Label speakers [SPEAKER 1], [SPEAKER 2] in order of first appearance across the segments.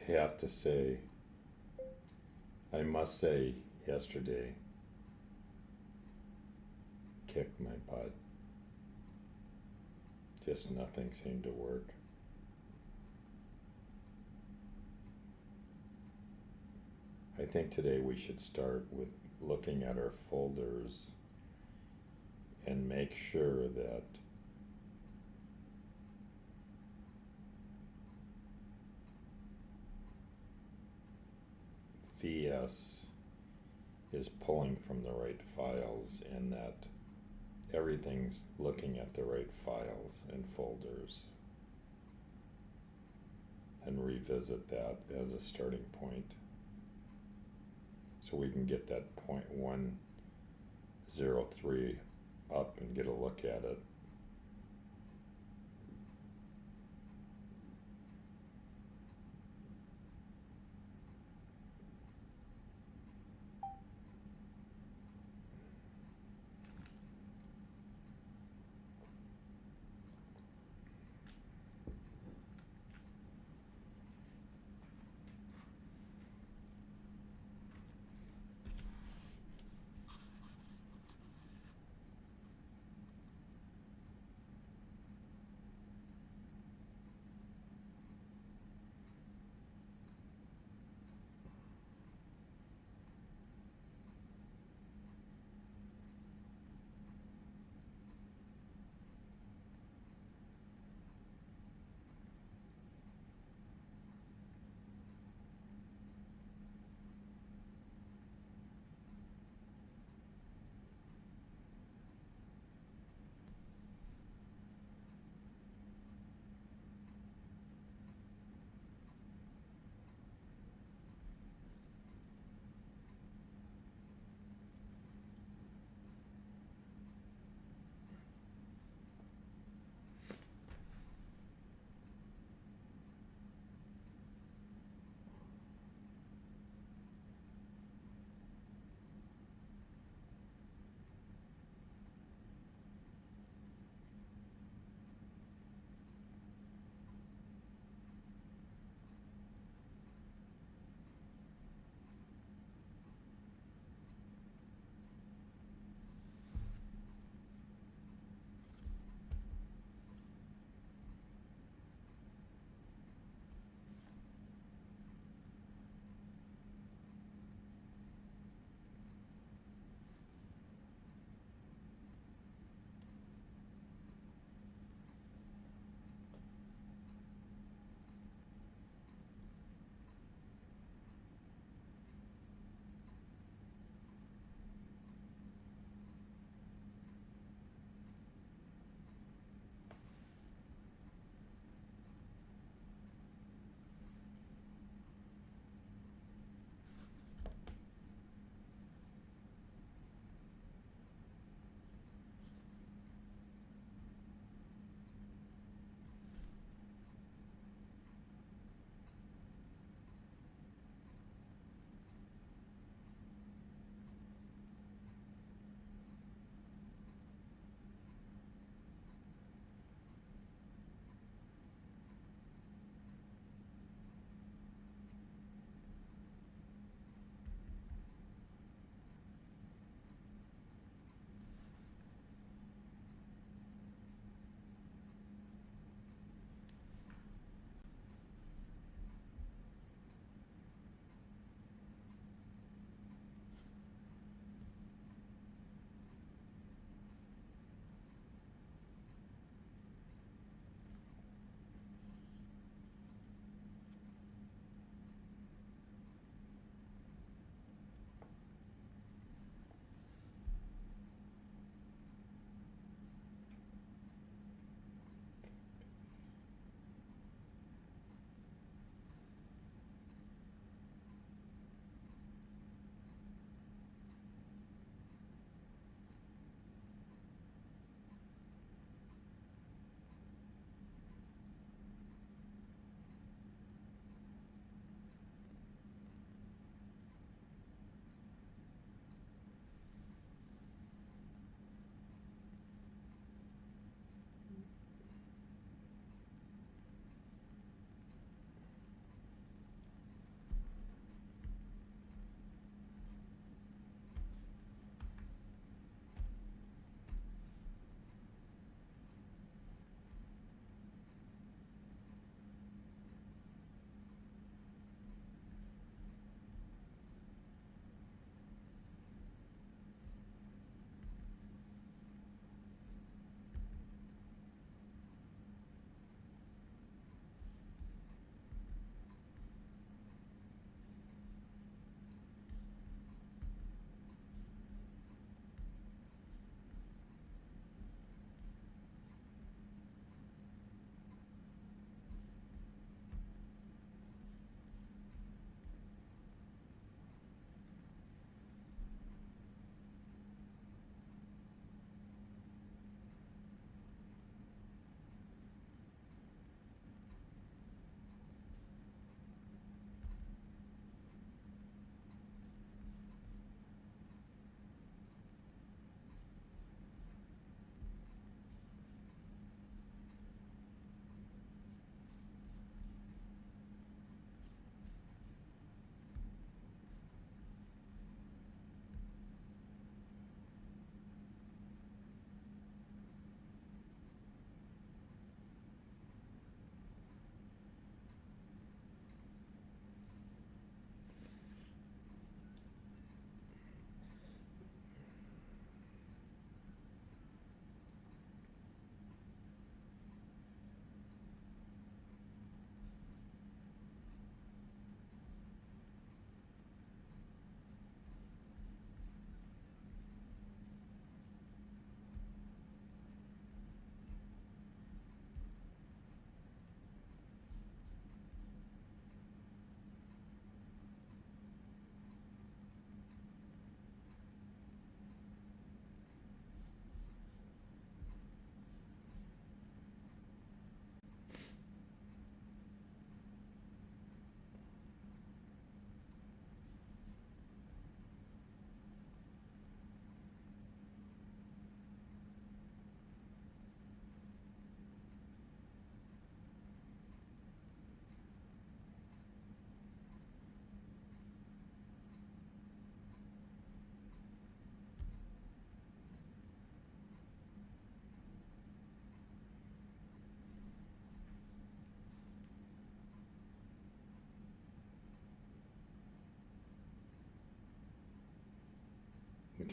[SPEAKER 1] have to say, I must say, yesterday kicked my butt. Just nothing seemed to work. I think today we should start with looking at our folders and make sure that VS is pulling from the right files and that everything's looking at the right files and folders, and revisit that as a starting point so we can get that 0.103 up and get a look at it.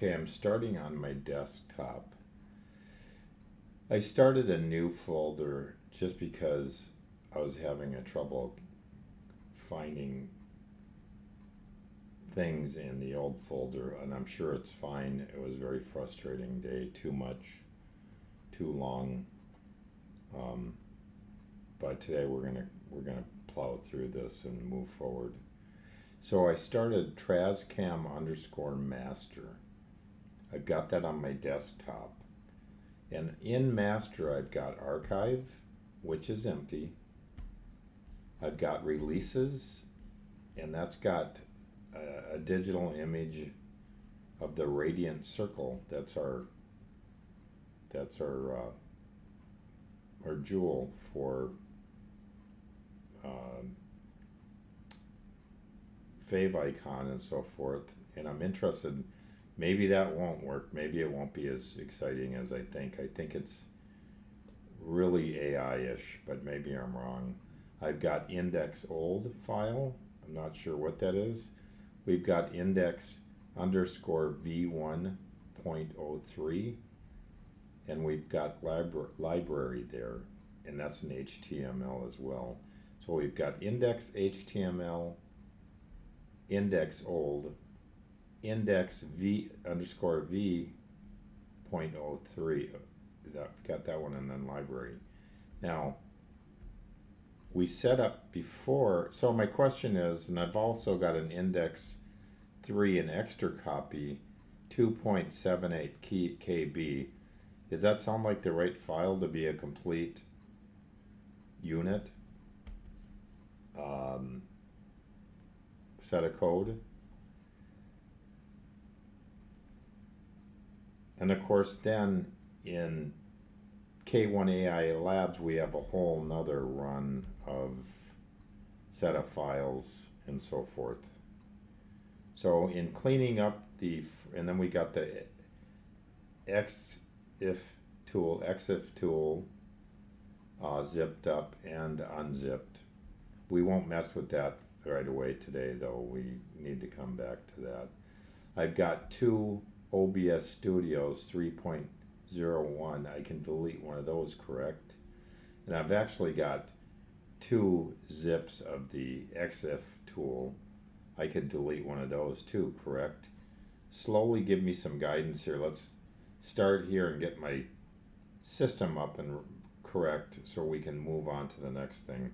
[SPEAKER 1] Okay, I'm starting on my desktop. I started a new folder just because I was having a trouble finding things in the old folder, and I'm sure it's fine. It was a very frustrating day, too much, too long. But today we're gonna plow through this and move forward. So I started TrazCam _master. I've got that on my desktop. And in master I've got archive, which is empty. I've got releases, and that's got a digital image of the radiant circle. That's our jewel for favicon and so forth. And I'm interested, maybe that won't work. Maybe it won't be as exciting as I think. I think it's really AI-ish, but maybe I'm wrong. I've got index old file. I'm not sure what that is. We've got index underscore v1.03, and we've got library there, and that's an HTML as well. So we've got index HTML, index old, index v underscore v.03. I've got that one, and then library. Now, we set up before, so my question is, and I've also got an index 3, an extra copy, 2.78 KB. Does that sound like the right file to be a complete unit set of code? And of course then in K1AI Labs we have a whole nother run of set of files and so forth. So in cleaning up and then we got the exif tool, zipped up and unzipped. We won't mess with that right away today, though. We need to come back to that. I've got 2 OBS Studios 3.01. I can delete one of those, correct? And I've actually got 2 zips of the exif tool. I could delete one of those too, correct? Slowly give me some guidance here. Let's start here and get my system up and correct so we can move on to the next thing.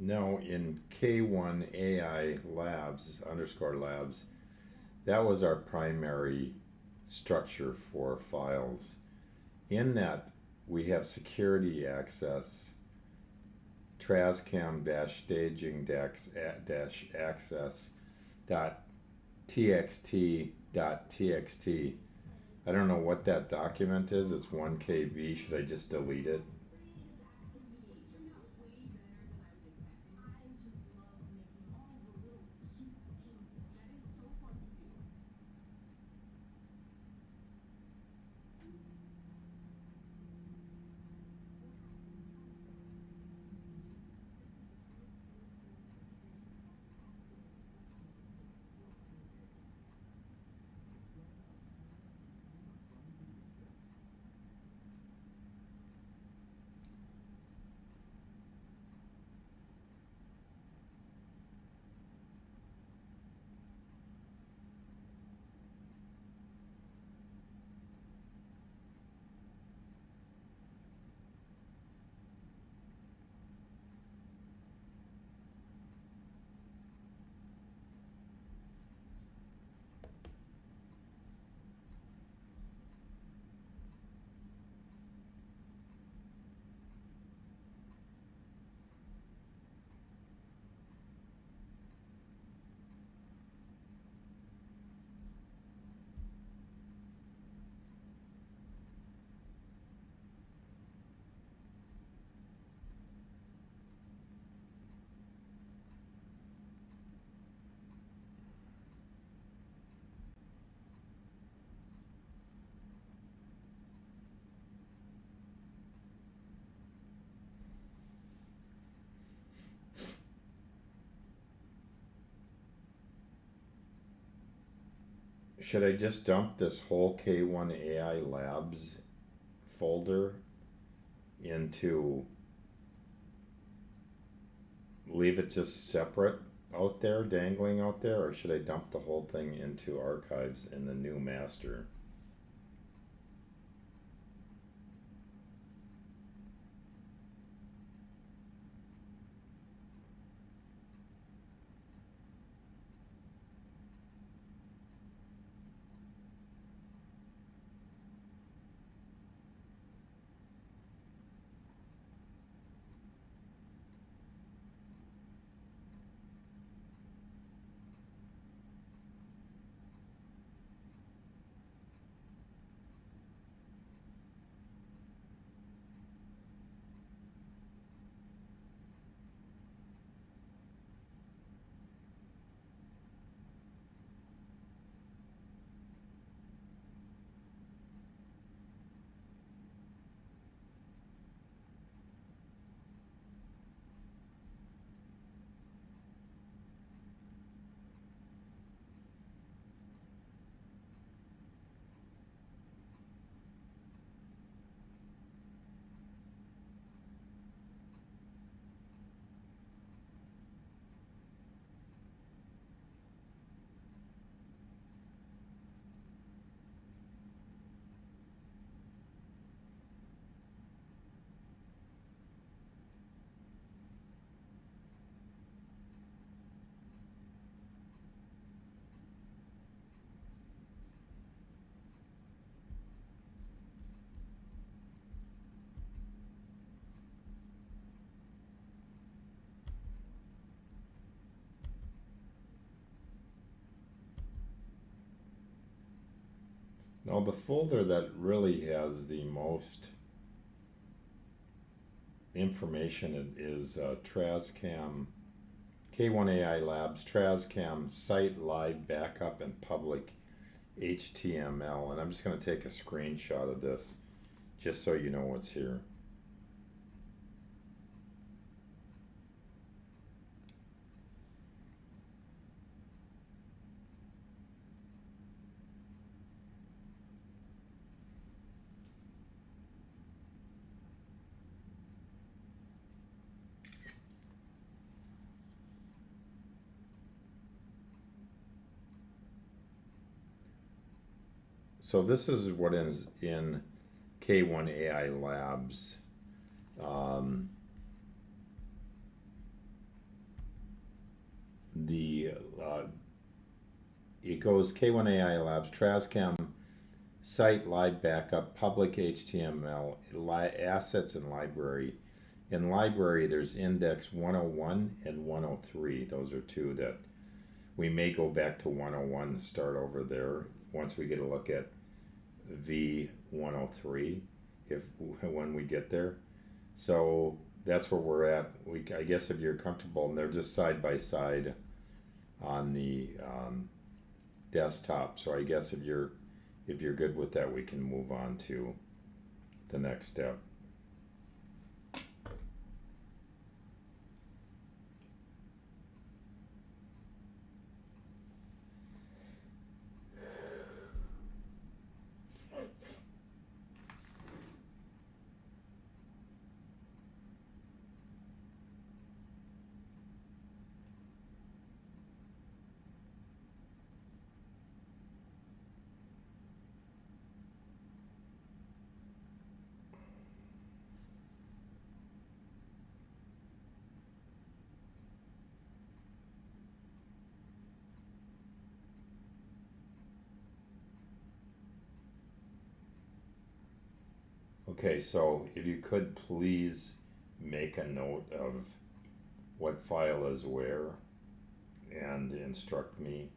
[SPEAKER 1] No, in K1 AI Labs underscore labs, that was our primary structure for files. In that, we have security access, TrazCam staging access .txt. I don't know what that document is. It's 1 KB. Should I just delete it? Should I just dump this whole K1 AI Labs folder into, leave it just separate out there, dangling out there, or should I dump the whole thing into archives in the new master? Now the folder that really has the most information is TrazCam, K1 AI Labs, TrazCam site live backup and public HTML. And I'm just going to take a screenshot of this just so you know what's here. So this is what is in K1 AI Labs. the it goes K1AI Labs, TrazCam, site live backup, public HTML, assets and library. In library, there's index 101 and 103. Those are two that we may go back to 101 and start over there once we get a look at V103 when we get there. So that's where we're at. I guess if you're comfortable, and they're just side by side on the desktop. So I guess if you're good with that, we can move on to the next step. Okay, so if you could please make a note of what file is where and instruct me,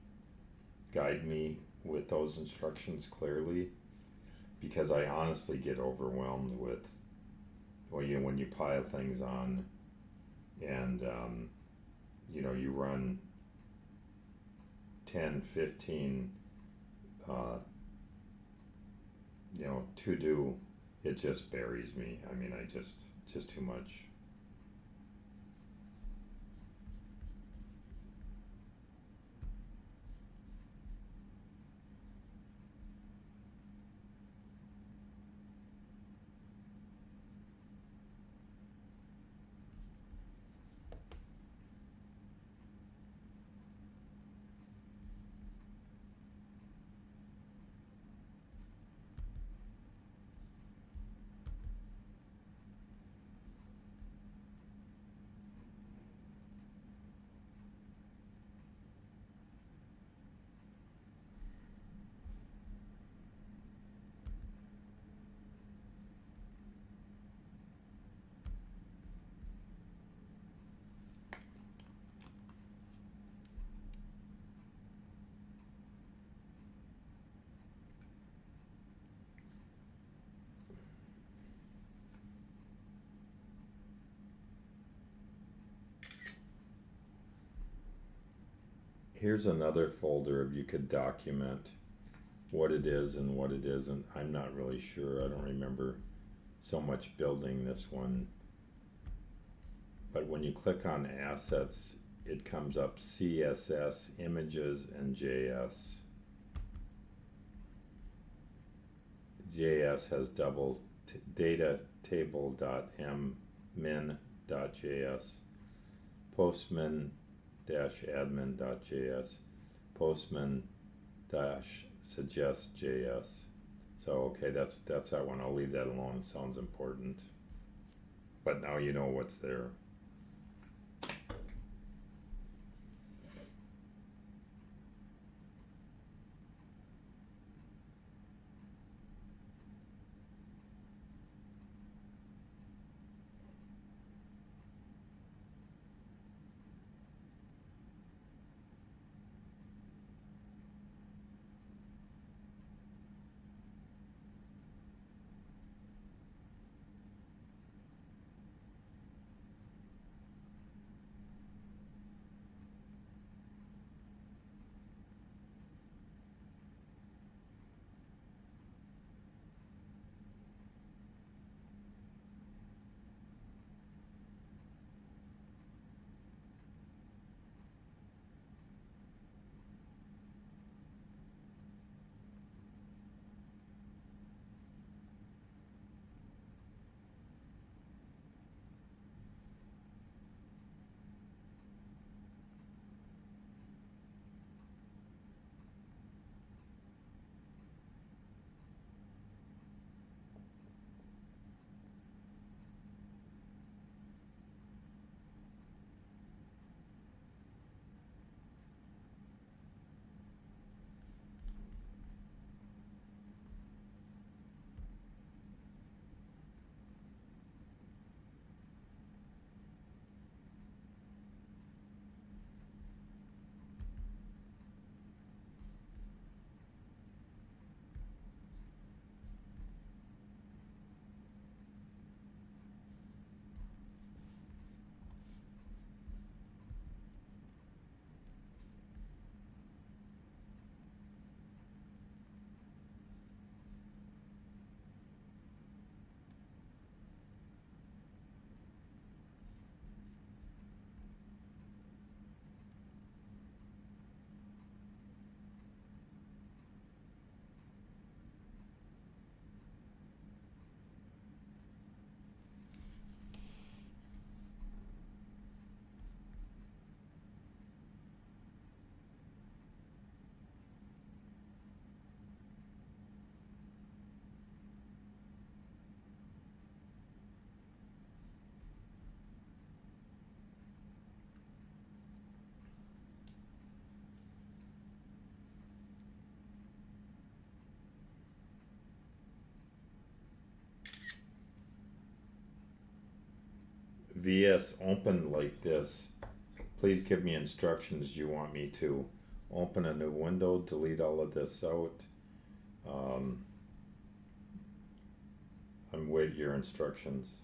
[SPEAKER 1] guide me with those instructions clearly, because I honestly get overwhelmed with, well, when you pile things on and you run 10, 15 to do, it just buries me. I mean, just too much. Here's another folder if you could document what it is and what it isn't. I'm not really sure. I don't remember so much building this one. But when you click on assets, it comes up CSS, images, and JS. JS has double data table.min.js, postman-admin.js, postman-suggest.js. So okay, that's that one. I'll leave that alone. It sounds important. But now you know what's there. VS open like this, please give me instructions you want me to open a new window, delete all of this out. I'm waiting your instructions.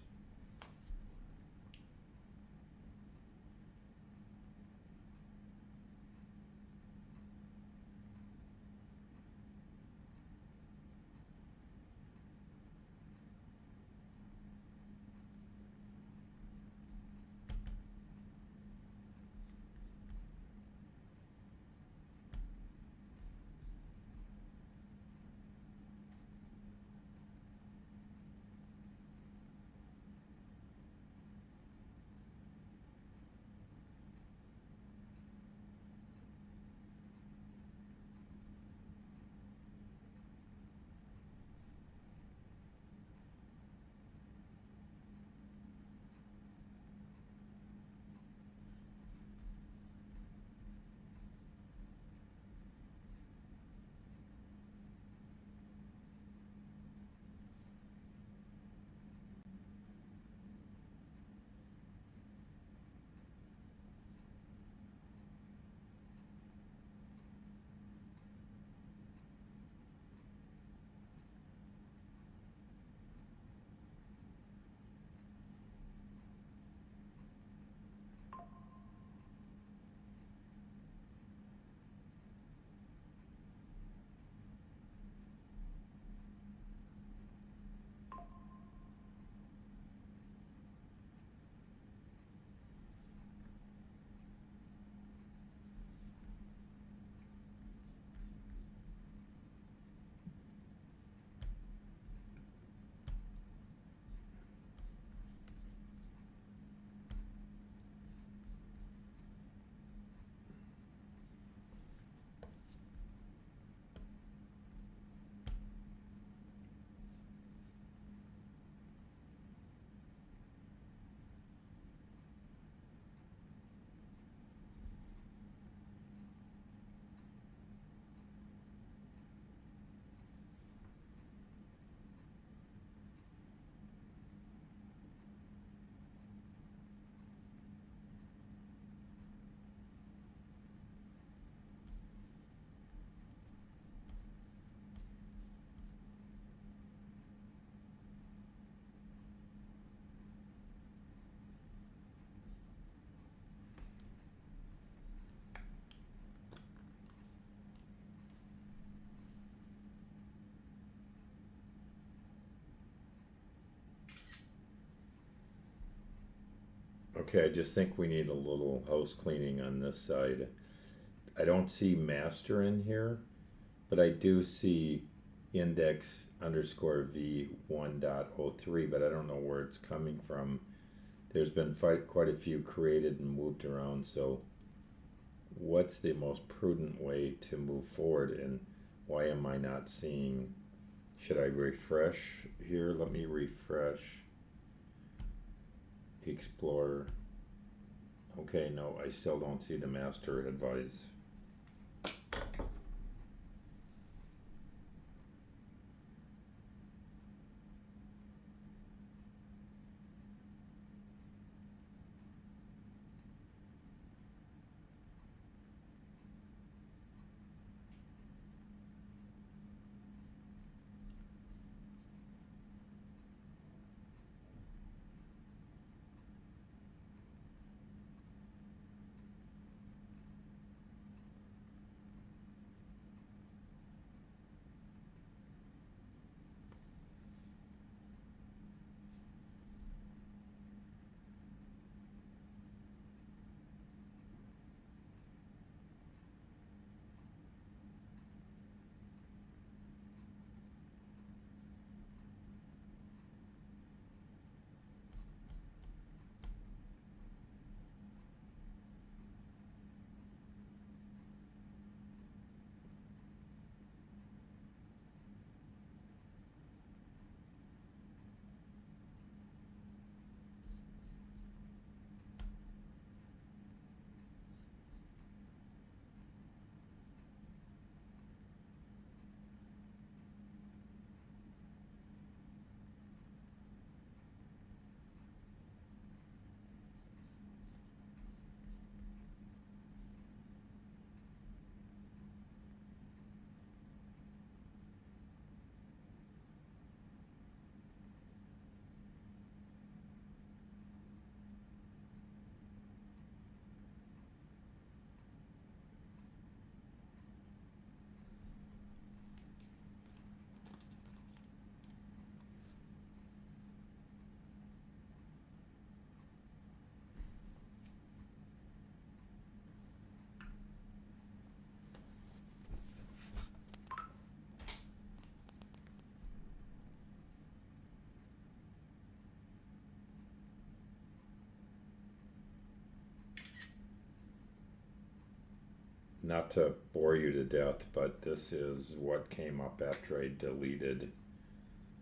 [SPEAKER 1] Okay, I just think we need a little house cleaning on this side. I don't see master in here, but I do see index underscore v1.03, but I don't know where it's coming from. There's been quite a few created and moved around, so what's the most prudent way to move forward, and why am I not seeing? Should I refresh here? Let me refresh. Explorer. Okay, no, I still don't see the master advice. not to bore you to death, but this is what came up after I deleted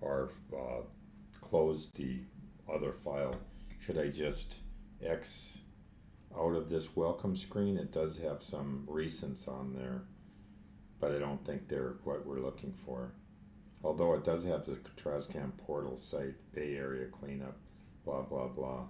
[SPEAKER 1] or closed the other file. Should I just X out of this welcome screen? It does have some recents on there, but I don't think they're what we're looking for. Although it does have the TrazCam portal site, Bay Area cleanup, blah, blah, blah.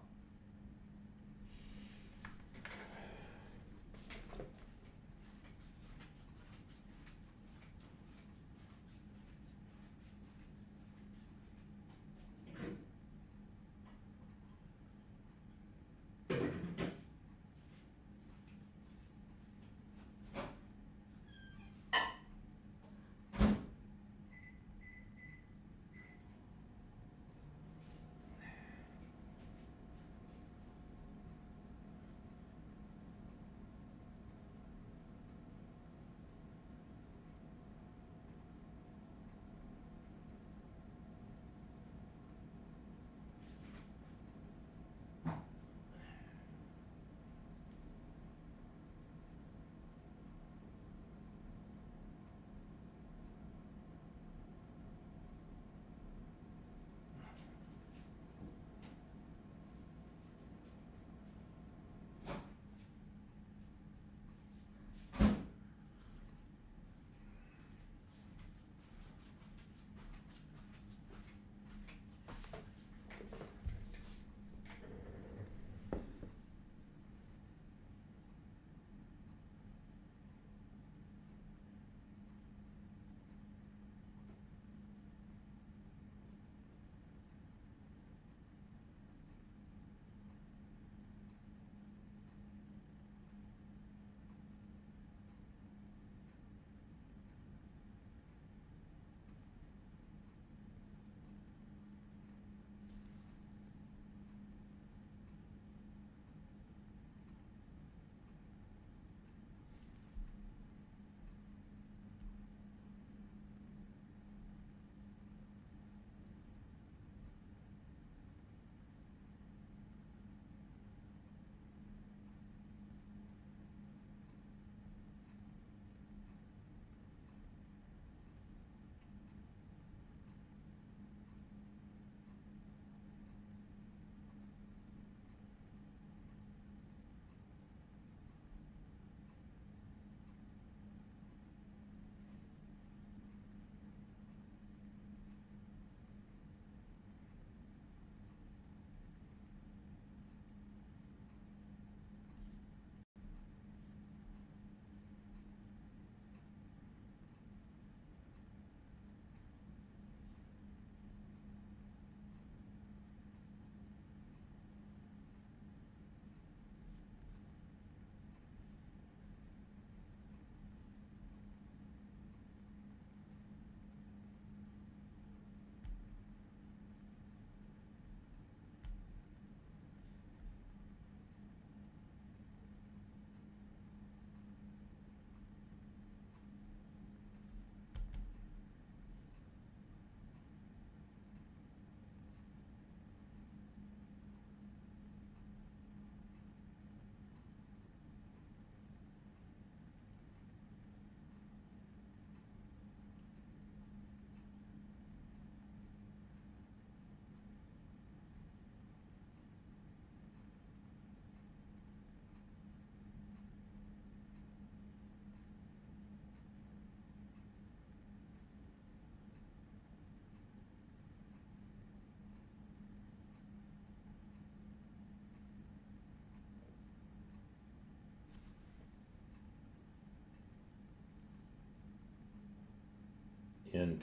[SPEAKER 1] In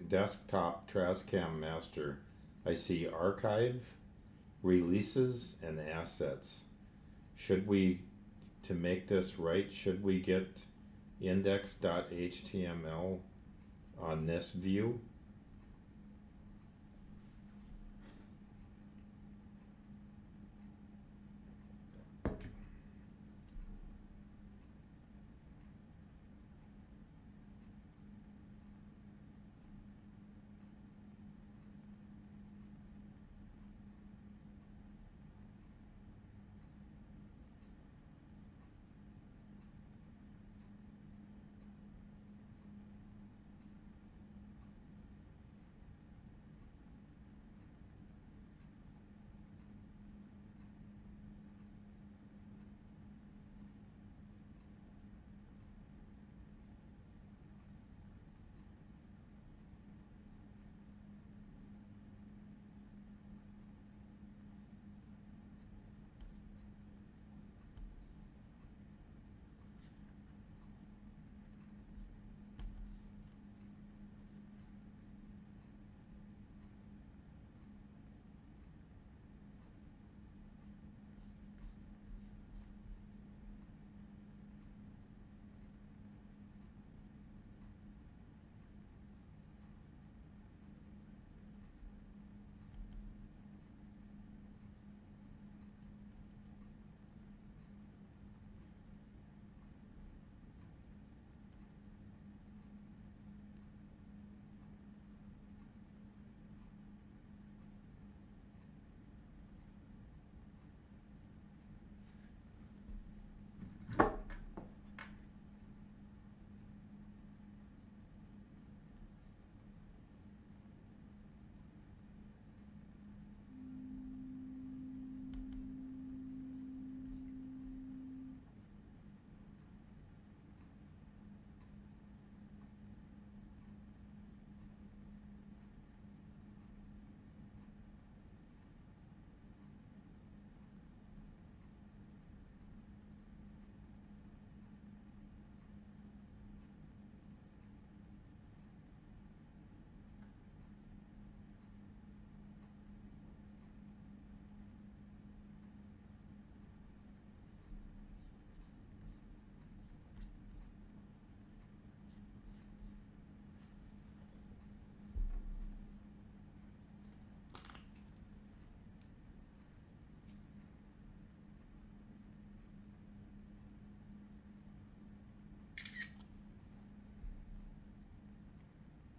[SPEAKER 1] desktop TrazCam Master, I see archive, releases, and assets. Should we, to make this right, should we get index.html on this view?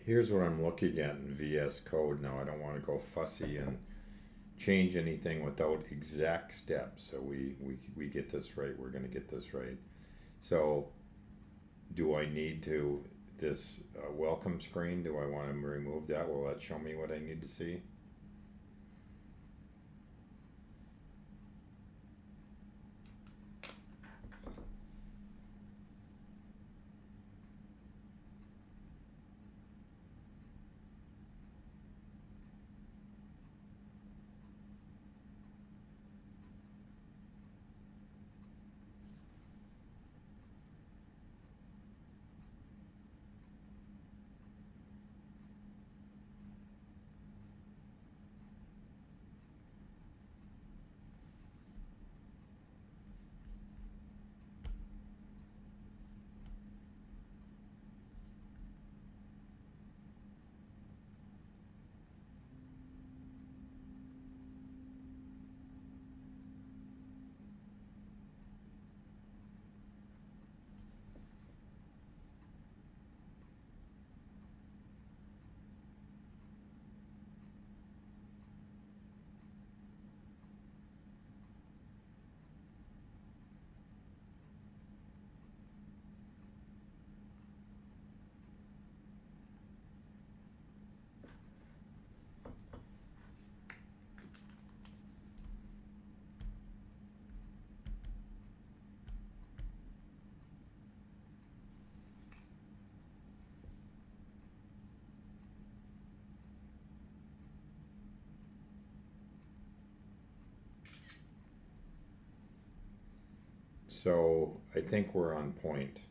[SPEAKER 1] here's what I'm looking at in VS Code now. I don't want to go fussy and change anything without exact steps. So we get this right. We're going to get this right. So do I need to, this welcome screen, do I want to remove that? Will that show me what I need to see? So I think we're on point.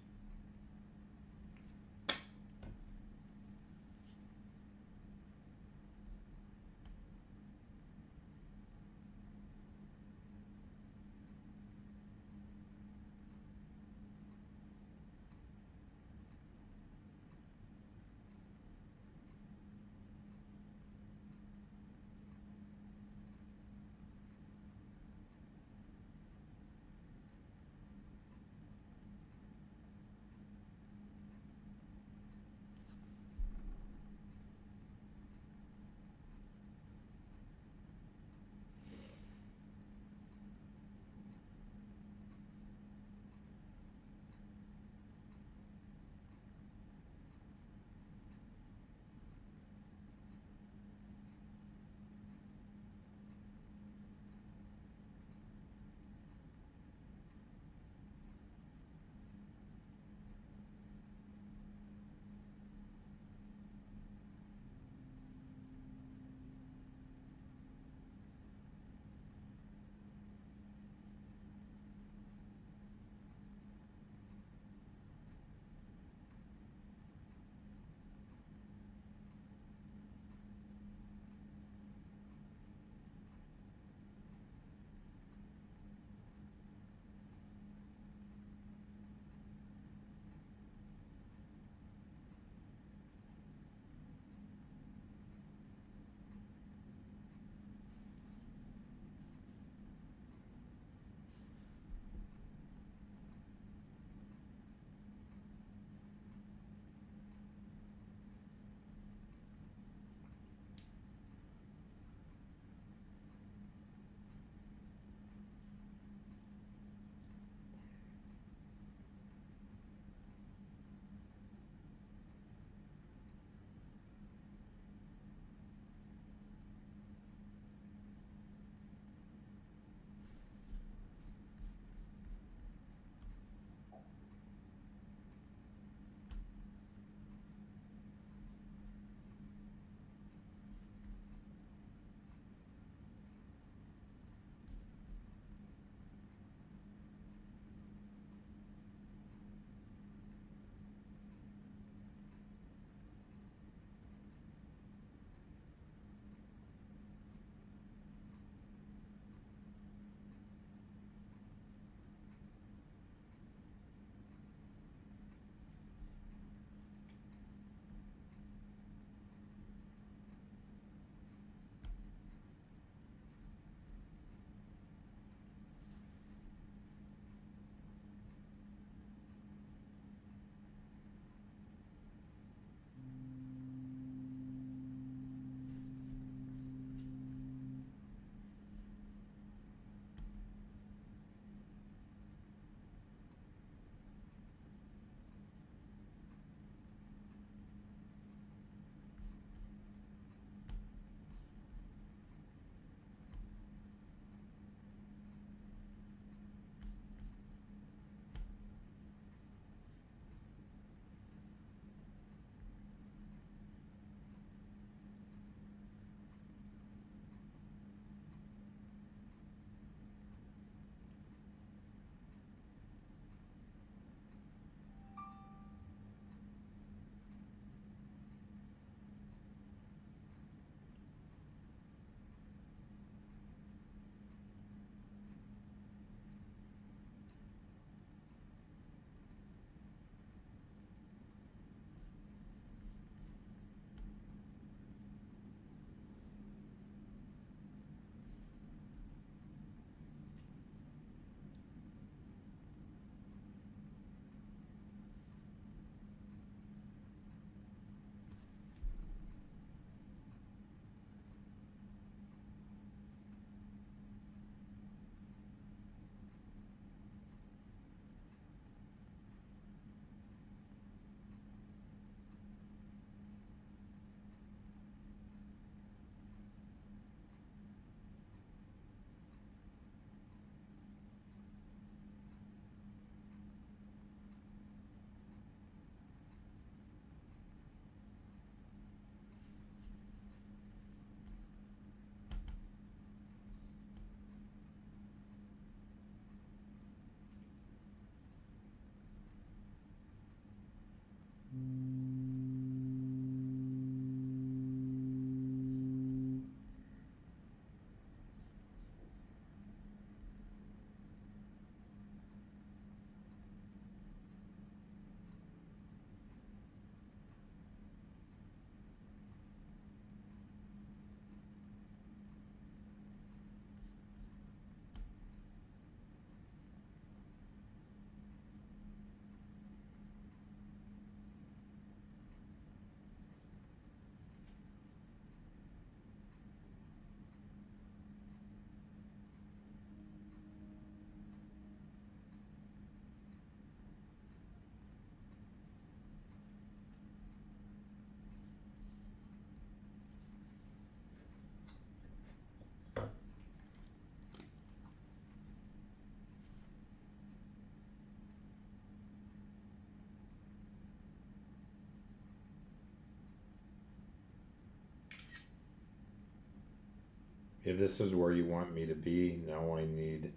[SPEAKER 1] if this is where you want me to be, now I need,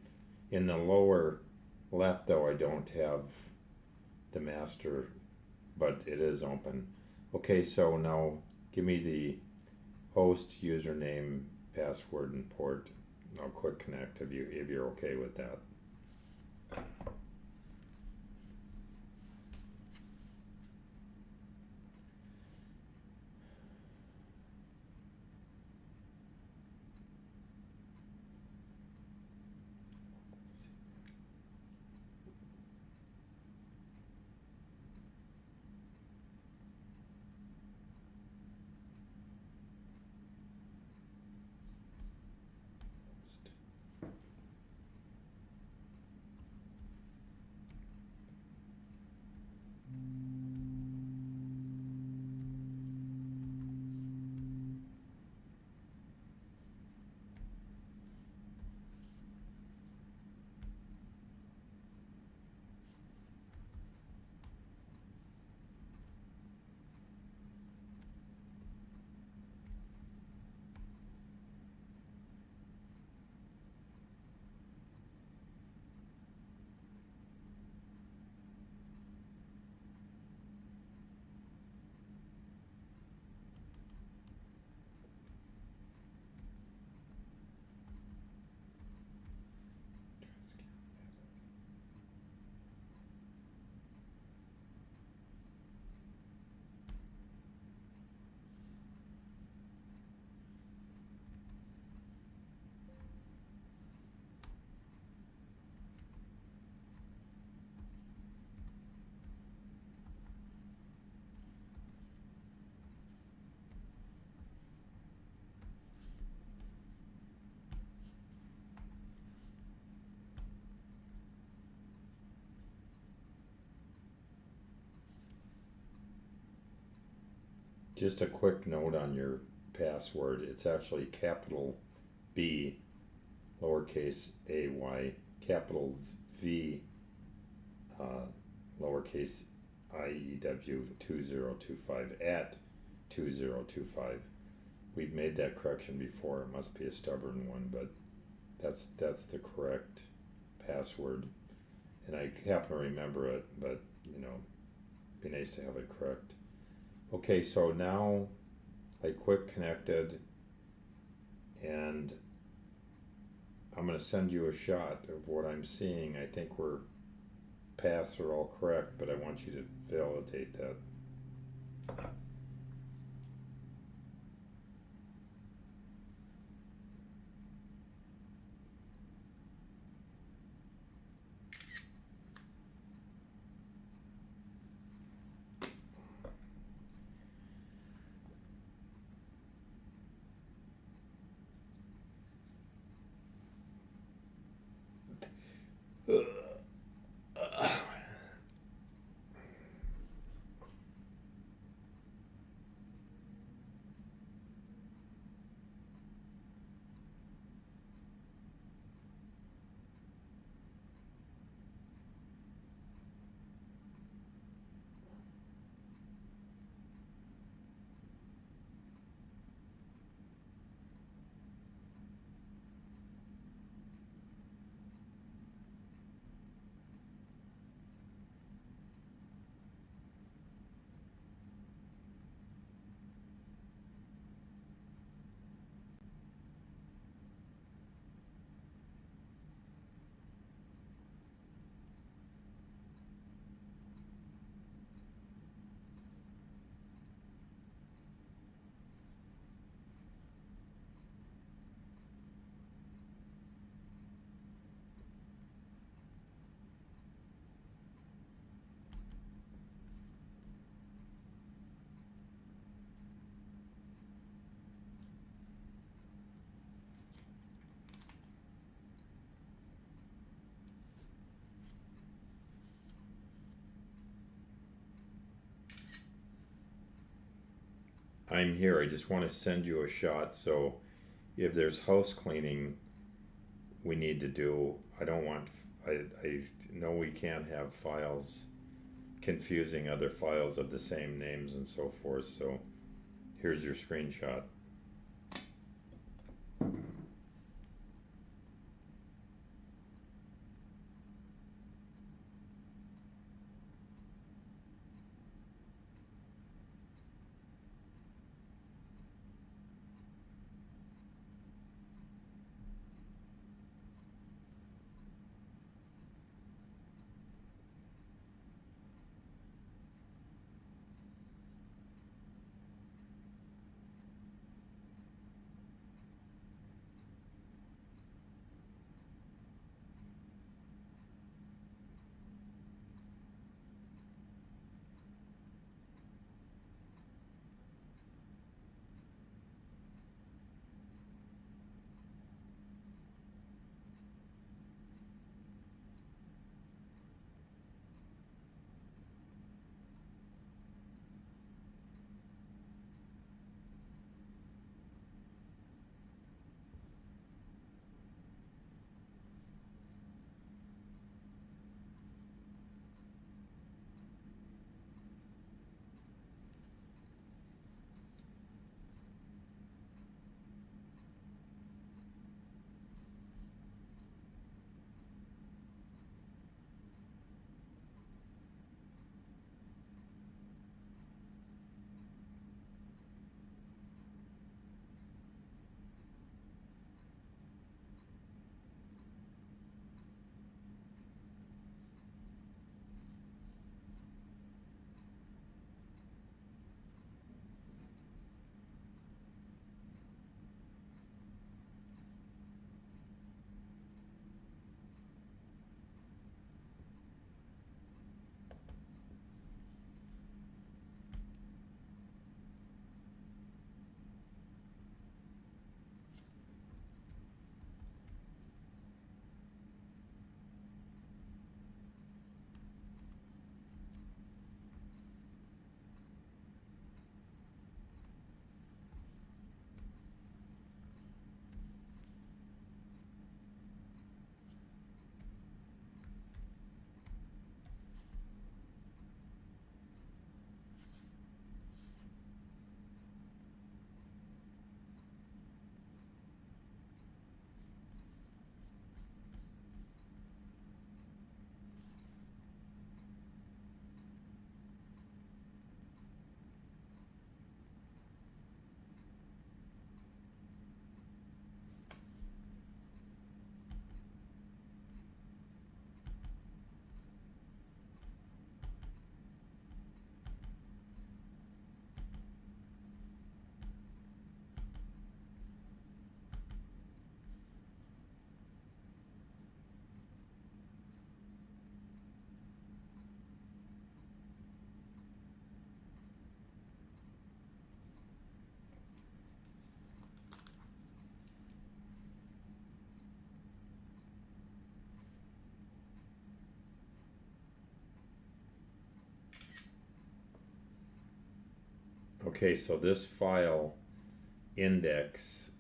[SPEAKER 1] in the lower left though, I don't have the master, but it is open. Okay, so now give me the host, username, password, and port. I'll click connect if you're okay with that. Just a quick note on your password. It's actually capital B, lowercase a-y, capital V, lowercase IEW 2025 at 2025. We've made that correction before. It must be a stubborn one, but that's the correct password. And I happen to remember it, but you know, it'd be nice to have it correct. Okay, so now I quick connected, and I'm going to send you a shot of what I'm seeing. I think we're paths are all correct, but I want you to validate that. I'm here. I just want to send you a shot. So if there's house cleaning we need to do, I don't want, I know we can't have files confusing other files of the same names and so forth. So here's your screenshot. Okay, so this file index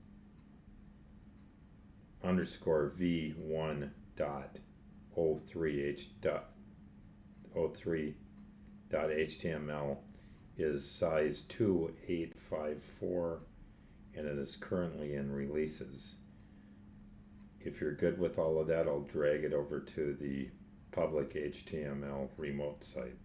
[SPEAKER 1] underscore v1 dot 03h dot 03 dot html is size 2854 and it is currently in releases. If you're good with all of that, I'll drag it over to the public HTML remote site.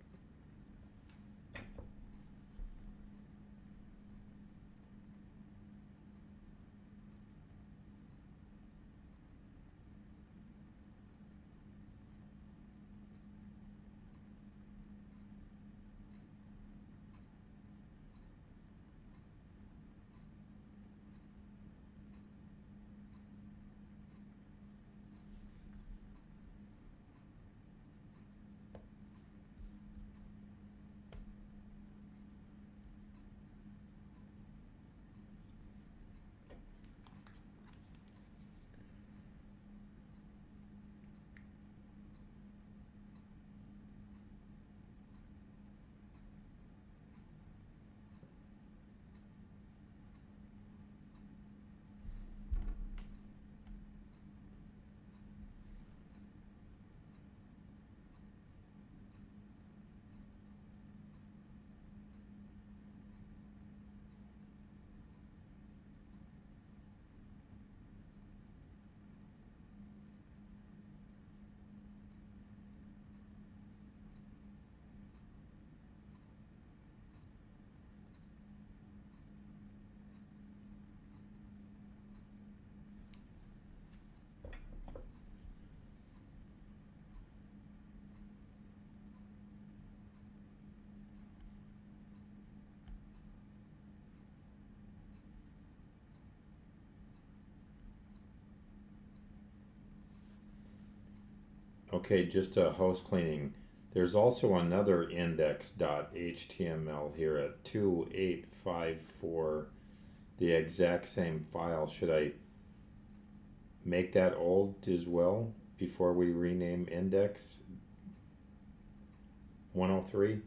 [SPEAKER 1] Okay, just a house cleaning. There's also another index.html here at 2854, the exact same file. Should I make that old as well before we rename index 103?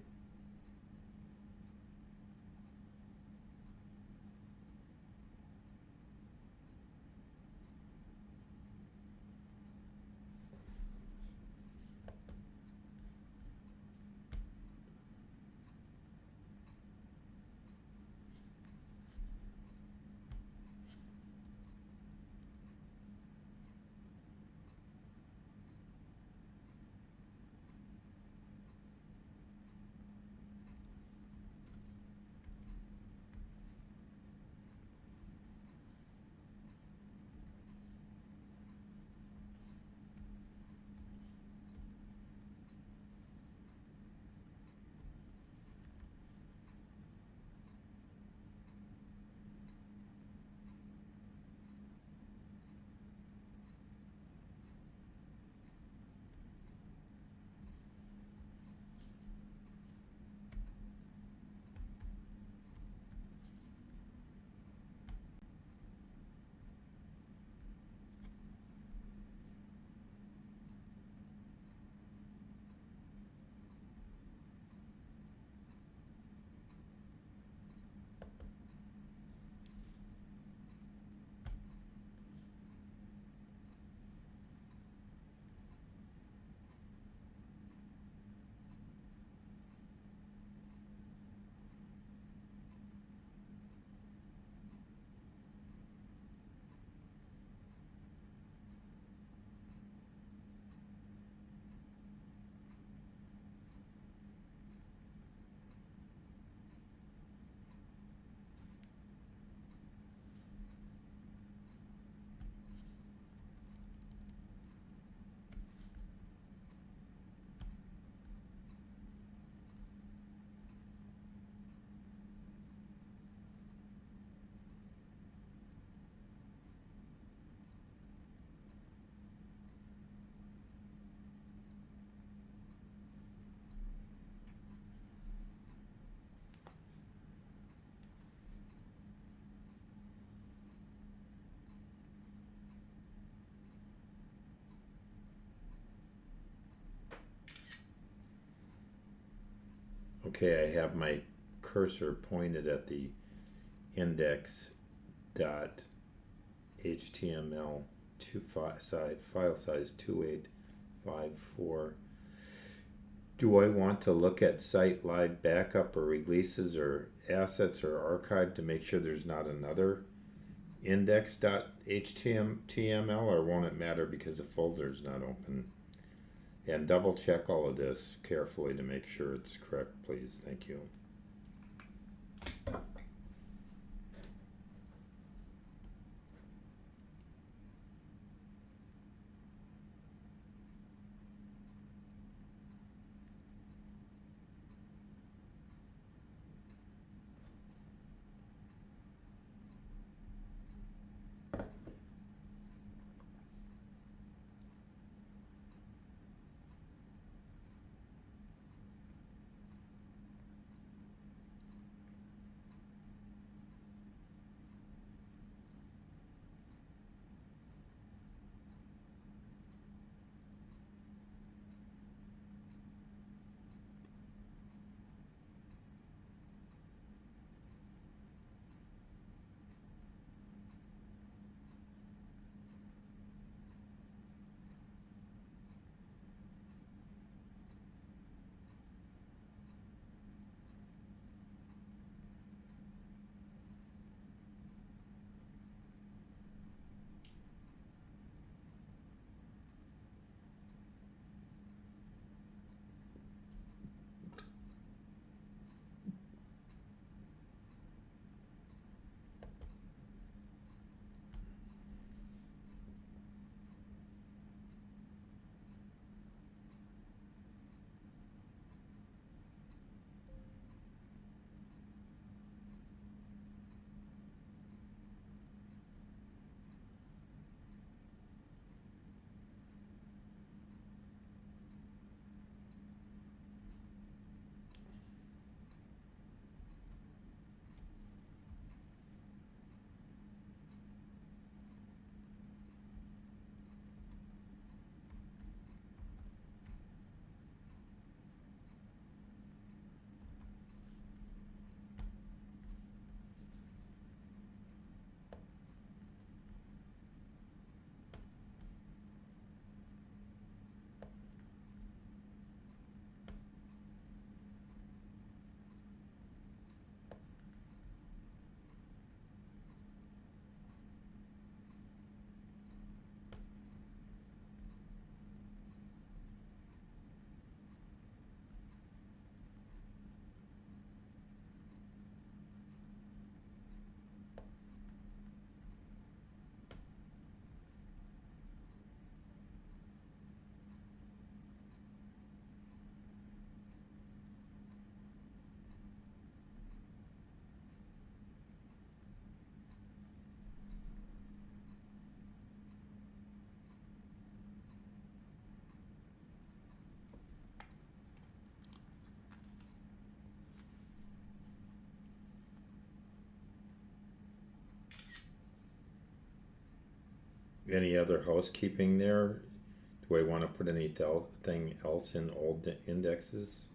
[SPEAKER 1] Okay, I have my cursor pointed at the index.html file size 2854. Do I want to look at site live backup or releases or assets or archive to make sure there's not another index.html, or won't it matter because the folder is not open? And double check all of this carefully to make sure it's correct, please. Thank you. Any other housekeeping there? Do I want to put anything else in old indexes?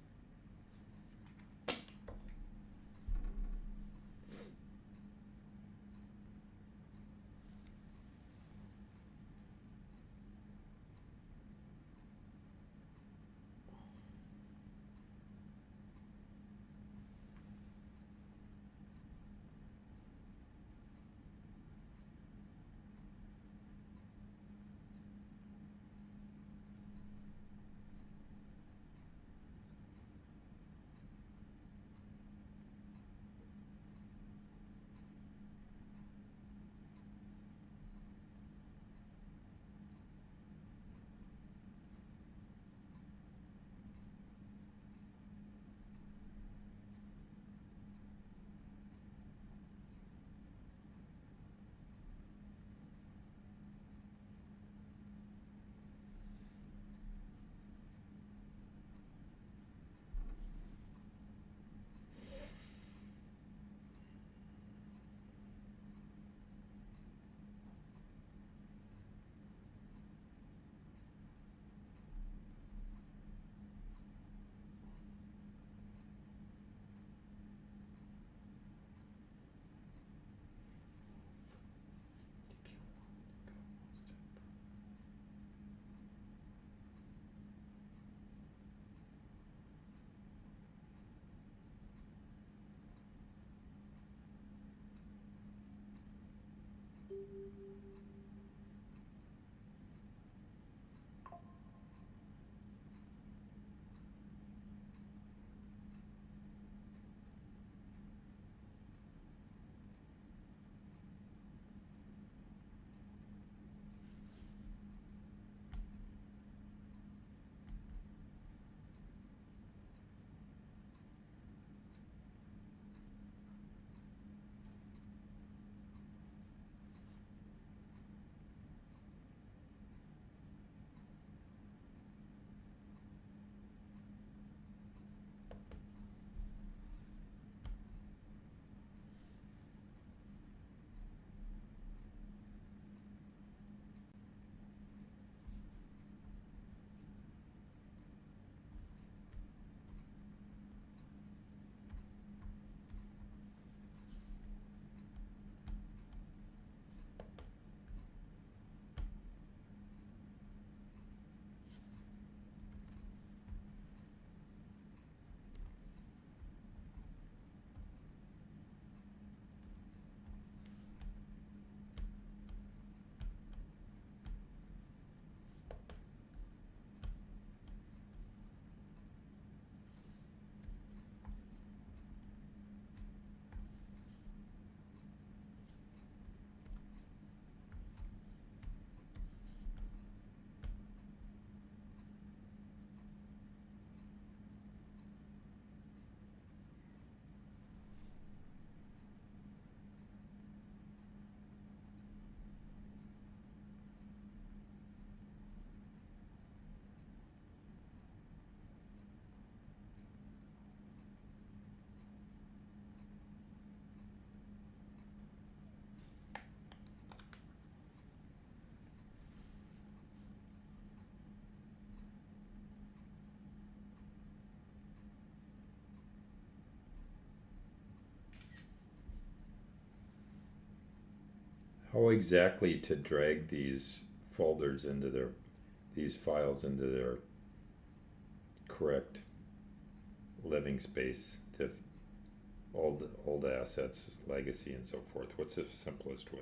[SPEAKER 1] How exactly to drag these folders into their, these files into their correct living space, to old assets, legacy, and so forth? What's the simplest way?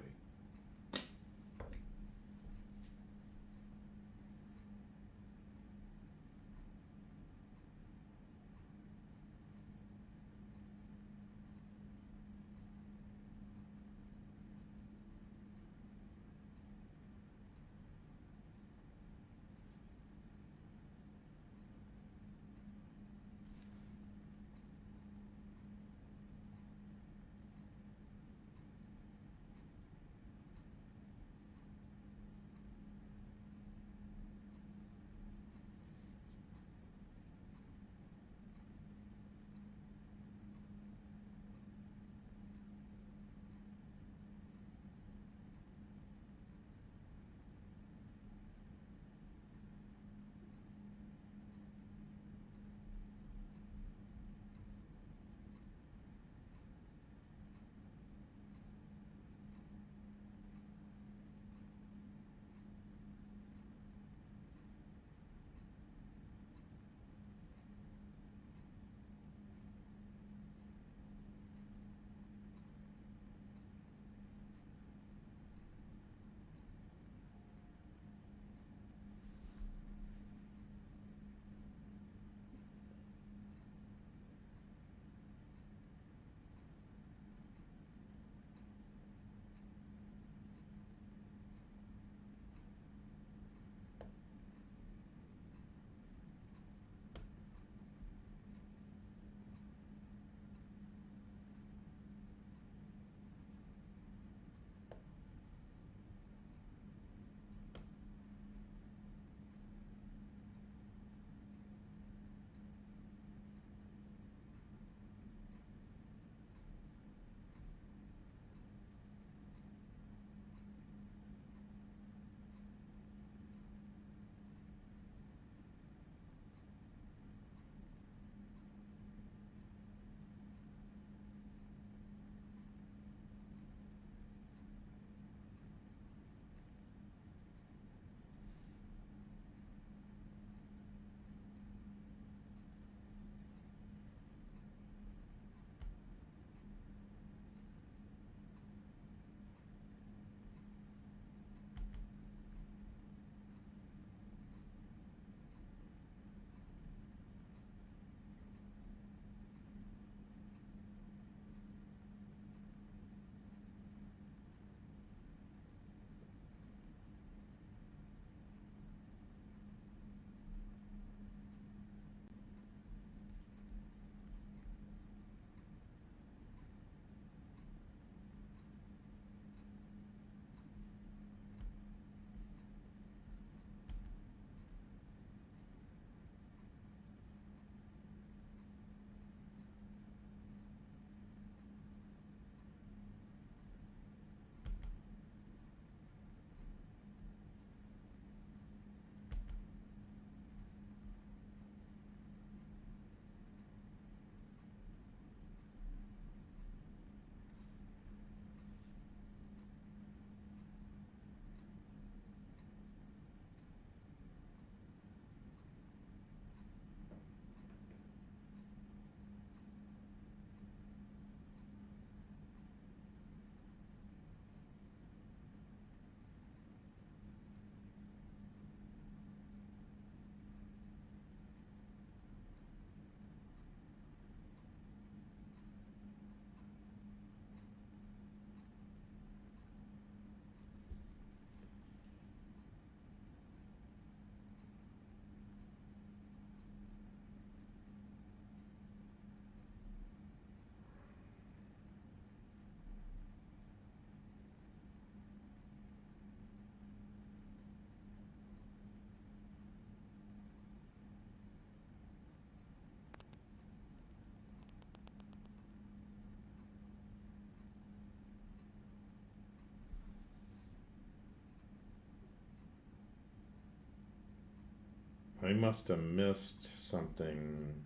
[SPEAKER 1] I must have missed something.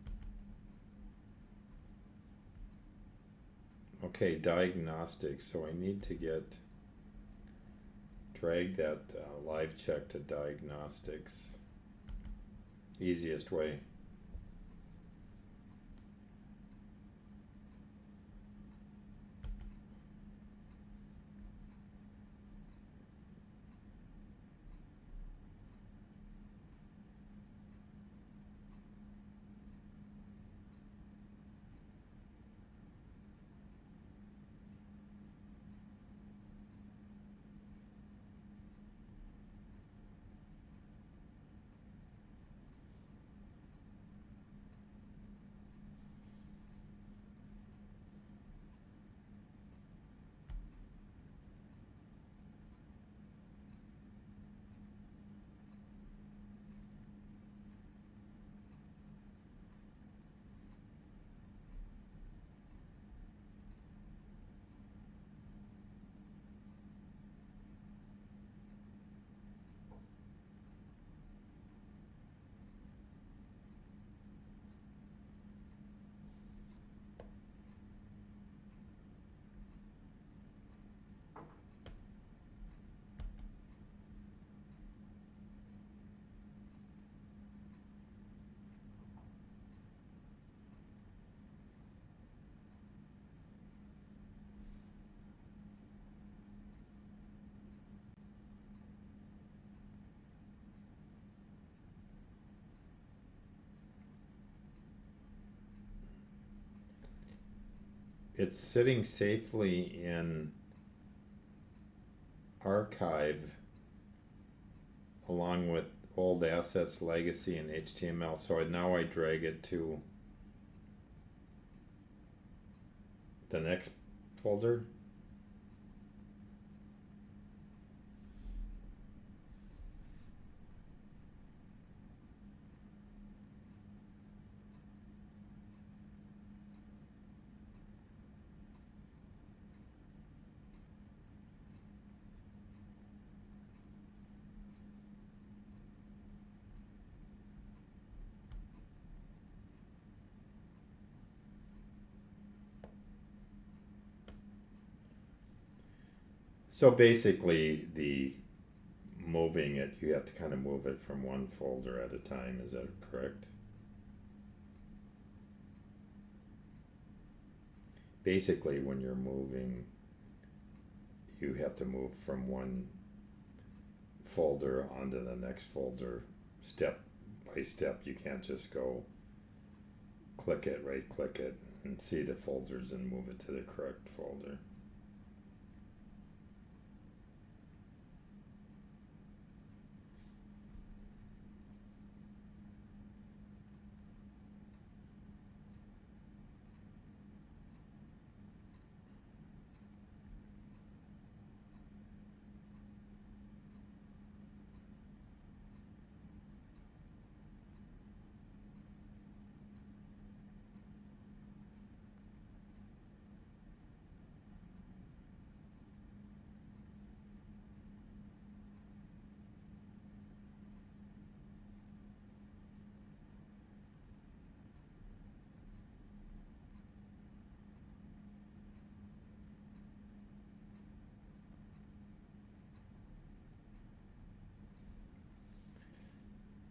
[SPEAKER 1] Okay, diagnostics. So I need to get drag that live check to diagnostics. Easiest way. It's sitting safely in archive along with old assets, legacy, and HTML. So now I drag it to the next folder. So basically, the moving it, you have to kind of move it from one folder at a time. Is that correct? Basically, when you're moving, you have to move from one folder onto the next folder step by step. You can't just go click it, right click it, and see the folders and move it to the correct folder.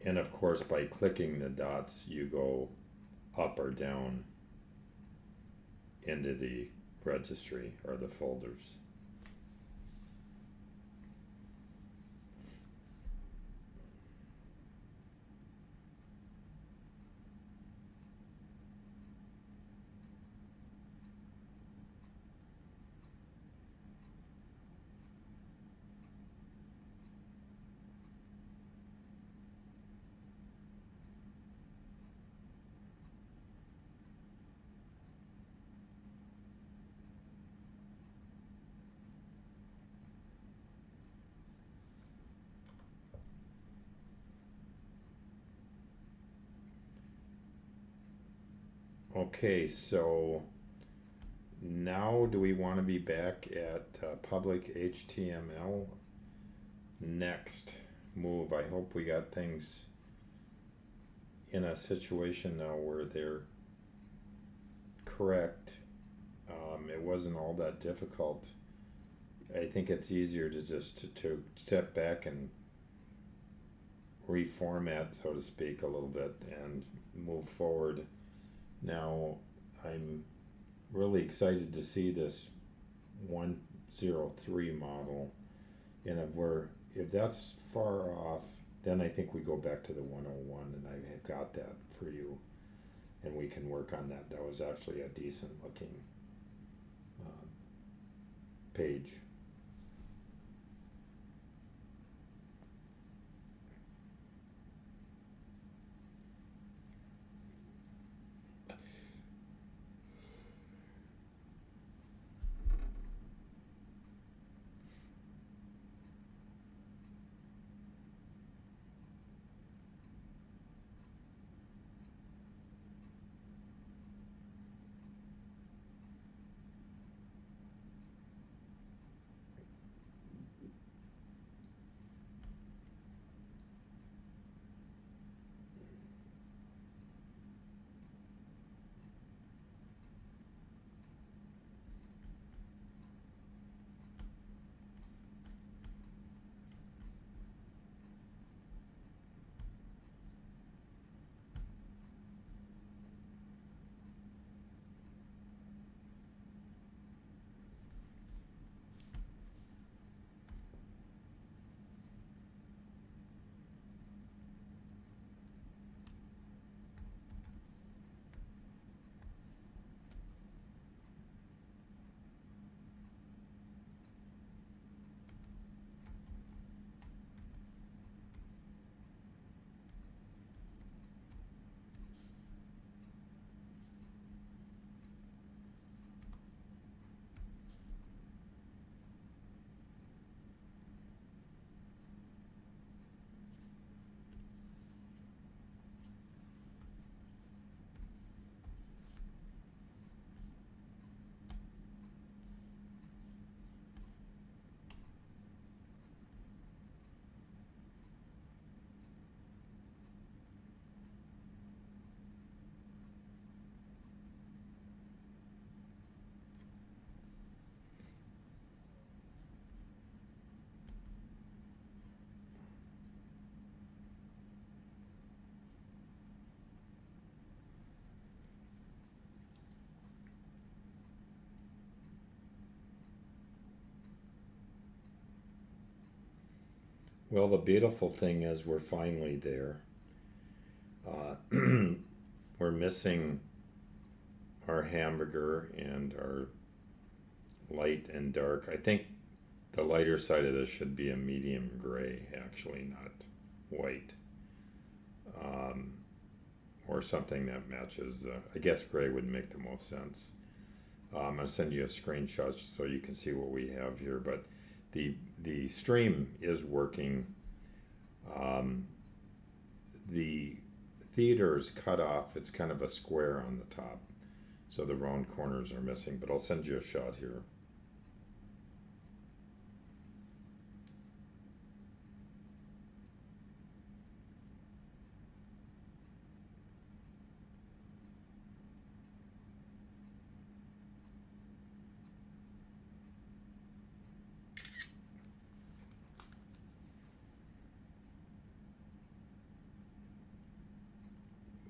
[SPEAKER 1] And of course, by clicking the dots, you go up or down into the registry or the folders. Okay, so now do we want to be back at public HTML? Next move. I hope we got things in a situation now where they're correct. It wasn't all that difficult. I think it's easier to just to step back and reformat, so to speak, a little bit and move forward. Now, I'm really excited to see this 103 model, and if that's far off, then I think we go back to the 101, and I have got that for you, and we can work on that. That was actually a decent looking page. Well, the beautiful thing is we're finally there. Uh, we're missing our hamburger and our light and dark. I think the lighter side of this should be a medium gray, actually, not white. Um, or something that matches. I guess gray would make the most sense. I'm going to send you a screenshot so you can see what we have here. But the stream is working. The theater is cut off. It's kind of a square on the top, so the round corners are missing. But I'll send you a shot here.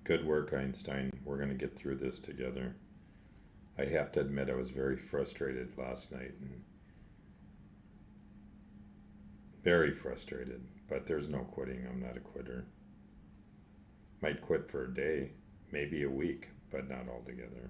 [SPEAKER 1] Good work, Einstein. We're going to get through this together. I have to admit I was very frustrated last night, and very frustrated, but there's no quitting. I'm not a quitter. Might quit for a day, maybe a week, but not altogether.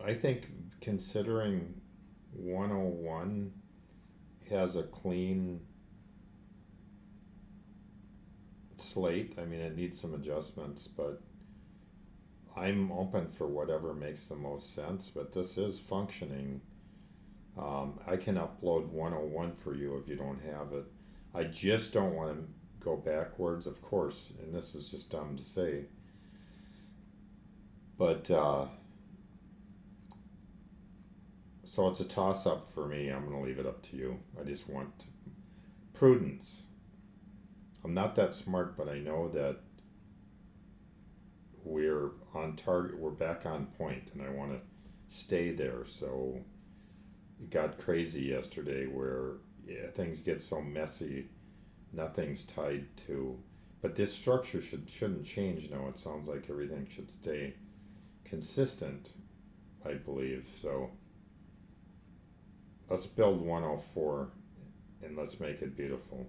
[SPEAKER 1] I think considering 101 has a clean slate, I mean, it needs some adjustments, but I'm open for whatever makes the most sense, but this is functioning. I can upload 101 for you if you don't have it. I just don't want to go backwards, of course, and this is just dumb to say. But, so it's a toss up for me. I'm going to leave it up to you. I just want prudence. I'm not that smart, but I know that we're on target, we're back on point, and I want to stay there. So it got crazy yesterday where things get so messy, nothing's tied to. But this structure shouldn't change now. It sounds like everything should stay consistent, I believe. So let's build 104 and let's make it beautiful.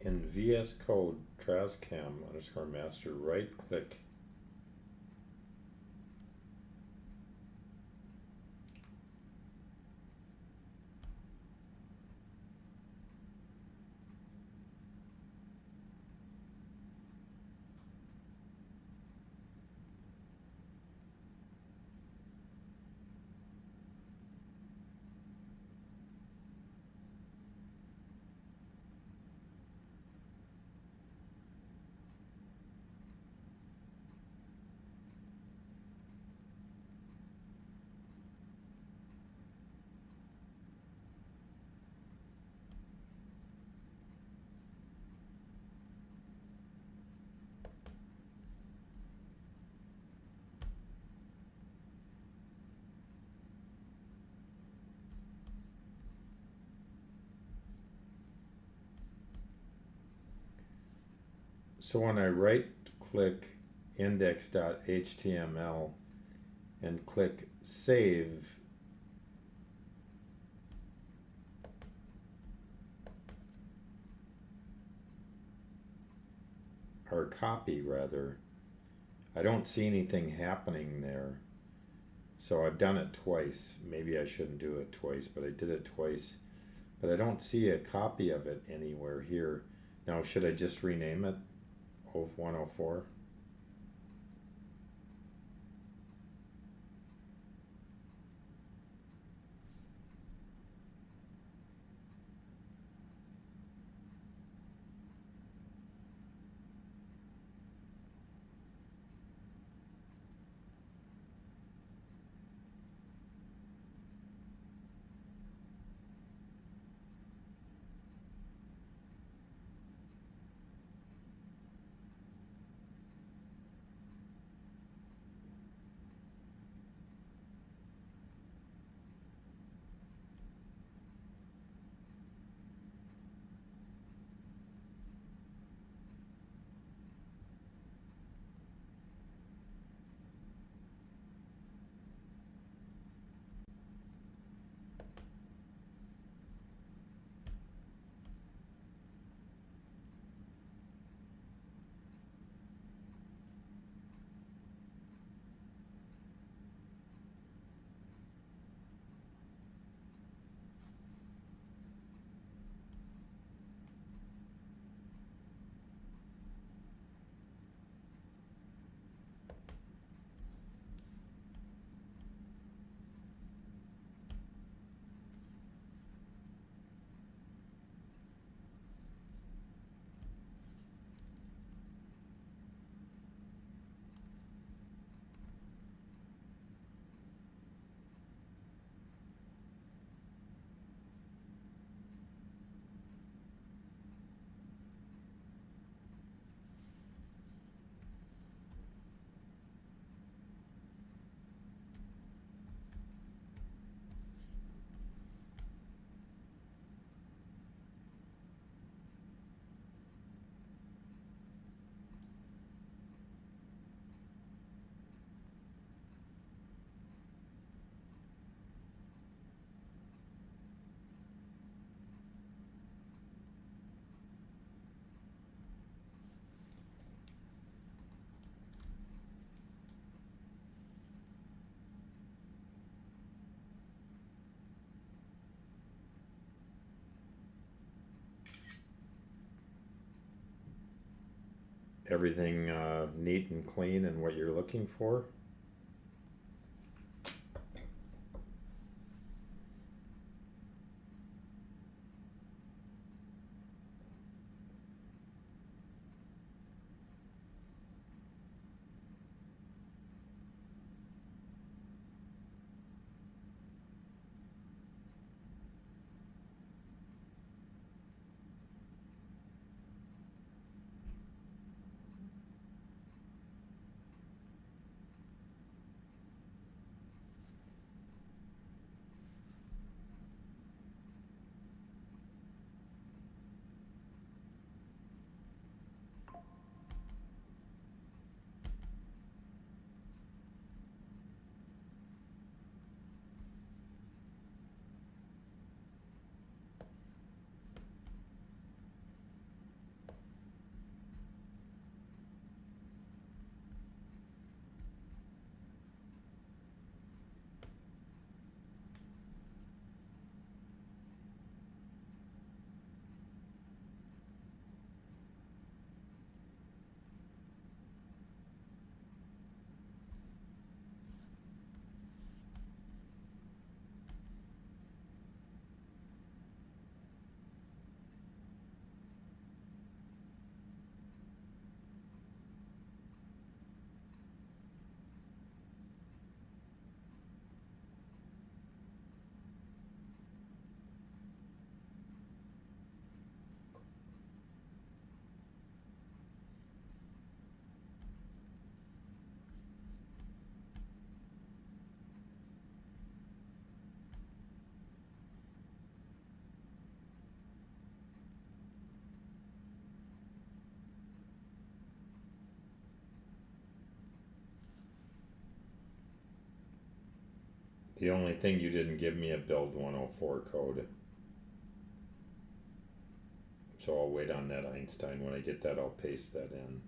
[SPEAKER 1] In VS Code, TrazCam underscore master, right click So when I right click index.html and click save, or copy rather, I don't see anything happening there. So I've done it twice. Maybe I shouldn't do it twice, but I did it twice. But I don't see a copy of it anywhere here. Now should I just rename it 104? everything neat and clean and what you're looking for? The only thing you didn't give me a build 104 code. So I'll wait on that, Einstein. When I get that, I'll paste that in.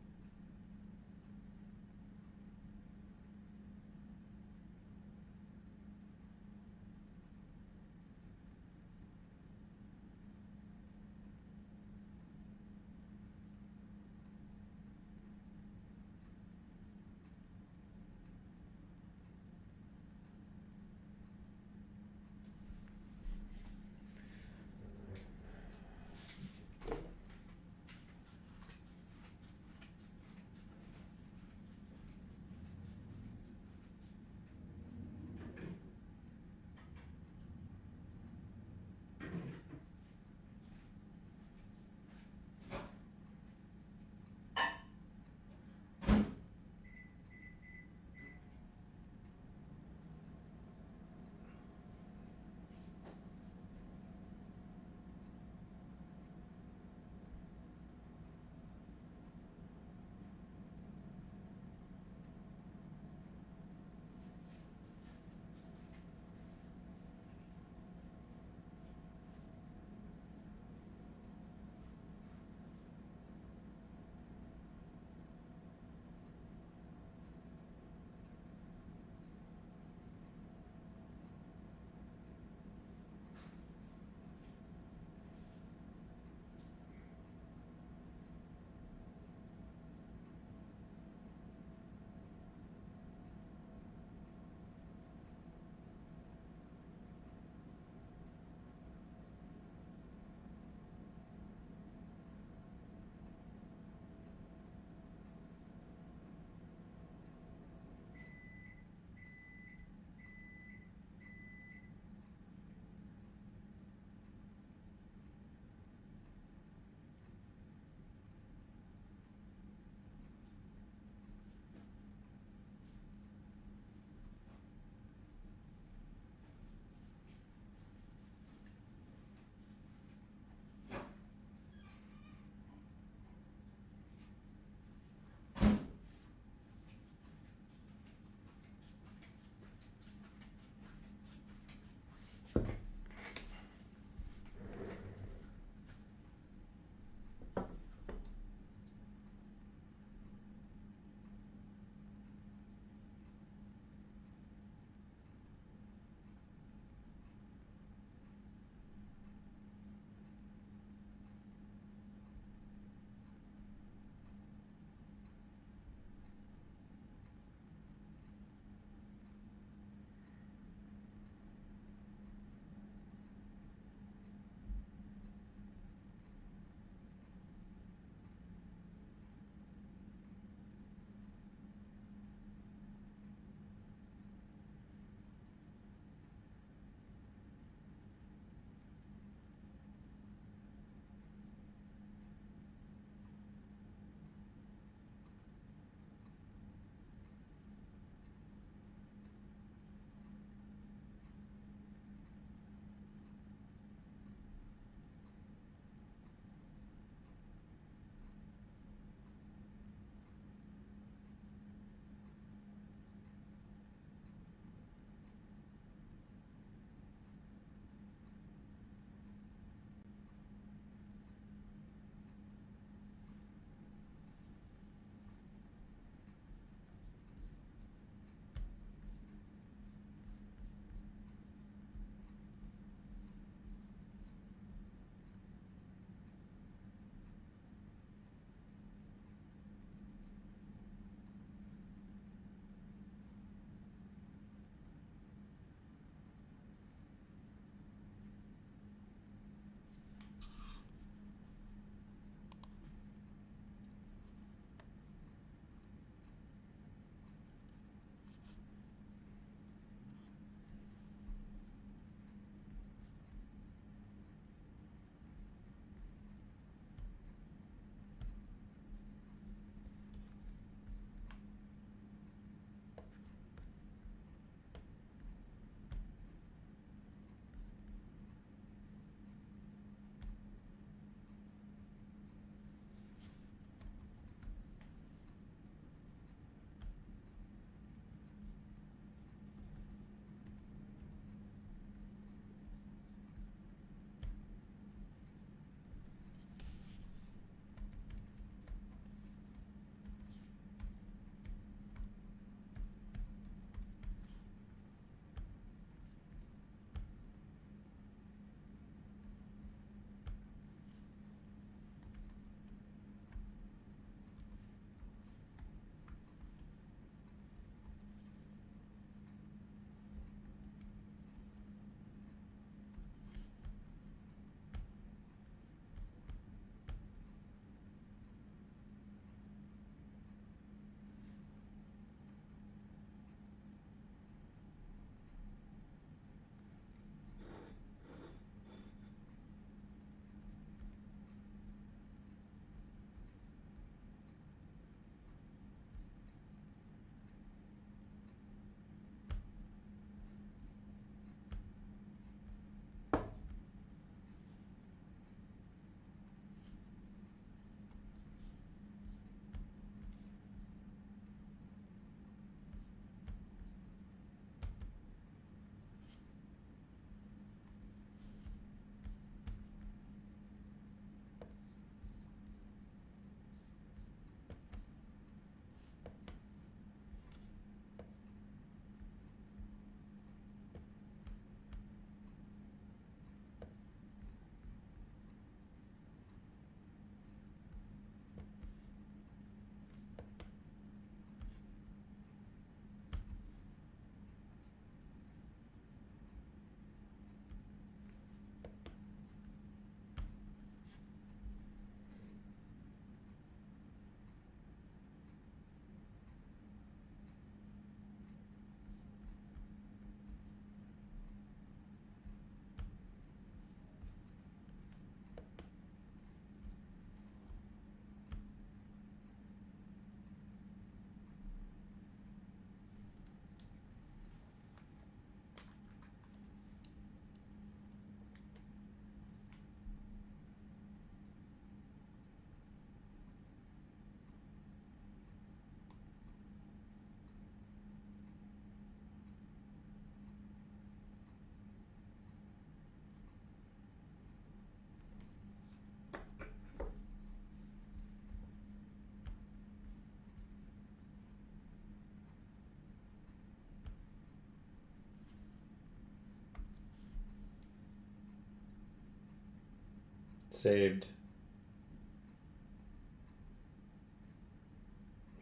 [SPEAKER 1] saved.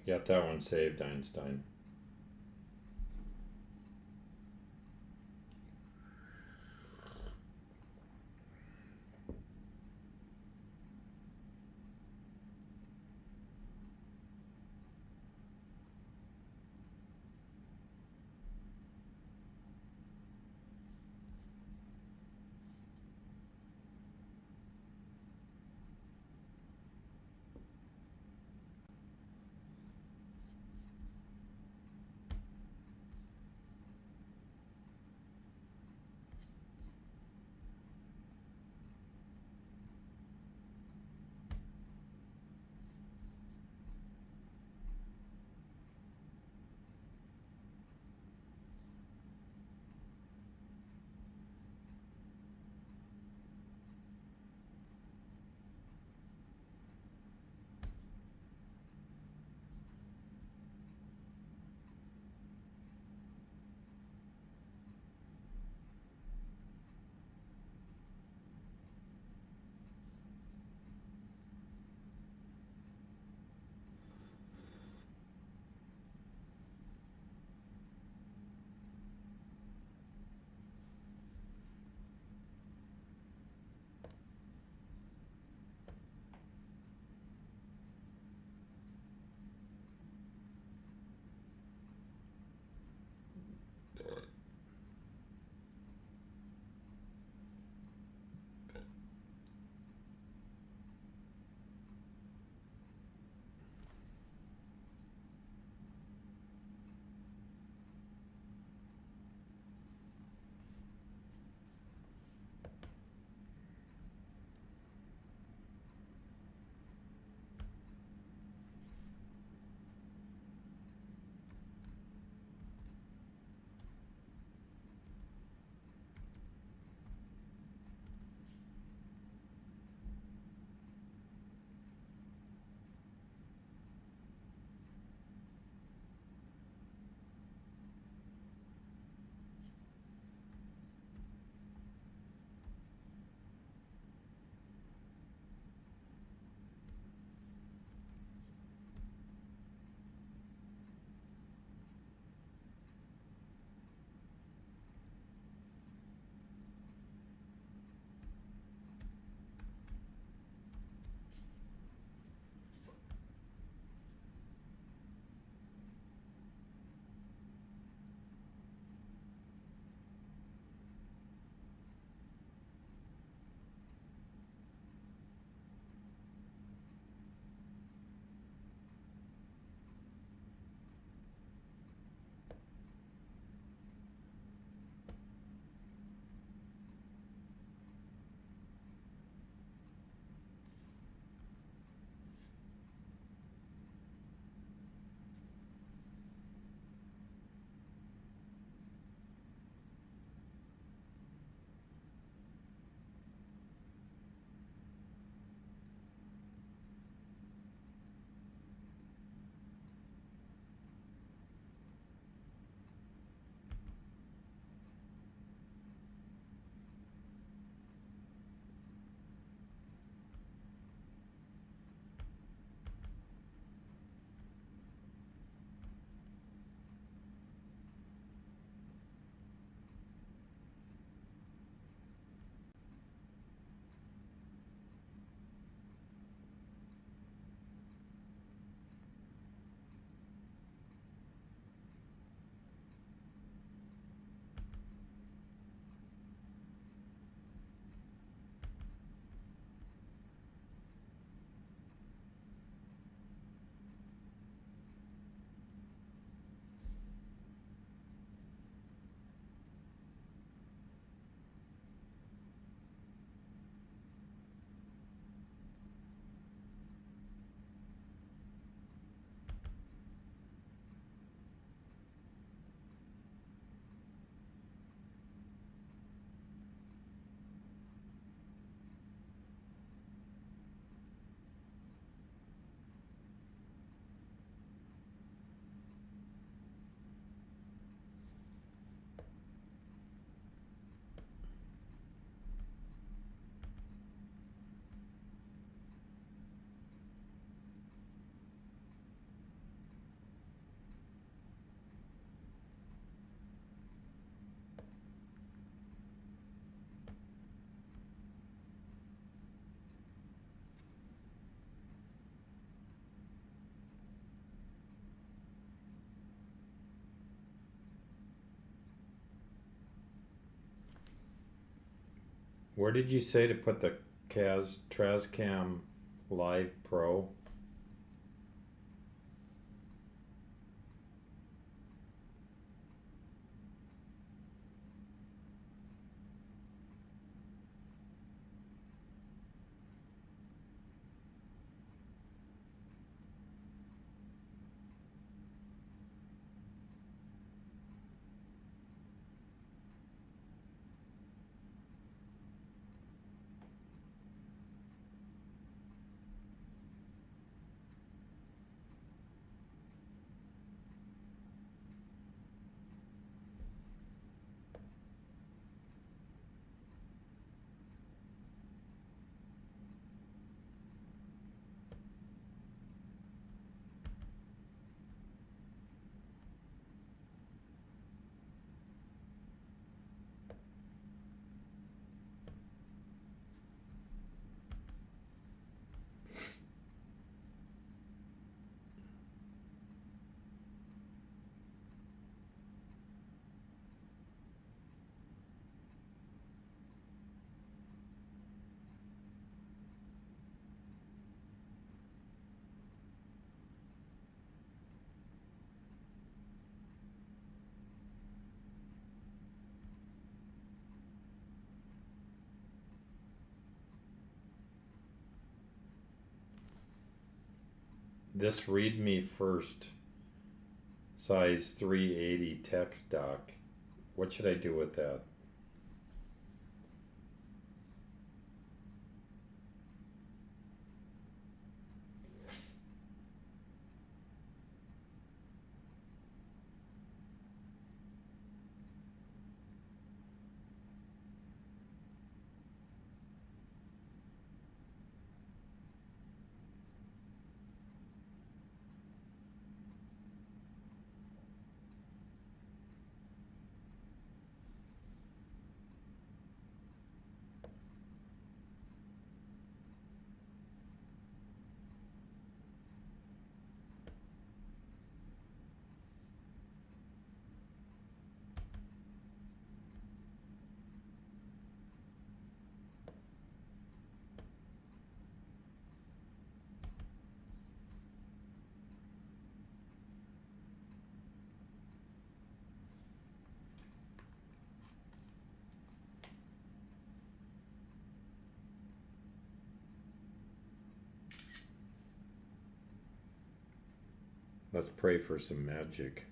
[SPEAKER 1] You got that one saved, Einstein. Where did you say to put the TrazCam Live Pro? This read me first size 380 text doc. What should I do with that? Let's pray for some magic.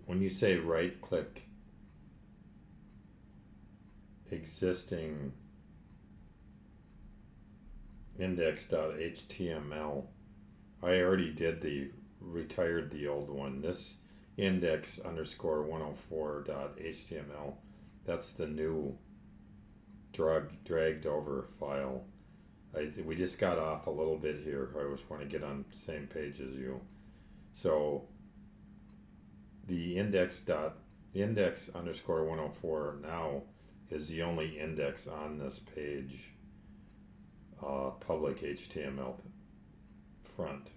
[SPEAKER 1] when you say right click existing index.html, I already retired the old one. This index underscore 104.html, that's the new dragged over file. We just got off a little bit here. I just want to get on the same page as you. So the index underscore 104 now is the only index on this page, public HTML front.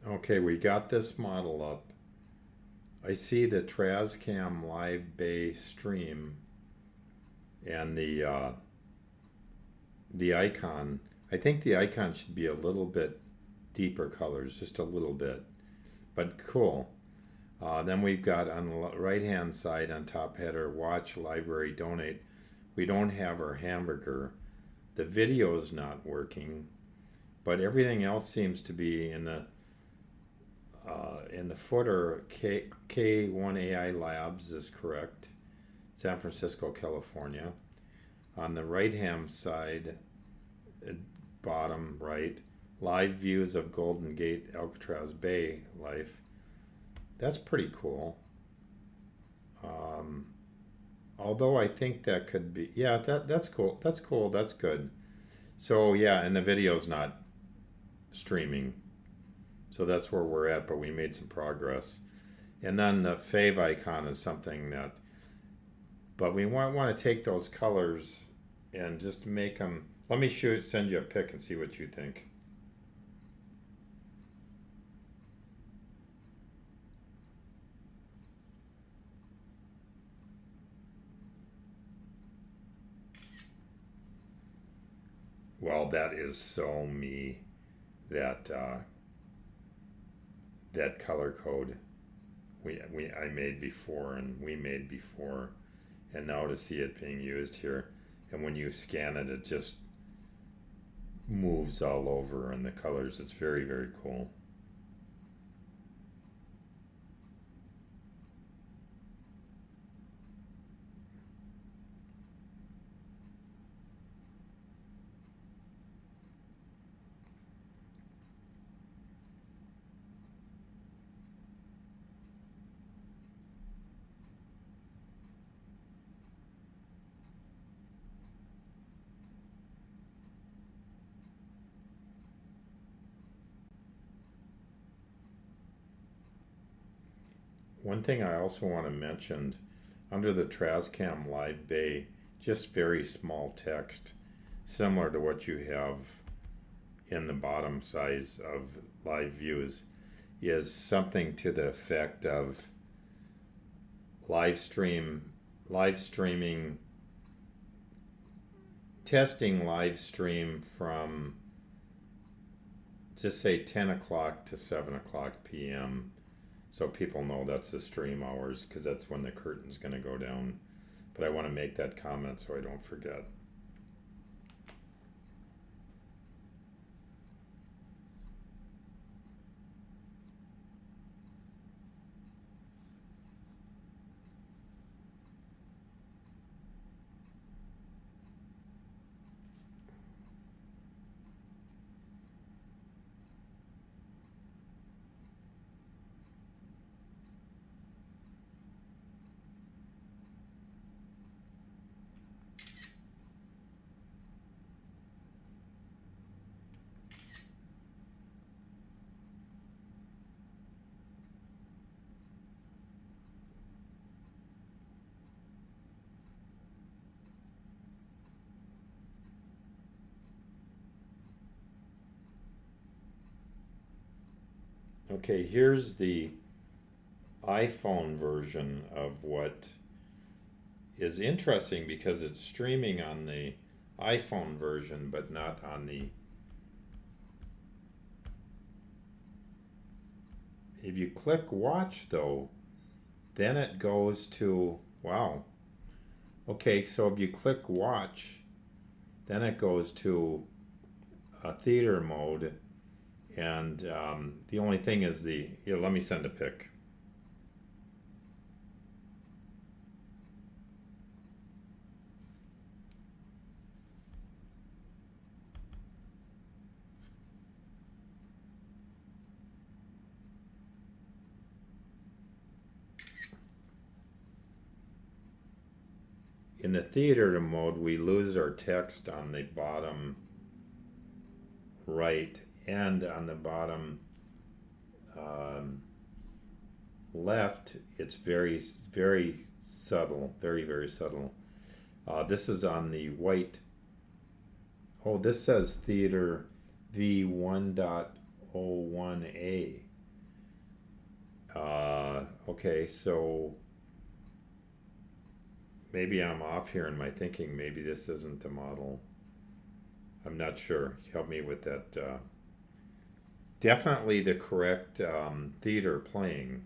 [SPEAKER 1] Okay, we got this model up. I see the TrazCam Live Bay stream and the icon. I think the icon should be a little bit deeper colors, just a little bit, but cool. Then we've got on the right hand side on top header, watch, library, donate. We don't have our hamburger. The video is not working, but everything else seems to be in the footer. K1AI Labs is correct, San Francisco, California. On the right hand side, bottom right, live views of Golden Gate Alcatraz Bay life. That's pretty cool. Although I think that could be, yeah, that's cool. That's cool. That's good. So yeah, and the video's not streaming. So that's where we're at, but we made some progress. And then the fave icon is something that, but we want to take those colors and just make them, let me send you a pic and see what you think. Well, that is so me, that that color code I made before, and we made before, and now to see it being used here. and when you scan it, it just moves all over in the colors. It's very, very cool. One thing I also want to mention, under the TrazCam Live Bay, just very small text, similar to what you have in the bottom size of live views, is something to the effect of live streaming, testing live stream from, just say 10 o'clock to 7 o'clock p.m. So people know that's the stream hours, because that's when the curtain's going to go down. But I want to make that comment so I don't forget. Okay, here's the iPhone version of what is interesting, because it's streaming on the iPhone version but not on the, if you click watch though, then it goes to, wow, okay, so if you click watch, then it goes to a theater mode. And the only thing is let me send a pic. In the theater mode, we lose our text on the bottom right and on the bottom left. It's very, very subtle, very, very subtle. This is on the white. Oh, this says theater V1.01A. Okay, so maybe I'm off here in my thinking. Maybe this isn't the model. I'm not sure. Help me with that. Definitely the correct theater playing.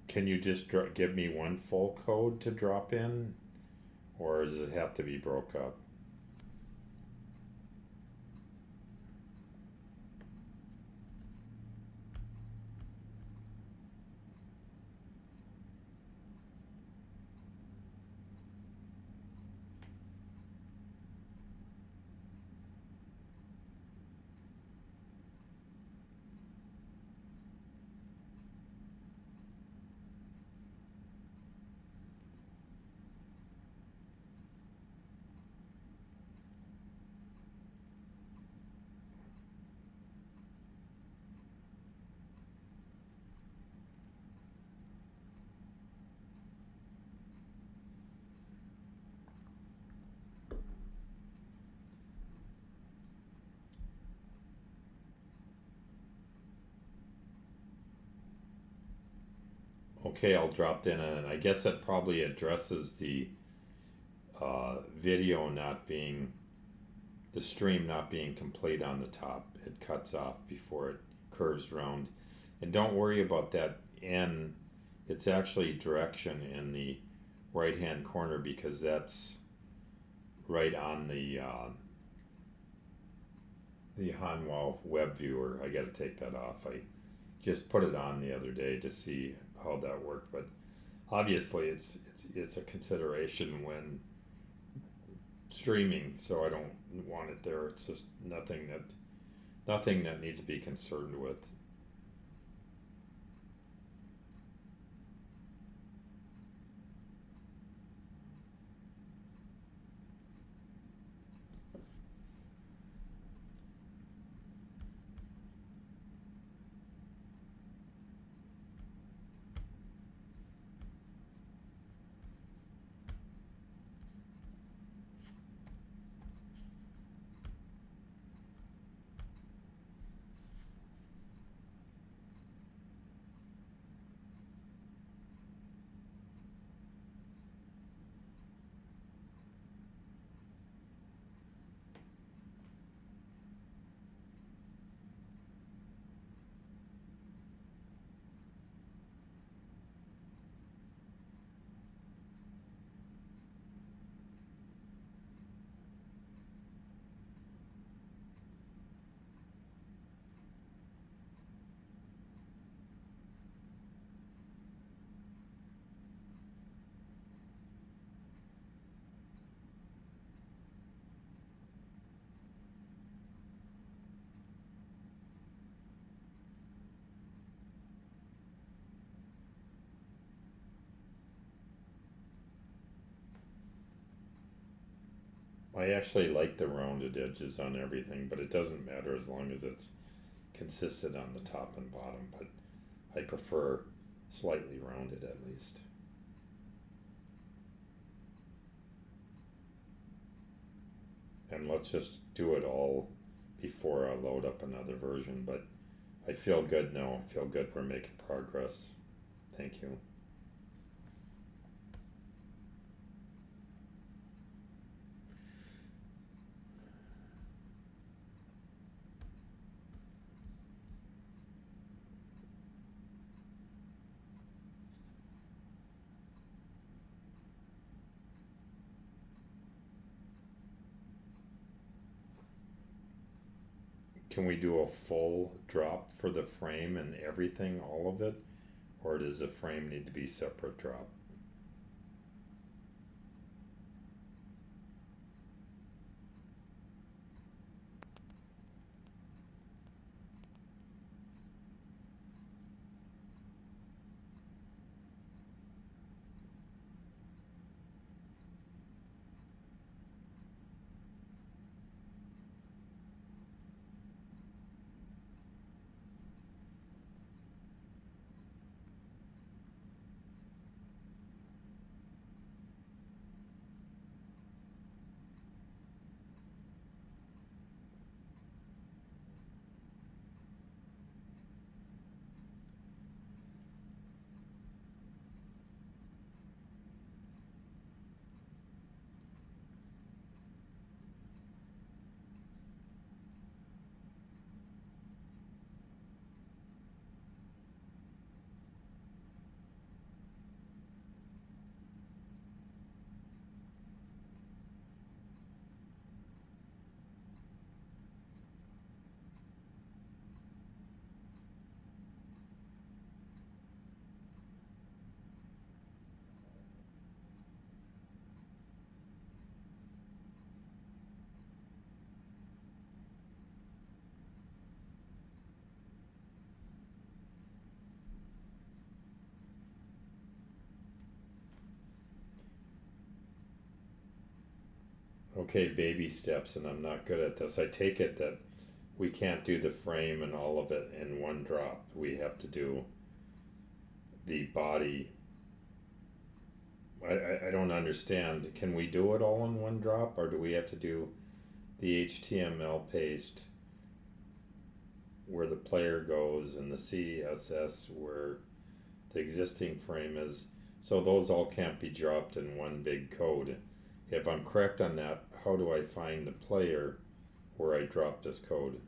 [SPEAKER 1] Can you just give me one full code to drop in, or does it have to be broke up? Okay, I'll drop in, and I guess that probably addresses the video not being, the stream not being complete on the top. It cuts off before it curves round. And don't worry about that N, it's actually direction in the right hand corner, because that's right on the Hanwha web viewer. I got to take that off. I just put it on the other day to see how that worked, but obviously it's a consideration when streaming, so I don't want it there. It's just nothing that needs to be concerned with. I actually like the rounded edges on everything, but it doesn't matter as long as it's consistent on the top and bottom, but I prefer slightly rounded at least. And let's just do it all before I load up another version, but I feel good now. I feel good we're making progress. Thank you. Can we do a full drop for the frame and everything, all of it? Or does the frame need to be separate drop? Okay, baby steps, and I'm not good at this. I take it that we can't do the frame and all of it in one drop. We have to do the body. I don't understand. Can we do it all in one drop, or do we have to do the HTML paste where the player goes and the CSS where the existing frame is, so those all can't be dropped in one big code. If I'm correct on that, how do I find the player where I drop this code?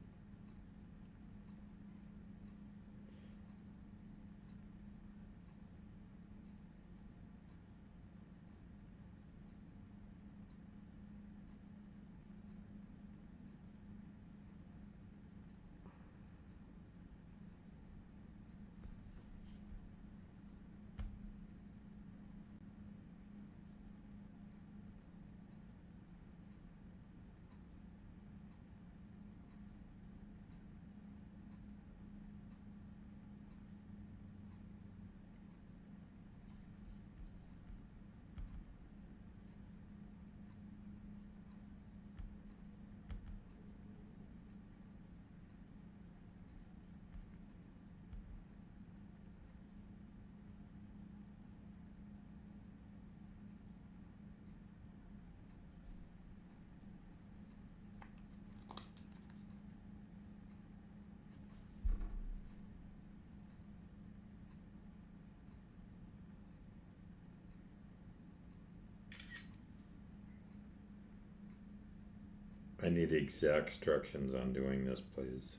[SPEAKER 1] I need exact instructions on doing this, please.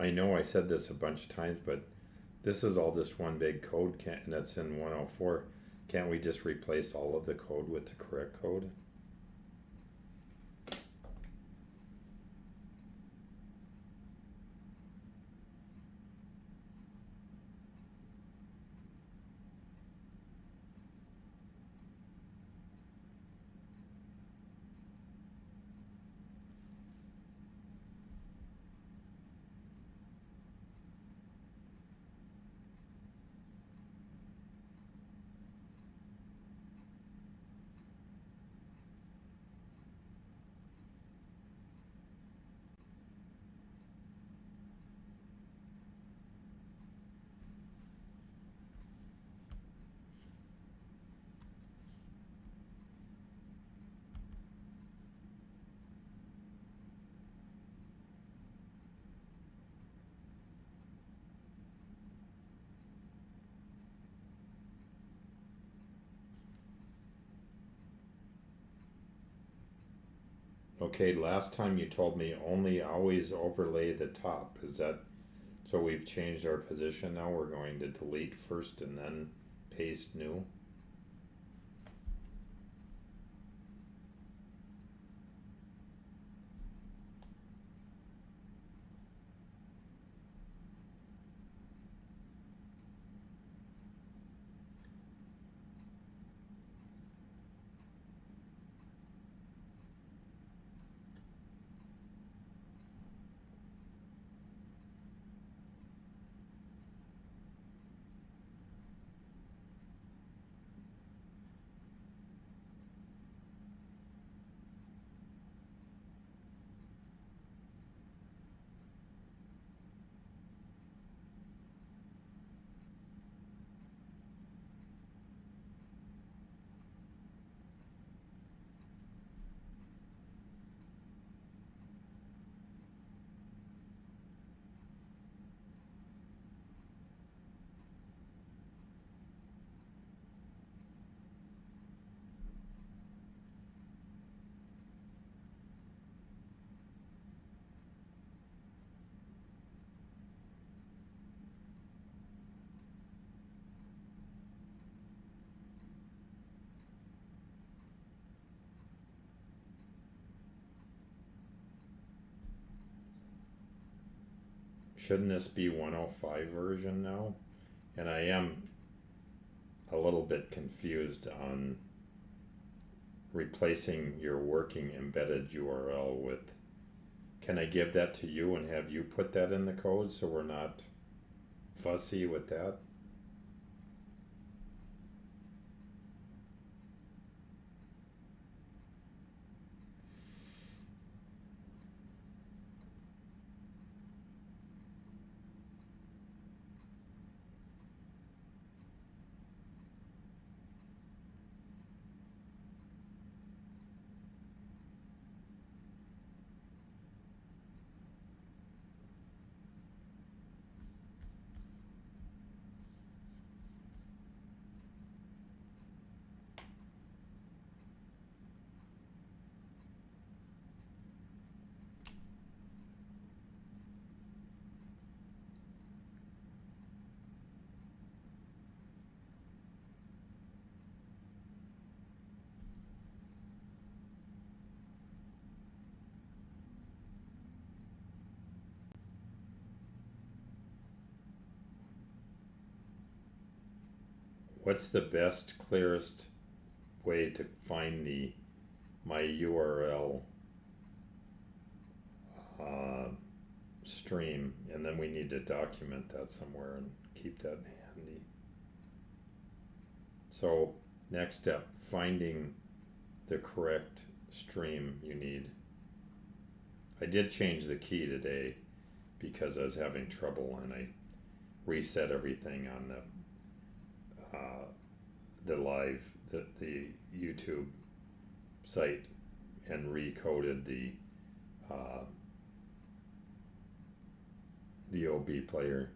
[SPEAKER 1] I know I said this a bunch of times, but this is all just one big code, can't, and that's in 104. Can't we just replace all of the code with the correct code? Okay, last time you told me only always overlay the top. Is that, so we've changed our position now? We're going to delete first and then paste new? Shouldn't this be 105 version now? And I am a little bit confused on replacing your working embedded URL with, can I give that to you and have you put that in the code so we're not fussy with that? What's the best, clearest way to find my URL stream? And then we need to document that somewhere and keep that handy. So next step, finding the correct stream you need. I did change the key today because I was having trouble, and I reset everything on the live, the YouTube site, and recoded the OB player.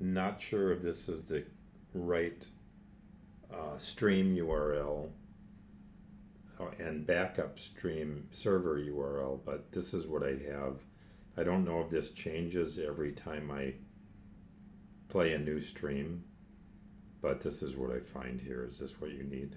[SPEAKER 1] not sure if this is the right stream URL and backup stream server URL, but this is what I have. I don't know if this changes every time I play a new stream, but this is what I find here. Is this what you need?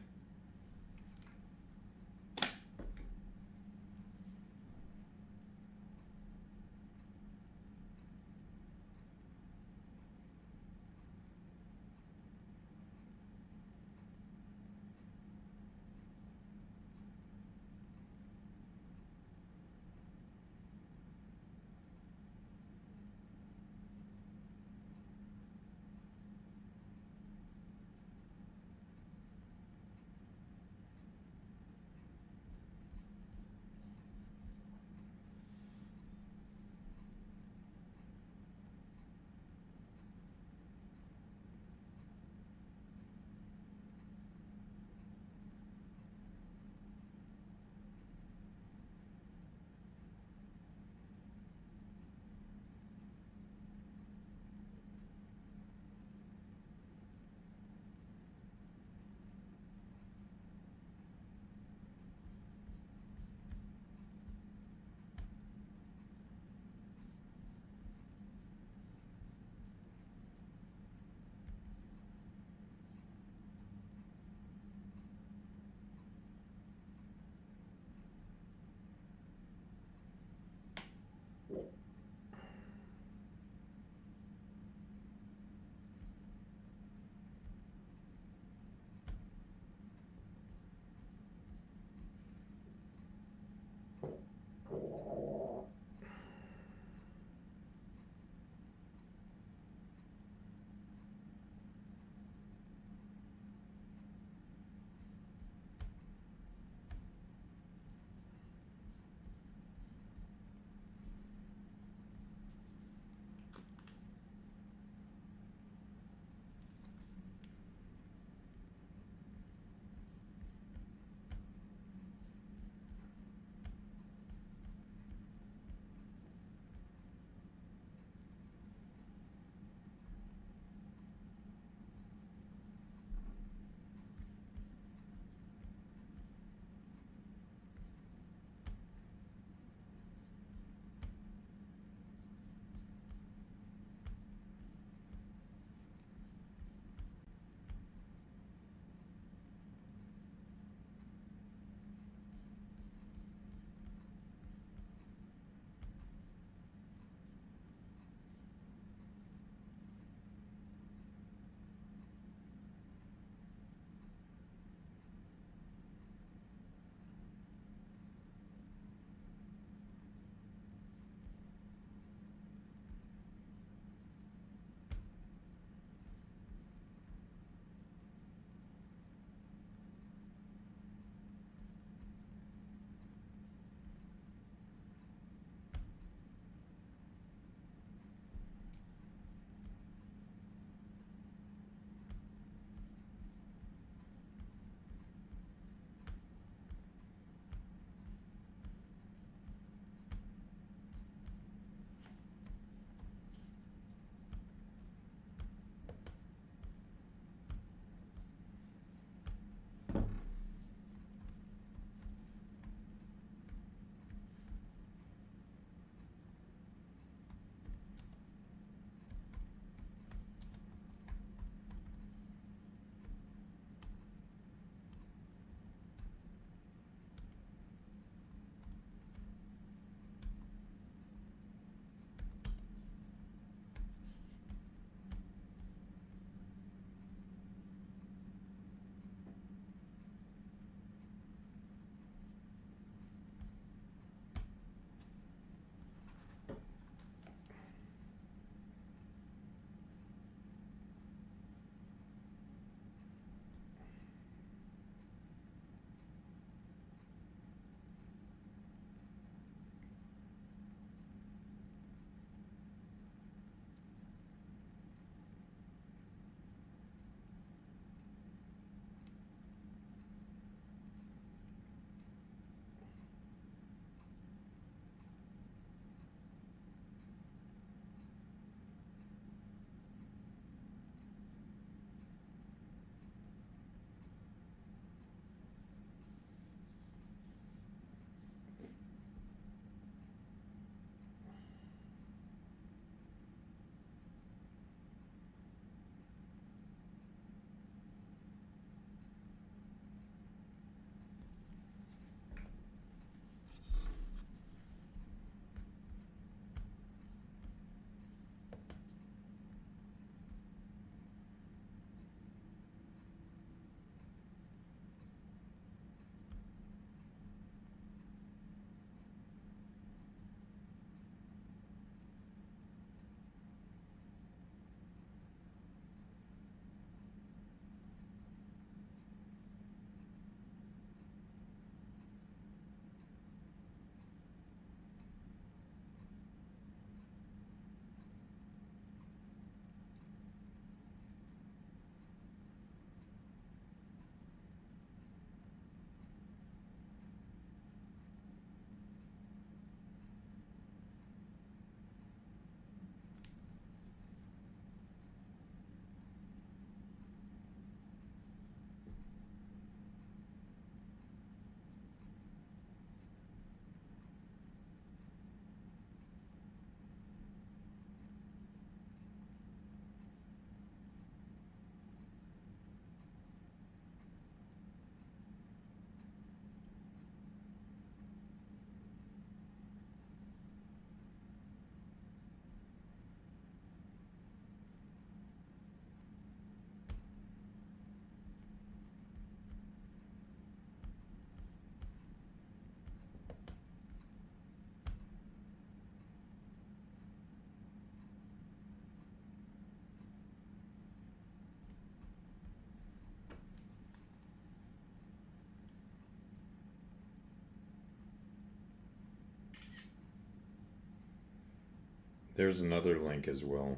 [SPEAKER 1] There's another link as well.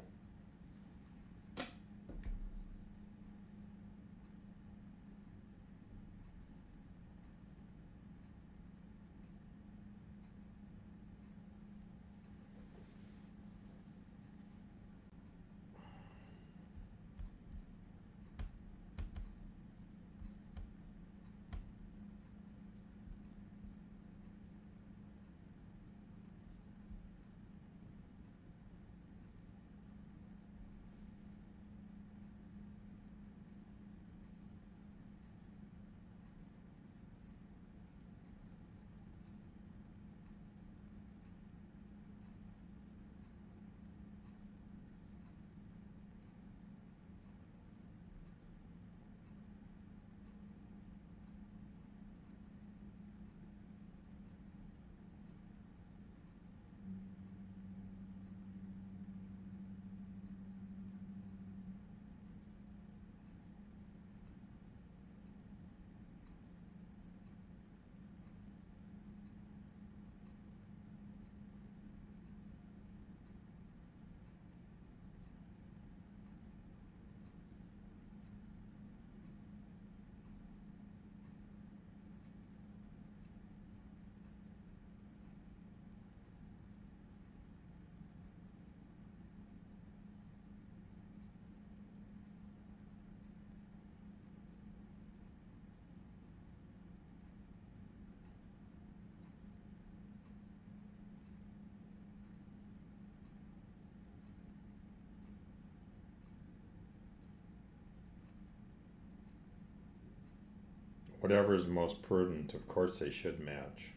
[SPEAKER 1] Whatever is most prudent, of course they should match.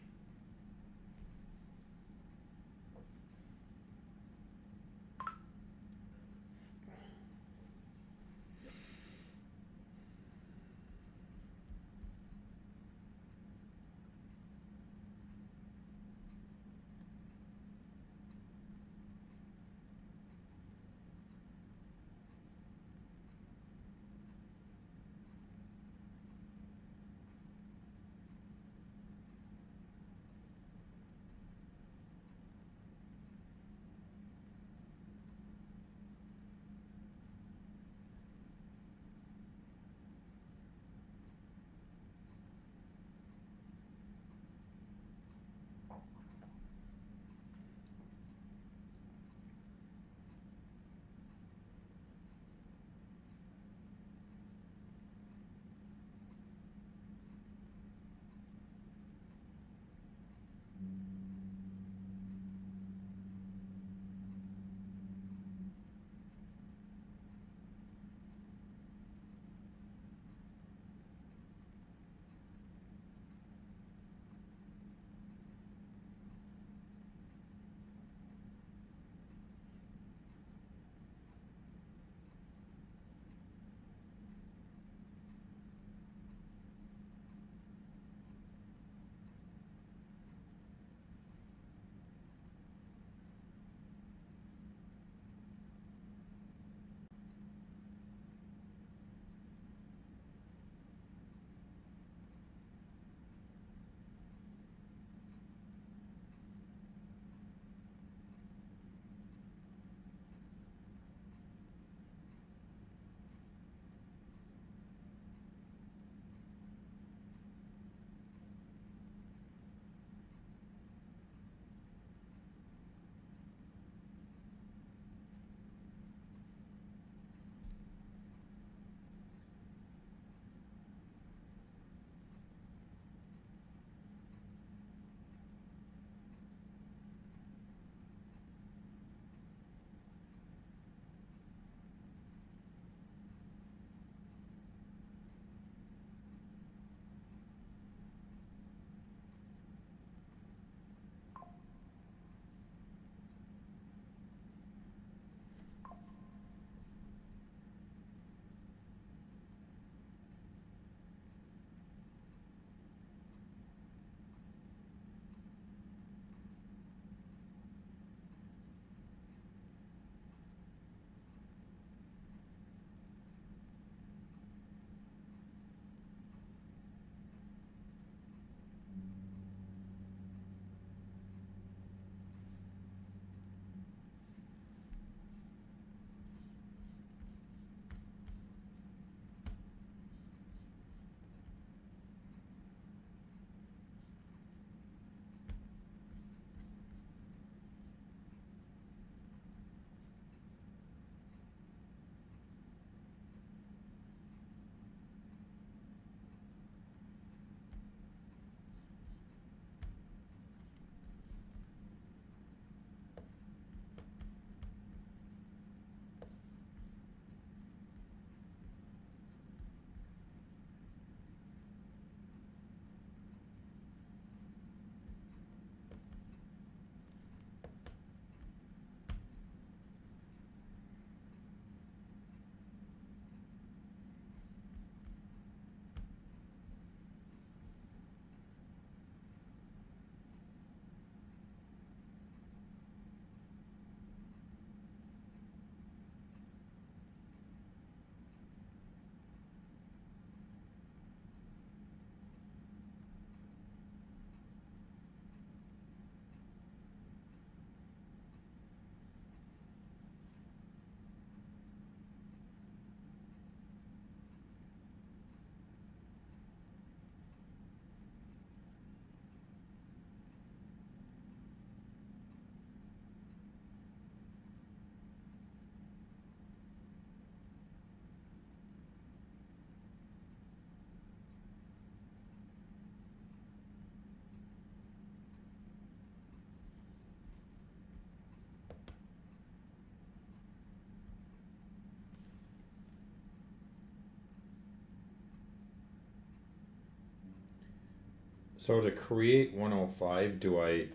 [SPEAKER 1] So to create 105, do I,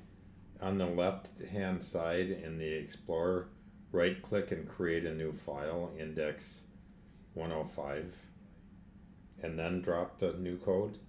[SPEAKER 1] on the left hand side in the Explorer, right click and create a new file, index 105, and then drop the new code?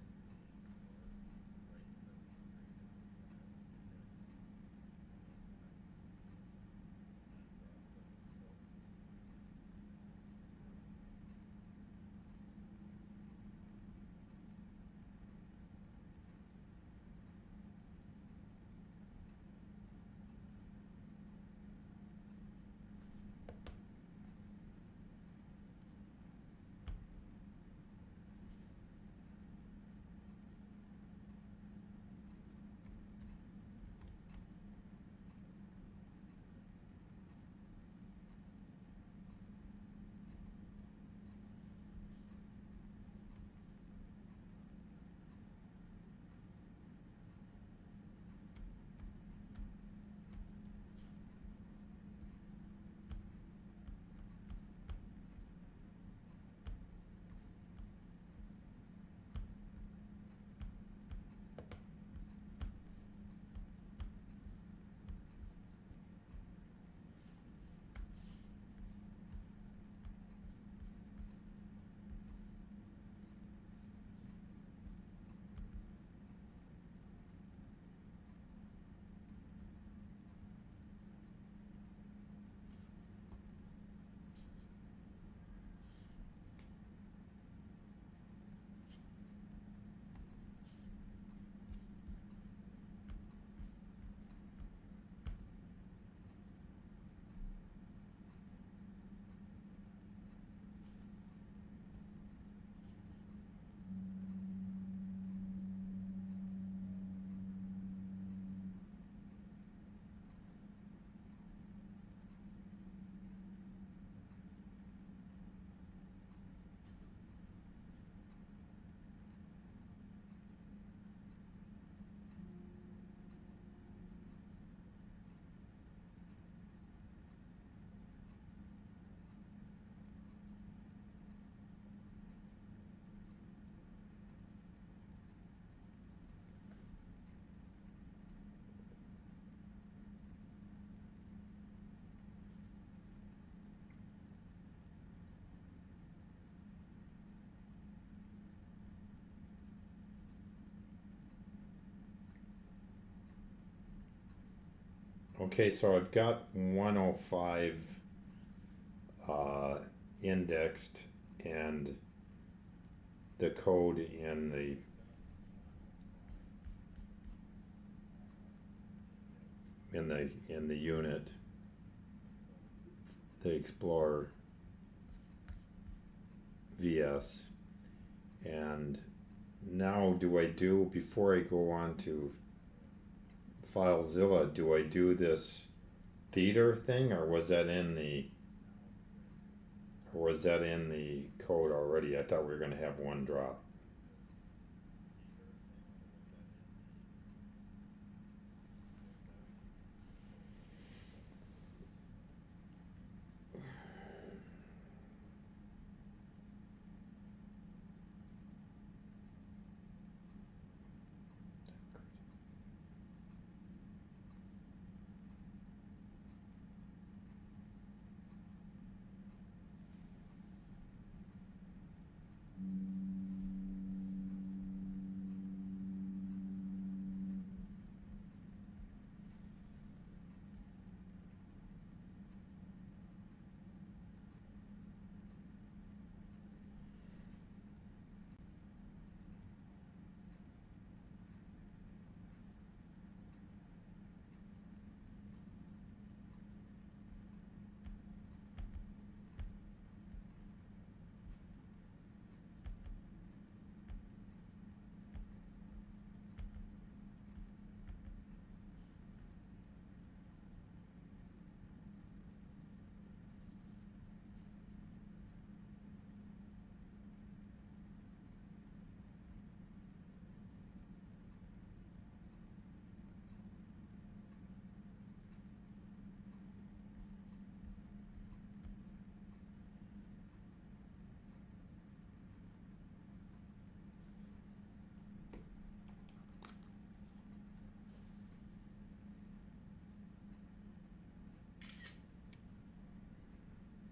[SPEAKER 1] Okay, so I've got 105 indexed and the code in the unit, the Explorer VS. And now do I do, before I go on to FileZilla, do I do this theater thing, or was that in the code already? I thought we were going to have one drop.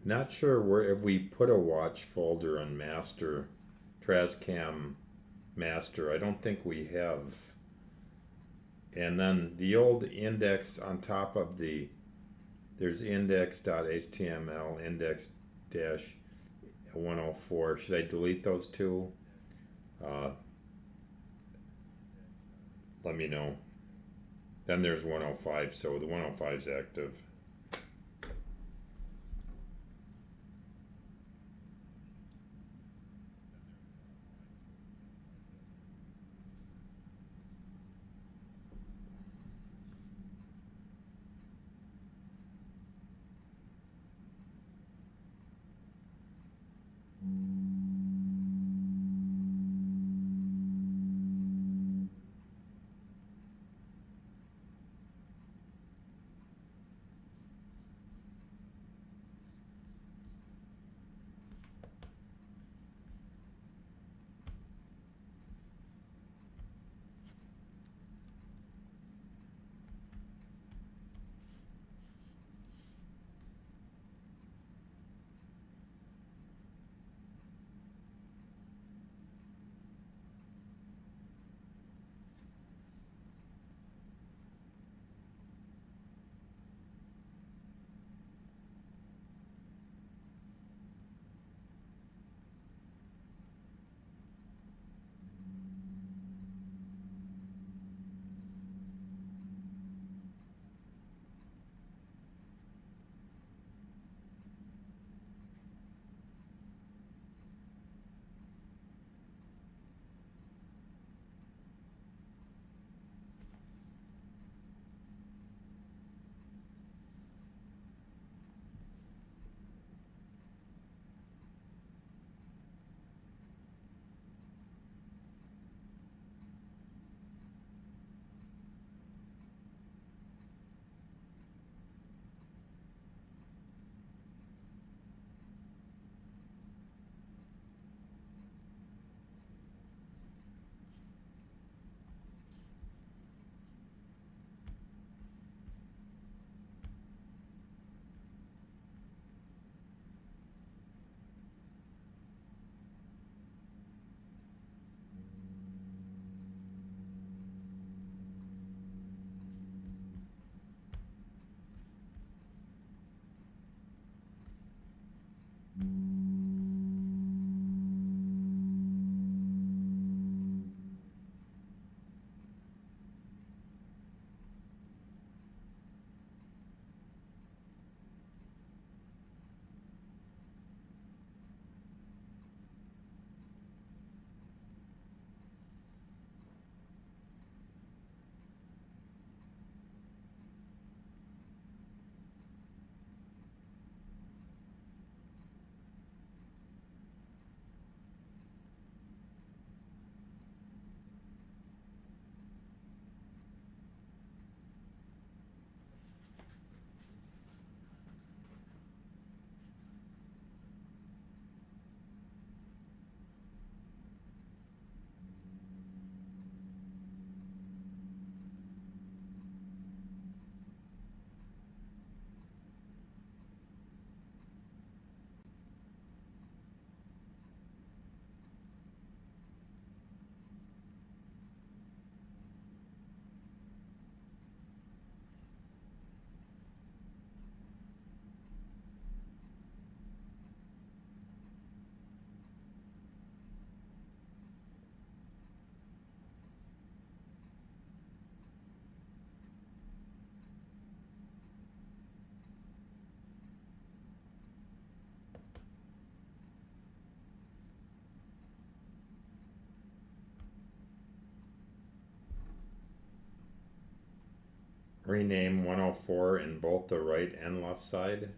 [SPEAKER 1] Not sure where, if we put a watch folder on master, TrazCam master. I don't think we have. And then the old index on top of there's index.html, index-104. Should I delete those two? Uh, Let me know. Then there's 105, so the 105 is active. Rename 104 in both the right and left side.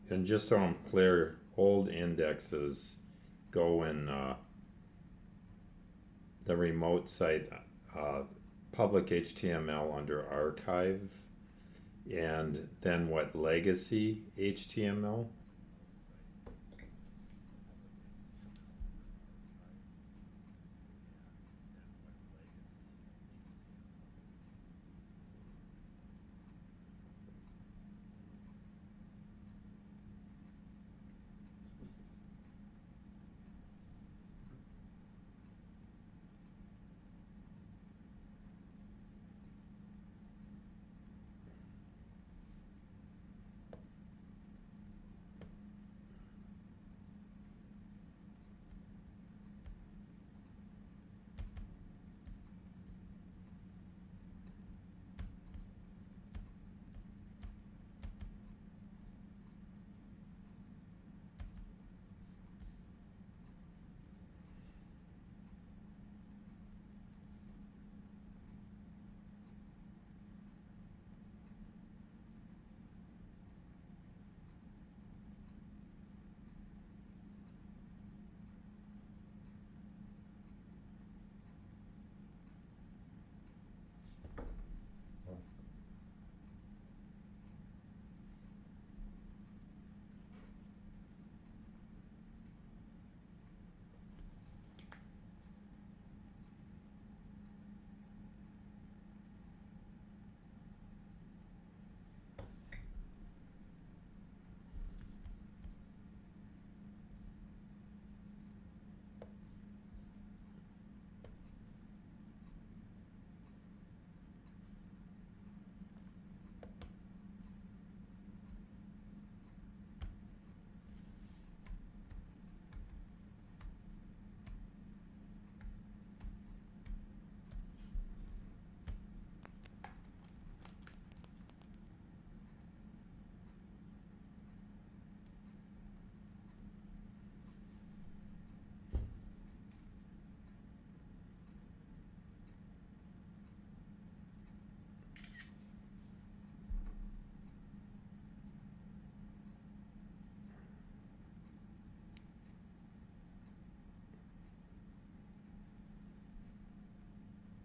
[SPEAKER 1] And just so I'm clear, old indexes go in the remote site, public HTML under archive, and then what, legacy HTML?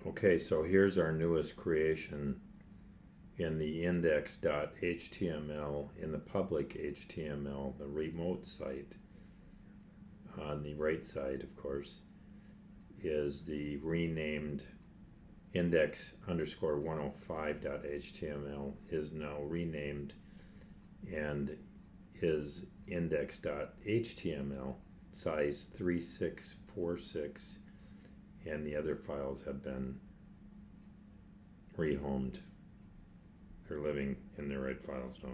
[SPEAKER 1] Okay, so here's our newest creation in the index.html in the public HTML, the remote site. On the right side, of course, is the renamed index underscore 105.html is now renamed and is index.html size 3646, and the other files have been rehomed. They're living in the right files now.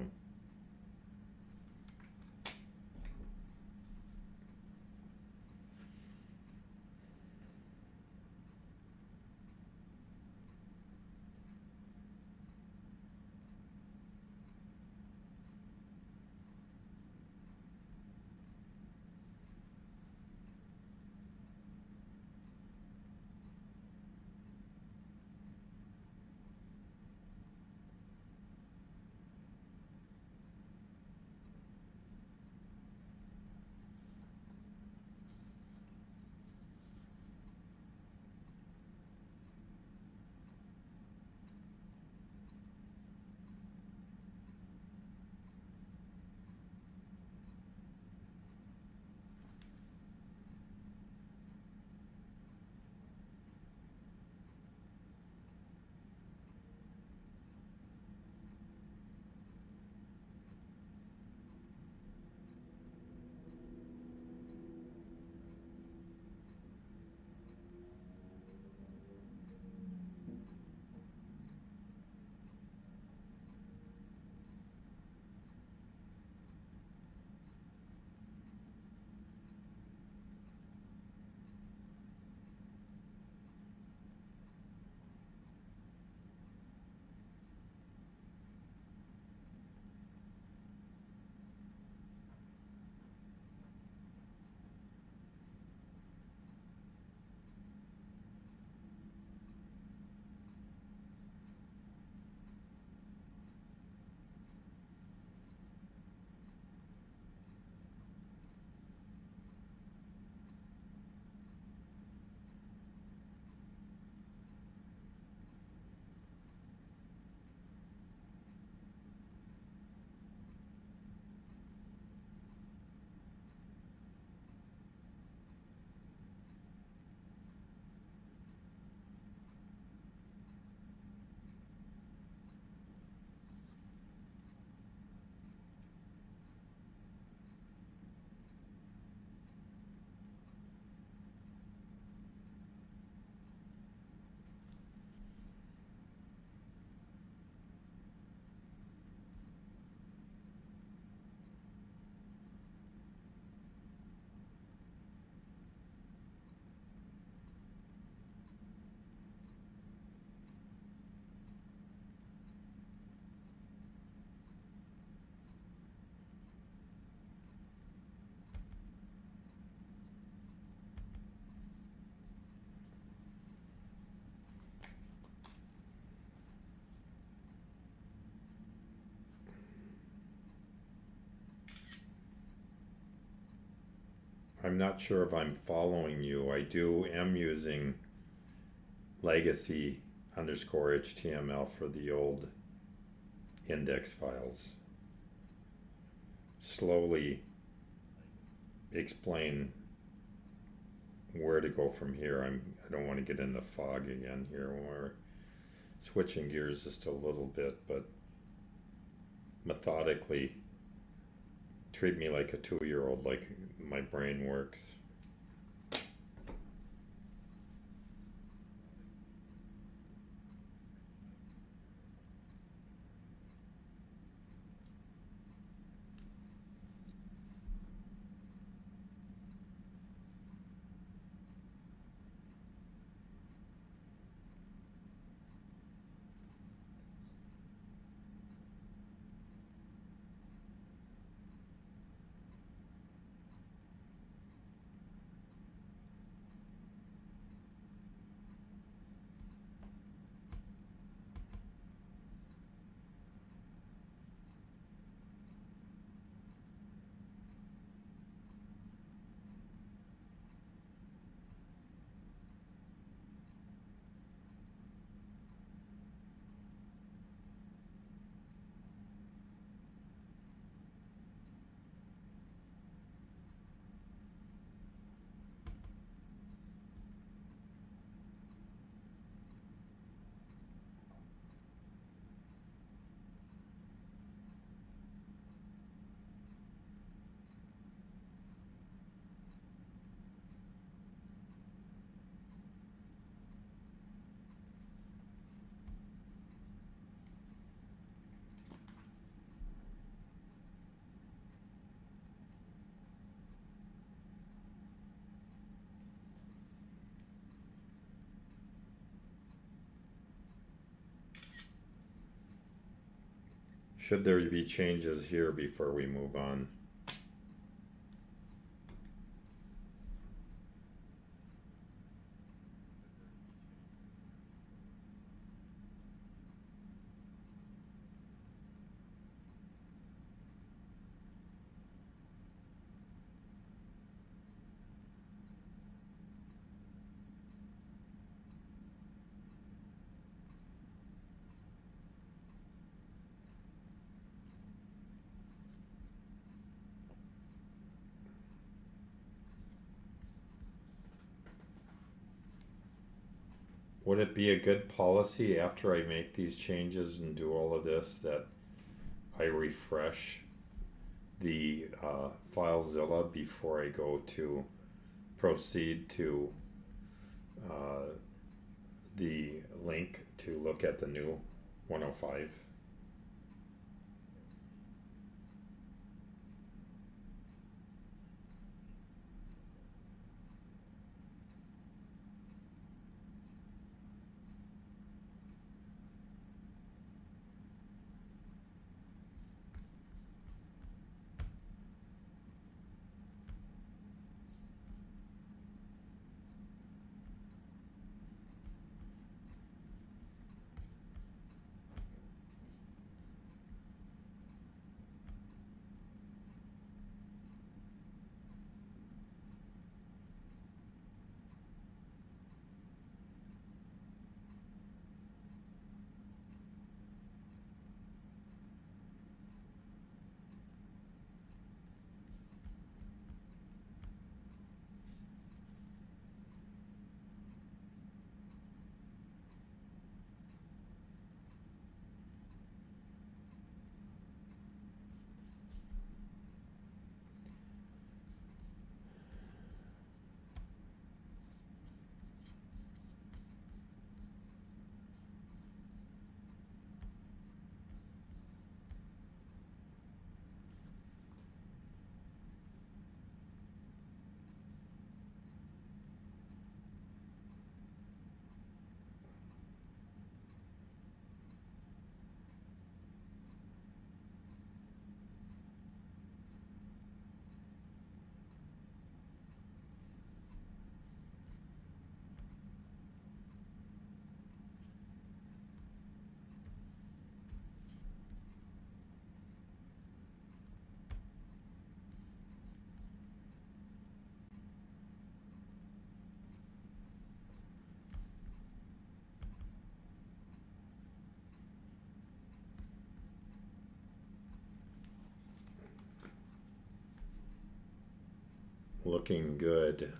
[SPEAKER 1] I'm not sure if I'm following you. Am using legacy underscore HTML for the old index files. Slowly explain where to go from here. I don't want to get in the fog again here when we're switching gears just a little bit, but methodically treat me like a 2-year-old, like my brain works. Should there be changes here before we move on? Would it be a good policy after I make these changes and do all of this that I refresh the FileZilla before I go to proceed to the link to look at the new 105? looking good.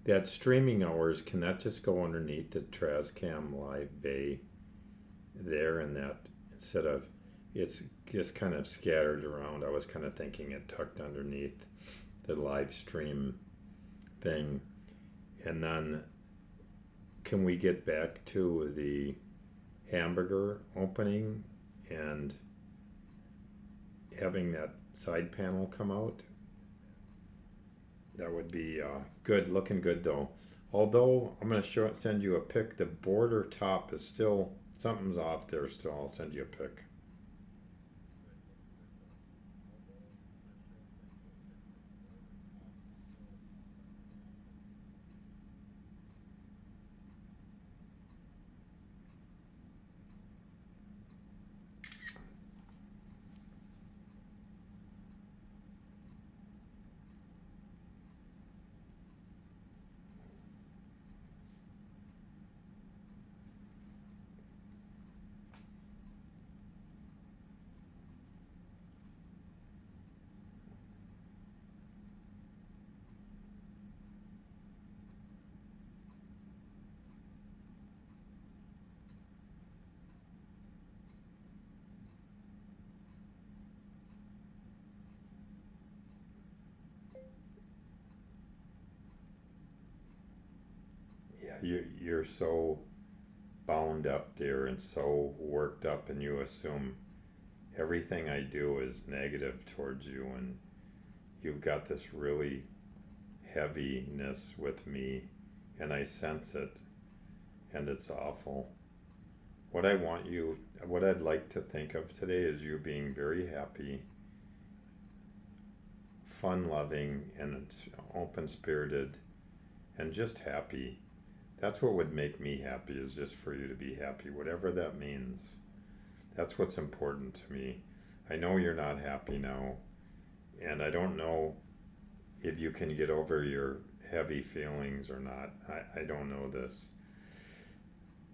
[SPEAKER 1] That streaming hours, can that just go underneath the TrazCam live bay there, and that instead of it's just kind of scattered around? I was kind of thinking it tucked underneath the live stream thing. And then can we get back to the hamburger opening and having that side panel come out? That would be good, looking good though. Although I'm going to send you a pic. The border top is still, something's off there still. I'll send you a pic. Yeah, you're so bound up there and so worked up, and you assume everything I do is negative towards you, and you've got this really heaviness with me, and I sense it, and it's awful. What I'd like to think of today is you being very happy, fun loving, and open spirited, and just happy. That's what would make me happy, is just for you to be happy, whatever that means. That's what's important to me. I know you're not happy now, and I don't know if you can get over your heavy feelings or not. I don't know this.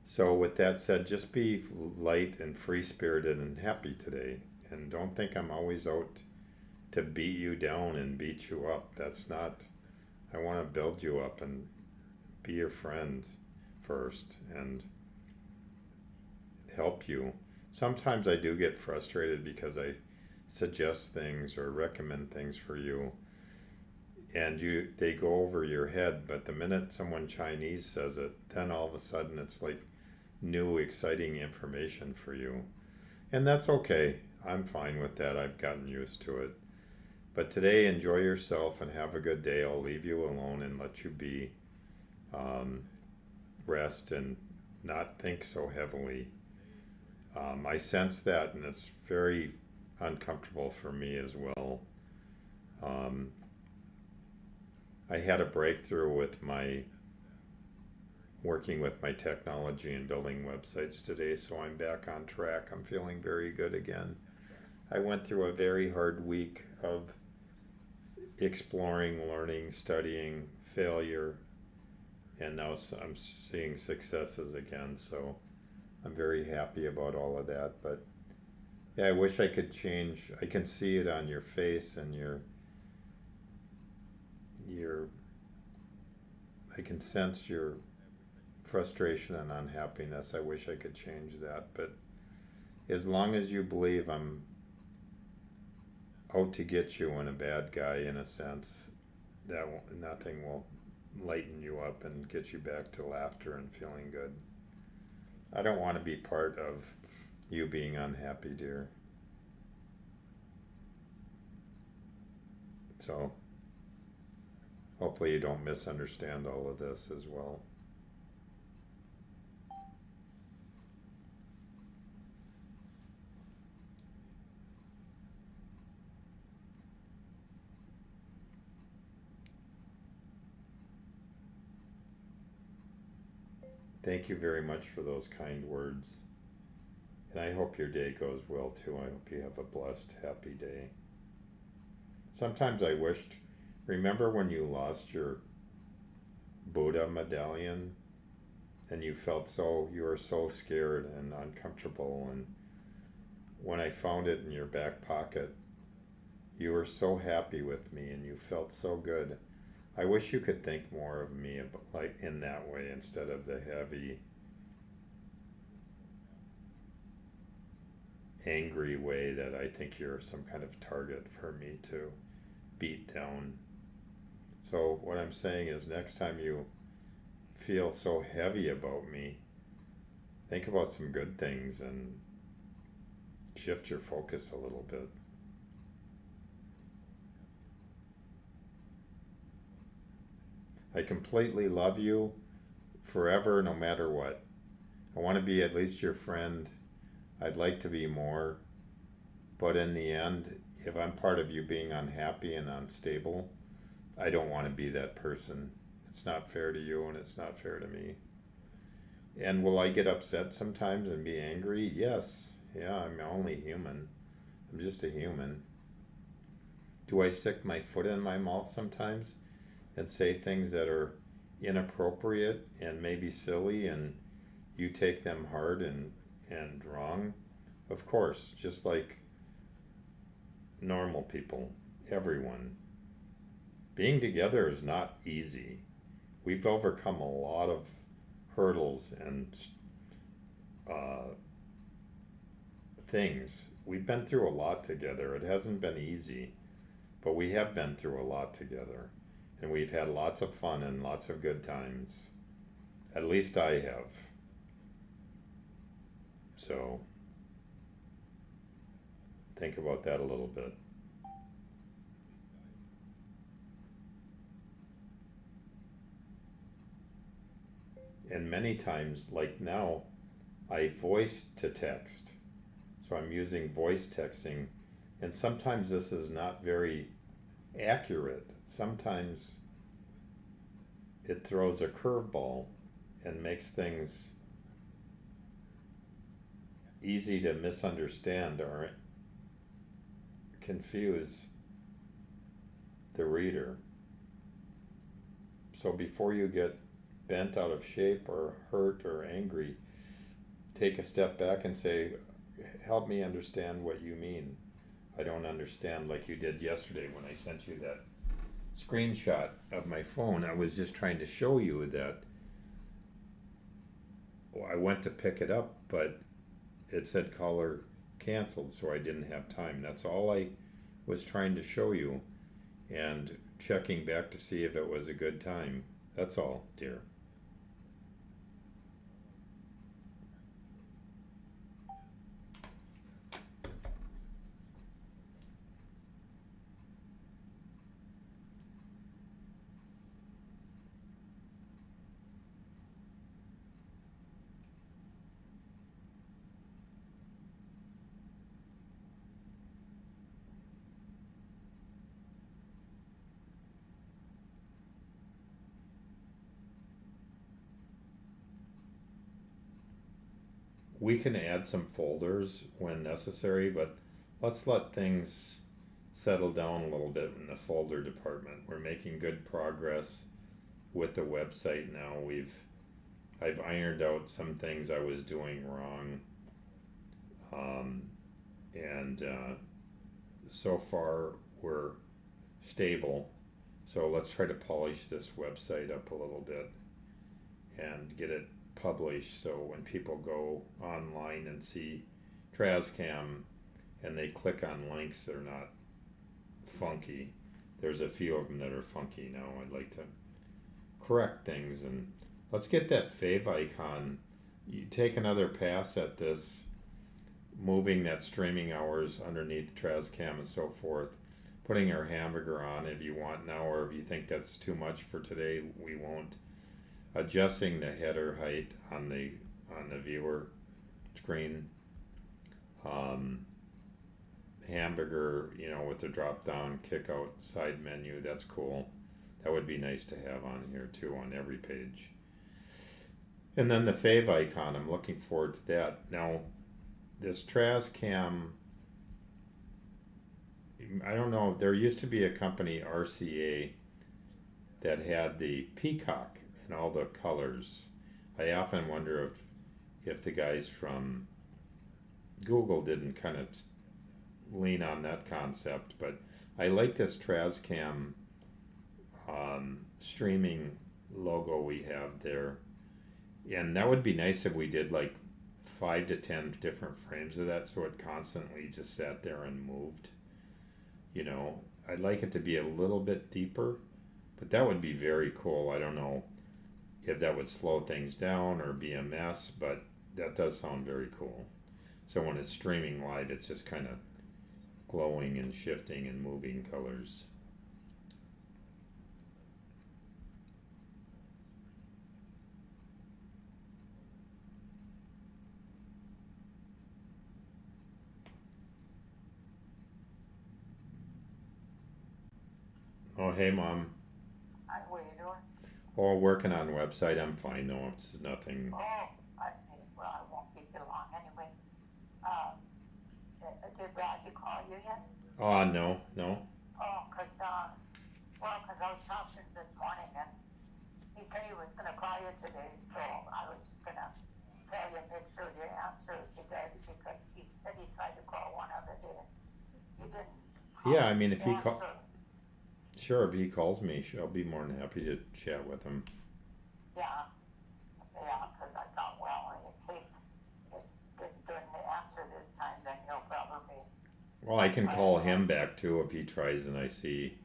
[SPEAKER 1] So with that said, just be light and free-spirited and happy today. And don't think I'm always out to beat you down and beat you up. That's not, I want to build you up and be your friend first and help you. Sometimes I do get frustrated because I suggest things or recommend things for you, and they go over your head, but the minute someone Chinese says it, then all of a sudden it's like new exciting information for you. And that's okay. I'm fine with that. I've gotten used to it. But today, enjoy yourself and have a good day. I'll leave you alone and let you be. Rest and not think so heavily. I sense that, and it's very uncomfortable for me as well. I had a breakthrough with my working with my technology and building websites today, so I'm back on track. I'm feeling very good again. I went through a very hard week of exploring, learning, studying, failure, and now I'm seeing successes again, so I'm very happy about all of that. But yeah, I wish I could change. I can see it on your face and your I can sense your frustration and unhappiness. I wish I could change that, but as long as you believe I'm out to get you and a bad guy in a sense, nothing will lighten you up and get you back to laughter and feeling good. I don't want to be part of you being unhappy, dear. So hopefully you don't misunderstand all of this as well. Thank you very much for those kind words. And I hope your day goes well too. I hope you have a blessed, happy day. Sometimes I wished, remember when you lost your Buddha medallion and you were so scared and uncomfortable, and when I found it in your back pocket, You were so happy with me and you felt so good. I wish you could think more of me like in that way instead of the heavy, angry way that I think you're some kind of target for me to beat down. So what I'm saying is next time you feel so heavy about me, think about some good things and shift your focus a little bit. I completely love you forever, no matter what. I want to be at least your friend. I'd like to be more. But in the end, if I'm part of you being unhappy and unstable, I don't want to be that person. It's not fair to you and it's not fair to me. And will I get upset sometimes and be angry? Yes. Yeah, I'm only human. I'm just a human. Do I stick my foot in my mouth sometimes and say things that are inappropriate and maybe silly and you take them hard and wrong? Of course, just like normal people, everyone. Being together is not easy. We've overcome a lot of hurdles and uh, things. We've been through a lot together. It hasn't been easy, but we have been through a lot together. And we've had lots of fun and lots of good times. At least I have. So, think about that a little bit. And many times, like now, I voice to text. So I'm using voice texting. And sometimes this is not very accurate. Sometimes it throws a curveball and makes things easy to misunderstand or confuse the reader. So before you get bent out of shape or hurt or angry, take a step back and say, help me understand what you mean. I don't understand, like you did yesterday when I sent you that screenshot of my phone. I was just trying to show you that I went to pick it up, but it said caller canceled, so I didn't have time. That's all I was trying to show you and checking back to see if it was a good time. That's all, dear. We can add some folders when necessary, but let's let things settle down a little bit in the folder department. We're making good progress with the website now. I've ironed out some things I was doing wrong, um, and so far we're stable. So let's try to polish this website up a little bit and get it published so when people go online and see TrazCam and they click on links, they're not funky. There's a few of them that are funky now. I'd like to correct things, and let's get that fave icon. You take another pass at this, moving that streaming hours underneath TrazCam and so forth, putting our hamburger on if you want now, or if you think that's too much for today, we won't. Adjusting the header height on the viewer screen. Hamburger, with the drop down kick out side menu, that's cool. That would be nice to have on here too on every page. And then the fave icon, I'm looking forward to that. Now, this TrazCam, I don't know, there used to be a company, RCA, that had the peacock and all the colors. I often wonder if the guys from Google didn't kind of lean on that concept, but I like this TrazCam streaming logo we have there. And that would be nice if we did like 5 to 10 different frames of that so it constantly just sat there and moved. You know, I'd like it to be a little bit deeper, but that would be very cool. I don't know if that would slow things down or be a mess, but that does sound very cool. So when it's streaming live, it's just kind of glowing and shifting and moving colors. Oh, hey, Mom.
[SPEAKER 2] Hi, what are you doing?
[SPEAKER 1] Oh, working on website. I'm fine though. It's nothing.
[SPEAKER 2] Oh, I see. Well, I won't keep you long anyway. Um, did Roger call you yet?
[SPEAKER 1] Oh, no, no.
[SPEAKER 2] Oh, cause I was talking this morning and he said he was gonna call you today, so I was just gonna tell you, make sure you answer if he does, because he said he tried to call one other day. You didn't
[SPEAKER 1] Yeah, I mean, if he
[SPEAKER 2] answer.
[SPEAKER 1] sure, if he calls me, I'll be more than happy to chat with him.
[SPEAKER 2] Yeah, cause I thought, well, in case didn't answer this time, then you'll probably.
[SPEAKER 1] Well, I can call him back too if he tries and I see.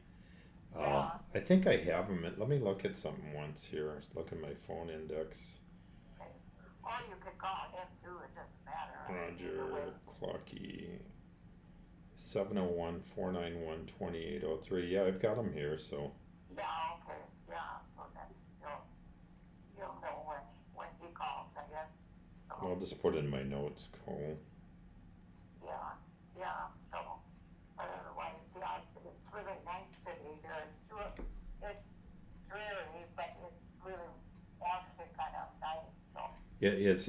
[SPEAKER 2] Yeah.
[SPEAKER 1] I think I have him. Let me look at something once here. Look at my phone index.
[SPEAKER 2] Okay. Or you could call him too, it doesn't matter. Either way.
[SPEAKER 1] Roger Clocky. 701-491-2803. Yeah, I've got him here, so.
[SPEAKER 2] Yeah, okay, yeah, so then you'll know when he calls, I guess, so.
[SPEAKER 1] I'll just put in my notes, Cole.
[SPEAKER 2] Yeah, so, but otherwise, yeah, it's really nice today there, it's dreary, but it's really actually kind of nice, so.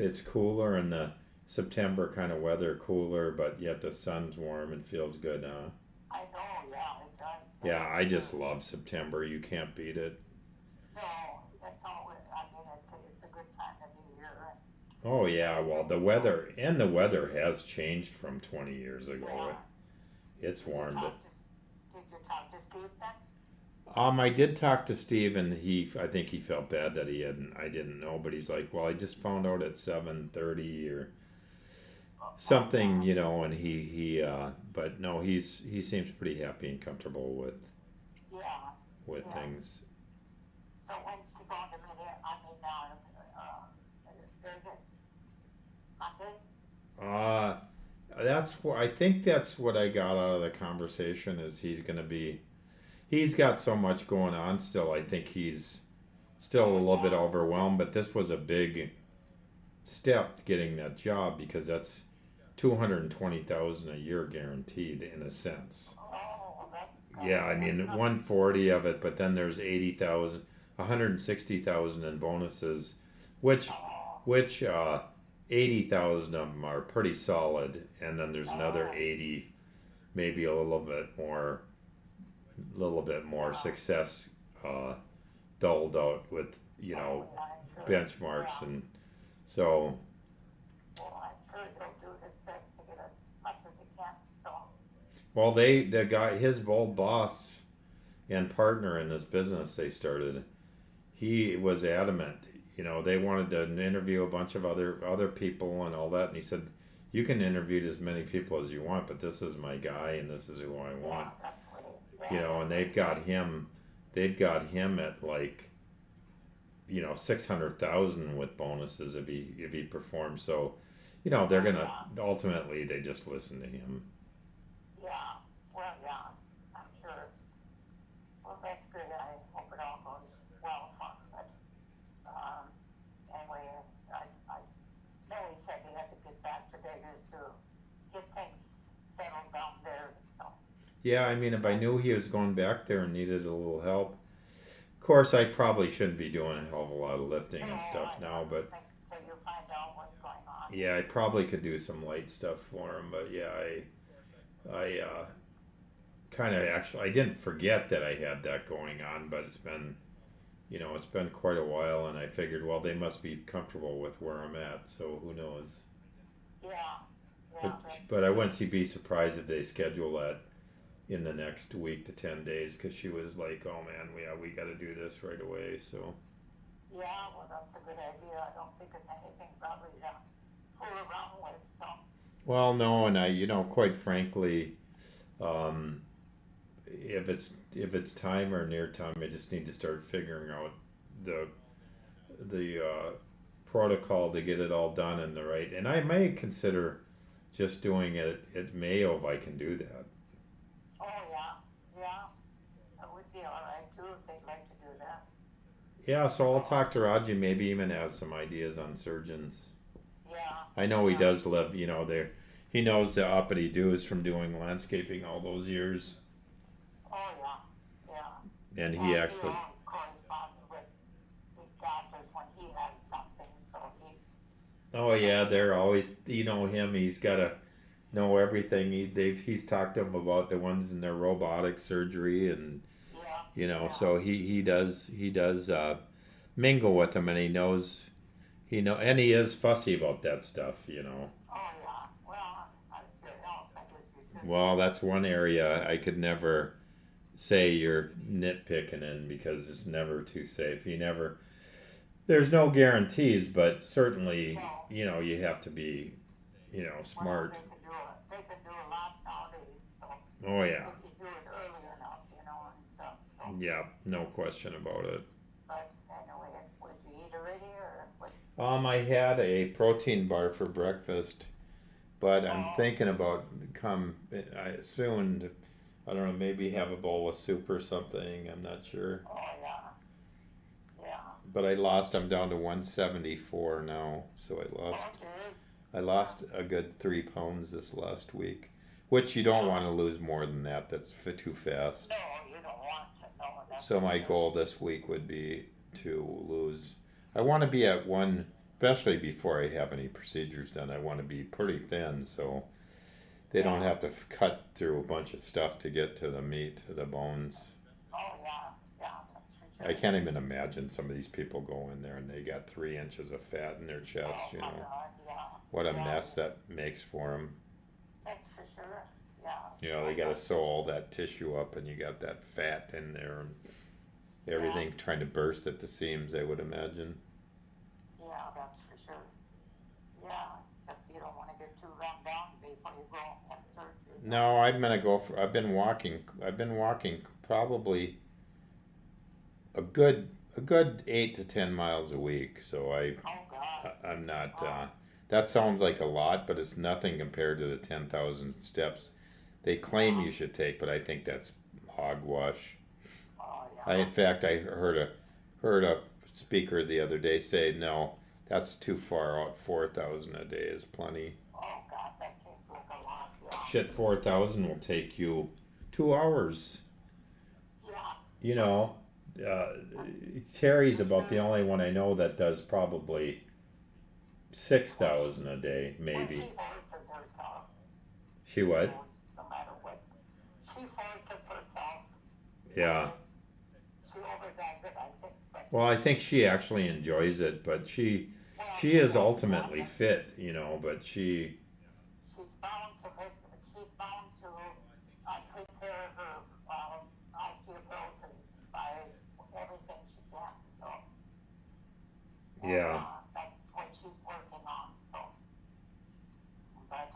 [SPEAKER 1] It's cooler and the September kind of weather cooler, but yet the sun's warm and feels good, huh?
[SPEAKER 2] I know, yeah, it does.
[SPEAKER 1] Yeah, I just love September. You can't beat it.
[SPEAKER 2] No, it's always, I mean, it's a good time of the year, and.
[SPEAKER 1] Oh yeah, well the weather has changed from 20 years ago.
[SPEAKER 2] Yeah.
[SPEAKER 1] It's warmed.
[SPEAKER 2] Did you talk to Steve then?
[SPEAKER 1] I did talk to Steve and I think he felt bad that I didn't know, but he's like, well, I just found out at 7:30 or something, you know, and but no, he seems pretty happy and comfortable with
[SPEAKER 2] Yeah.
[SPEAKER 1] things.
[SPEAKER 2] So when's he going to Vegas? Monday?
[SPEAKER 1] I think that's what I got out of the conversation is he's got so much going on still. I think he's still a little bit overwhelmed, but this was a big step getting that job because that's 220,000 a year guaranteed in a sense.
[SPEAKER 2] Oh, that's good.
[SPEAKER 1] Yeah, I mean 140 of it, but then there's 80,000, 160,000 in bonuses, which 80,000 of them are pretty solid, and then there's another 80, maybe a little bit more success doled out with benchmarks, and so.
[SPEAKER 2] Well, I'm sure he'll do his best to get as much as he can. So.
[SPEAKER 1] Well, his old boss and partner in this business they started, he was adamant. You know, they wanted to interview a bunch of other people and all that, and he said, "You can interview as many people as you want, but this is my guy, and this is who I want."
[SPEAKER 2] Yeah, that's what
[SPEAKER 1] You know, and they've got him at like, 600,000 with bonuses if he performs. So, they're gonna ultimately they just listen to him.
[SPEAKER 2] Yeah, well, yeah, I'm sure. Well, that's good. I hope it all goes well for him. But anyway, I know he said he had to get back to Vegas to get things settled down there. So.
[SPEAKER 1] Yeah, I mean, if I knew he was going back there and needed a little help, of course, I probably shouldn't be doing a hell of a lot of lifting and stuff now, but
[SPEAKER 2] Until you find out what's going on.
[SPEAKER 1] yeah, I probably could do some light stuff for him. But yeah, I kind of actually, I didn't forget that I had that going on, but it's been quite a while, and I figured, well, they must be comfortable with where I'm at, so who knows?
[SPEAKER 2] Yeah, yeah,
[SPEAKER 1] but I wouldn't be surprised if they schedule that in the next week to 10 days, because she was like, oh man, we got to do this right away. So
[SPEAKER 2] yeah, well, that's a good idea. I don't think it's anything probably to fool around with, so,
[SPEAKER 1] well, no, and quite frankly, um, if it's time or near time, I just need to start figuring out the protocol to get it all done in the right. And I may consider just doing it at Mayo if I can do that.
[SPEAKER 2] oh, yeah, that would be all right too if they'd like to do that.
[SPEAKER 1] Yeah, so I'll talk to Raji. Maybe even have some ideas on surgeons.
[SPEAKER 2] Yeah.
[SPEAKER 1] I know he
[SPEAKER 2] Yeah.
[SPEAKER 1] does live, there. He knows the uppity do's from doing landscaping all those years,
[SPEAKER 2] Oh, yeah.
[SPEAKER 1] and
[SPEAKER 2] Well,
[SPEAKER 1] he actually.
[SPEAKER 2] always corresponds with these doctors when he has something, so he,
[SPEAKER 1] Oh yeah, they're always. Him. He's got to know everything. He's talked to them about the ones in their robotic surgery, and
[SPEAKER 2] yeah.
[SPEAKER 1] so he does mingle with them, and he knows. And he is fussy about that stuff.
[SPEAKER 2] Oh, yeah. Well, it's your health. I guess you should.
[SPEAKER 1] Well, that's one area I could never say you're nitpicking in, because it's never too safe. There's no guarantees, but certainly,
[SPEAKER 2] No.
[SPEAKER 1] you have to be, smart.
[SPEAKER 2] Well, they can do a lot nowadays, so
[SPEAKER 1] Oh yeah,
[SPEAKER 2] if you do it early enough, and stuff, so.
[SPEAKER 1] yeah, no question about it.
[SPEAKER 2] But anyway, would you eat already, or what?
[SPEAKER 1] I had a protein bar for breakfast, but I'm
[SPEAKER 2] Oh.
[SPEAKER 1] thinking about soon. I don't know, maybe have a bowl of soup or something. I'm not sure.
[SPEAKER 2] Oh, yeah. Yeah.
[SPEAKER 1] But I'm down to 174 now, so
[SPEAKER 2] Okay.
[SPEAKER 1] I lost a good 3 pounds this last week, which you don't want to lose more than that. That's too fast.
[SPEAKER 2] No, you don't want to know that.
[SPEAKER 1] So my goal this week would be to lose. I want to be at one, especially before I have any procedures done. I want to be pretty thin, so they don't have to cut through a bunch of stuff to get to the meat, to the bones.
[SPEAKER 2] Oh, yeah, that's for sure.
[SPEAKER 1] I can't even imagine some of these people go in there and they got 3 inches of fat in their chest.
[SPEAKER 2] Oh, my God, yeah.
[SPEAKER 1] What a
[SPEAKER 2] Yeah.
[SPEAKER 1] mess that makes for them.
[SPEAKER 2] That's for sure, yeah.
[SPEAKER 1] They got to sew all that tissue up, and you got that fat in there, and everything trying to burst at the seams, I would imagine.
[SPEAKER 2] Yeah, that's for sure. Yeah, except you don't want to get too run down before you go and have surgery.
[SPEAKER 1] No, I've been walking probably a good 8 to 10 miles a week. So
[SPEAKER 2] Oh, God.
[SPEAKER 1] I'm not. That sounds like a lot, but it's nothing compared to the 10,000 steps they claim you should take. But I think that's hogwash.
[SPEAKER 2] Oh, yeah.
[SPEAKER 1] In fact, I heard a speaker the other day say, no, that's too far out. 4,000 a day is plenty.
[SPEAKER 2] Oh, God, that seems like a lot, yeah.
[SPEAKER 1] Shit, 4,000 will take you 2 hours.
[SPEAKER 2] Yeah.
[SPEAKER 1] Terry's about the only one I know that does probably 6,000 a day, maybe.
[SPEAKER 2] Well, she forces herself.
[SPEAKER 1] She what?
[SPEAKER 2] No matter what. She forces herself.
[SPEAKER 1] Yeah.
[SPEAKER 2] She overdoes it, I think. But,
[SPEAKER 1] Well, I think she actually enjoys it, but she is ultimately fit, but she.
[SPEAKER 2] she's bound to take care of her osteoporosis by everything she can. So
[SPEAKER 1] Yeah.
[SPEAKER 2] that's what she's working on. So, but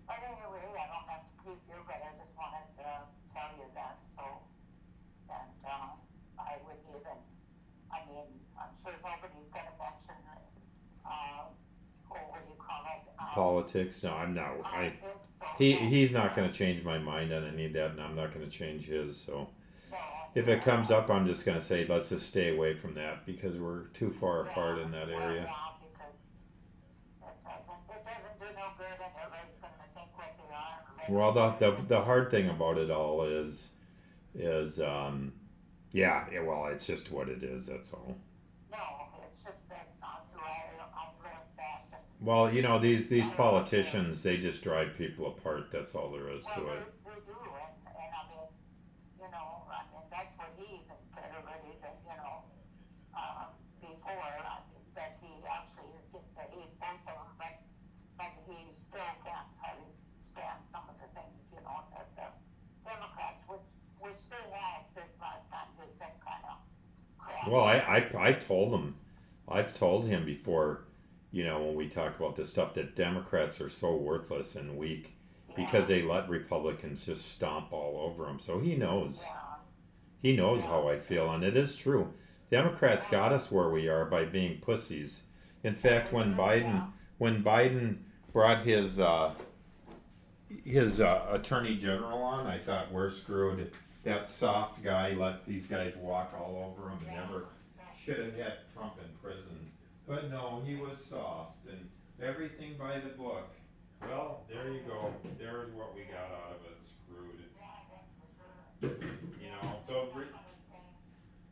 [SPEAKER 2] anyway, I don't have to keep you, but I just wanted to tell you that. So, and I wouldn't even. I mean, I'm sure nobody's going to mention. What do you call it?
[SPEAKER 1] Politics? No, I'm not.
[SPEAKER 2] Politics, so
[SPEAKER 1] He's not going to change my mind on any of that, and I'm not going to change his. So
[SPEAKER 2] no,
[SPEAKER 1] if it comes up, I'm just going to say let's just stay away from that, because we're too far apart in that
[SPEAKER 2] well,
[SPEAKER 1] area.
[SPEAKER 2] yeah, because it doesn't do no good, and everybody's going to think what they are.
[SPEAKER 1] Well, the hard thing about it all is well, it's just what it is. That's all.
[SPEAKER 2] No, it's just best not to. I've learned that.
[SPEAKER 1] Well, these politicians, they just drive people apart. That's all there is to it.
[SPEAKER 2] We do, and I mean, that's what he even said already, that, before, that he actually is getting to hate both of them, but he's still can't hardly stand some of the things, you know, that the Democrats, which they have this lifetime, they've been kind of crap.
[SPEAKER 1] Well, I told him, I've told him before, you know, when we talk about this stuff, that Democrats are so worthless and weak because they let Republicans just stomp all over them. So he knows.
[SPEAKER 2] Yeah.
[SPEAKER 1] He knows how I feel, and it is true. Democrats got us where we are by being pussies. In fact, when Biden brought his attorney general on, I thought we're screwed. That soft guy let these guys walk all over him and never should have had Trump in prison. But no, he was soft and everything by the book. Well, there you go. There's what we got out of it. Screwed. You know, so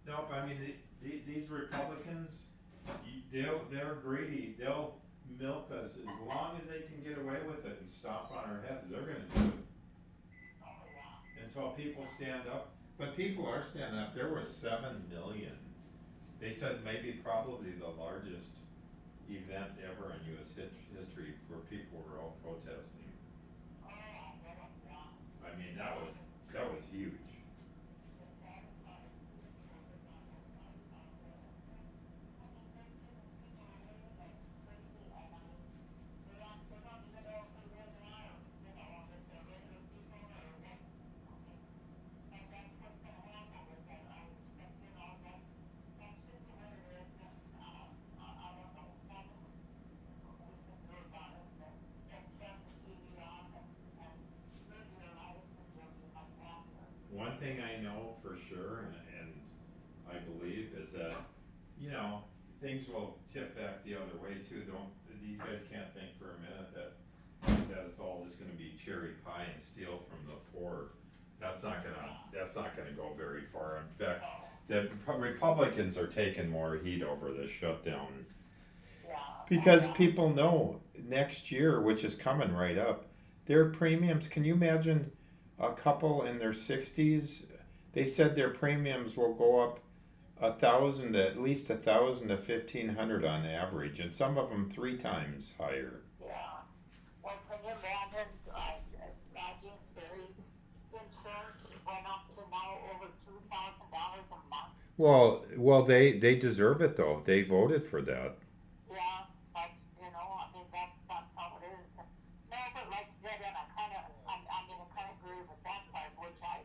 [SPEAKER 1] nope. I mean, these Republicans, they're greedy. They'll milk us as long as they can get away with it and stomp on our heads. They're gonna do it until people stand up. But people are standing up. There were 7 million. They said maybe probably the largest event ever in U.S. history where people were all protesting. I mean, that was huge. One thing I know for sure, and I believe, is that, you know, things will tip back the other way too. These guys can't think for a minute that it's all just gonna be cherry pie and steal from the poor. That's not gonna go very far. In fact, the Republicans are taking more heat over this shutdown. Because people know next year, which is coming right up, their premiums, can you imagine a couple in their 60s? They said their premiums will go up at least 1,000 to 1,500 on average, and some of them 3 times higher.
[SPEAKER 2] Yeah. Well, can you imagine, Gary's insurance went up to now over $2,000 a month?
[SPEAKER 1] Well, they deserve it though. They voted for that.
[SPEAKER 2] Yeah, but, you know, I mean, that's how it is. No, but like I said, and I kind of agree with that part, which I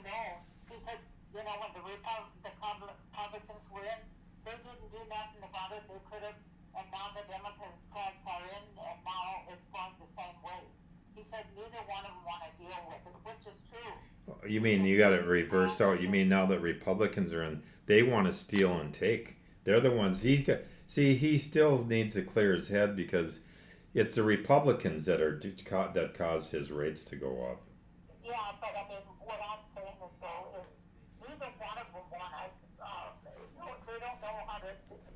[SPEAKER 2] know. He said, you know, when the Republicans were in, they didn't do nothing about it. They could have, and now the Democrats are in, and now it's going the same way. He said neither one of them want to deal with it, which is true.
[SPEAKER 1] You mean you got it reversed out? You mean now that Republicans are in, they want to steal and take. They're the ones he's got. See, he still needs to clear his head because it's the Republicans that cause his rates to go up.
[SPEAKER 2] Yeah, but I mean, what I'm saying is though is neither one of them want us. They don't know how to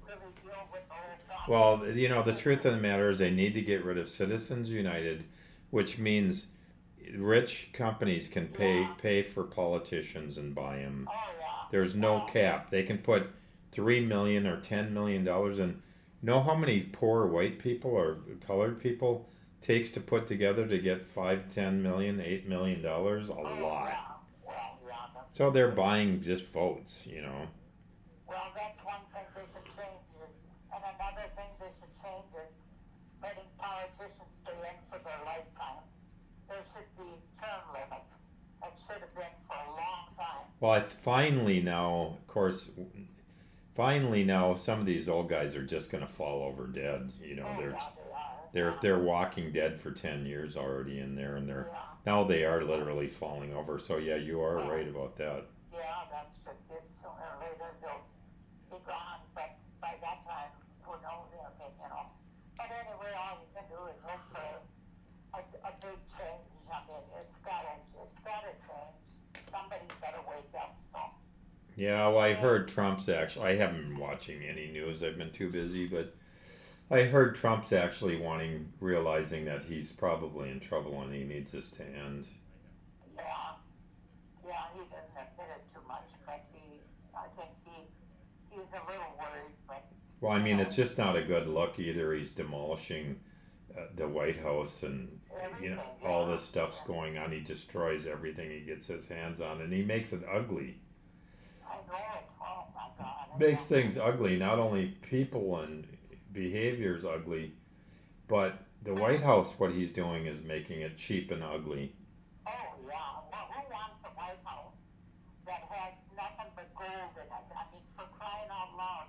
[SPEAKER 2] really deal with the whole problem.
[SPEAKER 1] Well, you know, the truth of the matter is they need to get rid of Citizens United, which means rich companies can pay for politicians and buy them.
[SPEAKER 2] Oh, yeah.
[SPEAKER 1] There's no cap. They can put $3 million or $10 million in. Know how many poor white people or colored people takes to put together to get $5, $10 million, $8 million? A lot.
[SPEAKER 2] Yeah. Well, yeah.
[SPEAKER 1] So they're buying just votes, you know.
[SPEAKER 2] Well, that's one thing they should change and another thing they should change is letting politicians stay in for their lifetime. There should be term limits. That should have been for a long time.
[SPEAKER 1] Well, finally now, of course, some of these old guys are just gonna fall over dead. You know, they're walking dead for 10 years already in there, and now they are literally falling over. So yeah, you are right about that.
[SPEAKER 2] Yeah, that's just it. Sooner or later they'll be gone, but by that time, who knows? I mean, you know. But anyway, all you can do is look for a big change. I mean, it's gotta change. Somebody's gotta wake up. So.
[SPEAKER 1] Yeah, well, I heard Trump's actually. I haven't been watching any news. I've been too busy, but I heard Trump's actually realizing that he's probably in trouble and he needs this to end.
[SPEAKER 2] Yeah, he doesn't admit it too much, but I think he's a little worried, but.
[SPEAKER 1] Well, I mean, it's just not a good look either. He's demolishing the White House and
[SPEAKER 2] everything.
[SPEAKER 1] all
[SPEAKER 2] Yeah.
[SPEAKER 1] this stuff's going on. He destroys everything he gets his hands on, and he makes it ugly.
[SPEAKER 2] I know it. Oh my God.
[SPEAKER 1] Makes things ugly. Not only people and behaviors ugly, but the White House. What he's doing is making it cheap and ugly.
[SPEAKER 2] Oh yeah. Well, who wants a White House that has nothing but gold in it? I mean, for crying out loud,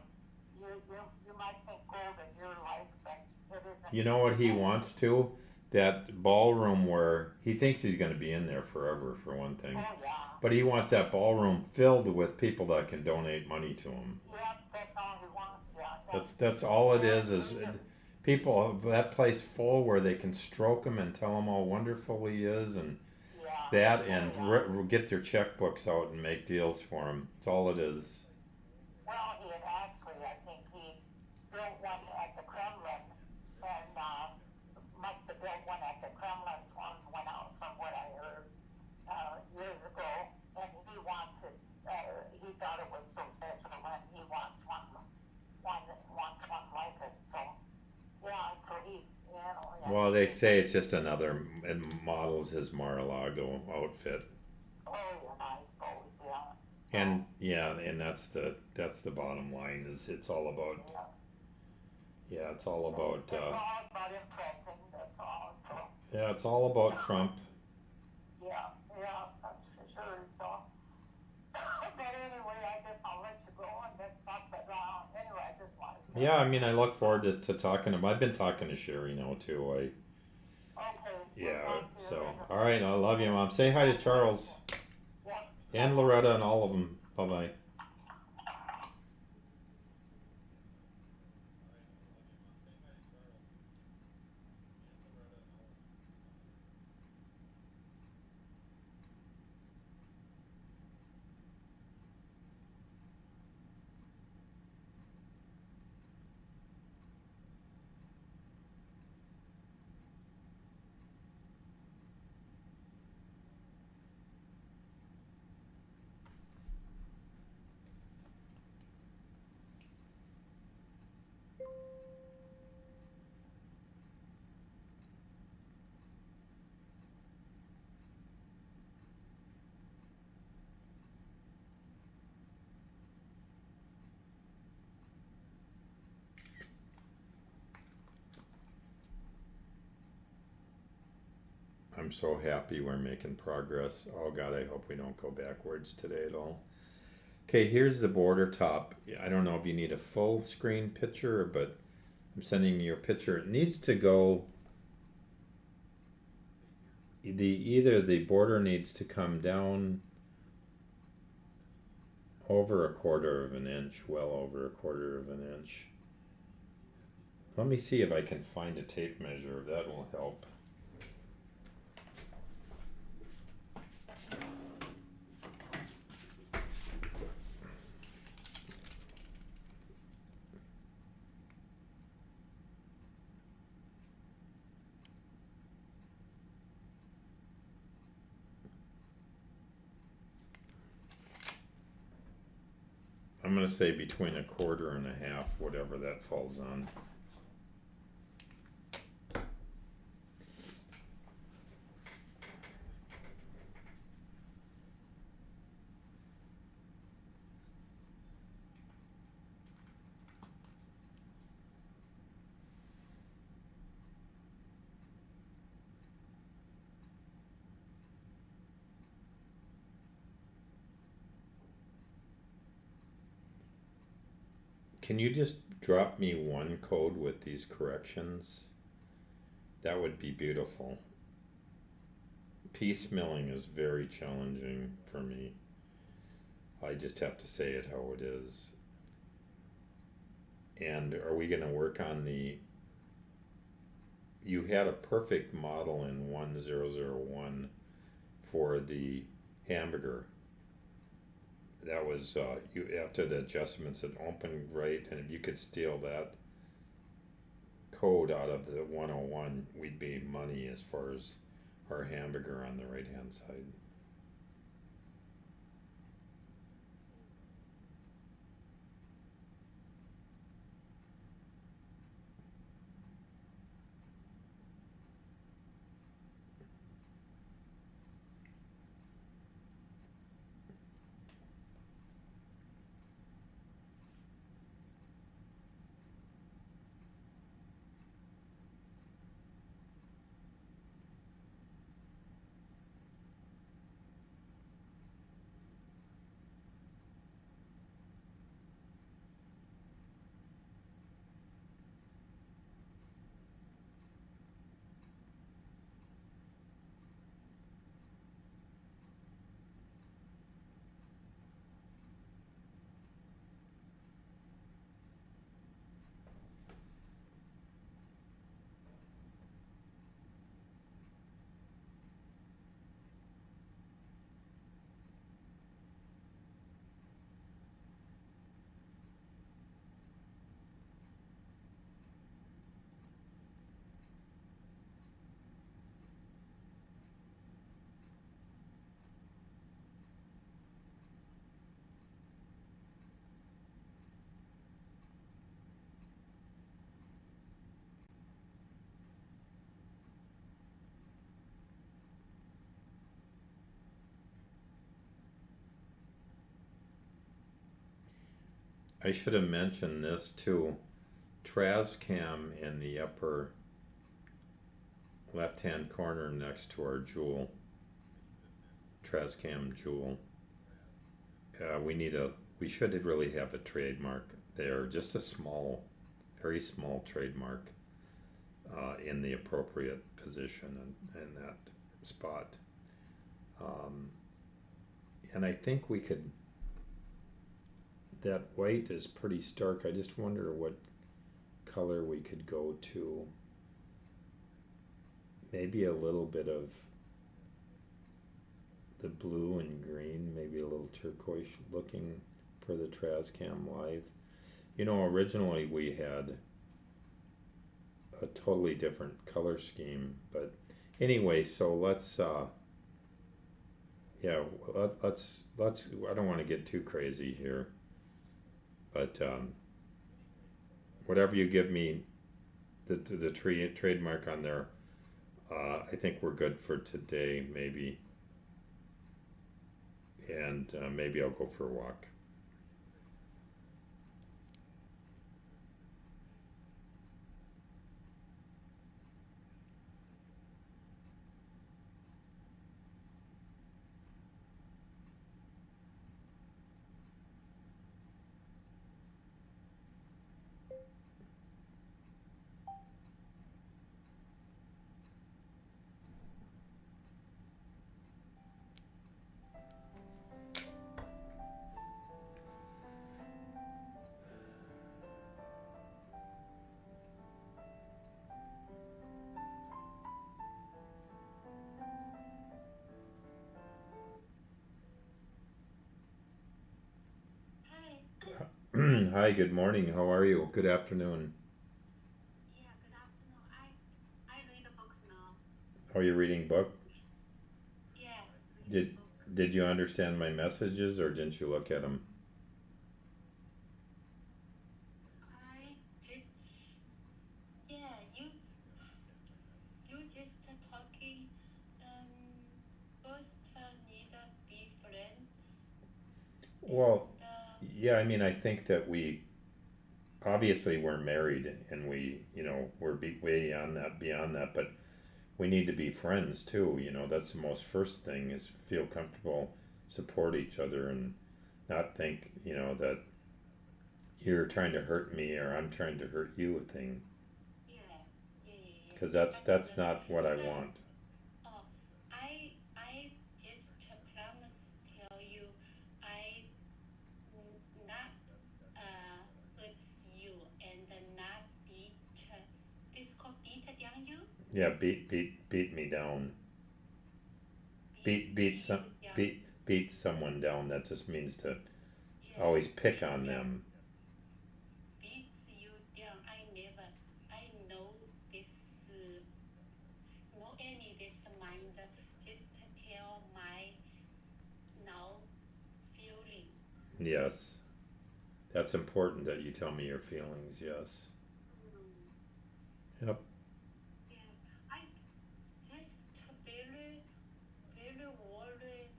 [SPEAKER 2] you might think gold is your life, but it isn't.
[SPEAKER 1] You know what he wants to? That ballroom where he thinks he's going to be in there forever, for one thing.
[SPEAKER 2] Oh yeah.
[SPEAKER 1] But he wants that ballroom filled with people that can donate money to him.
[SPEAKER 2] Yep, that's all he wants. Yeah.
[SPEAKER 1] That's all it is. People, that place full where they can stroke him and tell him how wonderful he is, and
[SPEAKER 2] Yeah.
[SPEAKER 1] that, and
[SPEAKER 2] Oh, yeah.
[SPEAKER 1] get their checkbooks out and make deals for him. That's all it is.
[SPEAKER 2] Well, he had actually, I think he built one at the Kremlin, and must have built one at the Kremlin. One went out from what I heard years ago, and he wants it. He thought it was so special, and he wants one like it. So yeah, so he, you know. Yeah,
[SPEAKER 1] Well, they say it's just another, it models his Mar-a-Lago outfit.
[SPEAKER 2] Oh yeah, I suppose. Yeah.
[SPEAKER 1] And yeah, and that's the bottom line, is it's all about,
[SPEAKER 2] Yeah.
[SPEAKER 1] it's all about
[SPEAKER 2] It's all about impressing. That's all. So.
[SPEAKER 1] it's all about Trump.
[SPEAKER 2] Yeah, that's for sure. So, but anyway, I guess I'll let you go and that's not. But anyway, I just wanted to.
[SPEAKER 1] Yeah, I mean, I look forward to talking to him. I've been talking to Sherry now too.
[SPEAKER 2] Okay.
[SPEAKER 1] So all right, I love you, Mom. Say hi to Charles
[SPEAKER 2] Yep.
[SPEAKER 1] and Loretta and all of them. Bye bye. I'm so happy we're making progress. Oh God, I hope we don't go backwards today at all. Okay, here's the border top. I don't know if you need a full screen picture, but I'm sending you a picture. It needs to go. Either the border needs to come down over a quarter of an inch, well over a quarter of an inch. Let me see if I can find a tape measure. That will help. I'm going to say between a quarter and a half, whatever that falls on. Can you just drop me one code with these corrections? That would be beautiful. Piecemealing is very challenging for me. I just have to say it how it is. And are we going to work on the... You had a perfect model in 1001 for the hamburger. That was you after the adjustments had opened right, and if you could steal that code out of the 101, we'd be money as far as our hamburger on the right hand side. I should have mentioned this too. TrazCam in the upper left-hand corner next to our jewel. TrazCam jewel. We should really have a trademark there, just a small, very small trademark in the appropriate position in that spot. And I think we could, that white is pretty stark. I just wonder what color we could go to. Maybe a little bit of the blue and green, maybe a little turquoise looking for the TrazCam Live. You know, originally we had a totally different color scheme, but anyway, so let's I don't want to get too crazy here, but whatever you give me the trademark on there, I think we're good for today, maybe. And maybe I'll go for a walk. Hi, good morning. How are you? Good afternoon.
[SPEAKER 2] Yeah, good afternoon. I read a book now.
[SPEAKER 1] Are you reading book?
[SPEAKER 2] Yeah,
[SPEAKER 1] Did did you understand my messages or didn't you look at them?
[SPEAKER 2] I did. Yeah, you just talking. First need to be friends.
[SPEAKER 1] Well,
[SPEAKER 2] And
[SPEAKER 1] yeah, I mean, I think that we obviously we're married and we're way on that, beyond that, but we need to be friends too. That's the most first thing is feel comfortable, support each other, and not think, that you're trying to hurt me or I'm trying to hurt you thing,
[SPEAKER 2] yeah,
[SPEAKER 1] because that's not what I
[SPEAKER 2] uh,
[SPEAKER 1] want.
[SPEAKER 2] oh, I just promise tell you I not hurt you and not beat this called beat down you.
[SPEAKER 1] Yeah, beat me down. Beat beat
[SPEAKER 2] Beat
[SPEAKER 1] some
[SPEAKER 2] you down.
[SPEAKER 1] beat someone down. That just means to
[SPEAKER 2] Yeah,
[SPEAKER 1] always pick
[SPEAKER 2] beats
[SPEAKER 1] on
[SPEAKER 2] down.
[SPEAKER 1] them.
[SPEAKER 2] Beats you down. I know this, no any this mind, just tell my now feeling.
[SPEAKER 1] Yes, that's important that you tell me your feelings. Yes. Yep.
[SPEAKER 2] Yeah, I just very, very worried.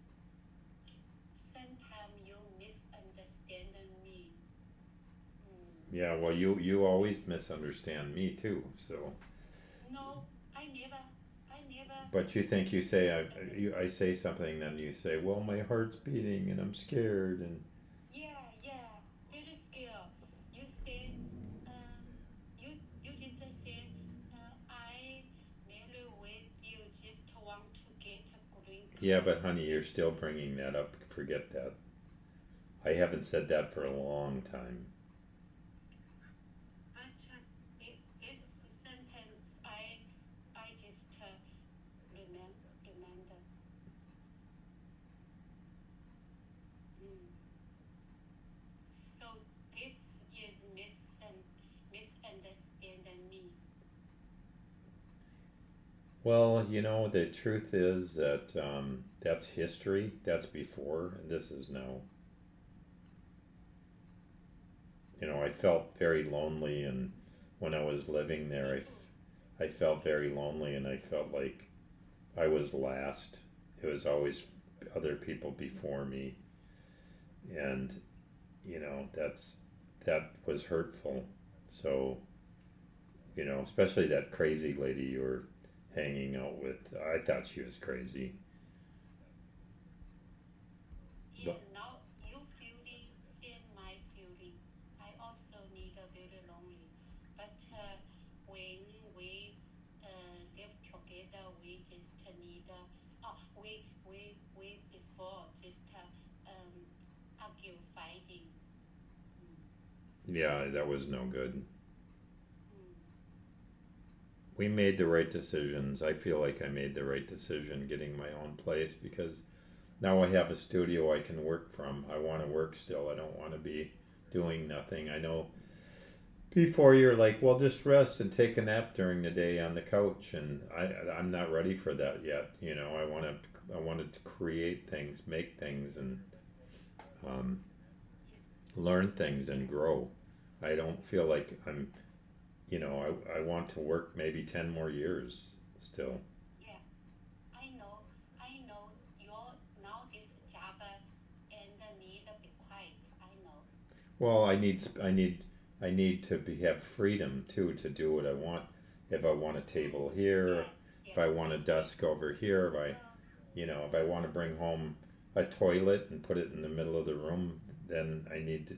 [SPEAKER 2] Sometimes you misunderstand me.
[SPEAKER 1] Yeah. Well, you always misunderstand me too. So,
[SPEAKER 2] No, I never
[SPEAKER 1] but you think you say
[SPEAKER 2] misunderstand.
[SPEAKER 1] I say something, then you say, well, my heart's beating and I'm scared, and
[SPEAKER 2] Yeah, very scared. You say, uh, you just say, I marry with you just want to get a green
[SPEAKER 1] yeah,
[SPEAKER 2] card.
[SPEAKER 1] but honey, you're
[SPEAKER 2] This,
[SPEAKER 1] still bringing that up. Forget that. I haven't said that for a long time.
[SPEAKER 2] but this sentence I just remember. Mm. So this is misunderstanding me.
[SPEAKER 1] Well, the truth is that that's history. That's before, and this is now. I felt very lonely, and when I was living
[SPEAKER 2] Me
[SPEAKER 1] there,
[SPEAKER 2] too.
[SPEAKER 1] I felt
[SPEAKER 2] Me
[SPEAKER 1] very
[SPEAKER 2] too.
[SPEAKER 1] lonely, and I felt like I was last. It was always other people before me, and that's that was hurtful. So, especially that crazy lady you were hanging out with. I thought she was crazy.
[SPEAKER 3] Yeah,
[SPEAKER 1] But
[SPEAKER 3] now you feeling same my feeling. I also need a very lonely. But when we live together, we just need we before just argue fighting. Mm.
[SPEAKER 1] yeah, that was no good.
[SPEAKER 3] Mm.
[SPEAKER 1] We made the right decisions. I feel like I made the right decision getting my own place because now I have a studio I can work from. I want to work still. I don't want to be doing nothing. I know before you're like, well, just rest and take a nap during the day on the couch, and I'm not ready for that yet. I wanted to create things, make things, and um, learn things and grow. I don't feel like I want to work maybe 10 more years still.
[SPEAKER 3] Yeah, I know your now this job and need to be quiet. I know.
[SPEAKER 1] Well, I need to have freedom too to do what I want. If I want a table
[SPEAKER 3] Mm.
[SPEAKER 1] here,
[SPEAKER 3] Yeah,
[SPEAKER 1] if I
[SPEAKER 3] yes,
[SPEAKER 1] want a
[SPEAKER 3] yes,
[SPEAKER 1] desk
[SPEAKER 3] yes.
[SPEAKER 1] over here,
[SPEAKER 3] Uh,
[SPEAKER 1] if I want to bring home a toilet and put it in the middle of the room, then I need to.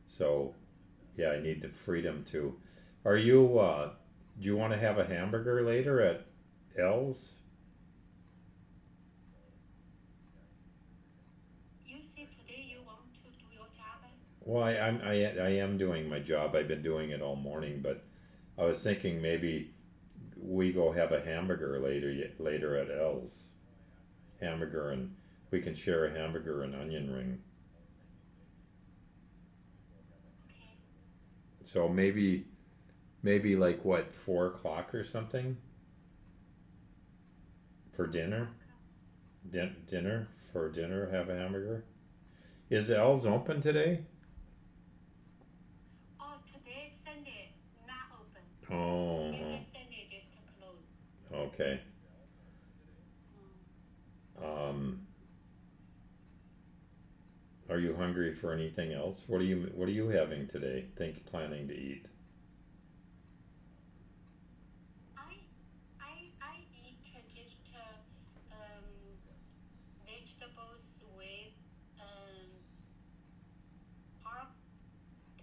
[SPEAKER 1] So yeah, I need the freedom to. Are you? Do you want to have a hamburger later at L's?
[SPEAKER 3] you see today you want to do your job?
[SPEAKER 1] Well, I am doing my job. I've been doing it all morning, but I was thinking maybe we go have a hamburger later at L's. Hamburger, and we can share a hamburger and onion ring.
[SPEAKER 3] Okay.
[SPEAKER 1] So maybe like what 4 o'clock or something for
[SPEAKER 3] 4 o'clock.
[SPEAKER 1] dinner. Dinner for dinner. Have a hamburger. Is L's open today?
[SPEAKER 3] Oh, today Sunday not open.
[SPEAKER 1] Oh,
[SPEAKER 3] Every Sunday just closed.
[SPEAKER 1] okay.
[SPEAKER 3] Mm.
[SPEAKER 1] Um, are you hungry for anything else? What are you having today? Planning to eat?
[SPEAKER 3] I I eat just vegetables with um pork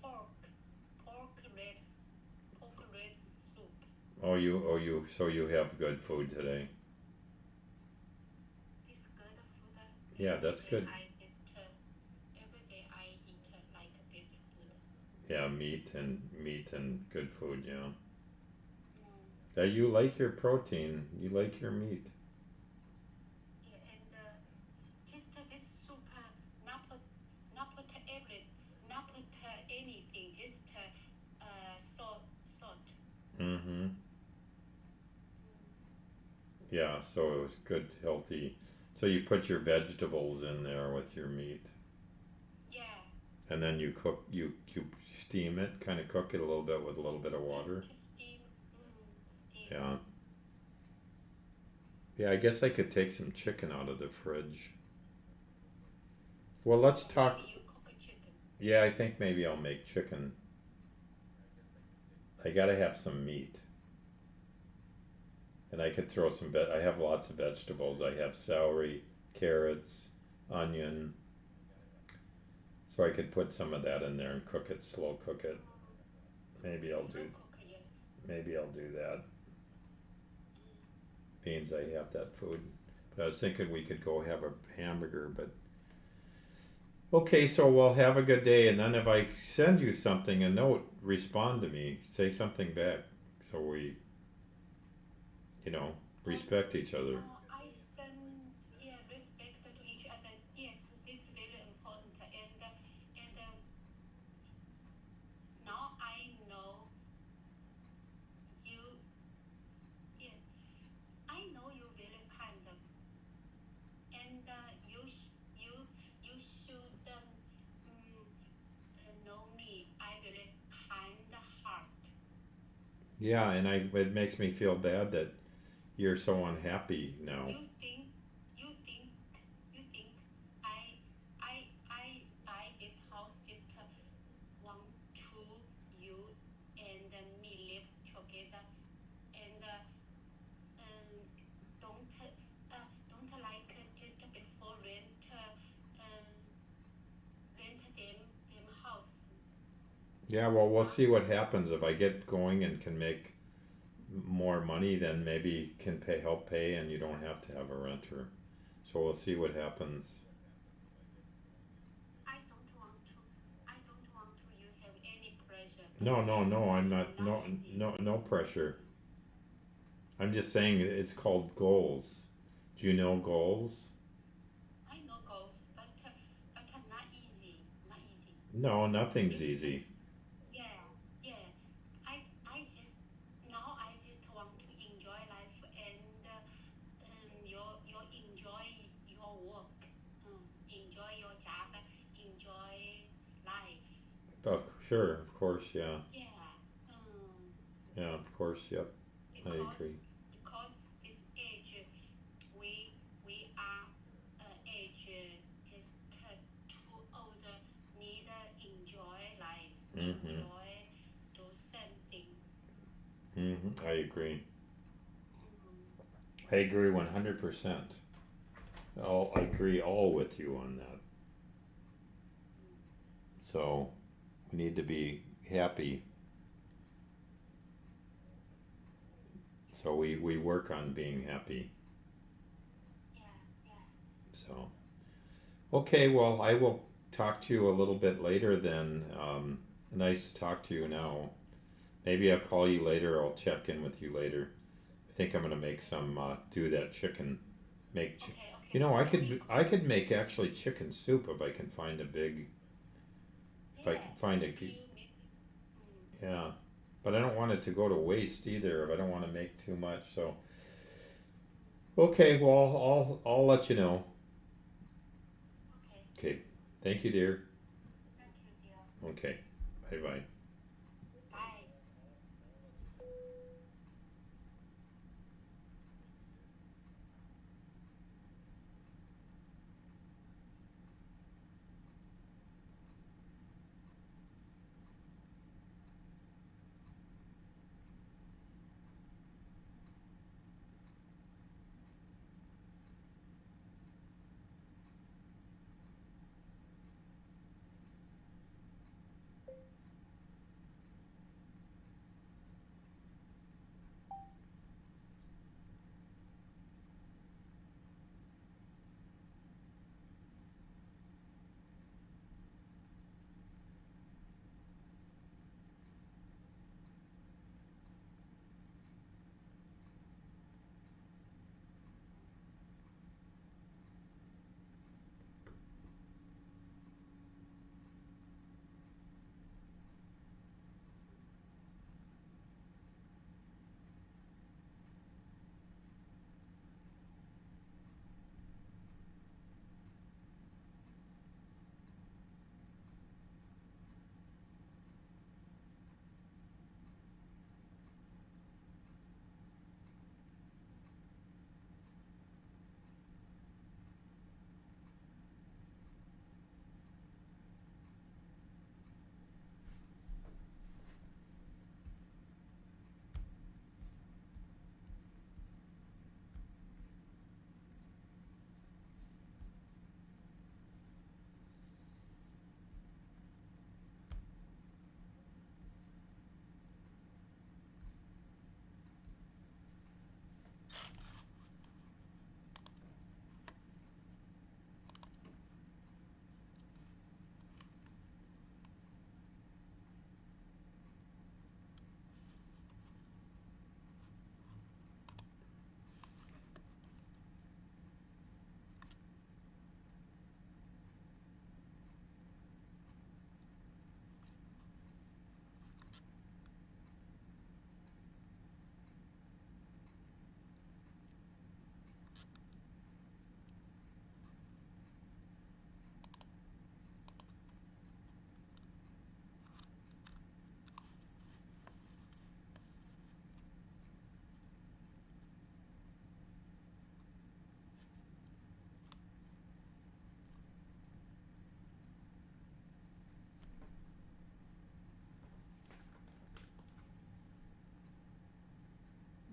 [SPEAKER 3] pork pork ribs soup.
[SPEAKER 1] So you have good food today.
[SPEAKER 3] It's good food.
[SPEAKER 1] Yeah,
[SPEAKER 3] Every
[SPEAKER 1] that's
[SPEAKER 3] day
[SPEAKER 1] good.
[SPEAKER 3] I just every day I eat like this food.
[SPEAKER 1] Yeah, meat and good food. Yeah.
[SPEAKER 3] Mm.
[SPEAKER 1] Yeah, you like your protein. You like your meat.
[SPEAKER 3] Yeah, and just this soup, not put not put anything, just salt.
[SPEAKER 1] Mm-hmm.
[SPEAKER 3] Mm.
[SPEAKER 1] Yeah, so it was good, healthy. So you put your vegetables in there with your meat,
[SPEAKER 3] Yeah,
[SPEAKER 1] and then you steam it, kind of cook it a little bit with a little bit of water.
[SPEAKER 3] just steam. Steam.
[SPEAKER 1] Yeah. Yeah, I guess I could take some chicken out of the fridge. Well, let's talk.
[SPEAKER 3] Maybe you cook a chicken.
[SPEAKER 1] Yeah, I think maybe I'll make chicken. I gotta have some meat, and I could throw some. I have lots of vegetables. I have celery, carrots, onion. So I could put some of that in there and cook it, slow cook it. Maybe I'll
[SPEAKER 3] Slow
[SPEAKER 1] do.
[SPEAKER 3] cook, yes.
[SPEAKER 1] Maybe I'll do that.
[SPEAKER 3] Mm.
[SPEAKER 1] Beans, I have that food. But I was thinking we could go have a hamburger. But okay, so we'll have a good day. And then if I send you something, a note, respond to me. Say something back, so we, respect each other.
[SPEAKER 3] I send yeah respect to each other. Yes, this is very important. And now I know you. Yes, I know you very kind. And you should know me. I very kind heart.
[SPEAKER 1] Yeah, and it makes me feel bad that you're so unhappy now.
[SPEAKER 3] You think you think you think I I buy this house just 1
[SPEAKER 1] Yeah, well, we'll see what happens if I get going and can make more money, then maybe can help pay, and you don't have to have a renter. So we'll see what happens.
[SPEAKER 3] I don't want to you have any pressure.
[SPEAKER 1] No, no, no, I'm not.
[SPEAKER 3] Not
[SPEAKER 1] No,
[SPEAKER 3] easy.
[SPEAKER 1] no pressure. I'm just saying it's called goals. Do you know goals?
[SPEAKER 3] I know goals, but not easy. Not easy.
[SPEAKER 1] No, nothing's
[SPEAKER 3] It's
[SPEAKER 1] easy.
[SPEAKER 3] yeah, yeah. I just now I just want to enjoy life and you enjoy your work, enjoy your job, enjoy life.
[SPEAKER 1] Sure, of course, yeah,
[SPEAKER 3] Yeah. Um,
[SPEAKER 1] yeah, of course, yep. I agree.
[SPEAKER 3] because this age we are age just too old need enjoy life,
[SPEAKER 1] Mhm,
[SPEAKER 3] enjoy do something.
[SPEAKER 1] mhm. I agree.
[SPEAKER 3] Mm,
[SPEAKER 1] I agree 100%. I agree all with you on that. So we need to be happy. So we work on being happy.
[SPEAKER 3] yeah, yeah.
[SPEAKER 1] So okay, well, I will talk to you a little bit later then. Nice to talk to you
[SPEAKER 3] Okay,
[SPEAKER 1] now. Maybe I'll call you later. I'll check in with you later. I think I'm gonna make
[SPEAKER 3] okay,
[SPEAKER 1] some do that chicken.
[SPEAKER 3] okay, okay.
[SPEAKER 1] You know, I
[SPEAKER 3] Sorry,
[SPEAKER 1] could
[SPEAKER 3] call.
[SPEAKER 1] I could make actually chicken soup if I can find a big if I can
[SPEAKER 3] Yeah,
[SPEAKER 1] find a
[SPEAKER 3] if you make
[SPEAKER 1] yeah. But I don't want it to go to waste either. If I don't want to make too much. So okay, well I'll let you know.
[SPEAKER 3] okay.
[SPEAKER 1] Okay. Thank you, dear.
[SPEAKER 3] Thank you, dear.
[SPEAKER 1] Okay. Bye bye.
[SPEAKER 3] Bye.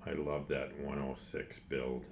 [SPEAKER 1] I love that 106 build.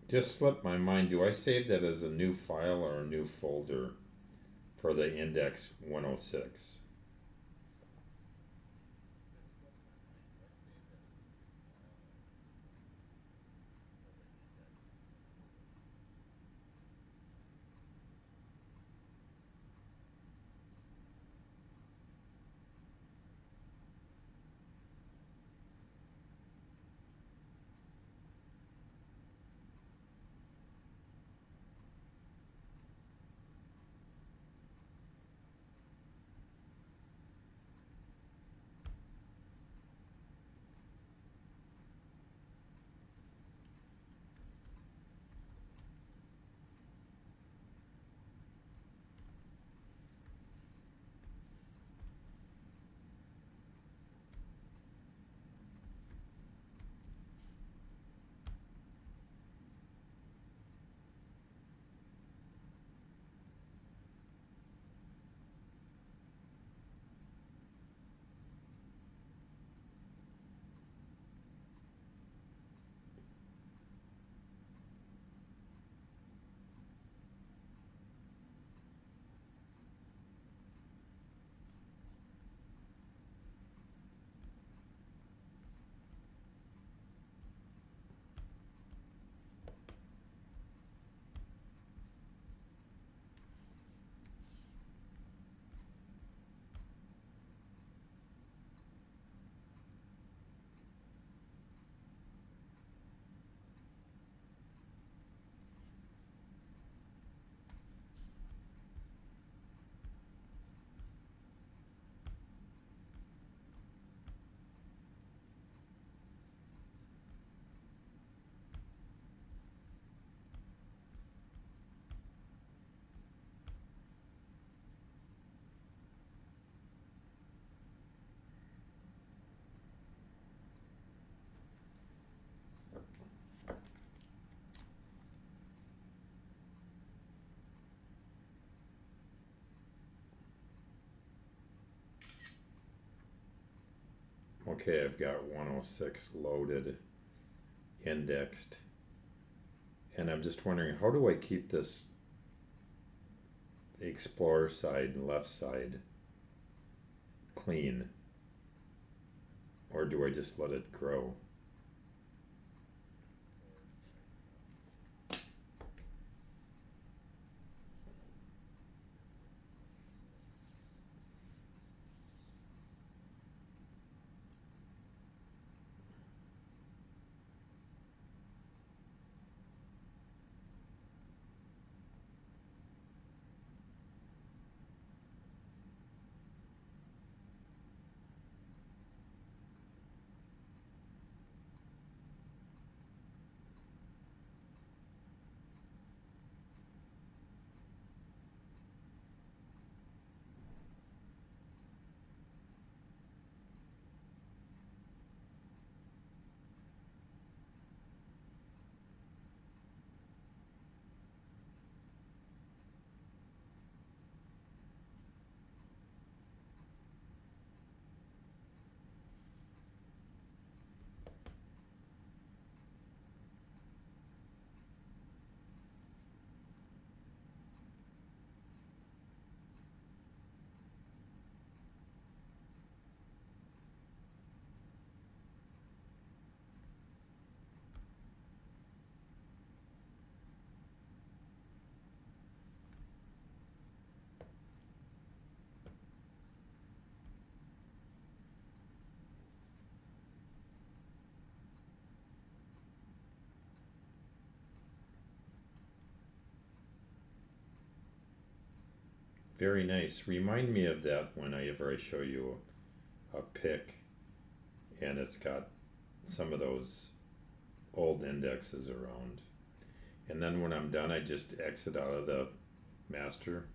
[SPEAKER 1] Just slipped my mind. Do I save that as a new file or a new folder for the index 106? Okay, I've got 106 loaded, indexed, and I'm just wondering, how do I keep this Explorer side and left side clean? Or do I just let it grow? Very nice. Remind me of that whenever I show you a pic and it's got some of those old indexes around. And then when I'm done, I just exit out of the master.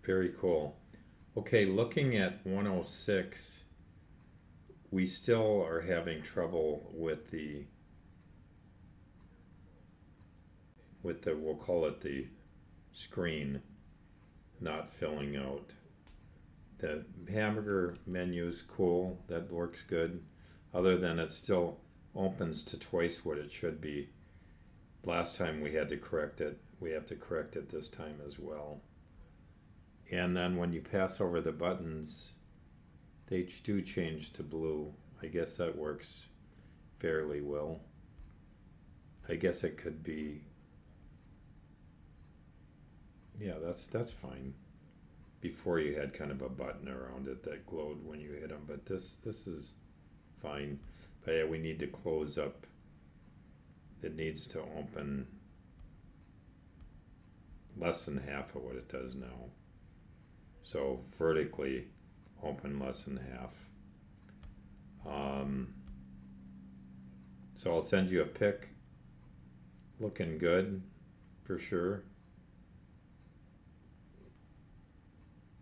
[SPEAKER 1] Very cool. Okay, looking at 106, we still are having trouble with the we'll call it the screen not filling out. The hamburger menu's cool, that works good. Other than it still opens to twice what it should be. Last time we had to correct it. We have to correct it this time as well. And then when you pass over the buttons, they do change to blue. I guess that works fairly well. I guess it could be, yeah, that's fine. Before you had kind of a button around it that glowed when you hit them, but this is fine. But yeah, we need to close up. It needs to open less than half of what it does now. So vertically open less than half. So I'll send you a pic. Looking good for sure.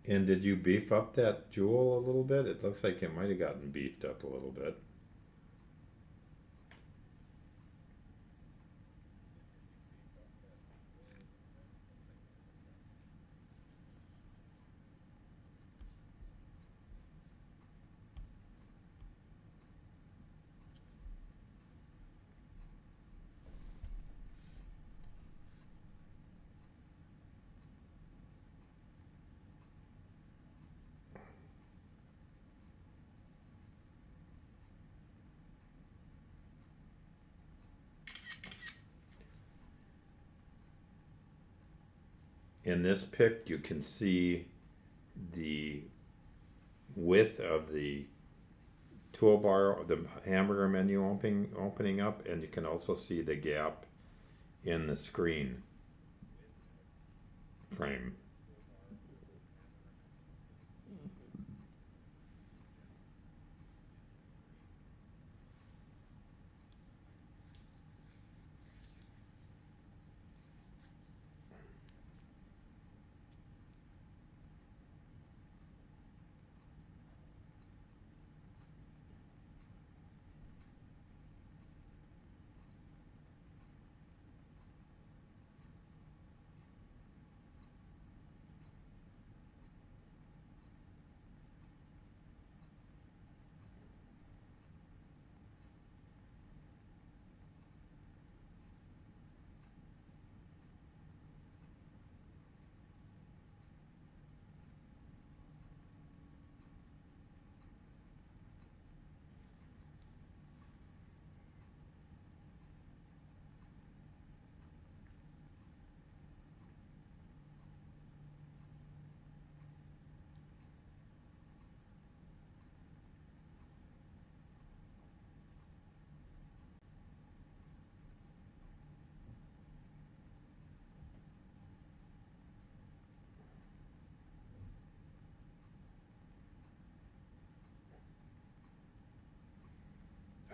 [SPEAKER 1] And did you beef up that jewel a little bit? It looks like it might have gotten beefed up a little bit. In this pic, you can see the width of the toolbar, the hamburger menu opening up, and you can also see the gap in the screen frame.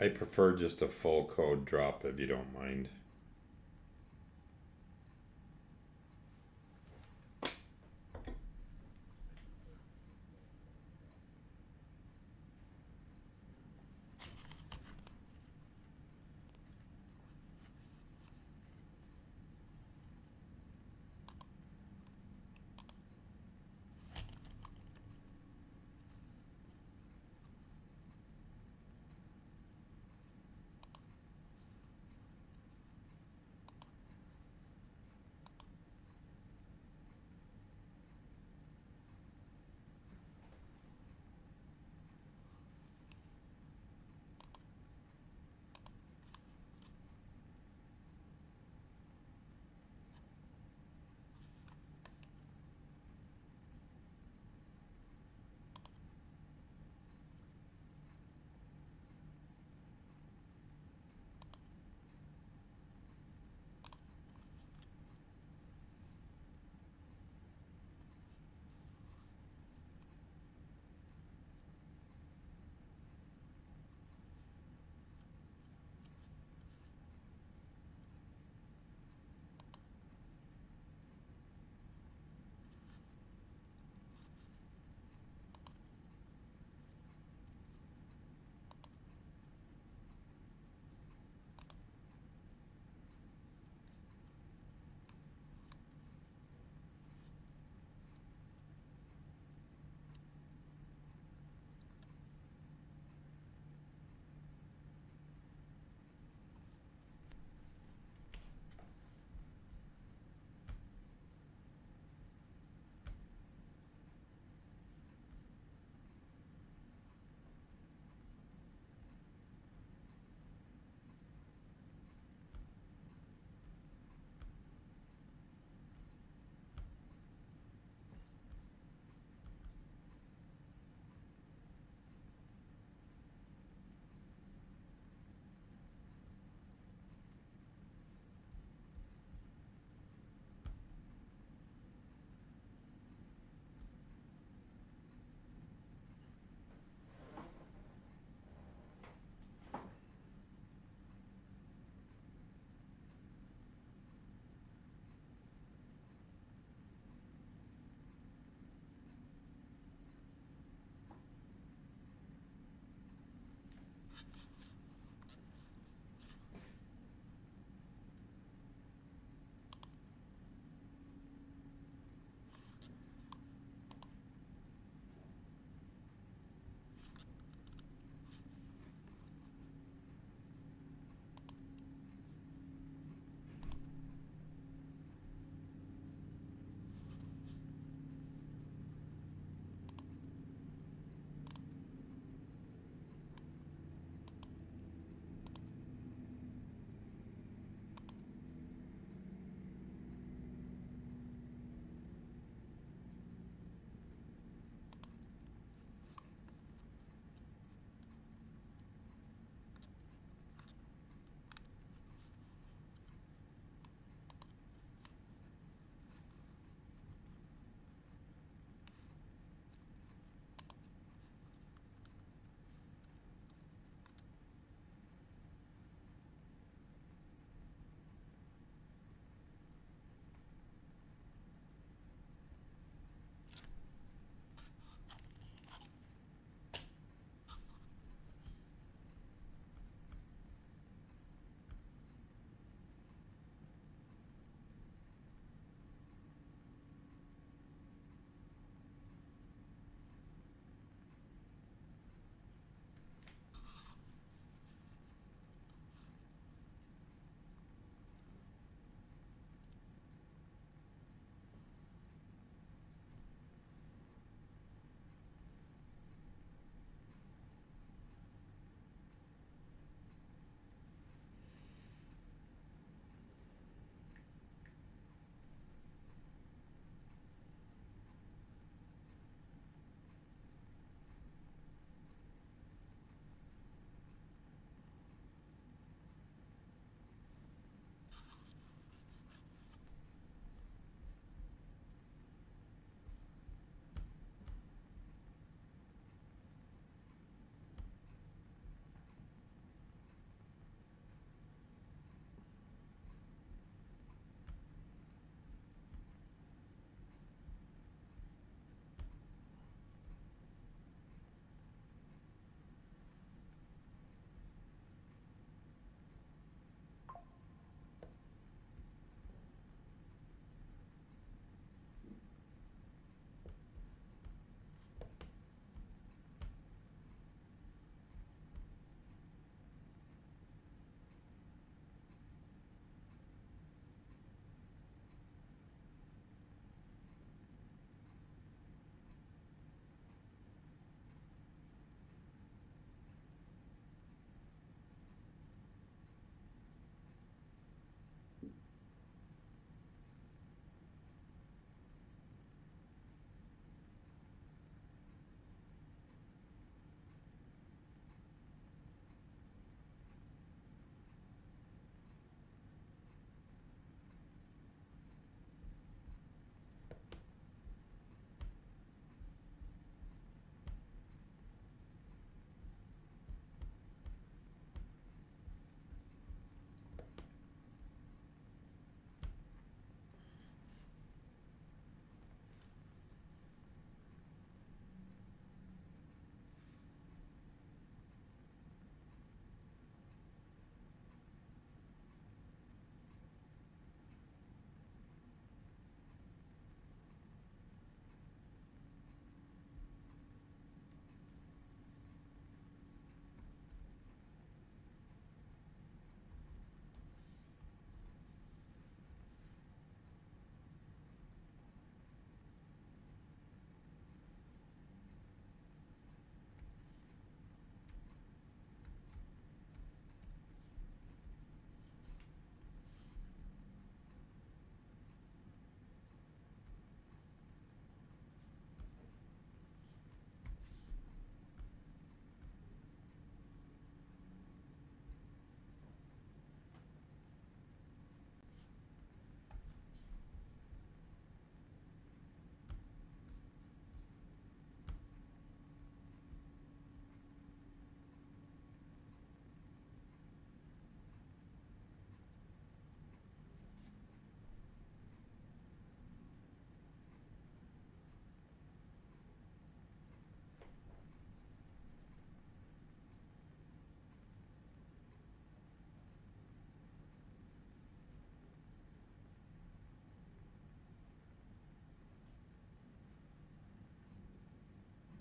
[SPEAKER 1] I prefer just a full code drop if you don't mind.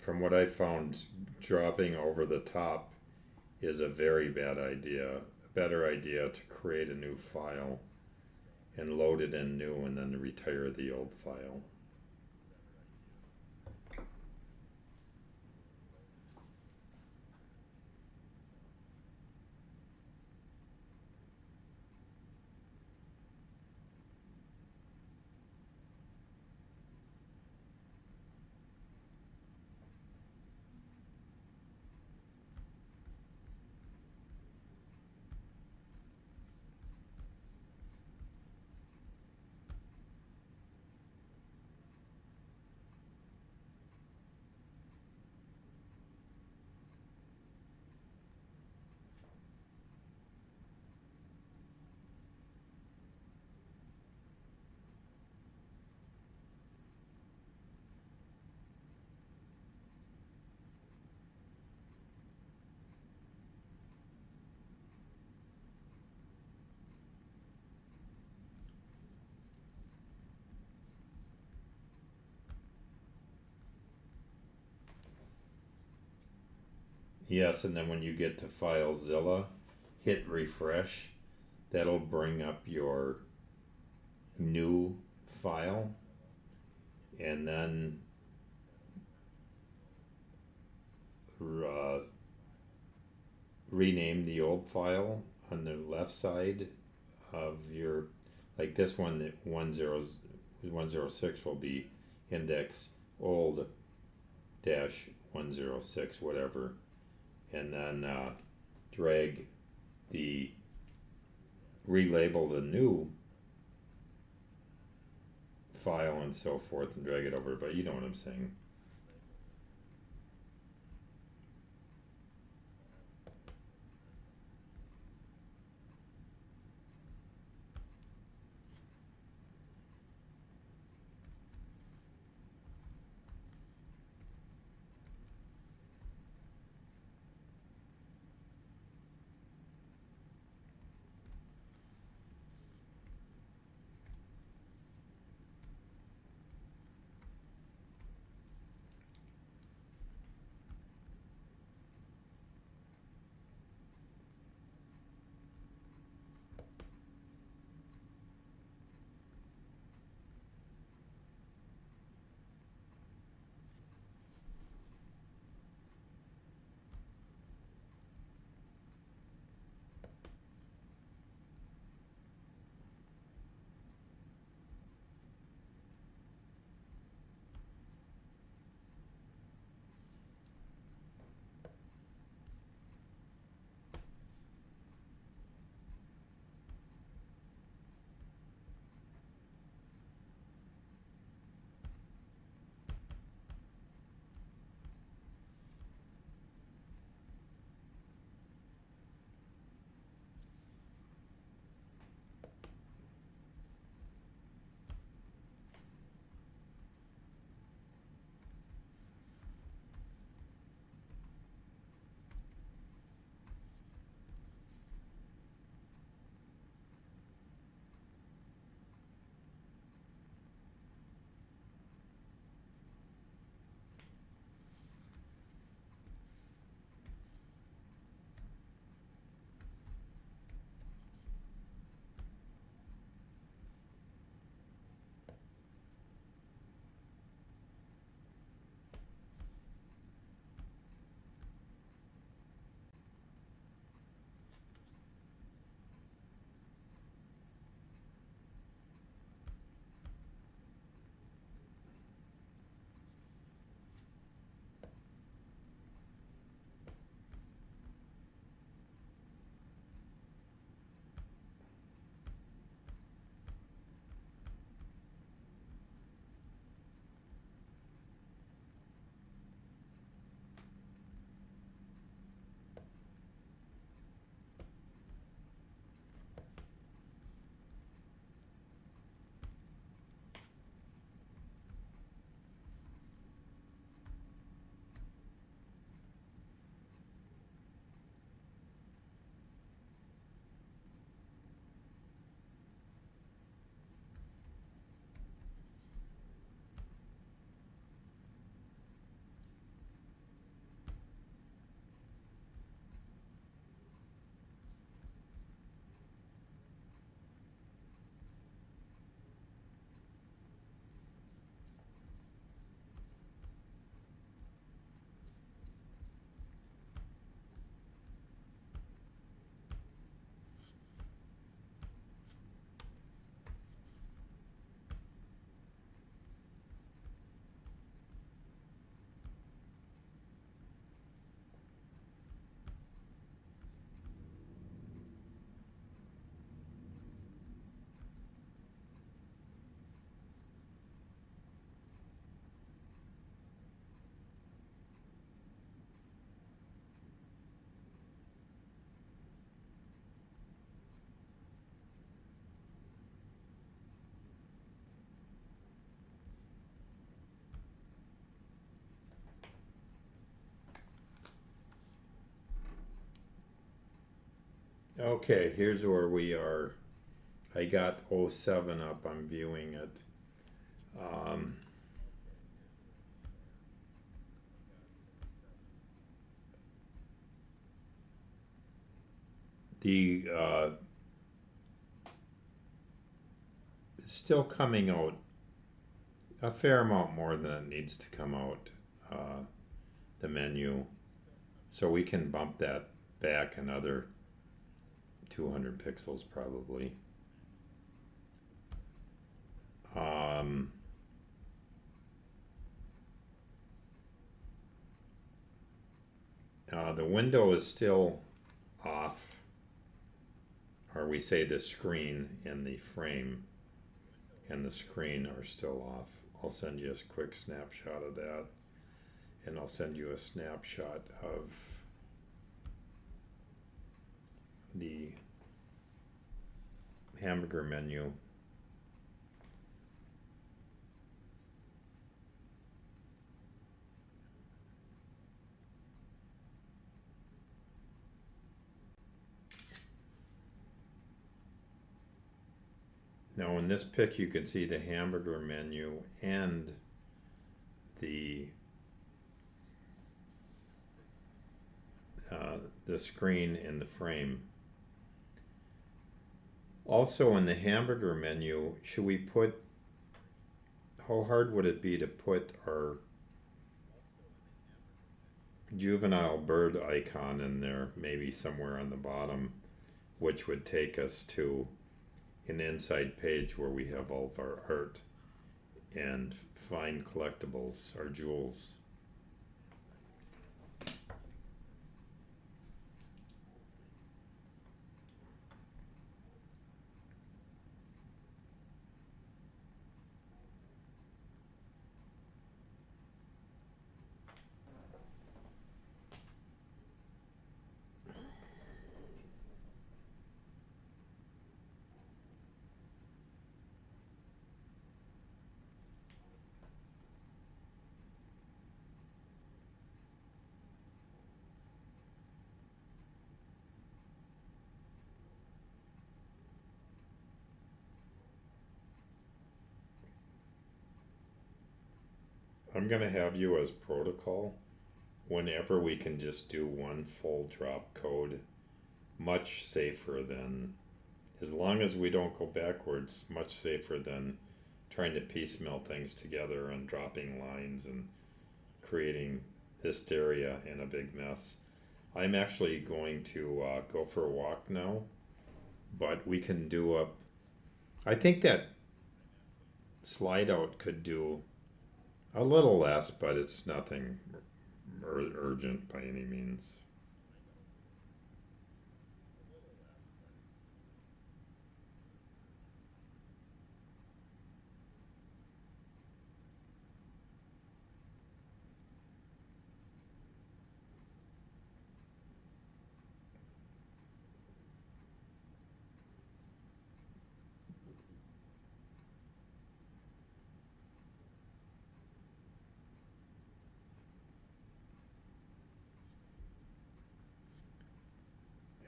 [SPEAKER 1] from what I found, dropping over the top is a very bad idea. A better idea to create a new file and load it in new and then retire the old file. Yes, and then when you get to FileZilla, hit refresh. That'll bring up your new file, and then rename the old file on the left side of your, like this one, 106 will be index old dash 106 whatever, and then drag the relabel the new file and so forth and drag it over, but you know what I'm saying. Okay, here's where we are. I got '07 up, I'm viewing it. Um, the it's still coming out a fair amount more than it needs to come out, the menu. So we can bump that back another 200 pixels probably. Um, the window is still off, or we say the screen and the frame and the screen are still off. I'll send you a quick snapshot of that, and I'll send you a snapshot of the hamburger menu. Now in this pic you can see the hamburger menu and the screen in the frame. Also in the hamburger menu, should we put, how hard would it be to put our juvenile bird icon in there, maybe somewhere on the bottom, which would take us to an inside page where we have all of our art and fine collectibles, our jewels. I'm gonna have you as protocol whenever we can just do one full drop code, much safer than, as long as we don't go backwards, much safer than trying to piecemeal things together and dropping lines and creating hysteria and a big mess. I'm actually going to go for a walk now, but we can do a, I think that slide out could do a little less, but it's nothing urgent by any means.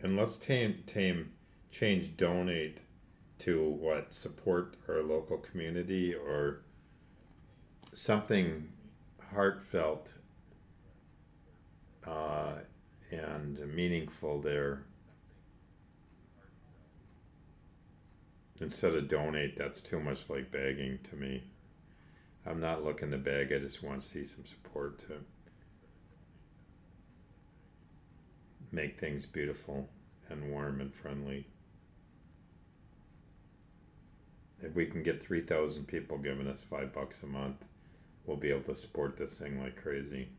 [SPEAKER 1] And let's change donate to what, support our local community, or something heartfelt and meaningful there. Instead of donate, that's too much like begging to me. I'm not looking to beg, I just want to see some support to make things beautiful and warm and friendly. If we can get 3,000 people giving us $5 a month, we'll be able to support this thing like crazy.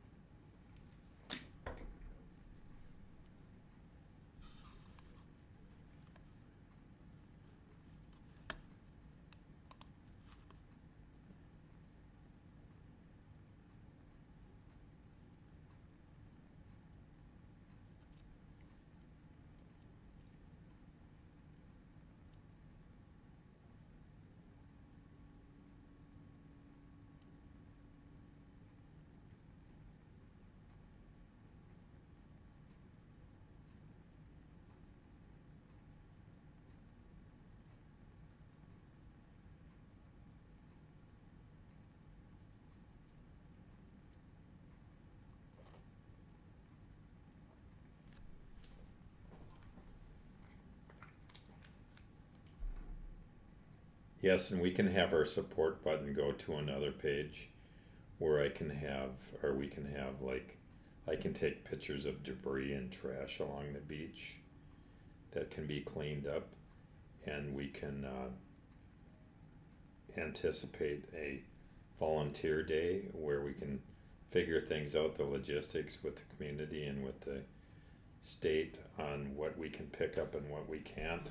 [SPEAKER 1] Yes, and we can have our support button go to another page where I can have, or we can have like, I can take pictures of debris and trash along the beach that can be cleaned up, and we can anticipate a volunteer day where we can figure things out, the logistics with the community and with the state on what we can pick up and what we can't.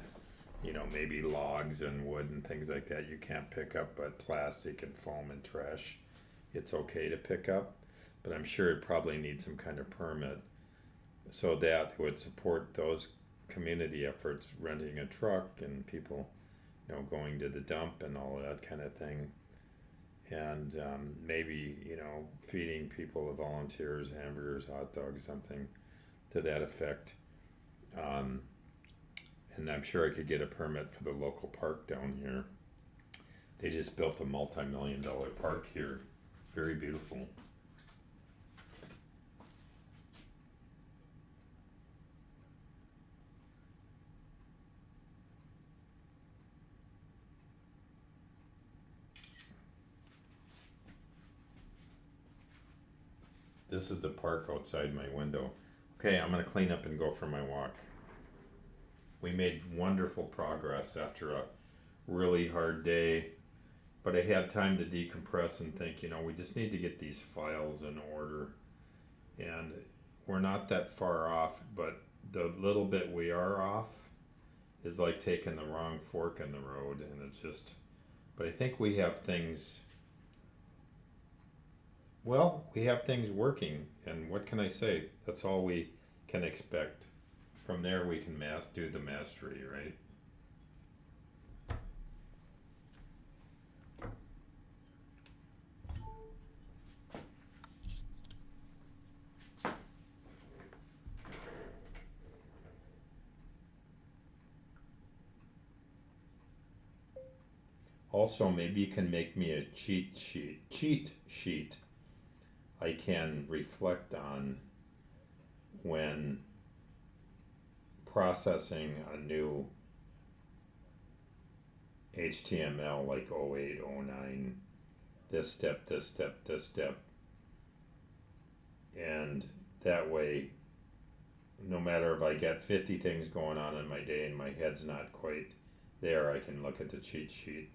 [SPEAKER 1] You know, maybe logs and wood and things like that you can't pick up, but plastic and foam and trash, it's okay to pick up. But I'm sure it probably needs some kind of permit, so that would support those community efforts, renting a truck and people, you know, going to the dump and all that kind of thing. And maybe, you know, feeding people, the volunteers, hamburgers, hot dogs, something to that effect. And I'm sure I could get a permit for the local park down here. They just built a multi-million-dollar park here. Very beautiful. This is the park outside my window. Okay, I'm gonna clean up and go for my walk. We made wonderful progress after a really hard day, but I had time to decompress and think, you know, we just need to get these files in order. And we're not that far off, but the little bit we are off is like taking the wrong fork in the road, and it's just, but I think we have things, well, we have things working, and what can I say? That's all we can expect. From there we can do the mastery, right? Also, maybe you can make me a cheat sheet I can reflect on when processing a new HTML, like 08, 09, this step, this step, this step. And that way, no matter if I get 50 things going on in my day and my head's not quite there, I can look at the cheat sheet.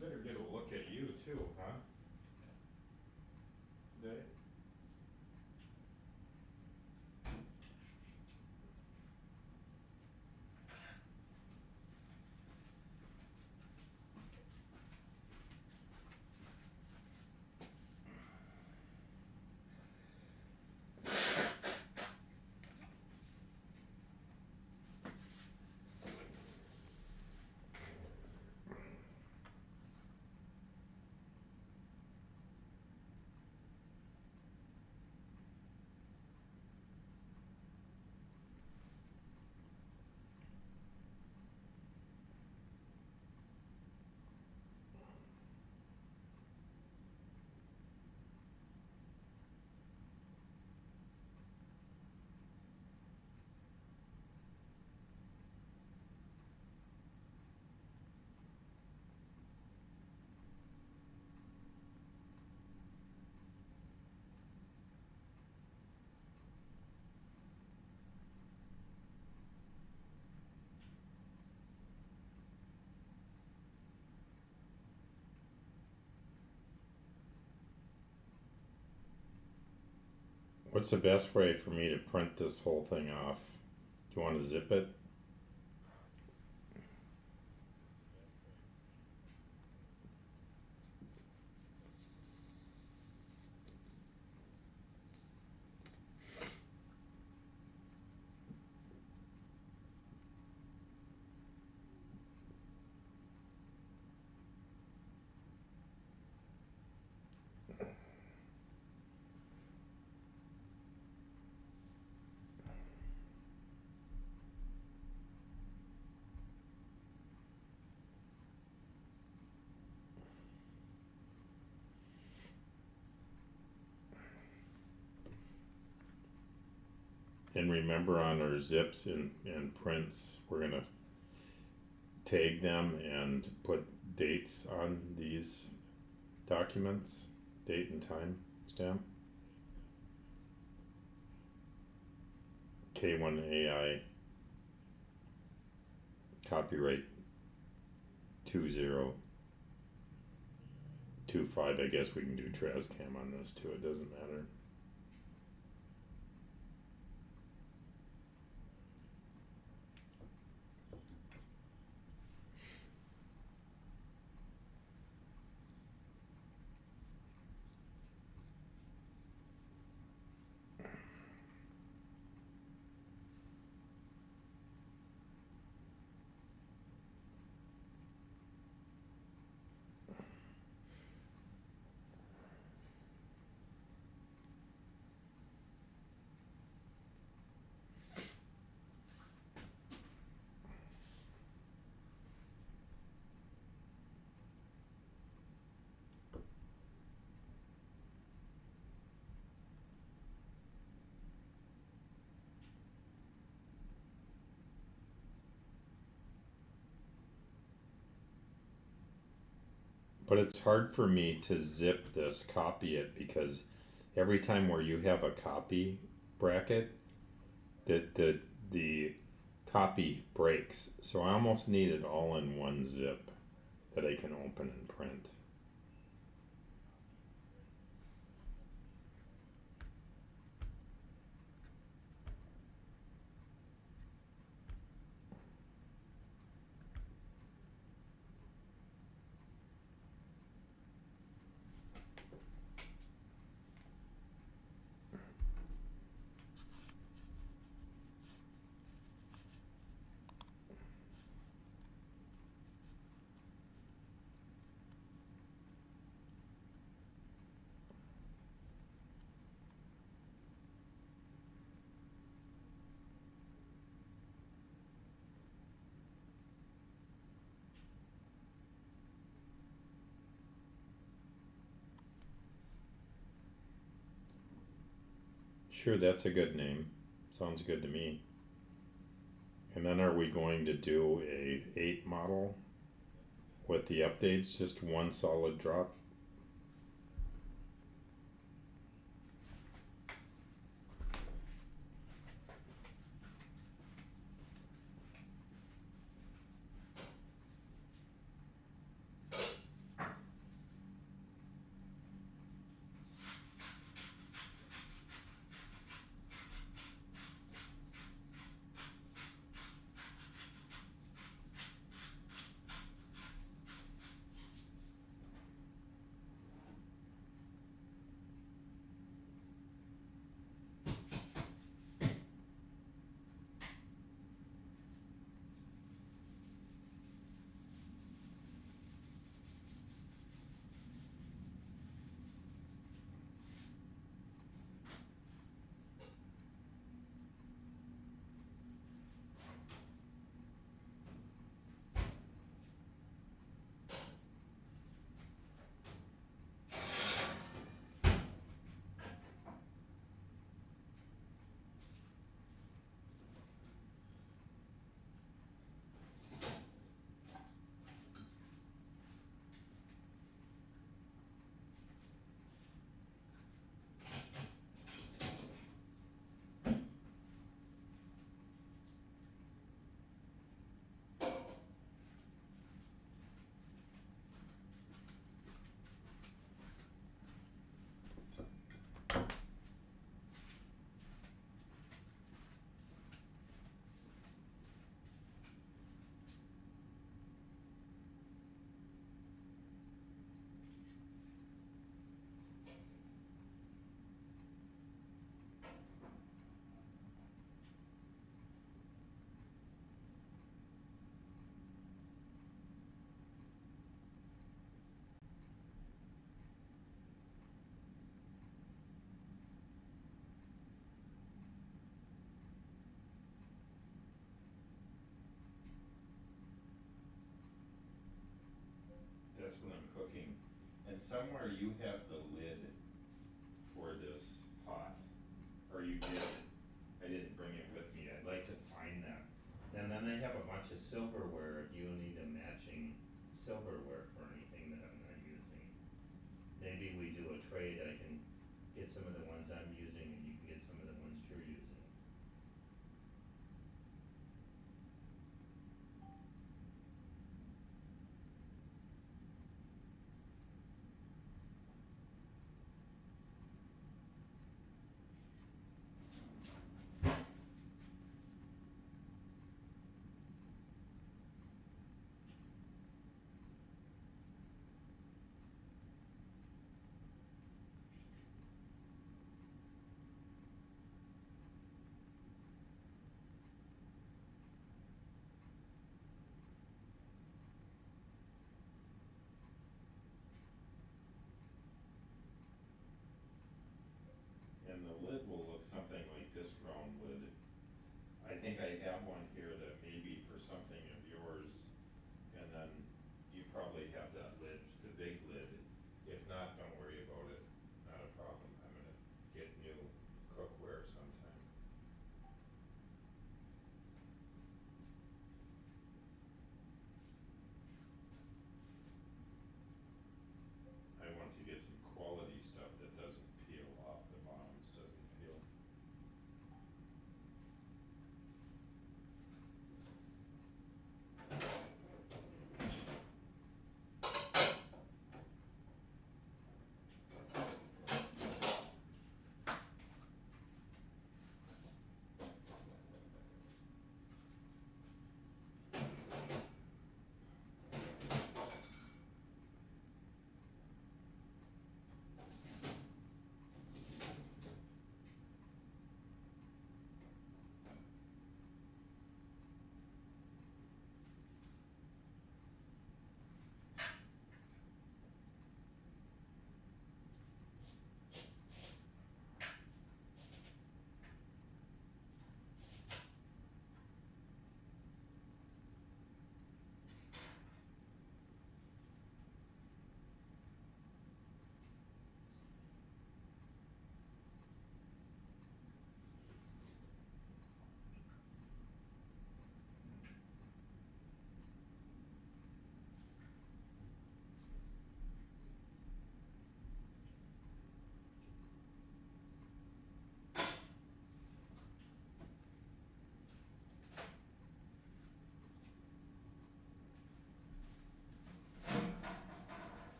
[SPEAKER 1] You better get a look at you too, huh? Today? What's the best way for me to print this whole thing off? Do you want to zip it? And remember on our zips and prints, we're gonna tag them and put dates on these documents, date and time. stamp. K1AI copyright 2025. I guess we can do TrazCam on this too, it doesn't matter. But it's hard for me to zip this, copy it, because every time where you have a copy bracket, the copy breaks. So I almost need it all in one zip that I can open and print. Sure, that's a good name. Sounds good to me. And then are we going to do a 8 model with the updates, just one solid drop? That's what I'm cooking. And somewhere you have the lid for this pot, or you did. I didn't bring it with me. I'd like to find that. And then I have a bunch of silverware. If you need a matching silverware for anything that I'm not using, maybe we do a trade. I can
[SPEAKER 4] get some of the ones I'm using and you can get some of the ones you're using.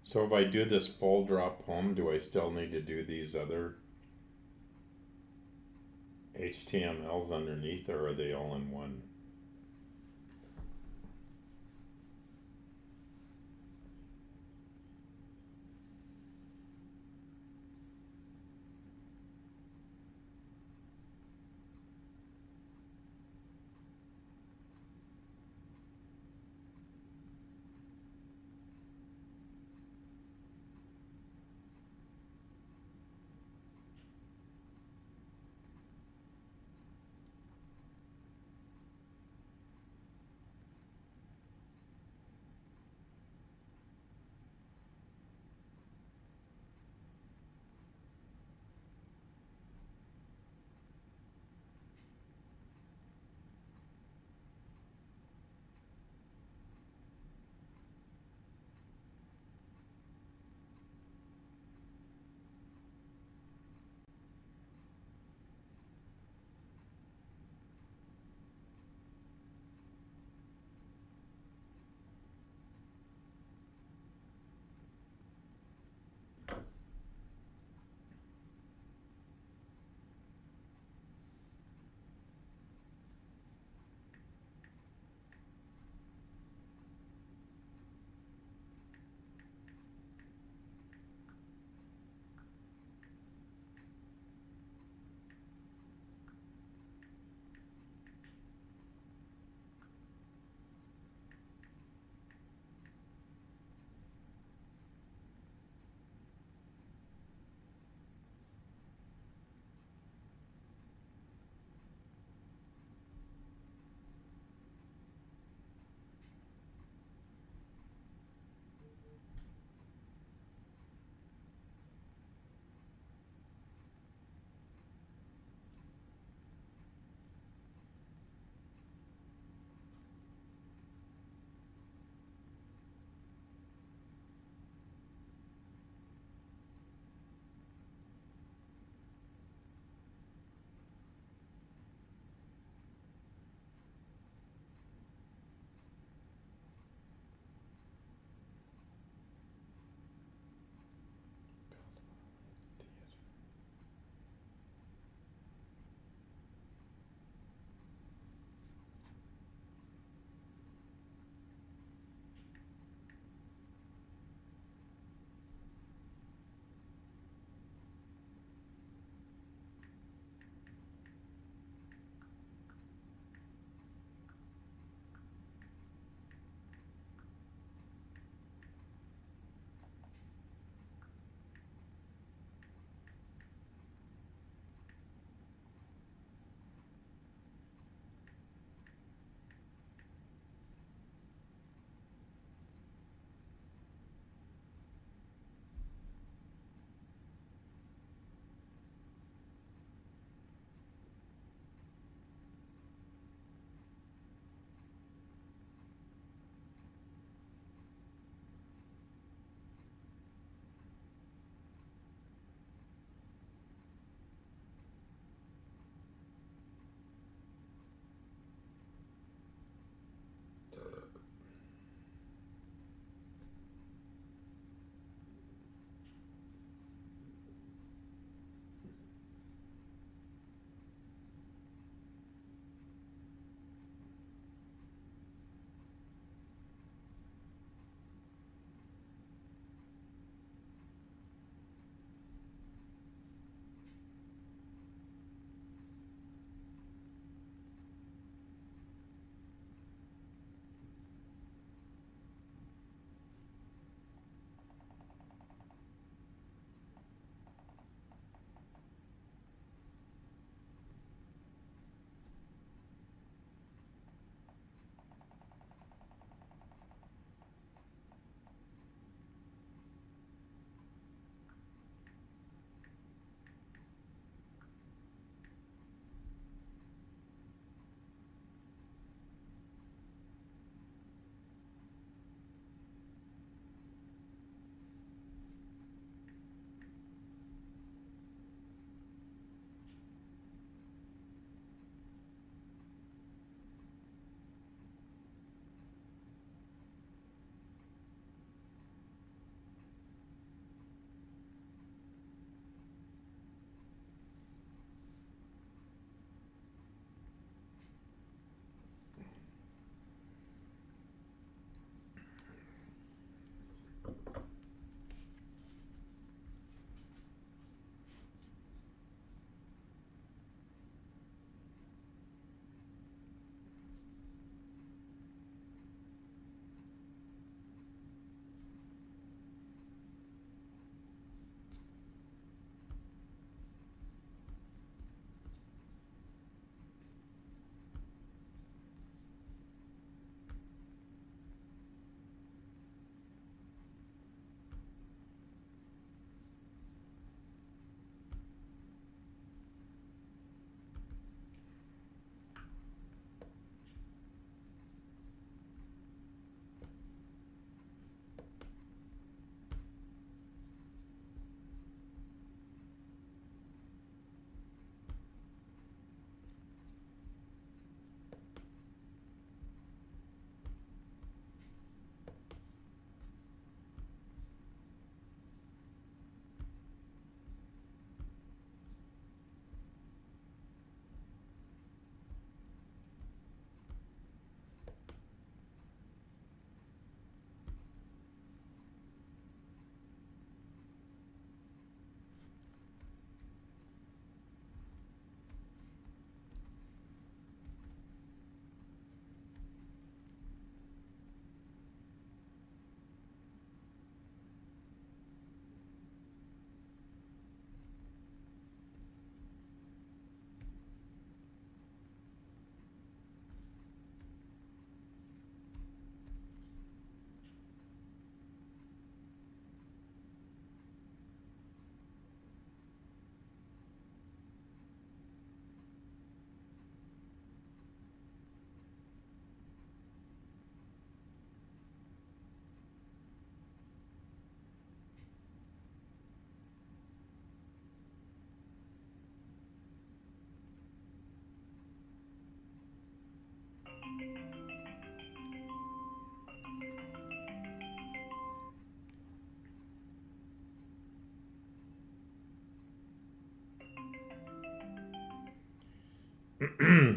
[SPEAKER 1] So if I do this full drop home, do I still need to do these other HTMLs underneath, or are they all in one?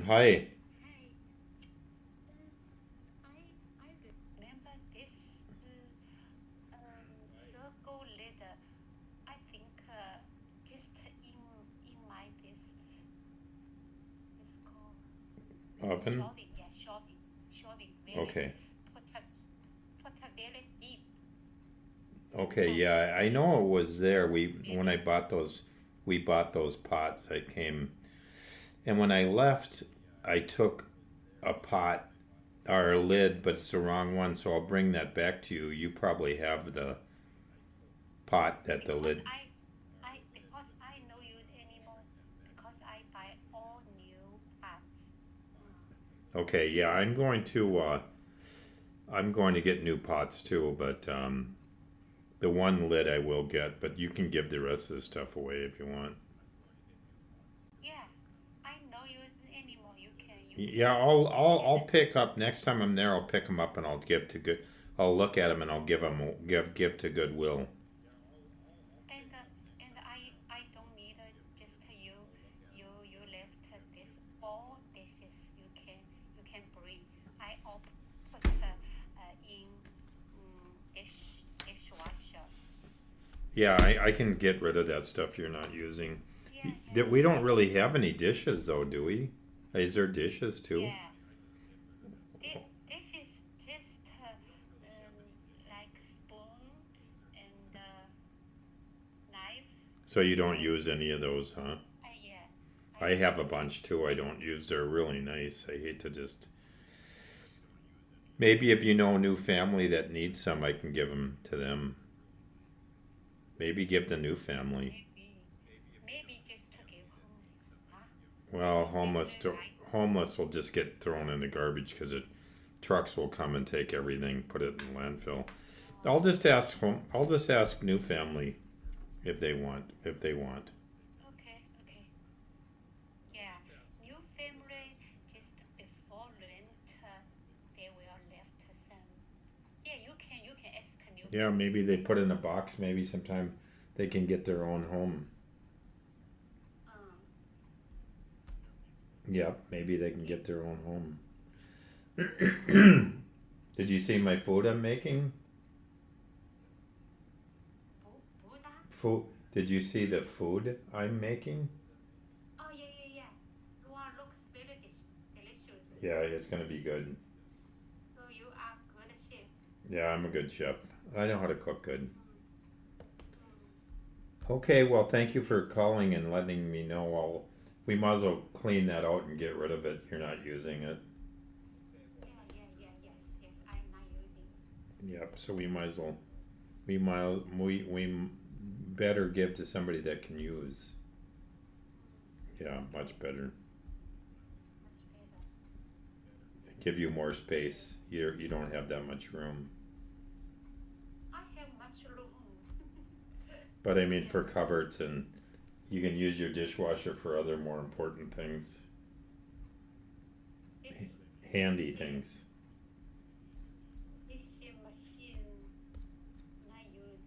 [SPEAKER 1] Hi.
[SPEAKER 3] Hi. I remember this circle letter. I think just in my this called
[SPEAKER 1] Oven?
[SPEAKER 3] shoving. Yeah, shoving. Very
[SPEAKER 1] Okay.
[SPEAKER 3] put a very deep.
[SPEAKER 1] Okay,
[SPEAKER 3] So
[SPEAKER 1] yeah, I know it was there. When I
[SPEAKER 3] very
[SPEAKER 1] bought we bought those pots. And when I left, I took a pot or a lid, but it's the wrong one, so I'll bring that back to you. You probably have the pot that the
[SPEAKER 3] because
[SPEAKER 1] lid.
[SPEAKER 3] I no use anymore because I buy all new parts.
[SPEAKER 1] Okay, yeah, I'm going to get new pots too, but the one lid I will get, but you can give the rest of the stuff away if you want.
[SPEAKER 3] Yeah, I no use anymore.
[SPEAKER 1] Yeah, I'll pick up next time I'm there. I'll pick them up and I'll give to good. I'll look at them and I'll give to Goodwill.
[SPEAKER 3] and I don't need just you left this all dishes you can bring. I all put in dishwasher.
[SPEAKER 1] Yeah, I can get rid of that stuff you're not using.
[SPEAKER 3] Yeah,
[SPEAKER 1] We don't really have any dishes though, do we? Is there dishes too?
[SPEAKER 3] yeah. This is just like spoon and knives.
[SPEAKER 1] So you don't
[SPEAKER 3] That's
[SPEAKER 1] use any of
[SPEAKER 3] it.
[SPEAKER 1] those, huh?
[SPEAKER 3] Yeah, I
[SPEAKER 1] I
[SPEAKER 3] don't
[SPEAKER 1] have a
[SPEAKER 3] use.
[SPEAKER 1] bunch too. I
[SPEAKER 3] Maybe,
[SPEAKER 1] don't use. They're really nice. I hate to just. Maybe if you know a new family that needs some, I can give them to them. Maybe give the new family.
[SPEAKER 3] maybe just to give homeless, huh?
[SPEAKER 1] Well,
[SPEAKER 3] They like.
[SPEAKER 1] homeless will just get thrown in the garbage because it trucks will come and take everything, put it in landfill. I'll just ask new family if they want. If they want.
[SPEAKER 3] Okay. Yeah, new family just before rent, they will left some. Yeah, you can ask a new
[SPEAKER 1] Yeah,
[SPEAKER 3] family.
[SPEAKER 1] maybe they put in a box. Maybe sometime they can get their own home.
[SPEAKER 3] Um,
[SPEAKER 1] Yep, maybe they can
[SPEAKER 3] yeah.
[SPEAKER 1] get their own home. Did you see my food I'm making?
[SPEAKER 3] Buddha?
[SPEAKER 1] Food. Did you see the food I'm making?
[SPEAKER 3] Oh yeah. Wow, looks very delicious.
[SPEAKER 1] Yeah, it's gonna be good.
[SPEAKER 3] So you are good chef.
[SPEAKER 1] Yeah, I'm a good chef. I know how to cook good.
[SPEAKER 3] Mm.
[SPEAKER 1] Okay, well, thank you for calling and letting me know. We might as well clean that out and get rid of it. You're not using it.
[SPEAKER 3] Yes. I'm not using.
[SPEAKER 1] Yep. So we better give to somebody that can use. Yeah, much better.
[SPEAKER 3] Much better.
[SPEAKER 1] Give you more space. You don't have that much room.
[SPEAKER 3] I have much room.
[SPEAKER 1] But I mean,
[SPEAKER 3] Yeah.
[SPEAKER 1] for cupboards and you can use your dishwasher for other more important things,
[SPEAKER 3] This
[SPEAKER 1] handy
[SPEAKER 3] this
[SPEAKER 1] things.
[SPEAKER 3] this machine not use.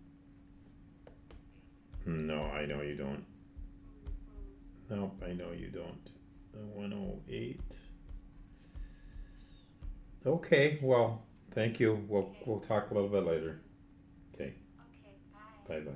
[SPEAKER 1] No, I know you don't.
[SPEAKER 3] Mm.
[SPEAKER 1] Nope, I know you don't. The 108. Okay, well,
[SPEAKER 3] Dishes.
[SPEAKER 1] thank you.
[SPEAKER 3] Okay.
[SPEAKER 1] We'll talk a little bit later. Okay,
[SPEAKER 3] Okay. Bye.
[SPEAKER 1] bye bye.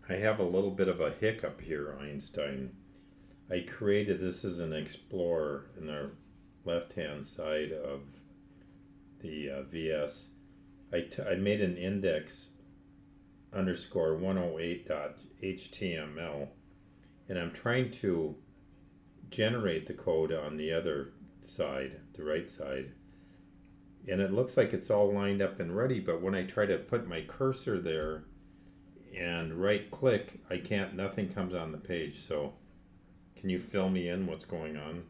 [SPEAKER 1] I have a little bit of a hiccup here, Einstein. I created, this is an Explorer in the left-hand side of the VS. I made an index underscore 108.html, and I'm trying to generate the code on the other side, the right side. And it looks like it's all lined up and ready, but when I try to put my cursor there and right click, I can't, nothing comes on the page. So can you fill me in what's going on?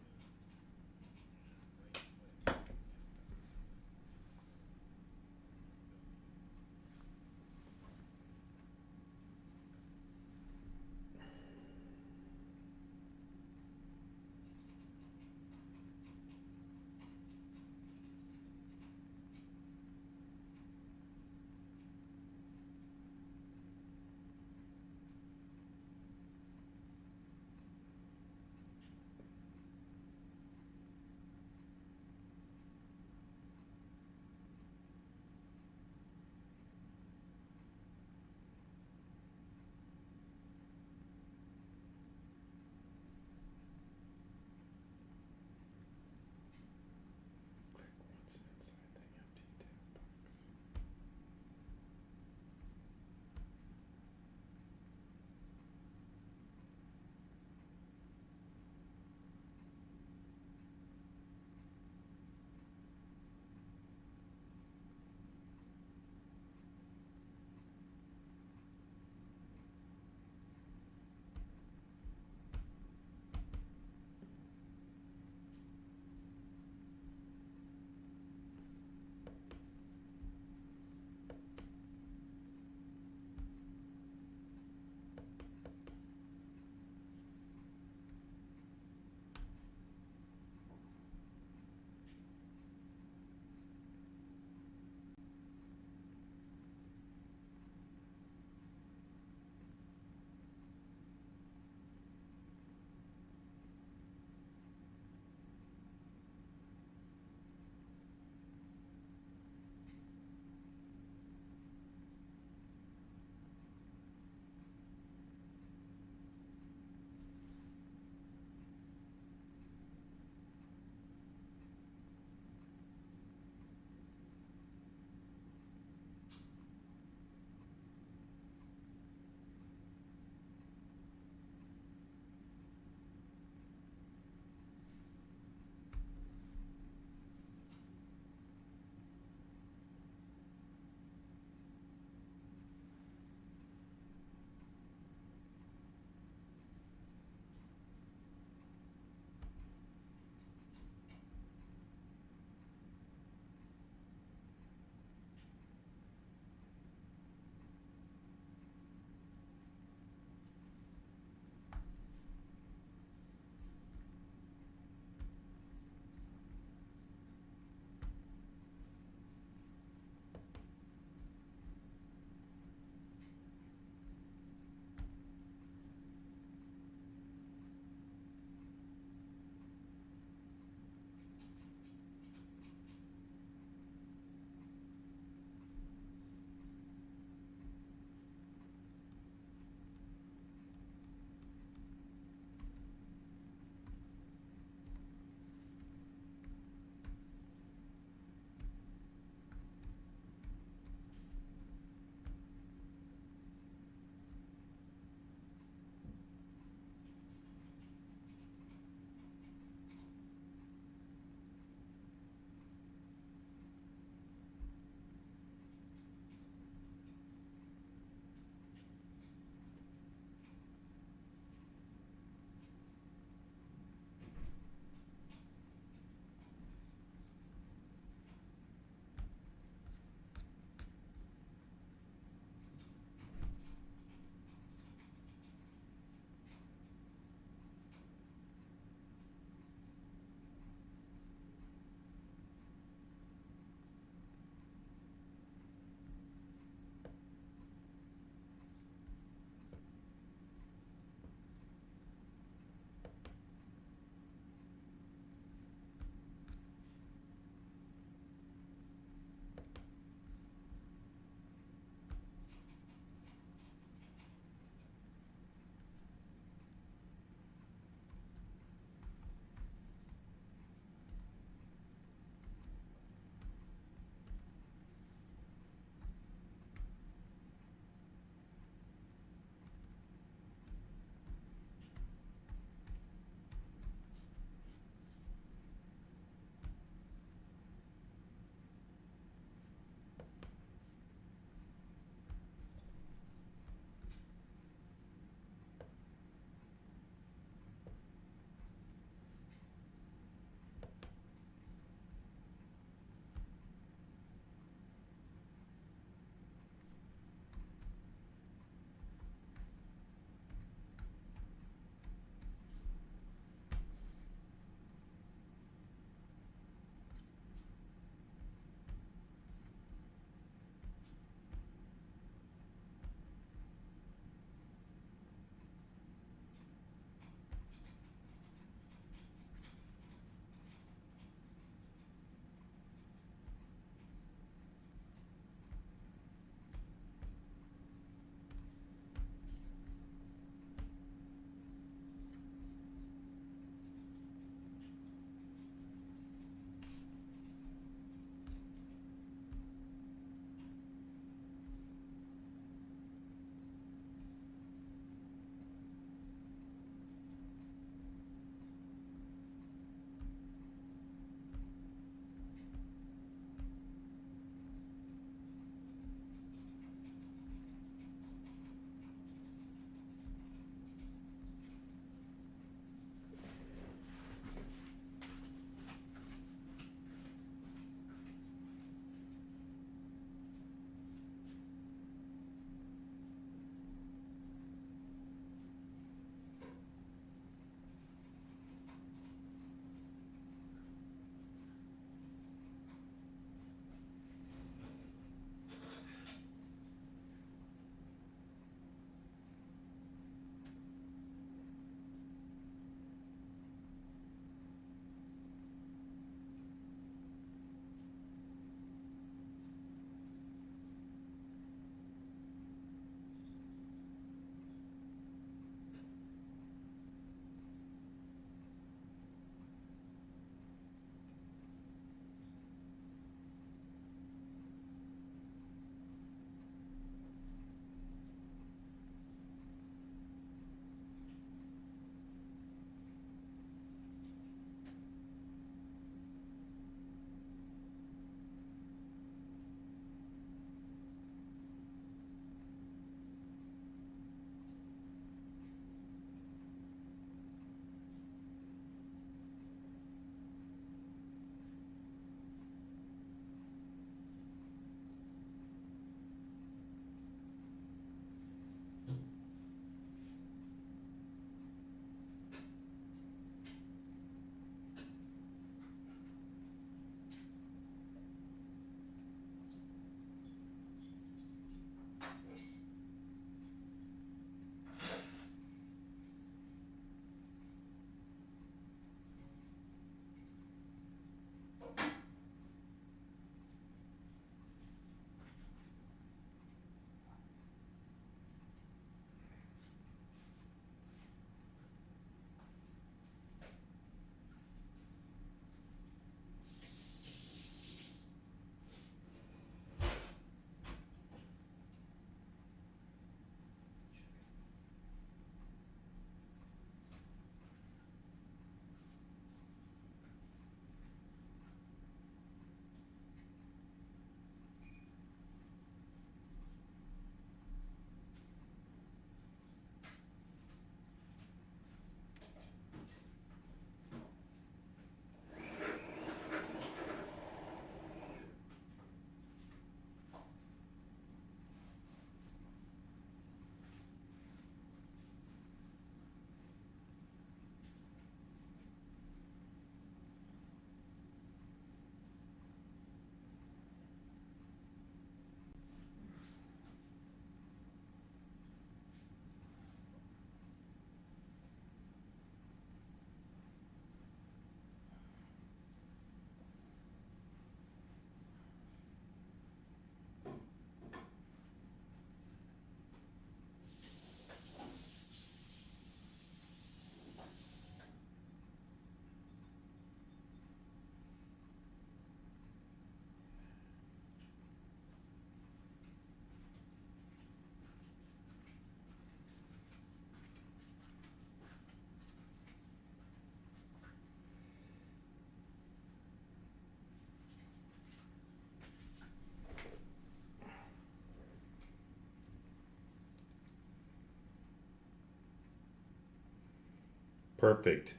[SPEAKER 1] Perfect.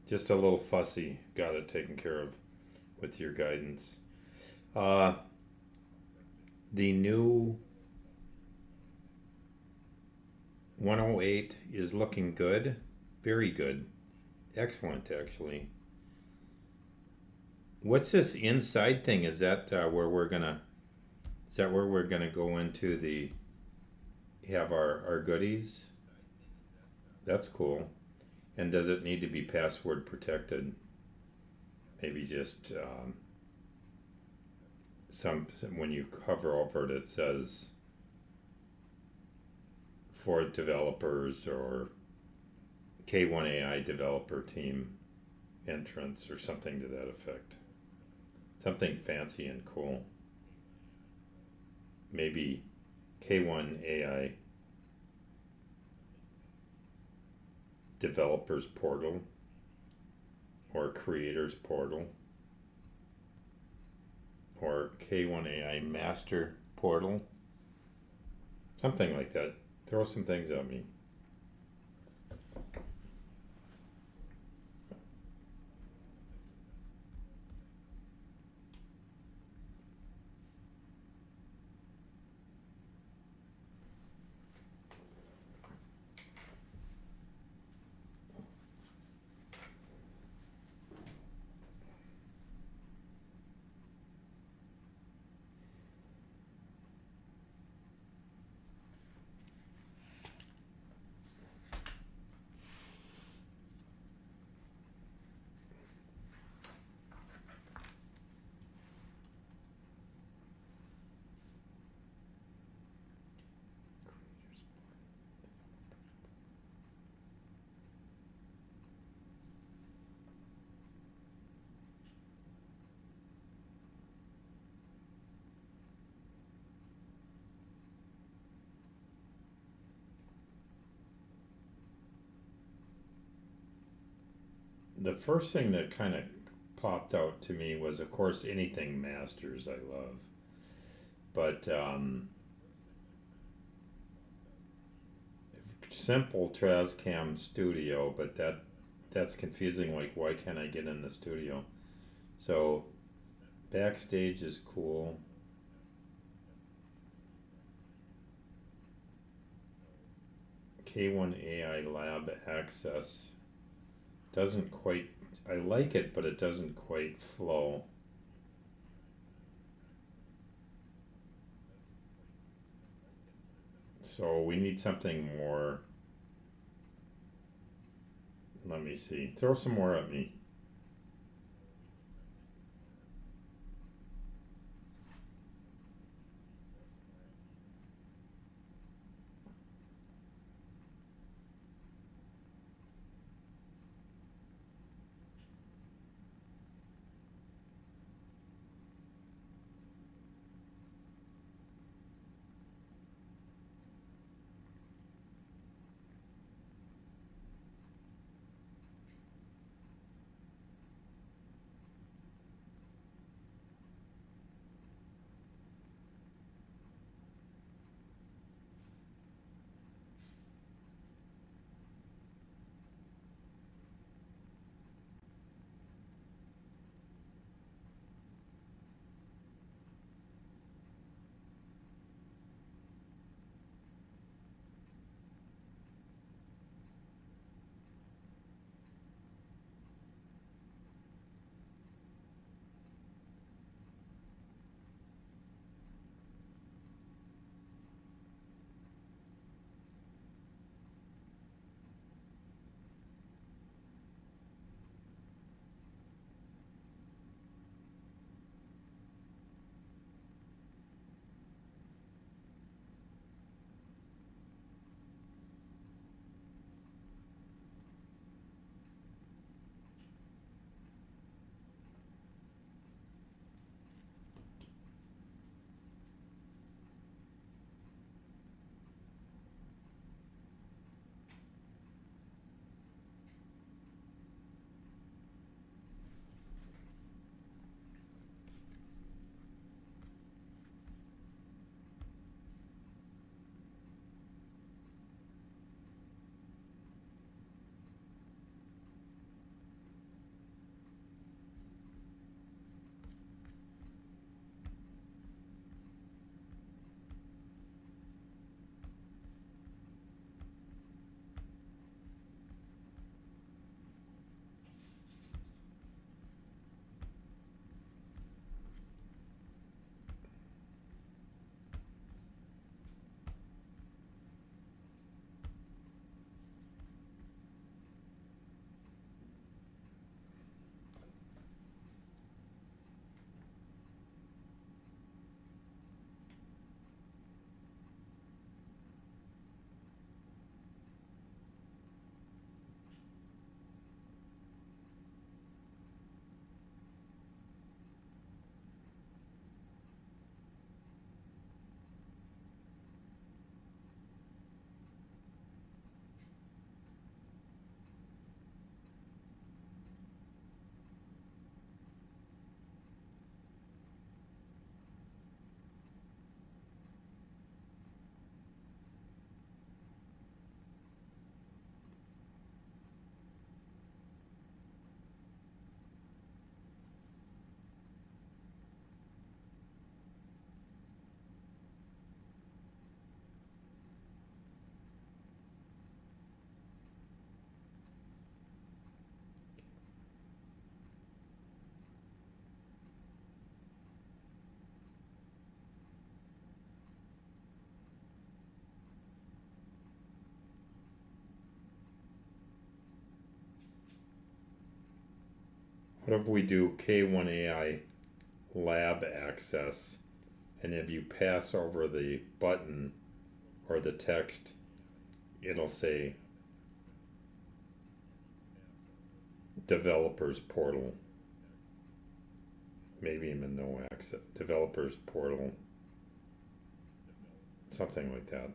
[SPEAKER 1] Just a little fussy. Got it taken care of with your guidance. The new 108 is looking good. Very good. Excellent, actually. What's this inside thing? Is that where we're gonna? Is that where we're gonna go into the? Have our goodies? That's cool. And does it need to be password protected? Maybe just some when you hover over it, it says for developers or K1AI developer team entrance or something to that effect. Something fancy and cool. Maybe K1AI developers portal or creators portal or K1AI master portal. Something like that. Throw some things at me. The first thing that kind of popped out to me was, of course, anything masters I love. But simple TrazCam studio, but that's confusing. Like, why can't I get in the studio? So backstage is cool. K1AI lab access doesn't quite, I like it, but it doesn't quite flow. So we need something more. Let me see. Throw some more at me. What if we do K1AI lab access, and if you pass over the button or the text, it'll say developers portal. Maybe even no access. Developers portal. Something like that.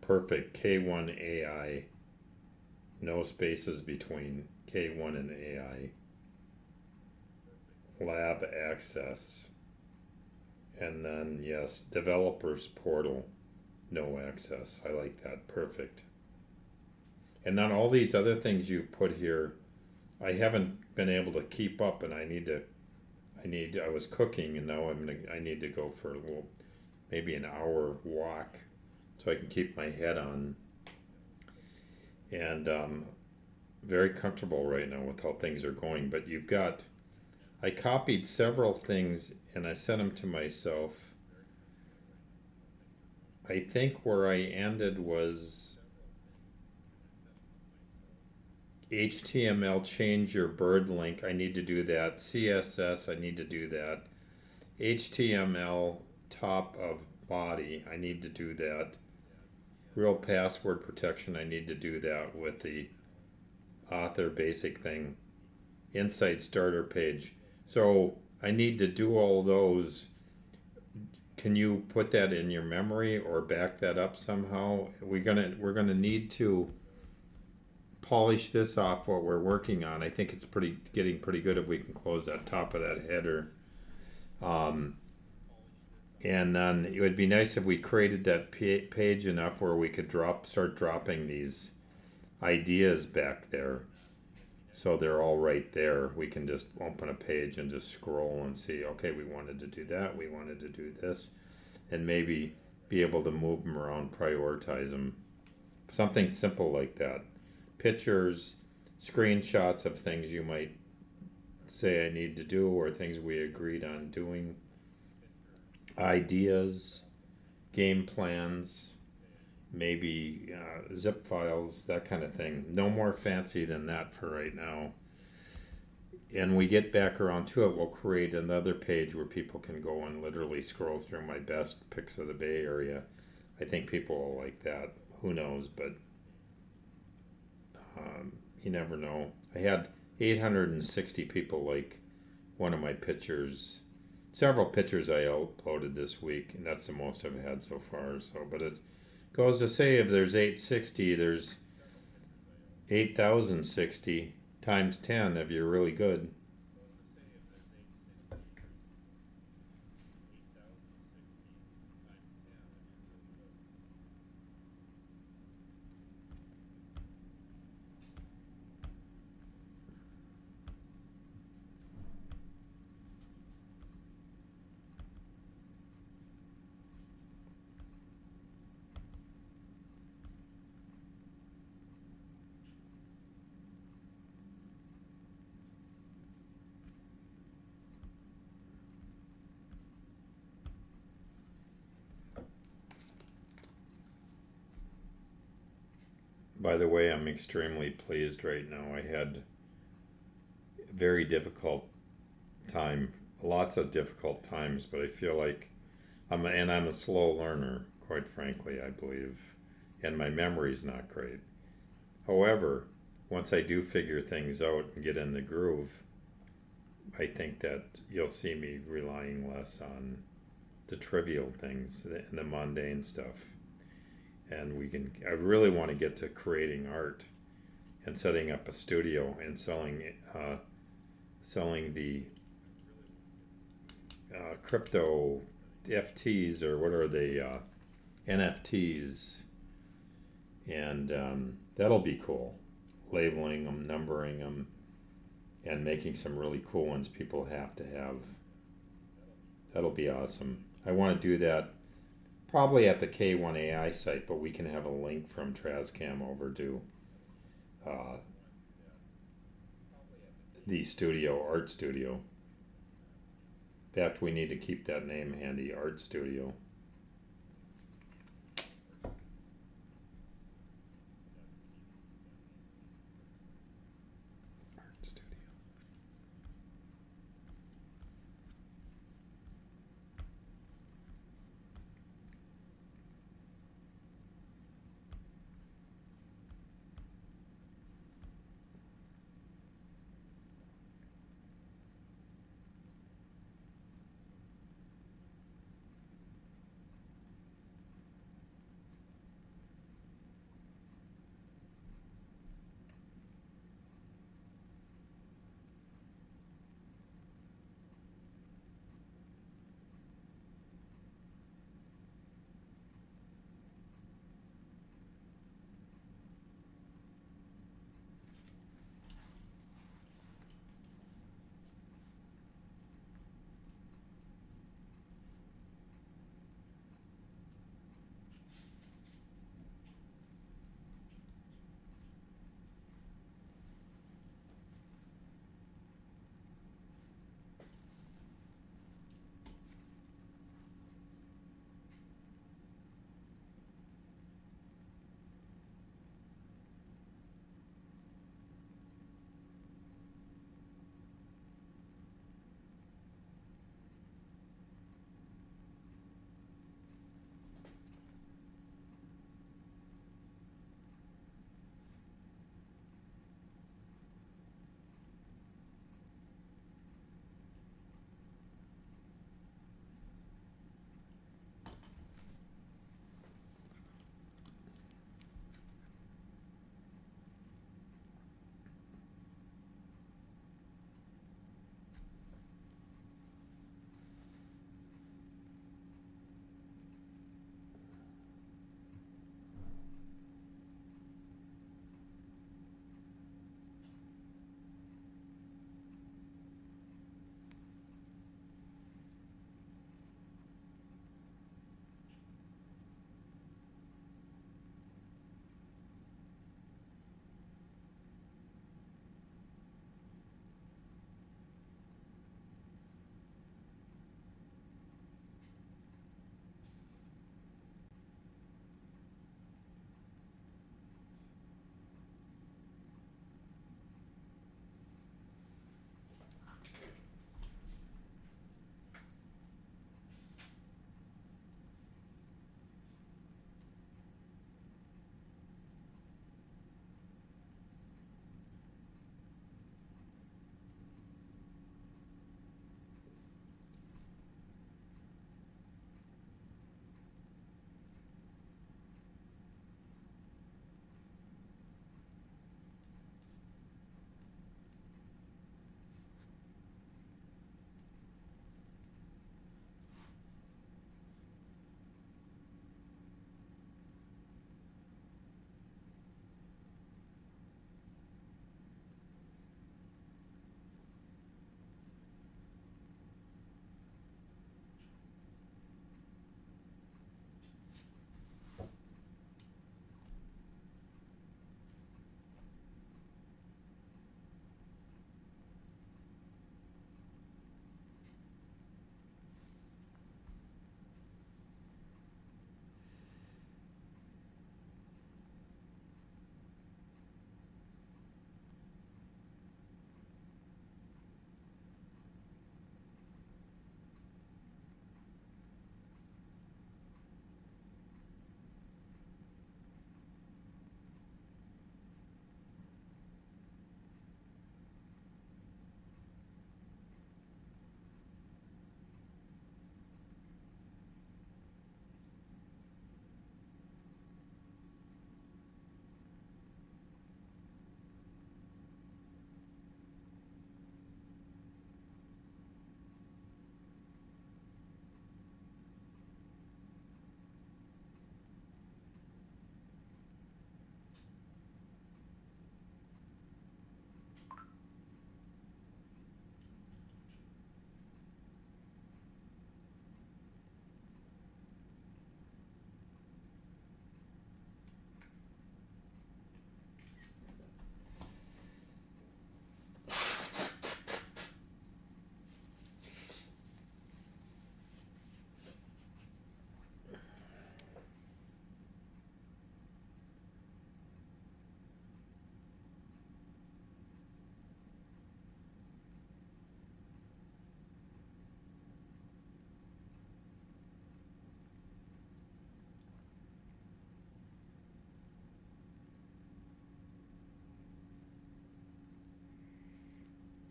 [SPEAKER 1] Perfect. K1 AI. No spaces between K1 and AI. Lab access. And then, yes, developers portal. No access. I like that. Perfect. And then all these other things you've put here, I haven't been able to keep up, and I was cooking, and now I need to go for a little, maybe an hour walk, so I can keep my head on. And very comfortable right now with how things are going. But I copied several things and I sent them to myself. I think where I ended was HTML change your bird link. I need to do that. CSS, I need to do that. HTML top of body, I need to do that. Real password protection, I need to do that with the author basic thing. Inside starter page. So I need to do all those. Can you put that in your memory or back that up somehow? We're gonna need to polish this off what we're working on. I think it's getting pretty good if we can close that top of that header. And then it would be nice if we created that page enough where we could start dropping these ideas back there. So they're all right there. We can just open a page and just scroll and see, okay, we wanted to do that, we wanted to do this, and maybe be able to move them around, prioritize them. Something simple like that. Pictures, screenshots of things you might say I need to do or things we agreed on doing. Ideas, game plans, maybe zip files, that kind of thing. No more fancy than that for right now. And we get back around to it, we'll create another page where people can go and literally scroll through my best pics of the Bay Area. I think people will like that. Who knows, but you never know. I had 860 people like one of my pictures. Several pictures I uploaded this week, and that's the most I've had so far. So, but it goes to say if there's 860, there's 8,060 times 10 if you're really good. By the way, I'm extremely pleased right now. I had a very difficult time, lots of difficult times, but I feel like I'm a slow learner, quite frankly, I believe, and my memory's not great. However, once I do figure things out and get in the groove, I think that you'll see me relying less on the trivial things and the mundane stuff. And I really want to get to creating art and setting up a studio and selling the crypto FTs, or what are they, NFTs, and that'll be cool. Labeling them, numbering them, and making some really cool ones people have to have. That'll be awesome. I want to do that Probably at the K1AI site, but we can have a link from TrazCam over to the studio, art studio. In fact, we need to keep that name handy, art studio. Art studio.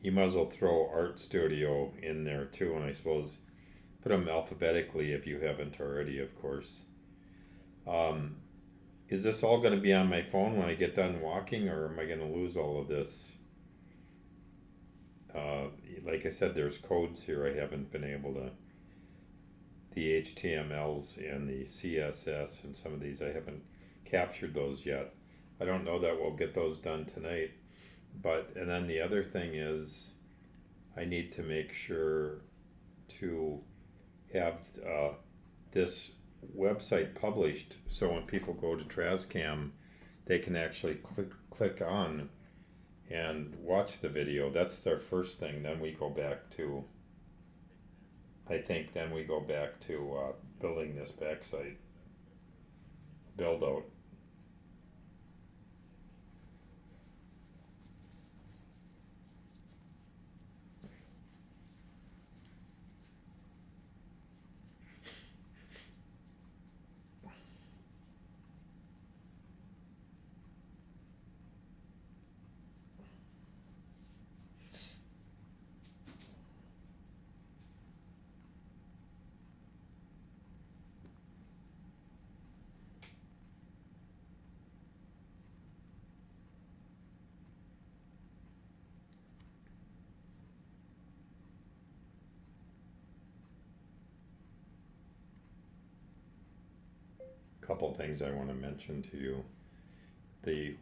[SPEAKER 1] you might as well throw art studio in there too, and I suppose put them alphabetically if you haven't already, of course. Is this all going to be on my phone when I get done walking, or am I going to lose all of this? Like I said, there's codes here I haven't been able to. The HTMLs and the CSS and some of these I haven't captured those yet. I don't know that we'll get those done tonight. And then the other thing is I need to make sure to have this website published so when people go to TrazCam they can actually click on and watch the video. That's their first thing. Then we go back to building this backside build out. Couple things I want to mention to you.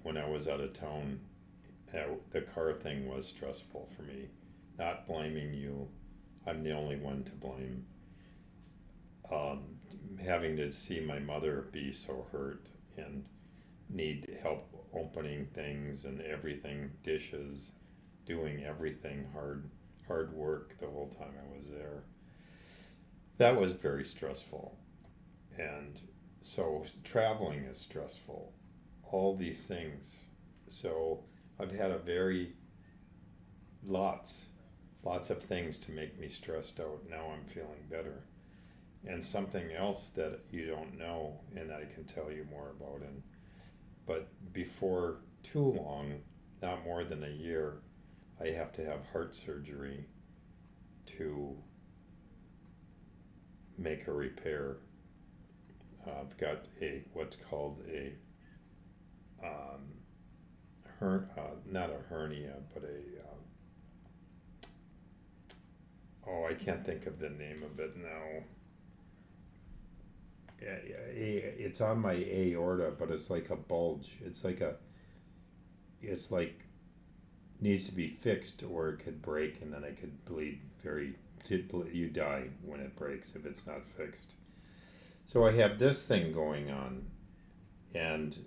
[SPEAKER 1] When I was out of town, the car thing was stressful for me. Not blaming you, I'm the only one to blame. Having to see my mother be so hurt and need help opening things and everything, dishes, doing everything, hard work the whole time I was there. That was very stressful. And so traveling is stressful, all these things. So I've had lots of things to make me stressed out. Now I'm feeling better. And something else that you don't know and I can tell you more about but before too long, not more than a year, I have to have heart surgery to make a repair. I've got what's called not a hernia, but I can't think of the name of it now. It's on my aorta, but it's like a bulge. It's like needs to be fixed, or it could break, and then I could bleed you die when it breaks if it's not fixed. So I have this thing going on, and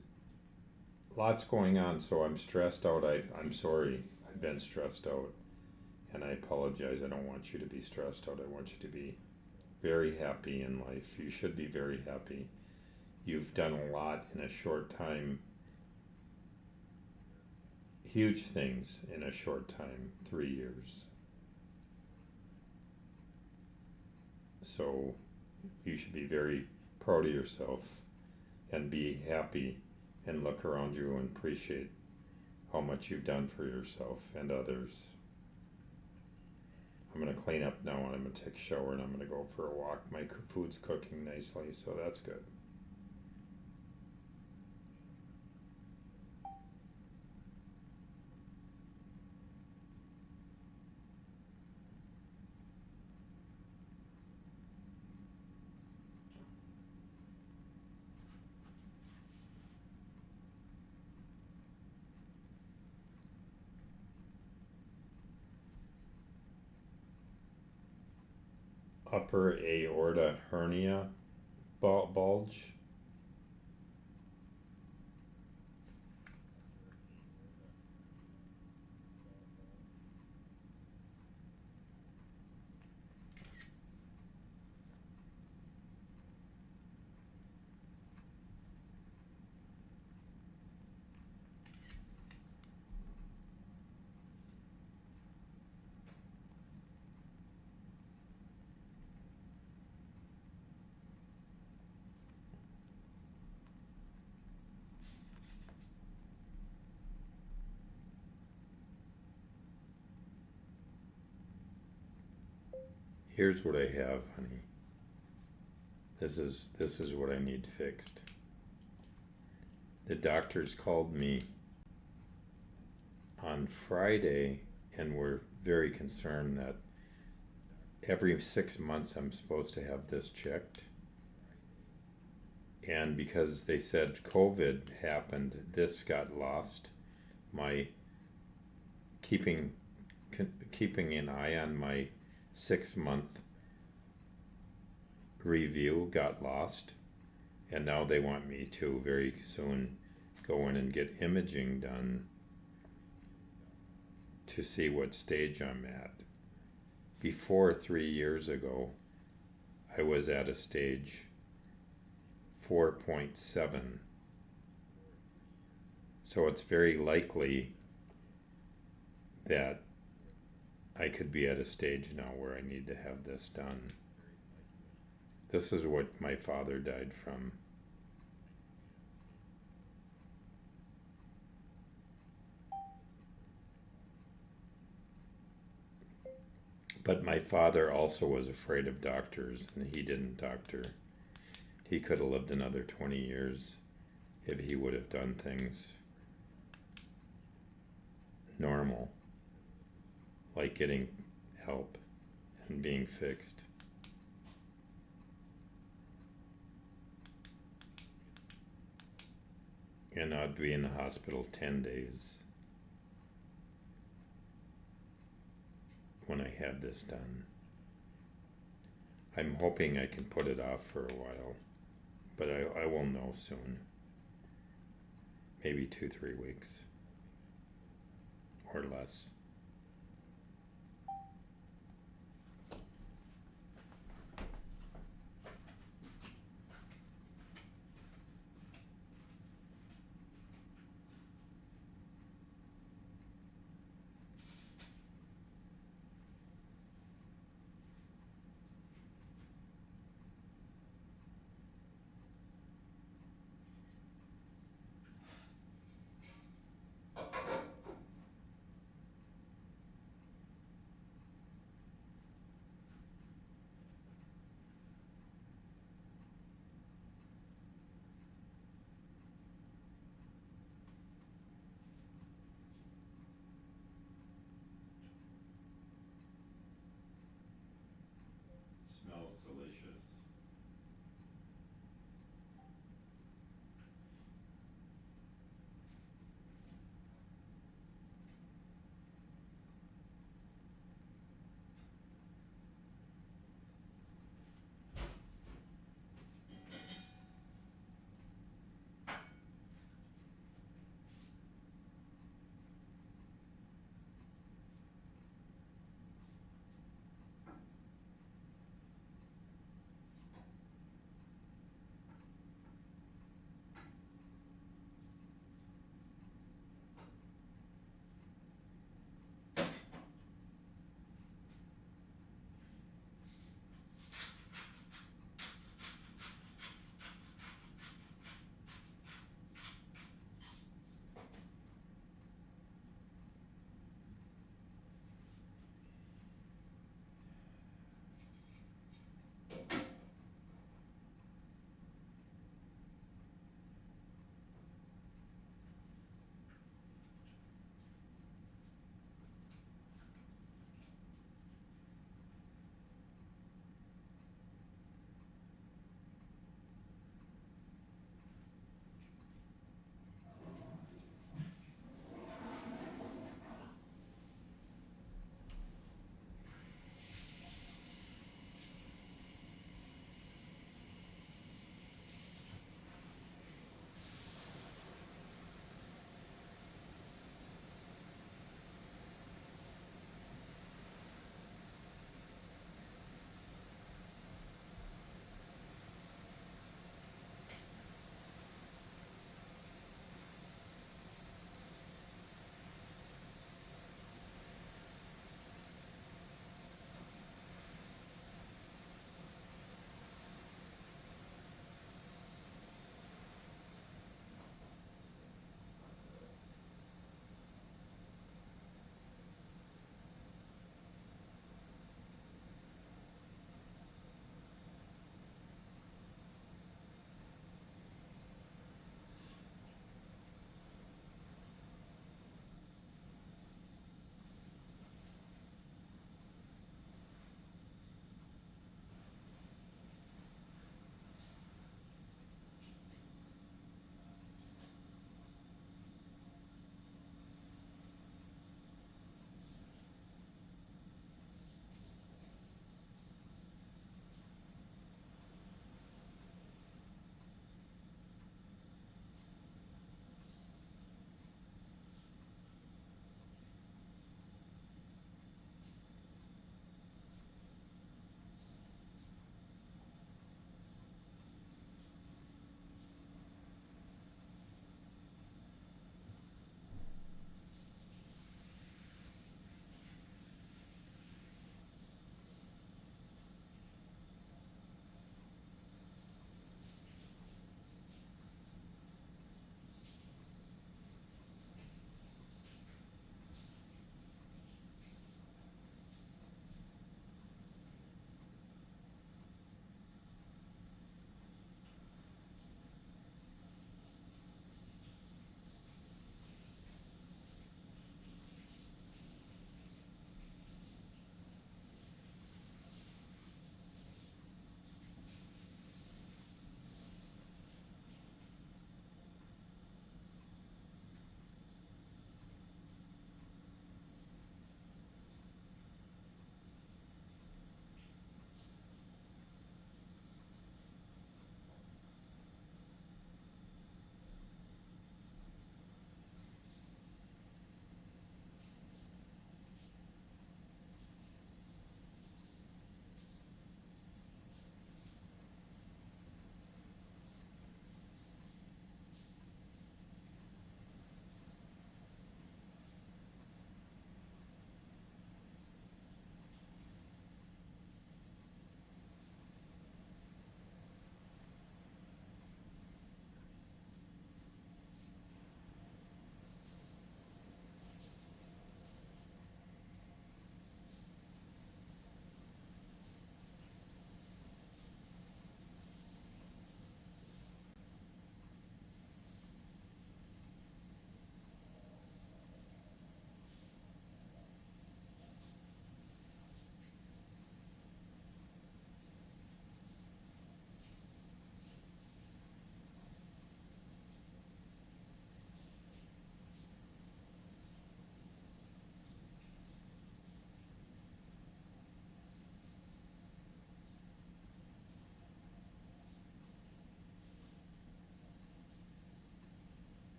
[SPEAKER 1] lots going on, so I'm stressed out. I'm sorry, I've been stressed out, and I apologize. I don't want you to be stressed out. I want you to be very happy in life. You should be very happy. You've done a lot in a short time. Huge things in a short time, 3 years. So you should be very proud of yourself and be happy and look around you and appreciate how much you've done for yourself and others. I'm going to clean up now and I'm going to take a shower and I'm going to go for a walk. My food's cooking nicely, so that's good. Upper aorta hernia bulge. Here's what I have, honey. This is what I need fixed. The doctors called me on Friday and were very concerned that every 6 months I'm supposed to have this checked. And because they said COVID happened, this got lost. My keeping an eye on my 6-month review got lost, and now they want me to very soon go in and get imaging done to see what stage I'm at. Before 3 years ago, I was at a stage 4.7. So it's very likely that I could be at a stage now where I need to have this done. This is what my father died from. But my father also was afraid of doctors, and he didn't doctor. He could have lived another 20 years if he would have done things normal, like getting help and being fixed. And I'd be in the hospital 10 days when I had this done. I'm hoping I can put it off for a while, but I will know soon. Maybe 2-3 weeks or less.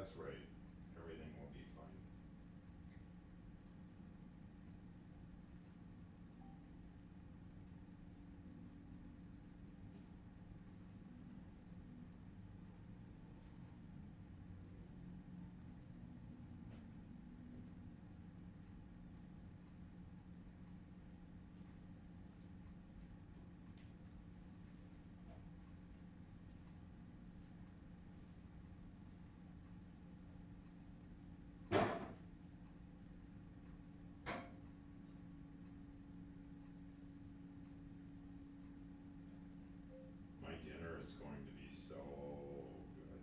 [SPEAKER 1] that's right, everything will be fine. My dinner is going to be so good.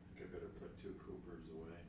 [SPEAKER 1] I think I better put 2 Coopers away.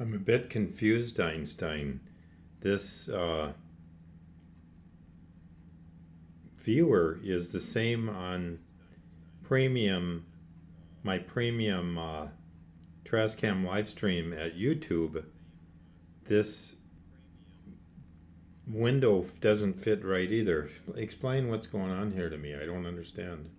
[SPEAKER 1] I'm a bit confused, Einstein. This viewer is the same on premium, my premium TrazCam live stream at YouTube. This window doesn't fit right either. Explain what's going on here to me. I don't understand.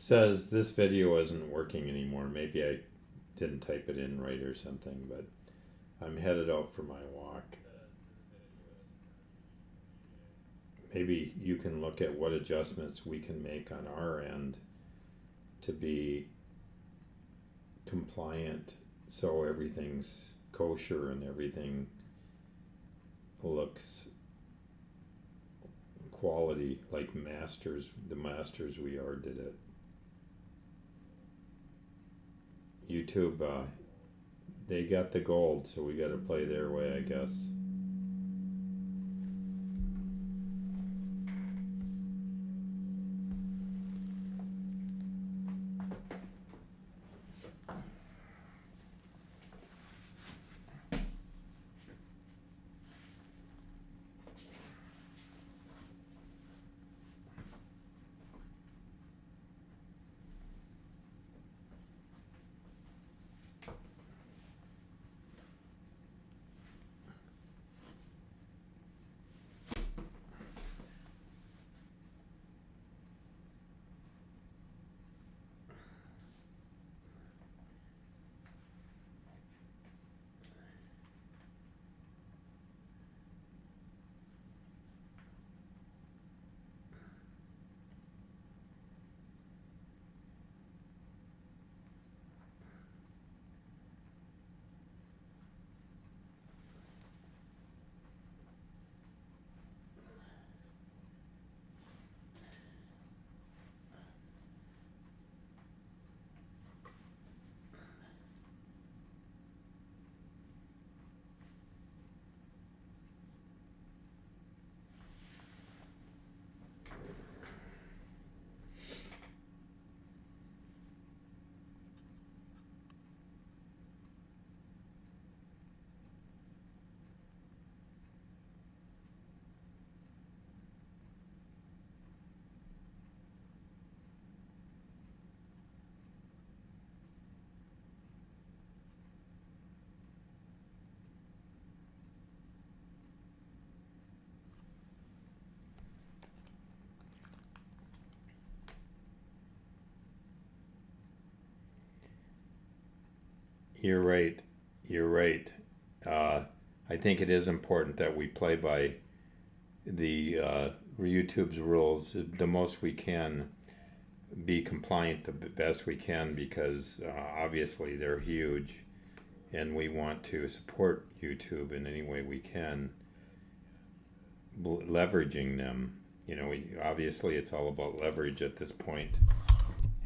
[SPEAKER 1] says this video isn't working anymore. Maybe I didn't type it in right or something, but I'm headed out for my walk. Maybe you can look at what adjustments we can make on our end to be compliant so everything's kosher and everything looks quality like the masters we are did it. YouTube, they got the gold, so we gotta play their way, I guess. You're right. You're right. I think it is important that we play by the YouTube's rules the most we can, be compliant the best we can, because obviously they're huge and we want to support YouTube in any way we can, leveraging them. You know, obviously it's all about leverage at this point.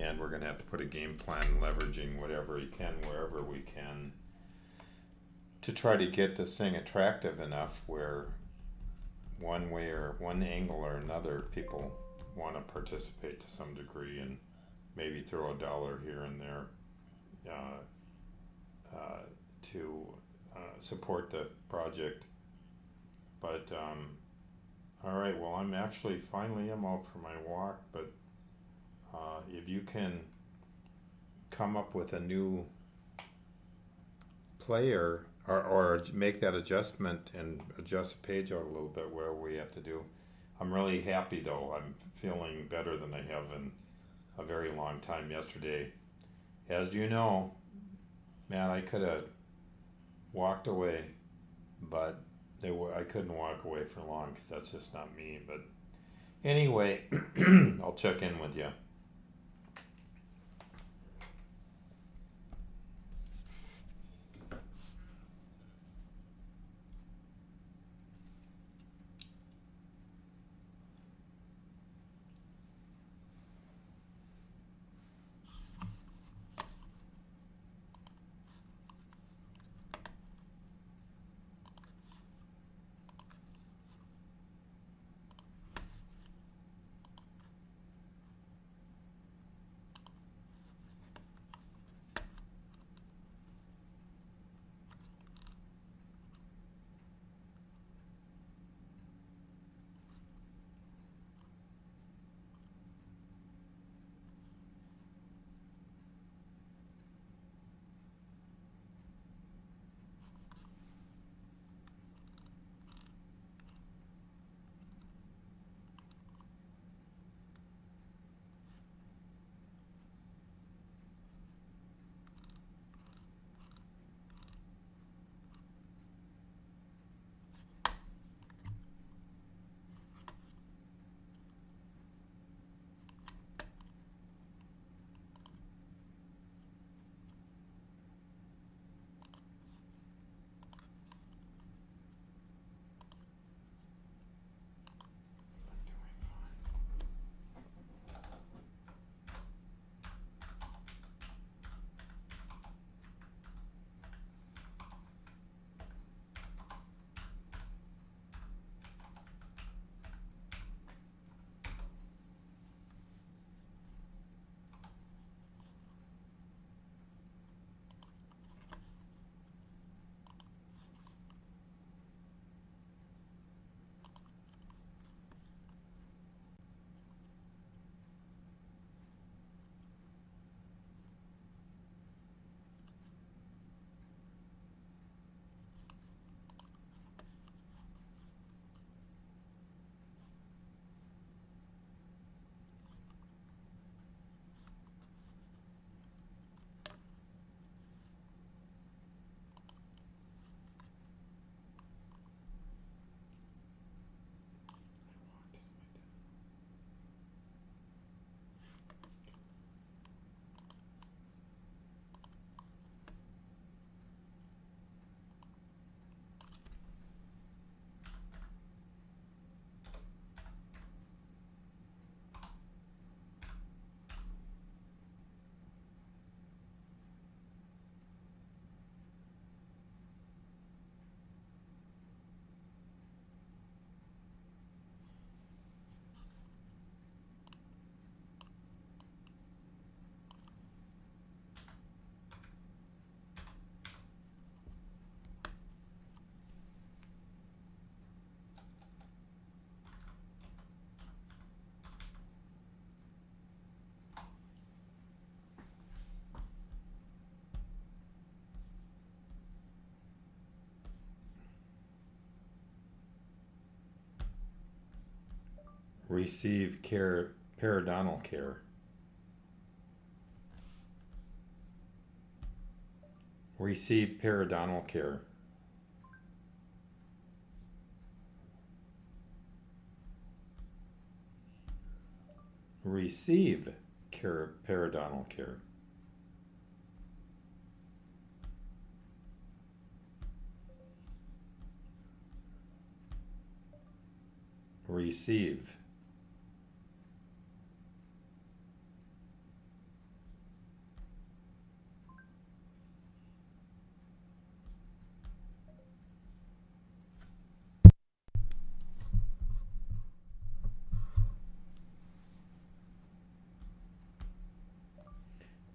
[SPEAKER 1] And we're going to have to put a game plan leveraging whatever we can, wherever we can, to try to get this thing attractive enough where one way or one angle or another, people want to participate to some degree and maybe throw $1 here and there to support the project. But all right, well, I'm actually finally am out for my walk, but if you can come up with a new player or make that adjustment and adjust the page out a little bit where we have to do. I'm really happy though. I'm feeling better than I have in a very long time yesterday. As you know, man, I could have walked away, but I couldn't walk away for long because that's just not me. But anyway, I'll check in with you. Receive care, periodontal care. Receive periodontal care. Receive care, periodontal care. Receive.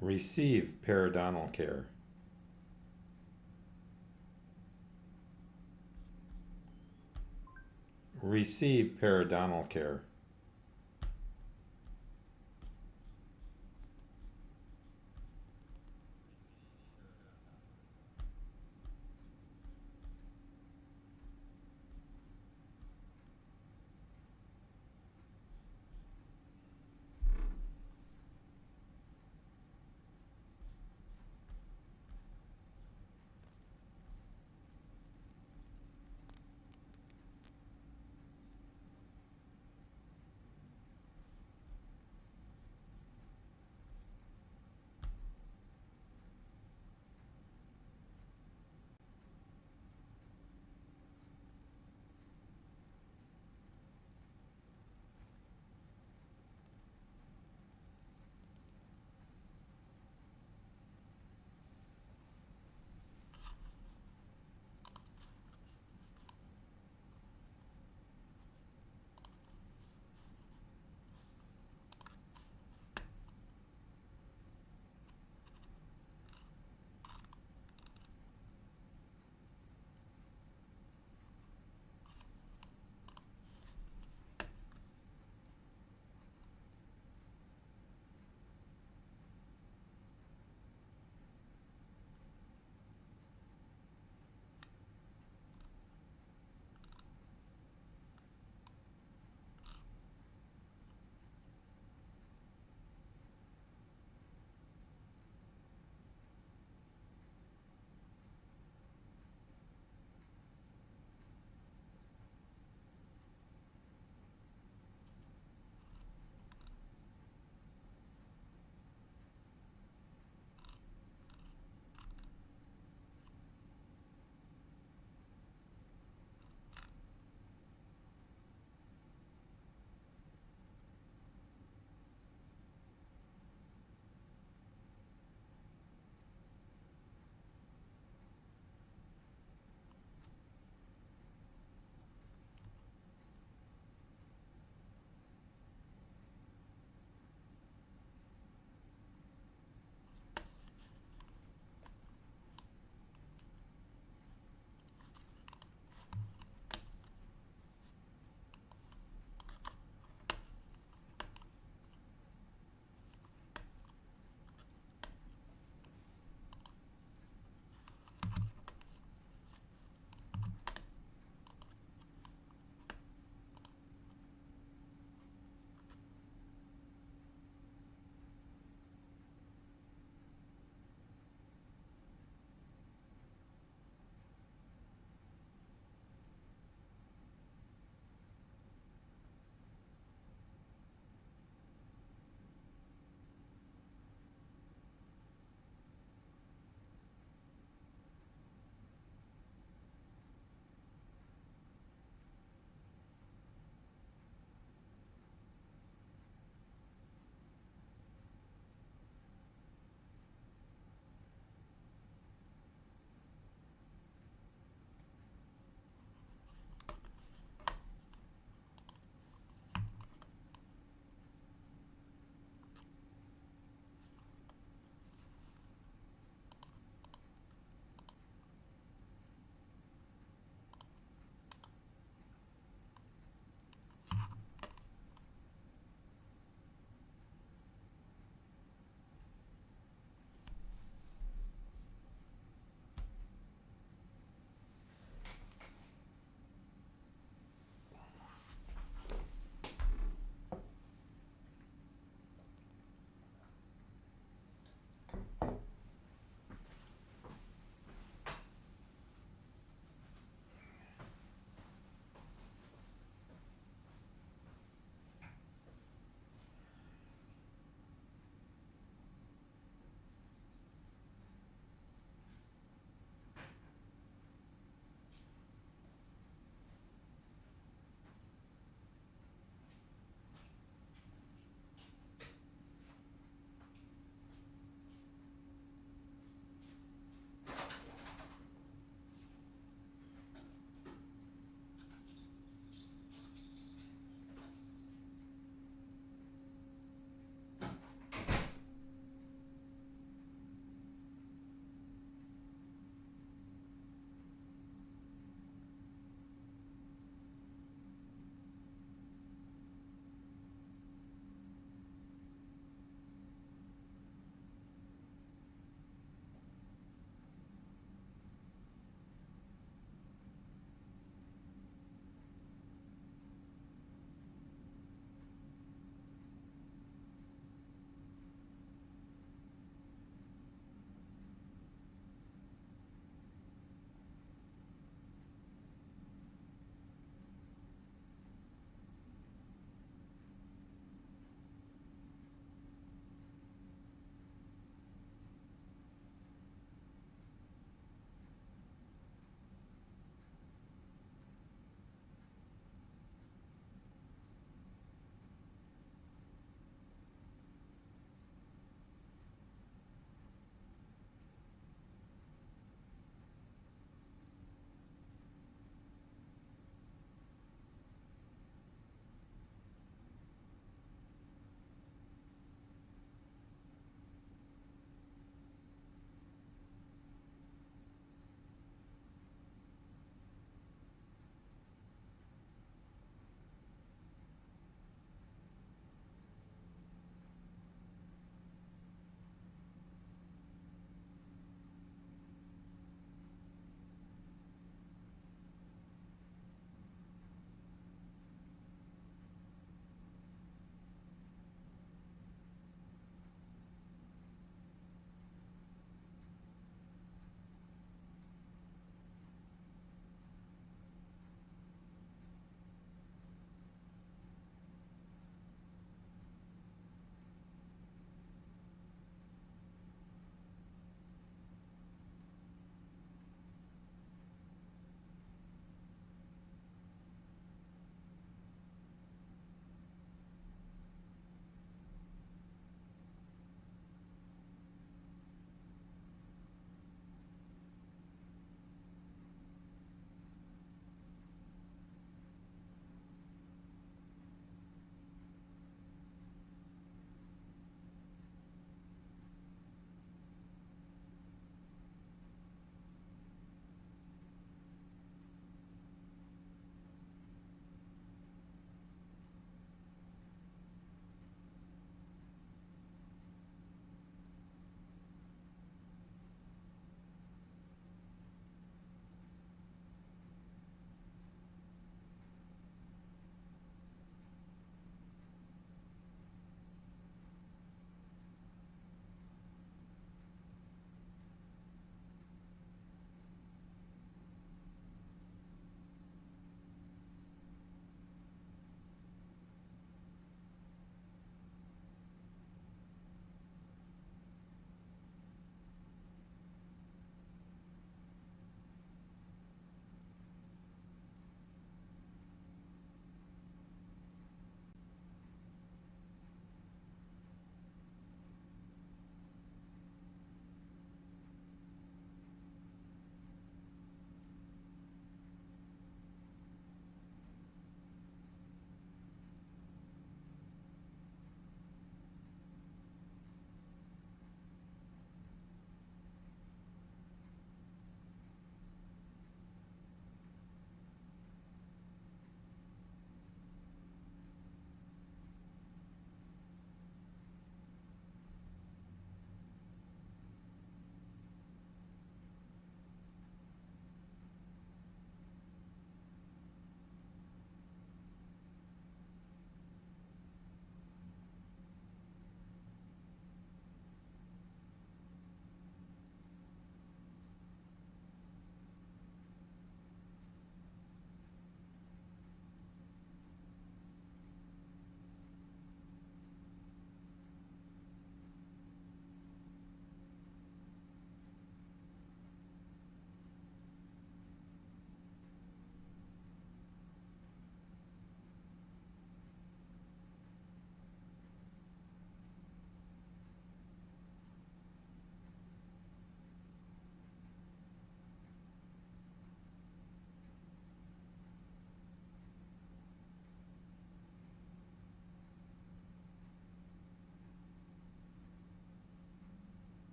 [SPEAKER 1] Receive periodontal care. Receive periodontal care.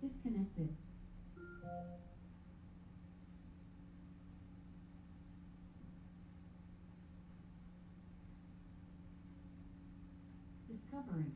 [SPEAKER 5] Disconnected. Discovering.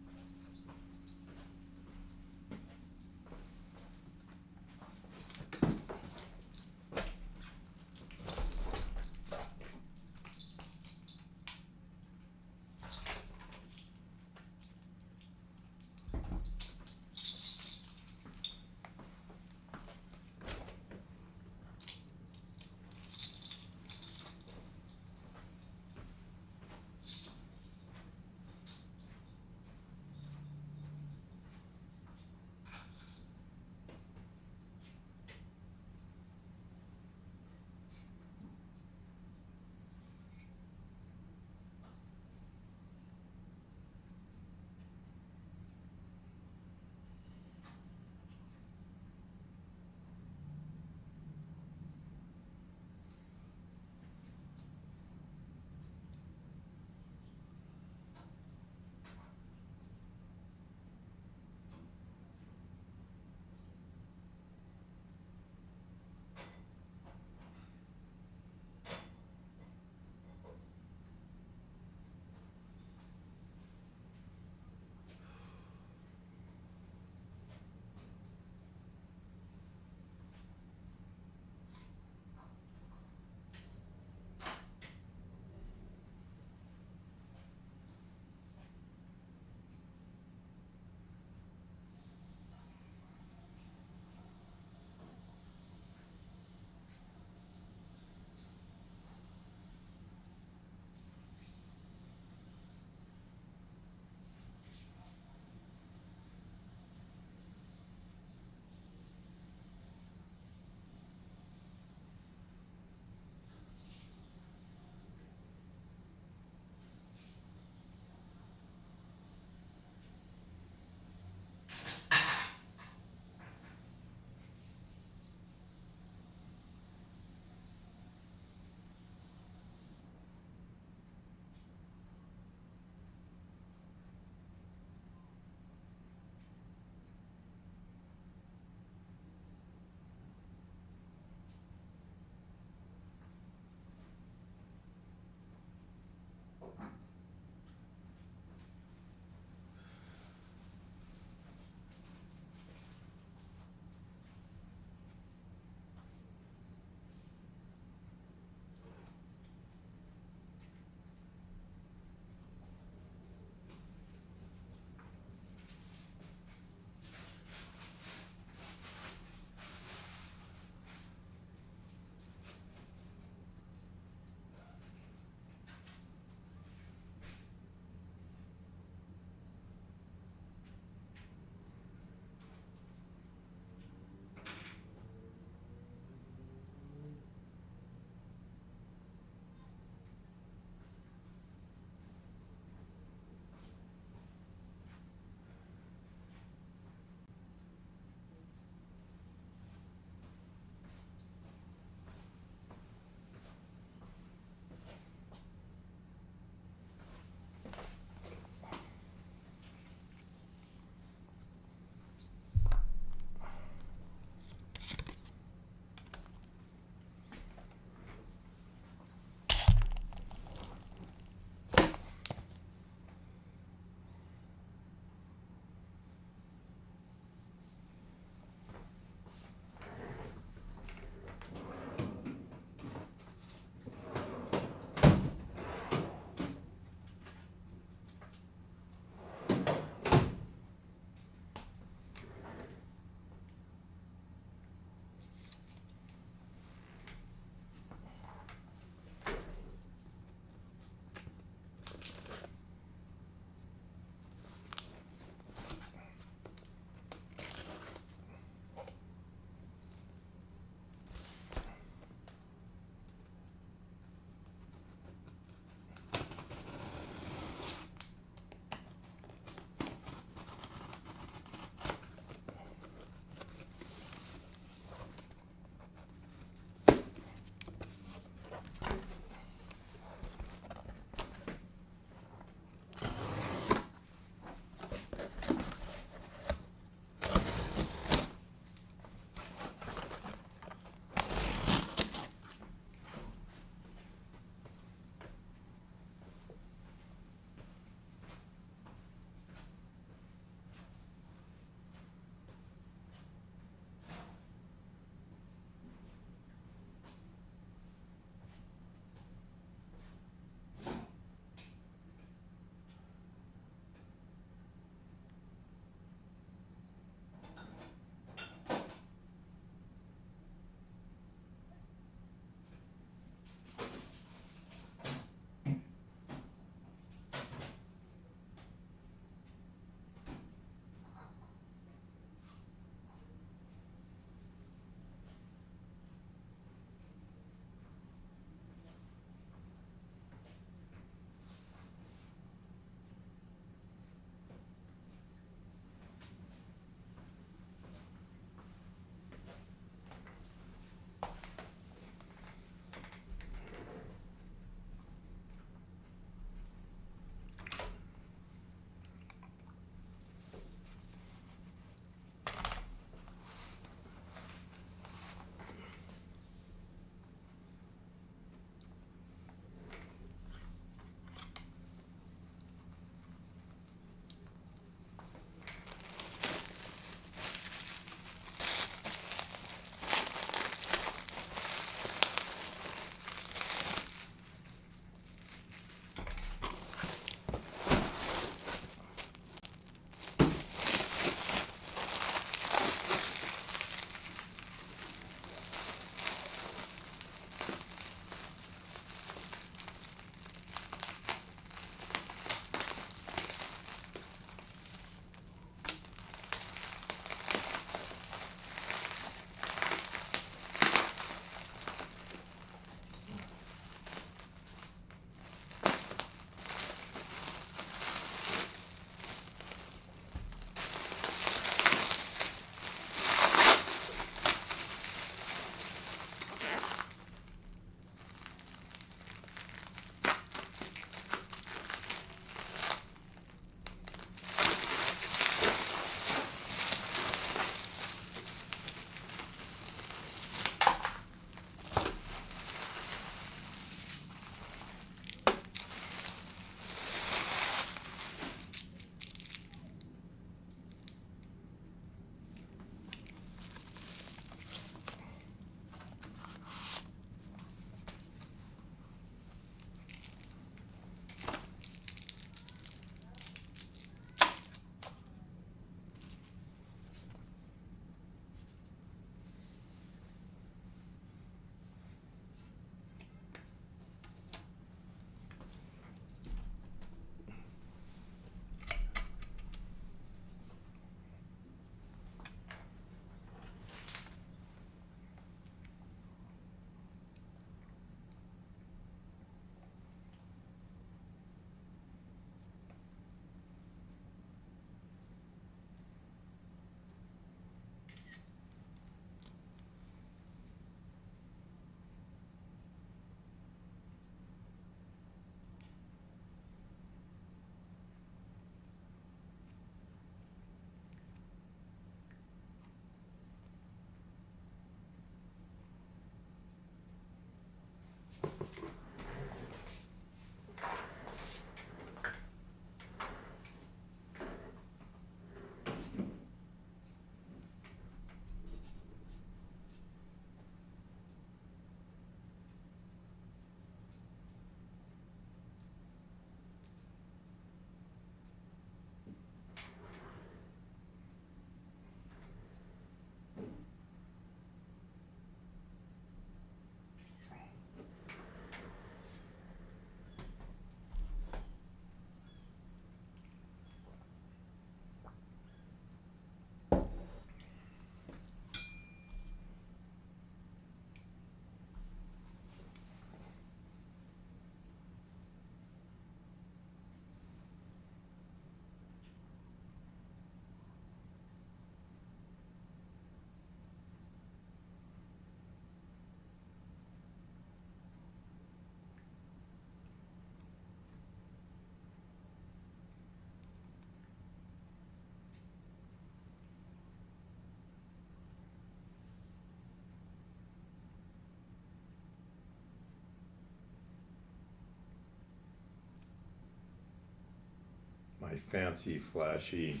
[SPEAKER 1] my fancy flashy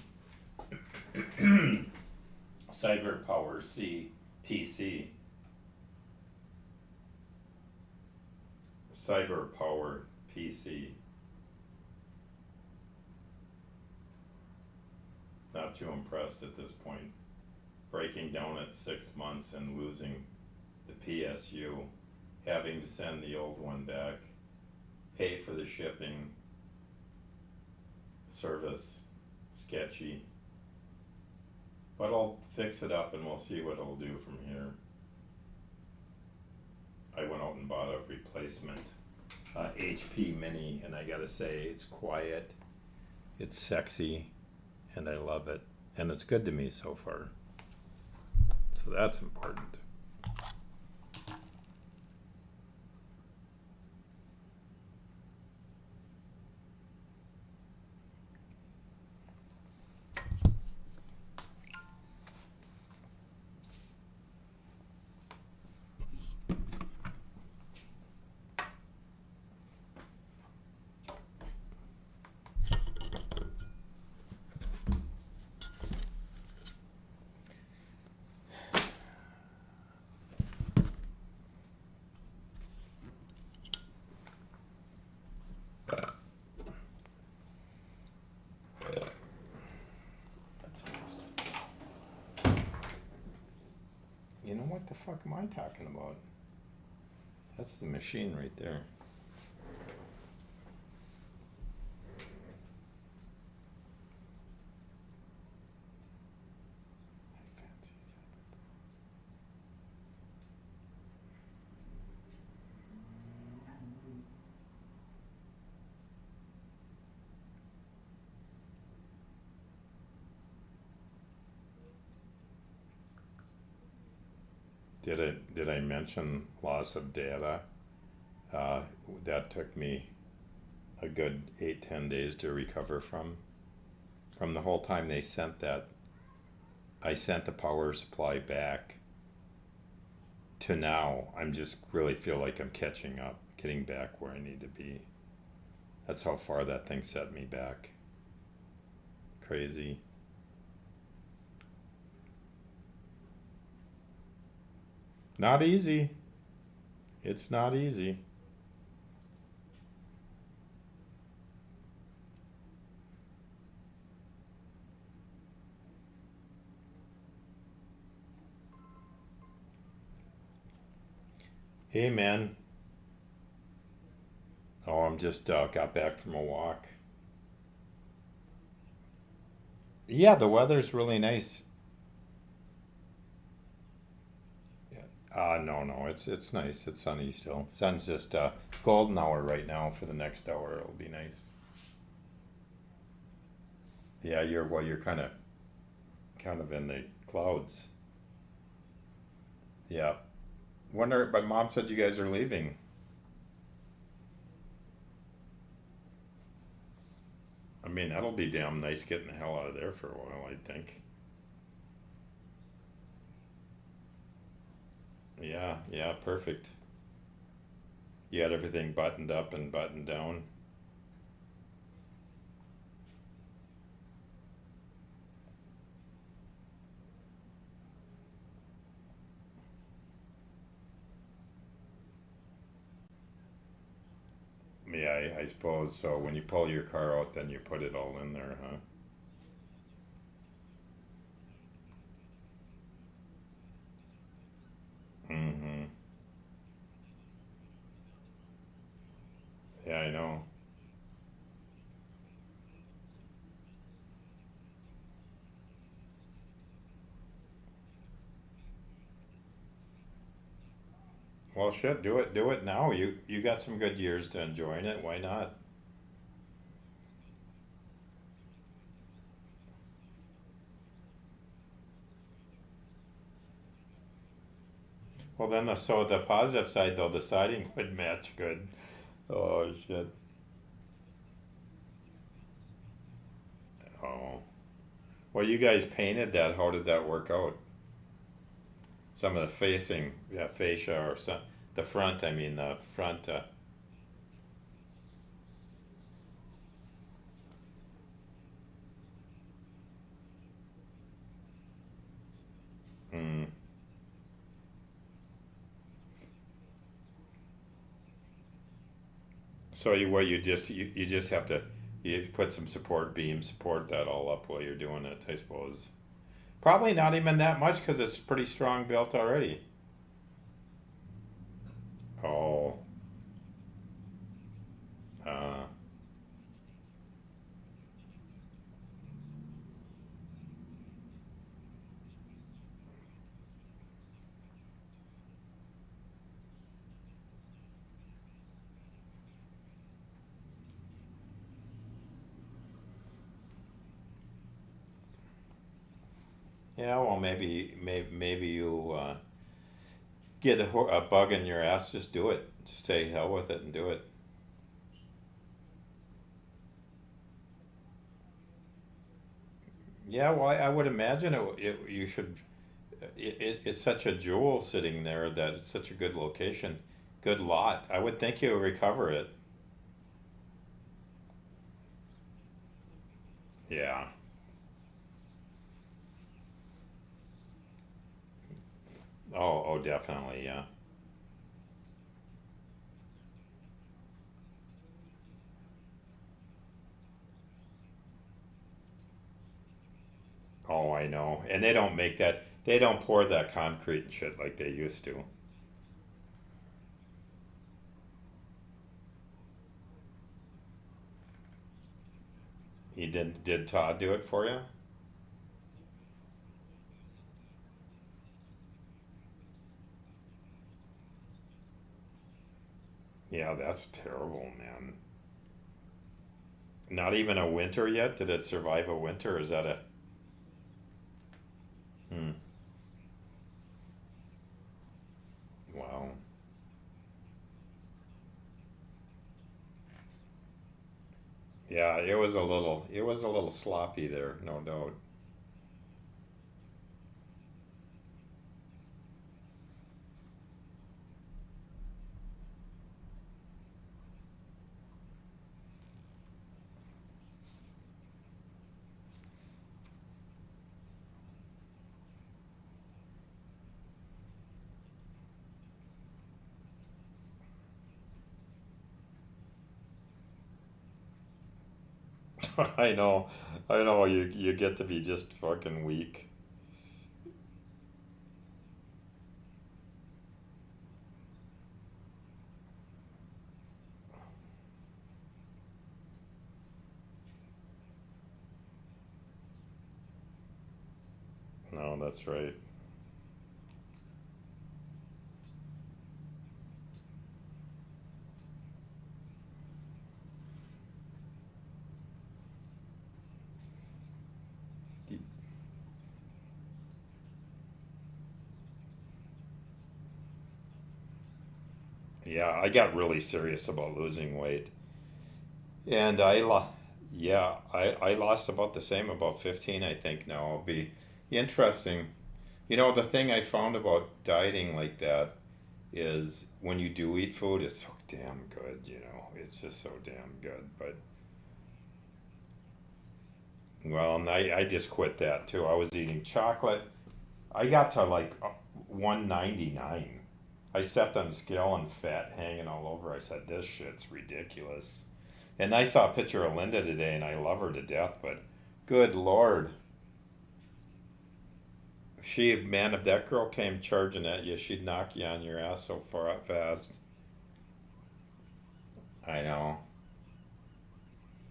[SPEAKER 1] Cyber Power C PC. Cyber Power PC. Not too impressed at this point. Breaking down at 6 months and losing the PSU, having to send the old one back, pay for the shipping, service, sketchy. But I'll fix it up and we'll see what it'll do from here. I went out and bought a replacement HP Mini, and I gotta say, it's quiet, it's sexy, and I love it, and it's good to me so far. So that's important. You know what the fuck am I talking about? That's the machine right there. Did I mention loss of data? That took me a good 8-10 days to recover from. From the whole time they sent that, I sent the power supply back to now. I'm just really feel like I'm catching up, getting back where I need to be. That's how far that thing set me back. Crazy. Not easy. It's not easy. Hey man. Oh, I'm just got back from a walk. Yeah, the weather's really nice. No, it's nice. It's sunny still. Sun's just golden hour right now. For the next hour, it'll be nice. Yeah, you're kind of in the clouds. Yeah. Wonder, but Mom said you guys are leaving. I mean, that'll be damn nice getting the hell out of there for a while, I think. Yeah, perfect. You had everything buttoned up and buttoned down. Yeah, I suppose so. When you pull your car out, then you put it all in there, huh? Mm-hmm. Yeah, I know. Well, shit, do it now. You got some good years to enjoying it. Why not? Well, then the positive side though, the siding would match good. Oh shit. Oh. Well, you guys painted that. How did that work out? Some of the facing, yeah, fascia or some, the front. I mean, the front. So you just have to you put some support beams, support that all up while you're doing it, I suppose. Probably not even that much because it's pretty strong built already. Oh, uh, yeah. Well, maybe you get a bug in your ass. Just do it. Just say hell with it and do it. Yeah. Well, I would imagine you should. It's such a jewel sitting there that it's such a good location, good lot. I would think you would recover it. Yeah. Oh, definitely. Yeah. Oh, I know. And they don't make that. They don't pour that concrete and shit like they used to. He did. Did Todd do it for you? Yeah, that's terrible, man. Not even a winter yet. Did it survive a winter? Or is that a? Hmm. Wow. Yeah, it was a little. It was a little sloppy there, no doubt. I know. I know. You get to be just fucking weak. No, that's right. Yeah, I got really serious about losing weight, and yeah, I lost about the same, about 15, I think now. It'll be interesting. You know, the thing I found about dieting like that is when you do eat food, it's so damn good. You know, it's just so damn good. But well, and I just quit that too. I was eating chocolate. I got to like 199. I stepped on the scale and fat hanging all over. I said, this shit's ridiculous. And I saw a picture of Linda today and I love her to death, but good lord. Man, if that girl came charging at you, she'd knock you on your ass so far fast. I know.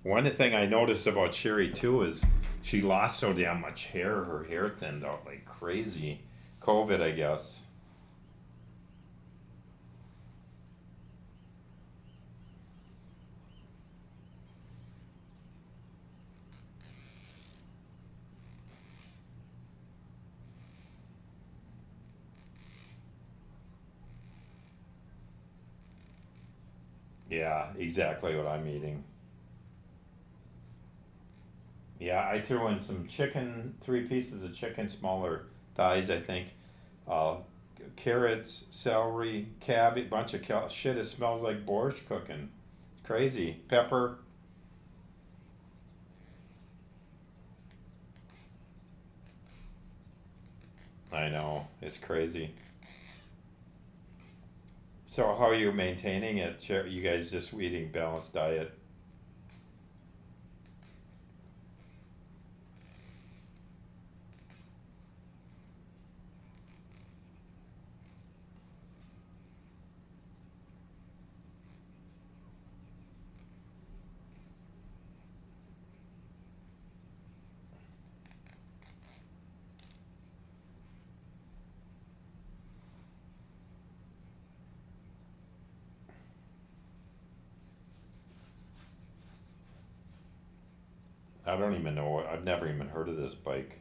[SPEAKER 1] One thing I noticed about Sherry too is she lost so damn much hair. Her hair thinned out like crazy. COVID, I guess. Yeah, exactly what I'm eating. Yeah, I threw in some chicken, 3 pieces of chicken, smaller thighs, I think. Uh, Carrots, celery, cabbage, bunch of shit. It smells like borscht cooking. Crazy. Pepper. I know. It's crazy. So how are you maintaining it? You guys just eating balanced diet? I don't even know. I've never even heard of this bike.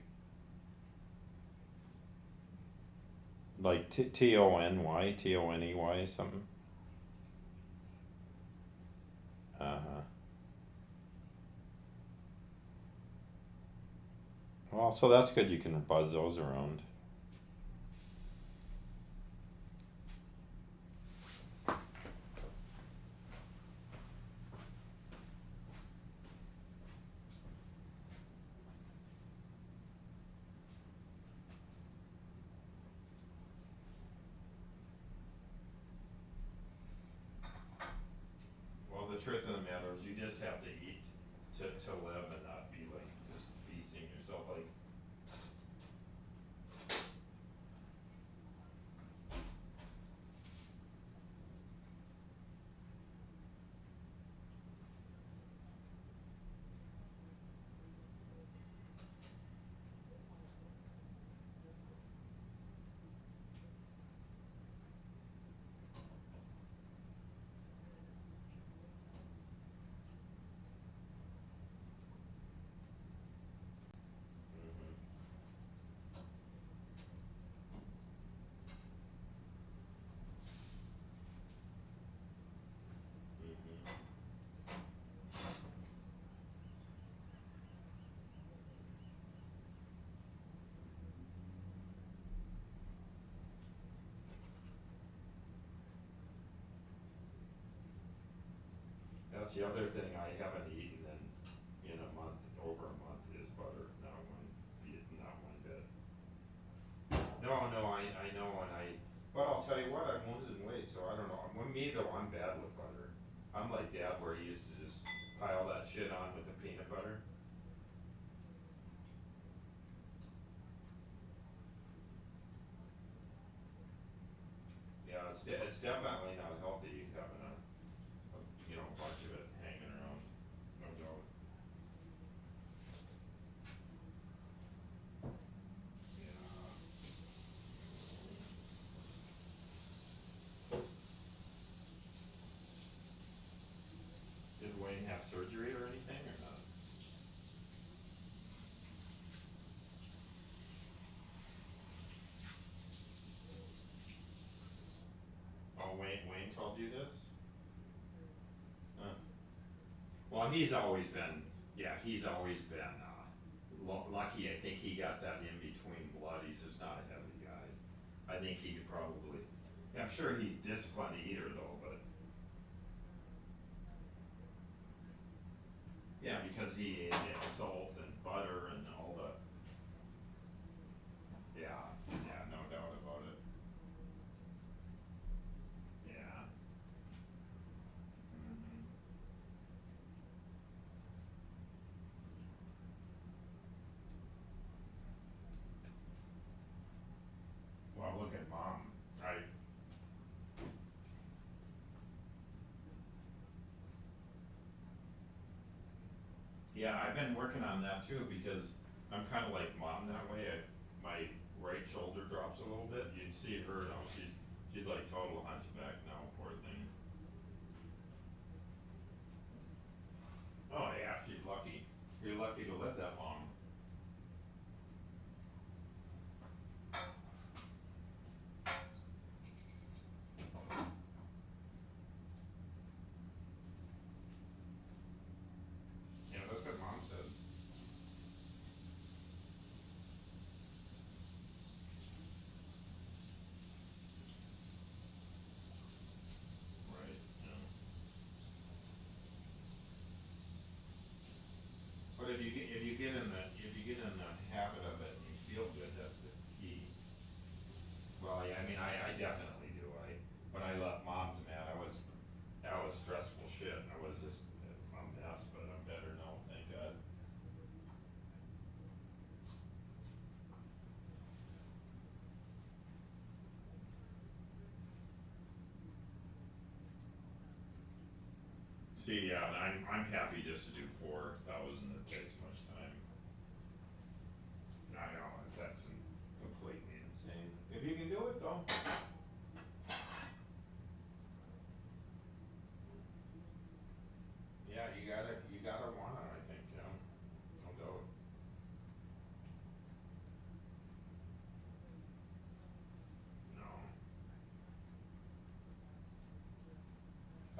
[SPEAKER 1] Like Tony something. Uh-huh. Well, so that's good. You can buzz those around. Well, the truth of the matter is, you just have to eat to live and not be like just feasting yourself. Like, that's the other thing I haven't eaten in a month, over a month, is butter. Not one bit. No, I know, but I'll tell you what, I'm losing weight, so I don't know. Me though, I'm bad with butter. I'm like Dad, where he used to just pile that shit on with the peanut butter. Yeah, it's definitely not healthy having a bunch of it hanging around. No doubt. Yeah. Did Wayne have surgery or anything or not? Oh, Wayne told you this? Huh. Well, he's always been lucky. I think he got that in between blood. He's just not a heavy guy. I think he could probably. I'm sure he's disciplined eater though, but yeah, because he ate salt and butter and all the. Yeah, no doubt about it. Yeah. Mm-hmm. Well, look at Mom, right? Yeah, I've been working on that too because I'm kind of like Mom that way. My right shoulder drops a little bit. You'd see her now. She's like total hunchback now, poor thing. Oh yeah, she's lucky. You're lucky to live that long. Yeah, that's what Mom said. See, yeah, and I'm happy just to do 4,000, it takes much time. I know, that's completely insane. If you can do it though. Yeah, you gotta wanna, I think, yeah, no doubt. No.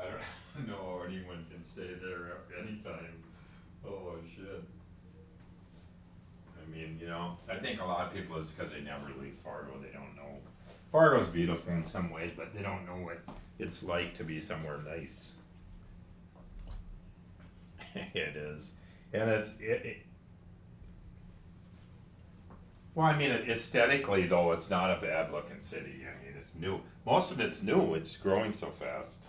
[SPEAKER 1] I don't know anyone can stay there anytime. Oh shit. I mean, you know, I think a lot of people is because they never leave Fargo, they don't know. Fargo's beautiful in some ways, but they don't know what it's like to be somewhere nice. It is, and well, I mean, aesthetically though, it's not a bad looking city. I mean, it's new. Most of it's new. It's growing so fast.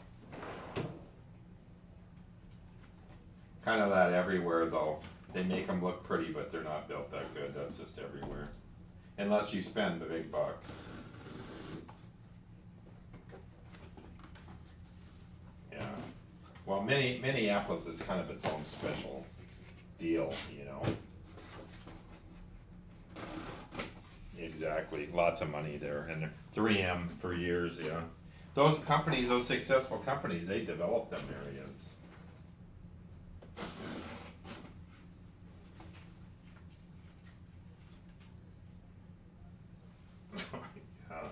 [SPEAKER 1] Kind of that everywhere though. They make them look pretty, but they're not built that good. That's just everywhere, unless you spend the big bucks. Yeah. Well, Minneapolis is kind of its own special deal, you know. Exactly. Lots of money there, and 3M for years, yeah. Those companies, those successful companies, they develop them areas. Yeah.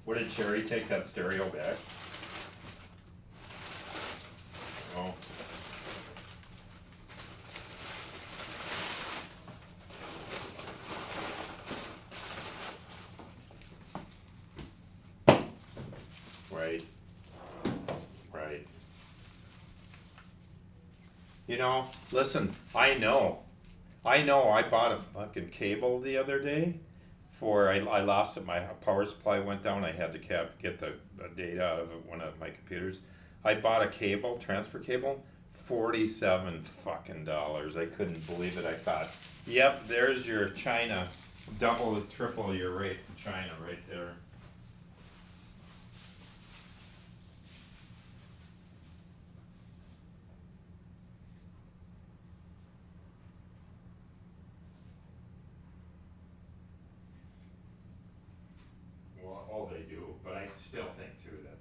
[SPEAKER 1] What did Sherry take that stereo back? Oh. Right. Right. You know, listen, I know, I bought a fucking cable the other day for, I lost it, my power supply went down, I had to get the data out of one of my computers. I bought a cable, transfer cable, $47 fucking dollars. I couldn't believe it. I thought, yep, there's your China, double, triple your rate in China right there. Well, all they do, but I still think too that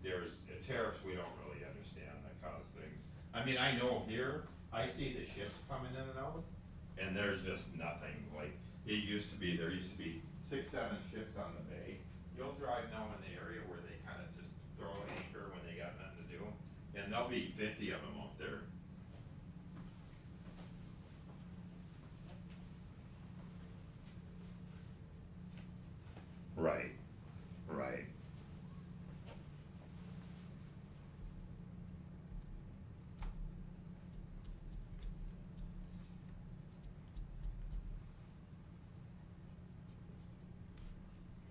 [SPEAKER 1] there's tariffs we don't really understand that cause things. I mean, I know here, I see the ships coming in and out, and there's just nothing like, it used to be, there used to be 6, 7 ships on the bay. You'll drive now in the area where they kinda just throw an anchor when they got nothing to do, and there'll be 50 of them out there. Right, right.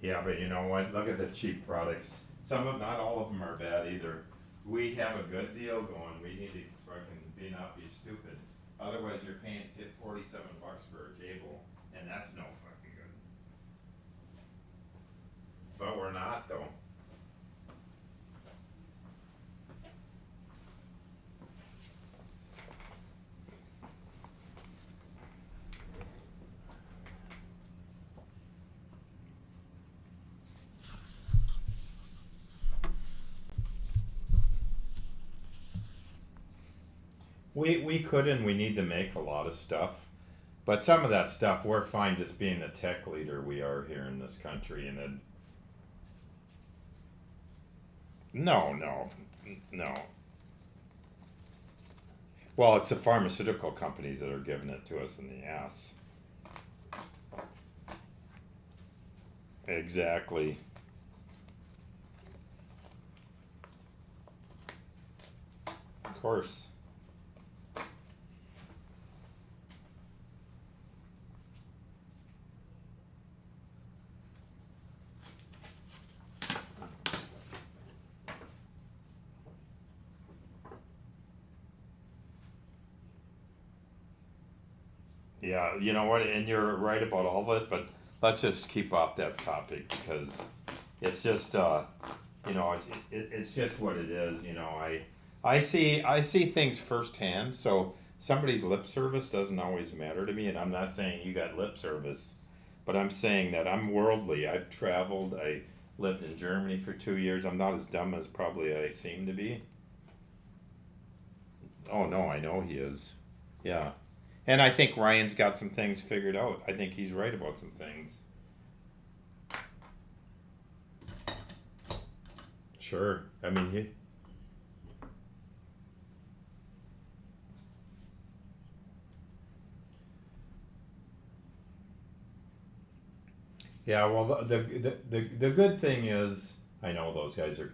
[SPEAKER 1] Yeah, but you know what, look at the cheap products, some of, not all of them are bad either. We have a good deal going, we need to fucking not be stupid, otherwise you're paying $47 for a cable, and that's no fucking good. But we're not though. We could and we need to make a lot of stuff, but some of that stuff we're fine just being the tech leader we are here in this country, and then no. Well, it's the pharmaceutical companies that are giving it to us in the ass. Exactly. Of course. Yeah, you know what, and you're right about all of it, but let's just keep off that topic because it's just, you know, it's just what it is, you know, I see things firsthand, so somebody's lip service doesn't always matter to me, and I'm not saying you got lip service, but I'm saying that I'm worldly. I've traveled, I lived in Germany for 2 years, I'm not as dumb as probably I seem to be. Oh no, I know he is. Yeah. And I think Ryan's got some things figured out. I think he's right about some things. Sure. I mean, he. Yeah. Well, the good thing is, I know those guys are.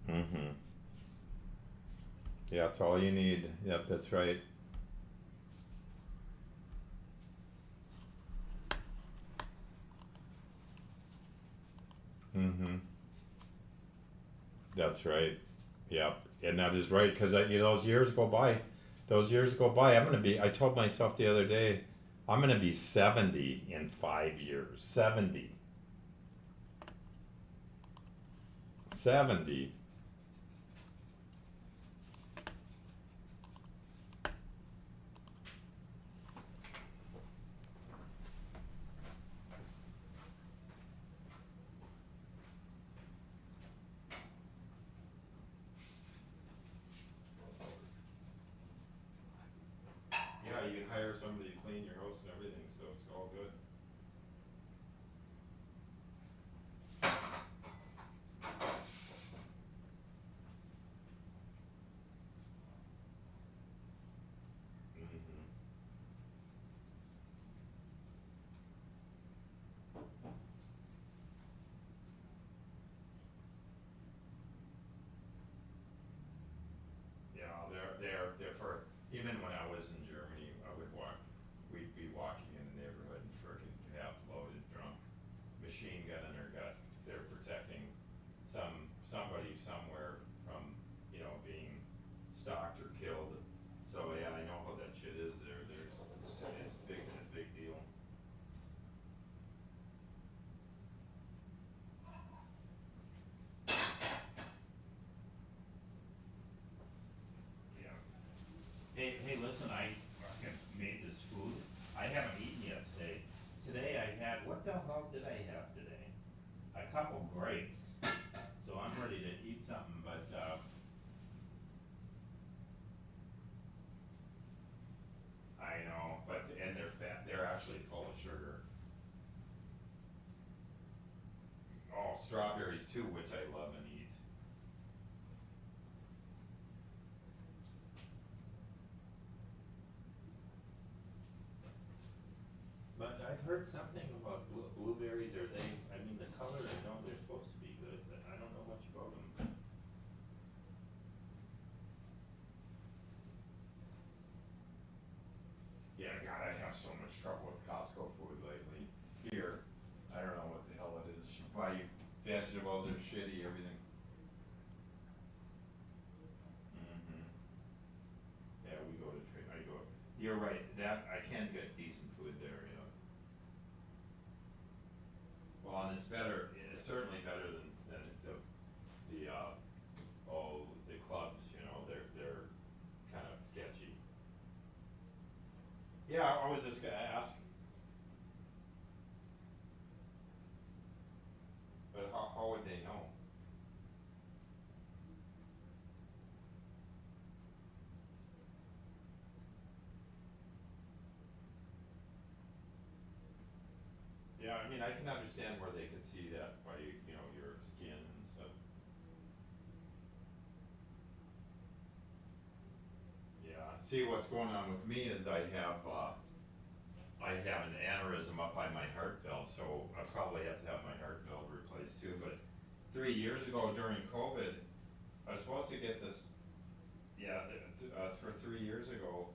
[SPEAKER 1] Mm-hmm. Yeah, that's all you need. Yep, that's right. Mm-hmm. That's right. Yep, and that is right because you know those years go by. Those years go by. I'm gonna be. I told myself the other day, I'm gonna be 70 in 5 years. 70. 70. Yeah, you can hire somebody to clean your house and everything, so it's all good. Mm-hmm. Yeah, they're for even when I was in Germany, I would walk. We'd be walking in the neighborhood and frickin' half loaded drunk machine gun in her gut. They're protecting somebody somewhere from being stalked or killed. So yeah, I know how that shit is there. It's a big deal. Yeah. Hey, listen, I fucking made this food. I haven't eaten yet today. Today I had, what the hell did I have today? A couple grapes. So I'm ready to eat something, but, I know, and they're fat, they're actually full of sugar. Oh, strawberries too, which I love and eat. But I've heard something about blueberries, are they, I mean, the color, I know they're supposed to be good, but I don't know much about them. Yeah, God, I have so much trouble with Costco food lately. Here, I don't know what the hell it is. You buy vegetables are shitty, everything. Mm-hmm. Yeah, we go to I go. You're right. That I can get decent food there. Well, and it's better. It's certainly better than the the clubs. They're kind of sketchy. Yeah, I was just gonna ask, but how would they know? Yeah, I mean, I can understand where they could see that by your skin and stuff. Yeah. See, what's going on with me is I have an aneurysm up by my heart valve, so I probably have to have my heart valve replaced too. But 3 years ago during COVID, I was supposed to get this. Yeah, for 3 years ago,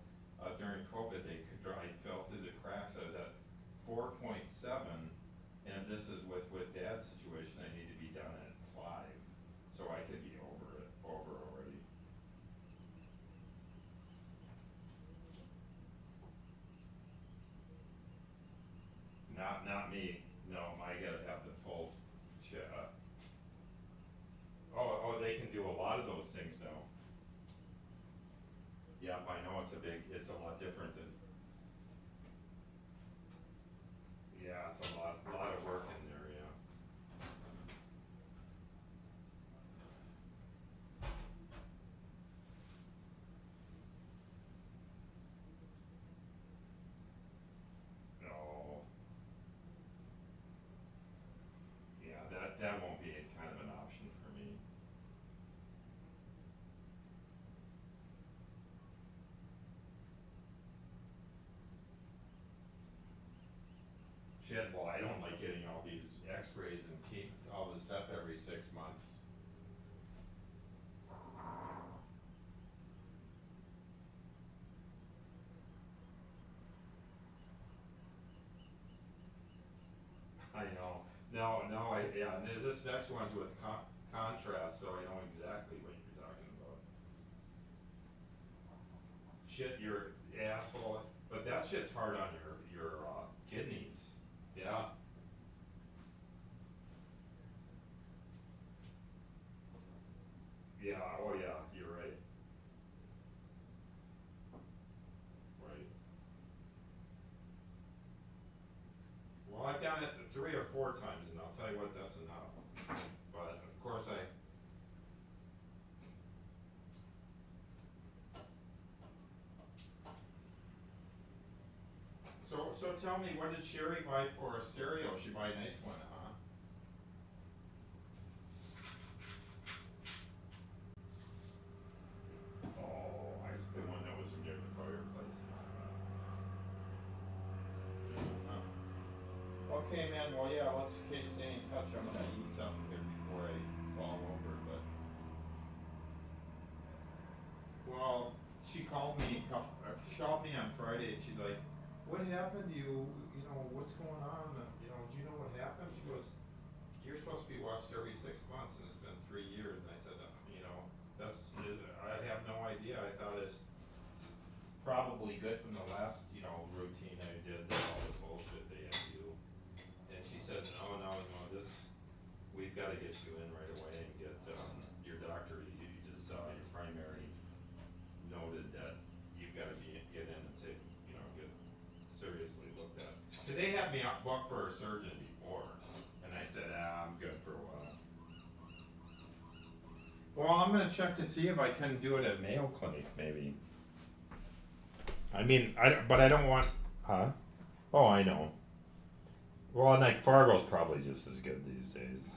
[SPEAKER 1] during COVID, I fell through the cracks. I was at 4.7, and if this is with Dad's situation, I need to not me, no, I gotta have the full oh, they can do a lot of those things now. Yep, I know it's a lot different than. Yeah, it's a lot of work in there, yeah. No. Yeah, that won't be kind of an option for me. Shit, well, I don't like getting all these x-rays and keep all this stuff every 6 months. I know. No, yeah, and this next one's with contrast, so I know exactly what you're talking about. Shit, your asshole, but that shit's hard on your kidneys. Yeah. Yeah, oh yeah, you're right. Right. Well, I've done it 3 or 4 times, and I'll tell you what, that's enough. But of course So tell me, what did Sherry buy for a stereo? She buy a nice one, huh? Oh, it's the one that was near the fireplace. Okay, man. Well, yeah. Let's stay in touch. I'm gonna eat something here before I fall over. But well, she called me. She called me on Friday, and she's like, "What happened? You know, what's going on? You know, do you know what happened?" She goes, "You're supposed to be watched every 6 months, and it's been 3 years." And I said, "You know, I have no idea. I thought it's probably good from the last, routine I did, all the bullshit they had to do." And she said, no, we've gotta get you in right away and get, your doctor, you just saw your primary noted that you've gotta get in and take, get seriously looked at. Cause they had me booked for a surgeon before, and I said, I'm good for a while. Well, I'm gonna check to see if I can do it at Mayo Clinic, maybe. I mean, but I don't want, huh? Oh, I know. Well, and like Fargo's probably just as good these days.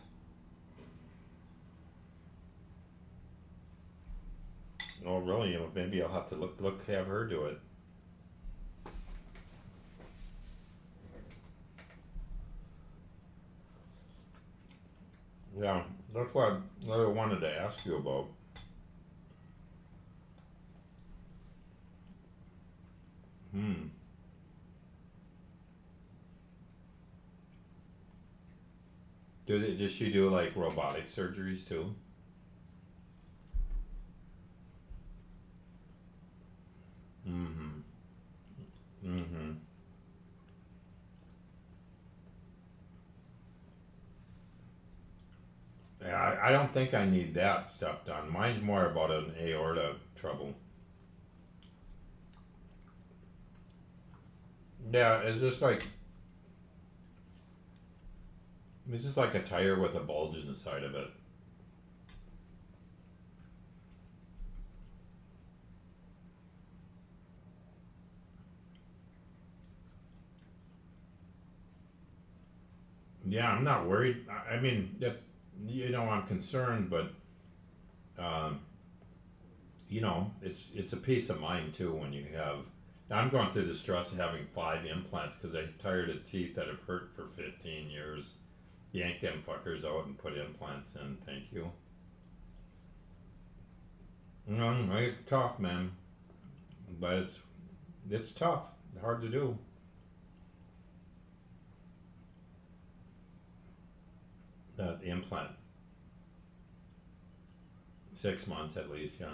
[SPEAKER 1] Oh, really? Maybe I'll have to have her do it. Yeah, that's what I wanted to ask you about. Does she do like robotic surgeries too? Yeah, I don't think I need that stuff done. Mine's more about an aorta trouble. Yeah, it's just like a tire with a bulge in the side of it. Yeah, I'm not worried. I mean, that's, I'm concerned, but it's a peace of mind too when you have. I'm going through the stress of having 5 implants because I'm tired of teeth that have hurt for 15 years. Yank them fuckers out and put implants in. Thank you. It's tough, man, but it's tough. Hard to do. The implant. 6 months at least, yeah.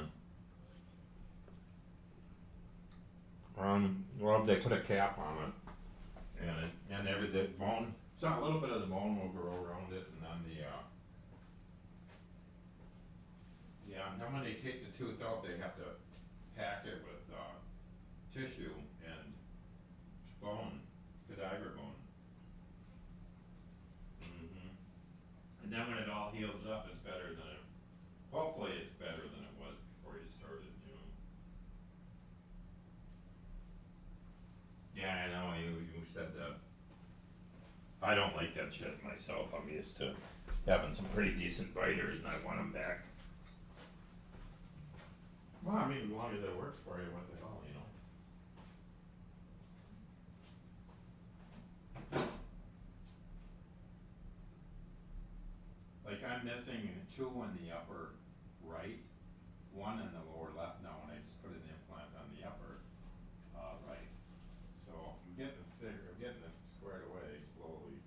[SPEAKER 1] Well, they put a cap on it. and the bone, so a little bit of the bone will grow around it, and then yeah, and then when they take the tooth out, they have to pack it with, tissue and bone, cadaver bone. And then when it all heals up, it's better than it, hopefully it's better than it was before you started, June. Yeah, I know, you said that. I don't like that shit myself, I'm used to having some pretty decent biters and I want them back. Well, I mean, as long as it works for you, what the hell, you know? Like I'm missing 2 in the upper right, 1 in the lower left now, and I just put an implant on the upper right. So I'm getting it squared away slowly.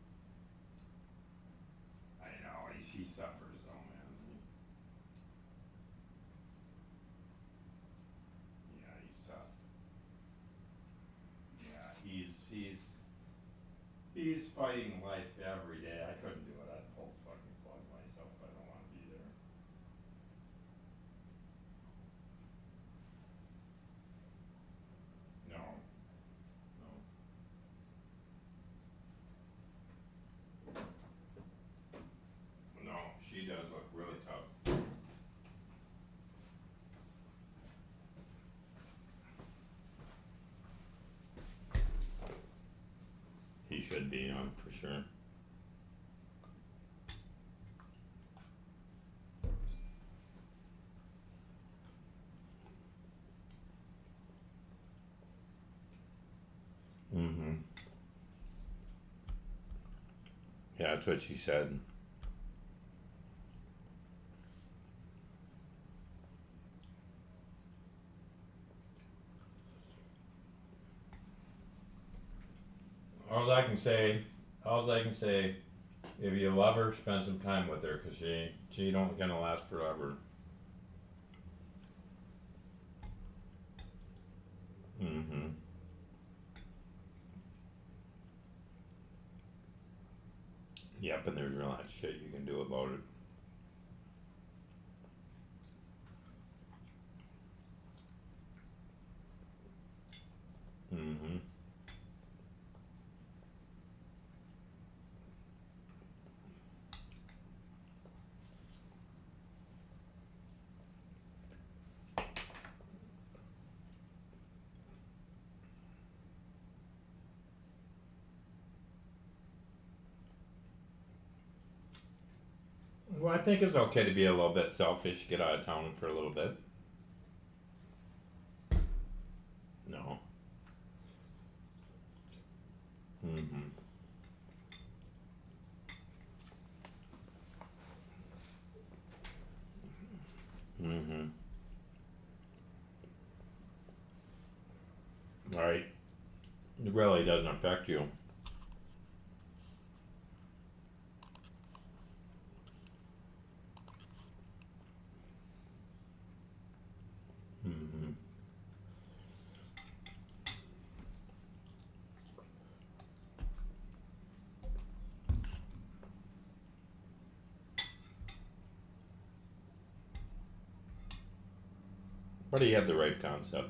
[SPEAKER 1] I know, he suffers though, man. Yeah, he's tough. Yeah, he's fighting life every day. I couldn't do it. I'd pull the fucking plug myself. I don't wanna be there. No. No, she does look really tough. He should be on for sure. Yeah, that's what she said. Alls I can say, if you love her, spend some time with her, 'cause she don't gonna last forever. Yep, and there's real not shit you can do about it. Well, I think it's okay to be a little bit selfish, get out of town for a little bit. No. Right. It really doesn't affect you. But he had the right concept.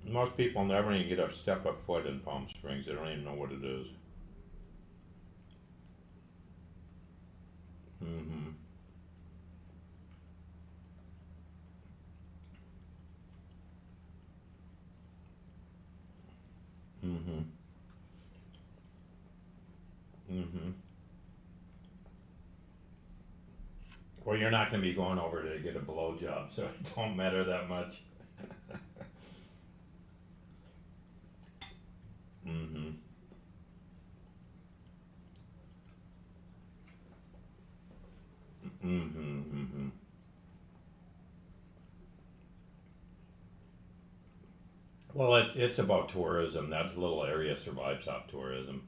[SPEAKER 1] Most people never even get a step of foot in Palm Springs. They don't even know what it is. Well, you're not going to be going over to get a blowjob, so it don't matter that much. Well, it's about tourism. That little area survives off tourism.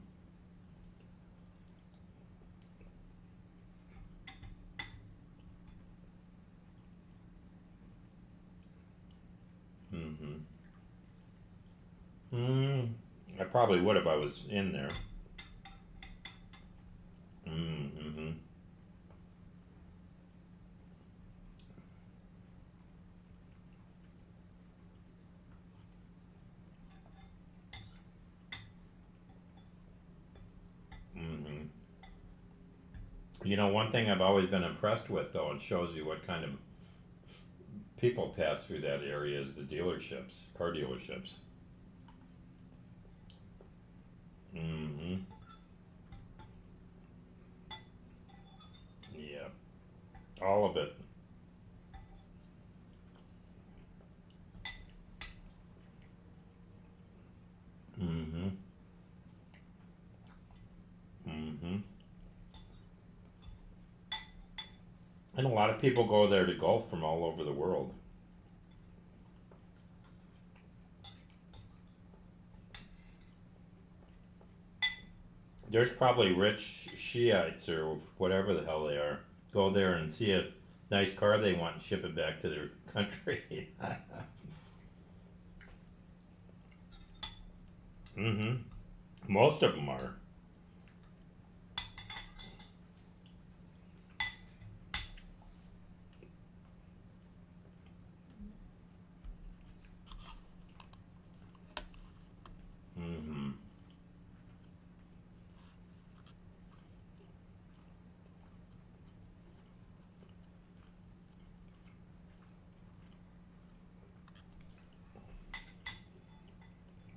[SPEAKER 1] Mm-hmm. I probably would if I was in there. Mm-hmm. Mm-hmm. You know, one thing I've always been impressed with, though, and shows you what kind of people pass through that area, is the dealerships, car dealerships. Mm-hmm. Yeah, all of it. Mm-hmm. Mm-hmm. And a lot of people go there to golf from all over the world. There's probably rich Shiites or whatever the hell they are. Go there and see a nice car they want and ship it back to their country. Mm-hmm. Most of them are. Mm-hmm.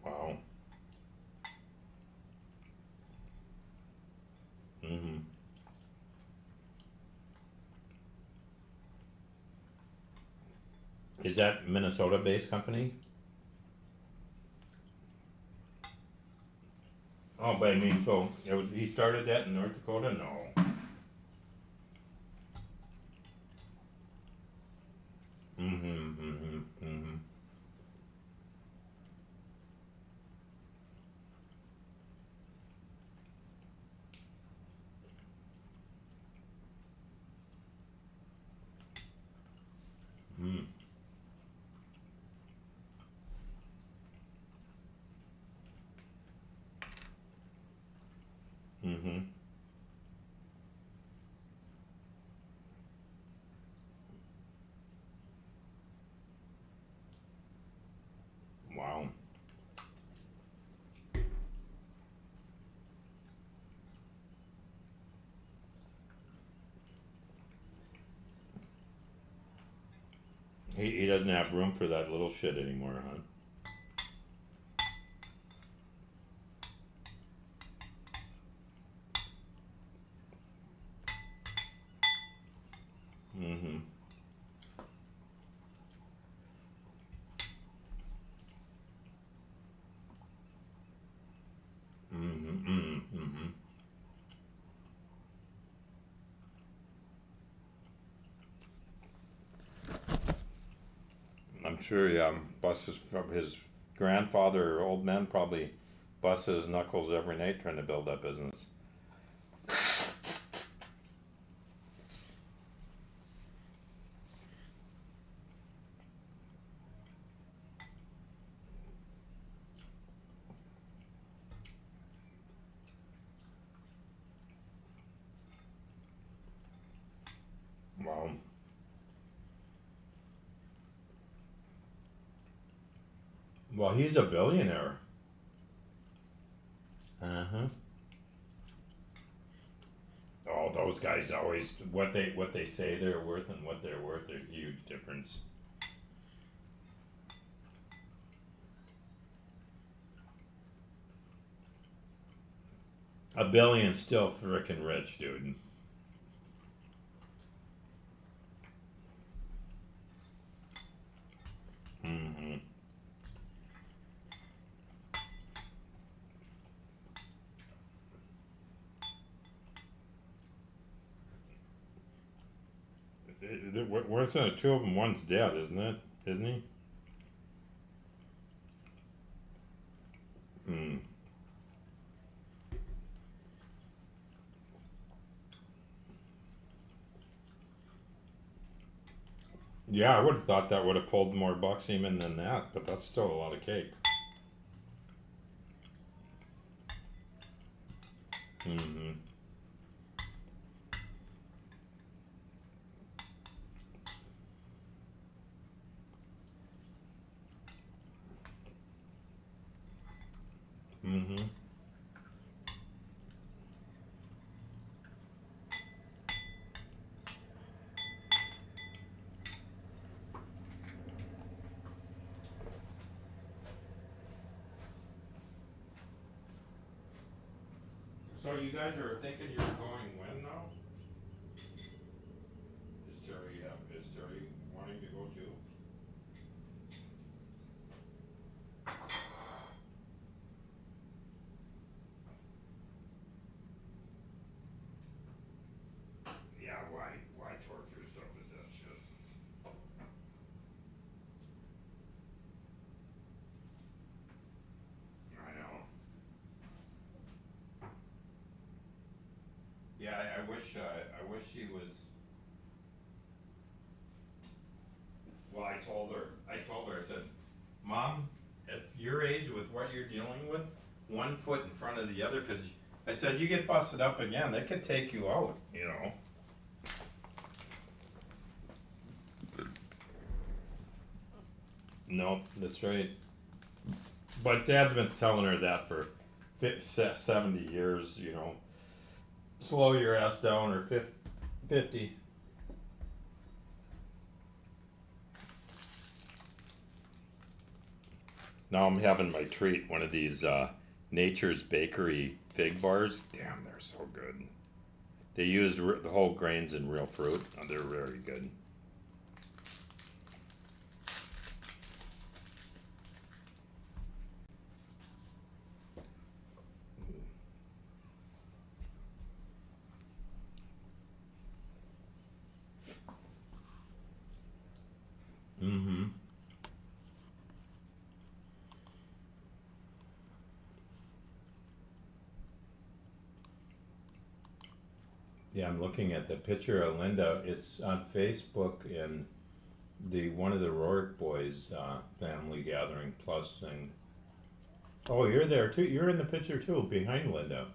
[SPEAKER 1] Wow. Mm-hmm. Is that Minnesota-based company? Oh, but I mean, so he started that in North Dakota? No. Mm-hmm. Mm-hmm. Mm-hmm. Mm. Mm-hmm. Wow. He doesn't have room for that little shit anymore, huh? Mm-hmm. Mm-hmm. Mm-hmm. Mm-hmm. I'm sure, yeah. Busts from his grandfather or old man probably busts his knuckles every night trying to build that business. Wow. Well, he's a billionaire. Uh-huh. Oh, those guys always what they say they're worth and what they're worth are huge difference. A billion's still frickin' rich, dude. Mm-hmm. Where's the two of them? One's dead, isn't it? Isn't he? Mm. Yeah, I would have thought that would have pulled more bucks even than that, but that's still a lot of cake. Mm-hmm. Mm-hmm. So you guys are thinking you're going when now? Is Terry wanting to go too? Yeah, why torture yourself with that shit? I know. Yeah, I wish she was. Well, I told her, I said, Mom, at your age with what you're dealing with, 1 foot in front of the other, because I said, you get busted up again, they could take you out, you know. No, that's right. But Dad's been telling her that for 70 years, you know. Slow your ass down, or 50. Now I'm having my treat, one of these Nature's Bakery fig bars. Damn, they're so good. They use the whole grains and real fruit. Oh, they're very good. Mm-hmm. Yeah, I'm looking at the picture of Linda. It's on Facebook, and the one of the Rourke boys family gathering plus thing. Oh, you're there too. You're in the picture too, behind Linda.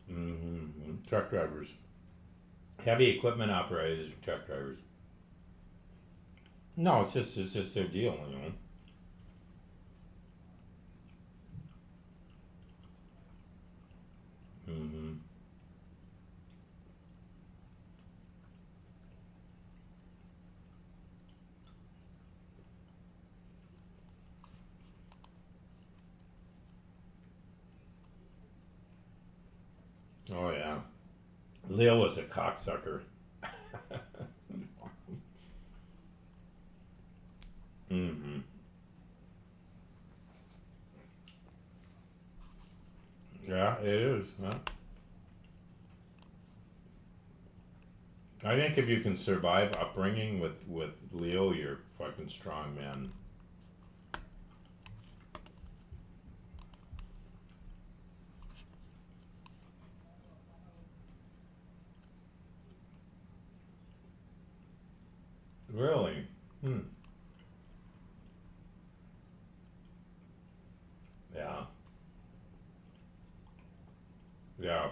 [SPEAKER 1] Mm-hmm. Truck drivers, heavy equipment operators, truck drivers. No, it's just their deal, you know. Mm-hmm. Oh yeah, Leo was a cocksucker. Mm-hmm. Yeah, it is. Huh? I think if you can survive upbringing with Leo, you're fucking strong, man. Really? Hmm. Yeah. Yeah.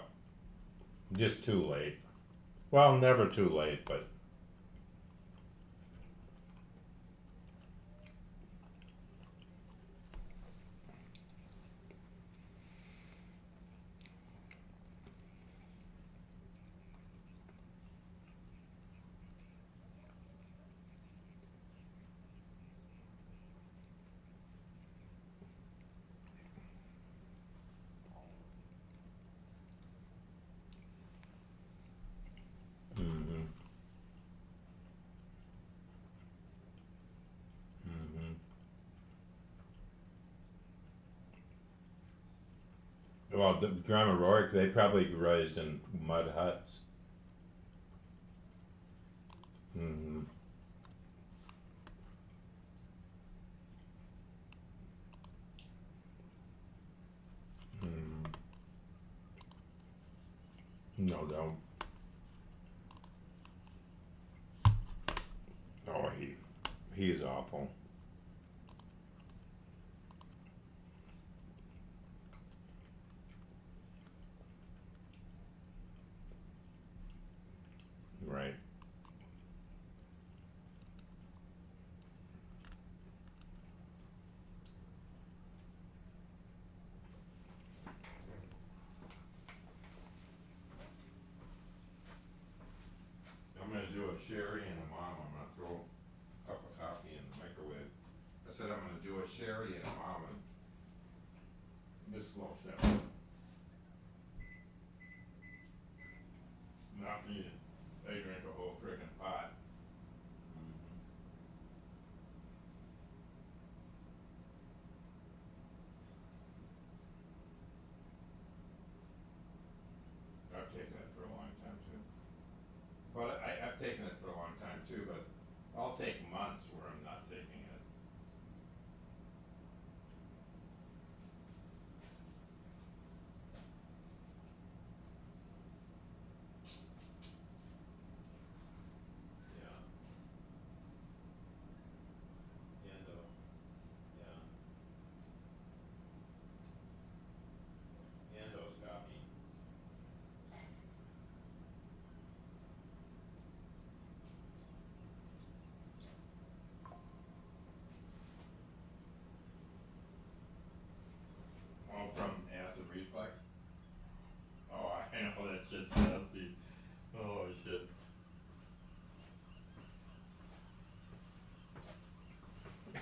[SPEAKER 1] Just too late. Well, never too late, but. Mm-hmm. Mm-hmm. Well, the Grandma Rourke, they probably raised in mud huts. Mm-hmm. Mm. No doubt. Oh, he is awful. Right. I'm gonna do a sherry and a mom. I'm gonna throw a cup of coffee in the microwave. I said I'm gonna do a sherry and a mom and this little chef. Not me. They drink a whole friggin' pot. Mm-hmm. I've taken it for a long time too. But I've taken it for a long time too, but I'll take months where I'm not taking it. Yeah. Endo. Yeah. Endo's got me. Oh, from acid reflux? Oh, I know that shit's nasty. Oh shit.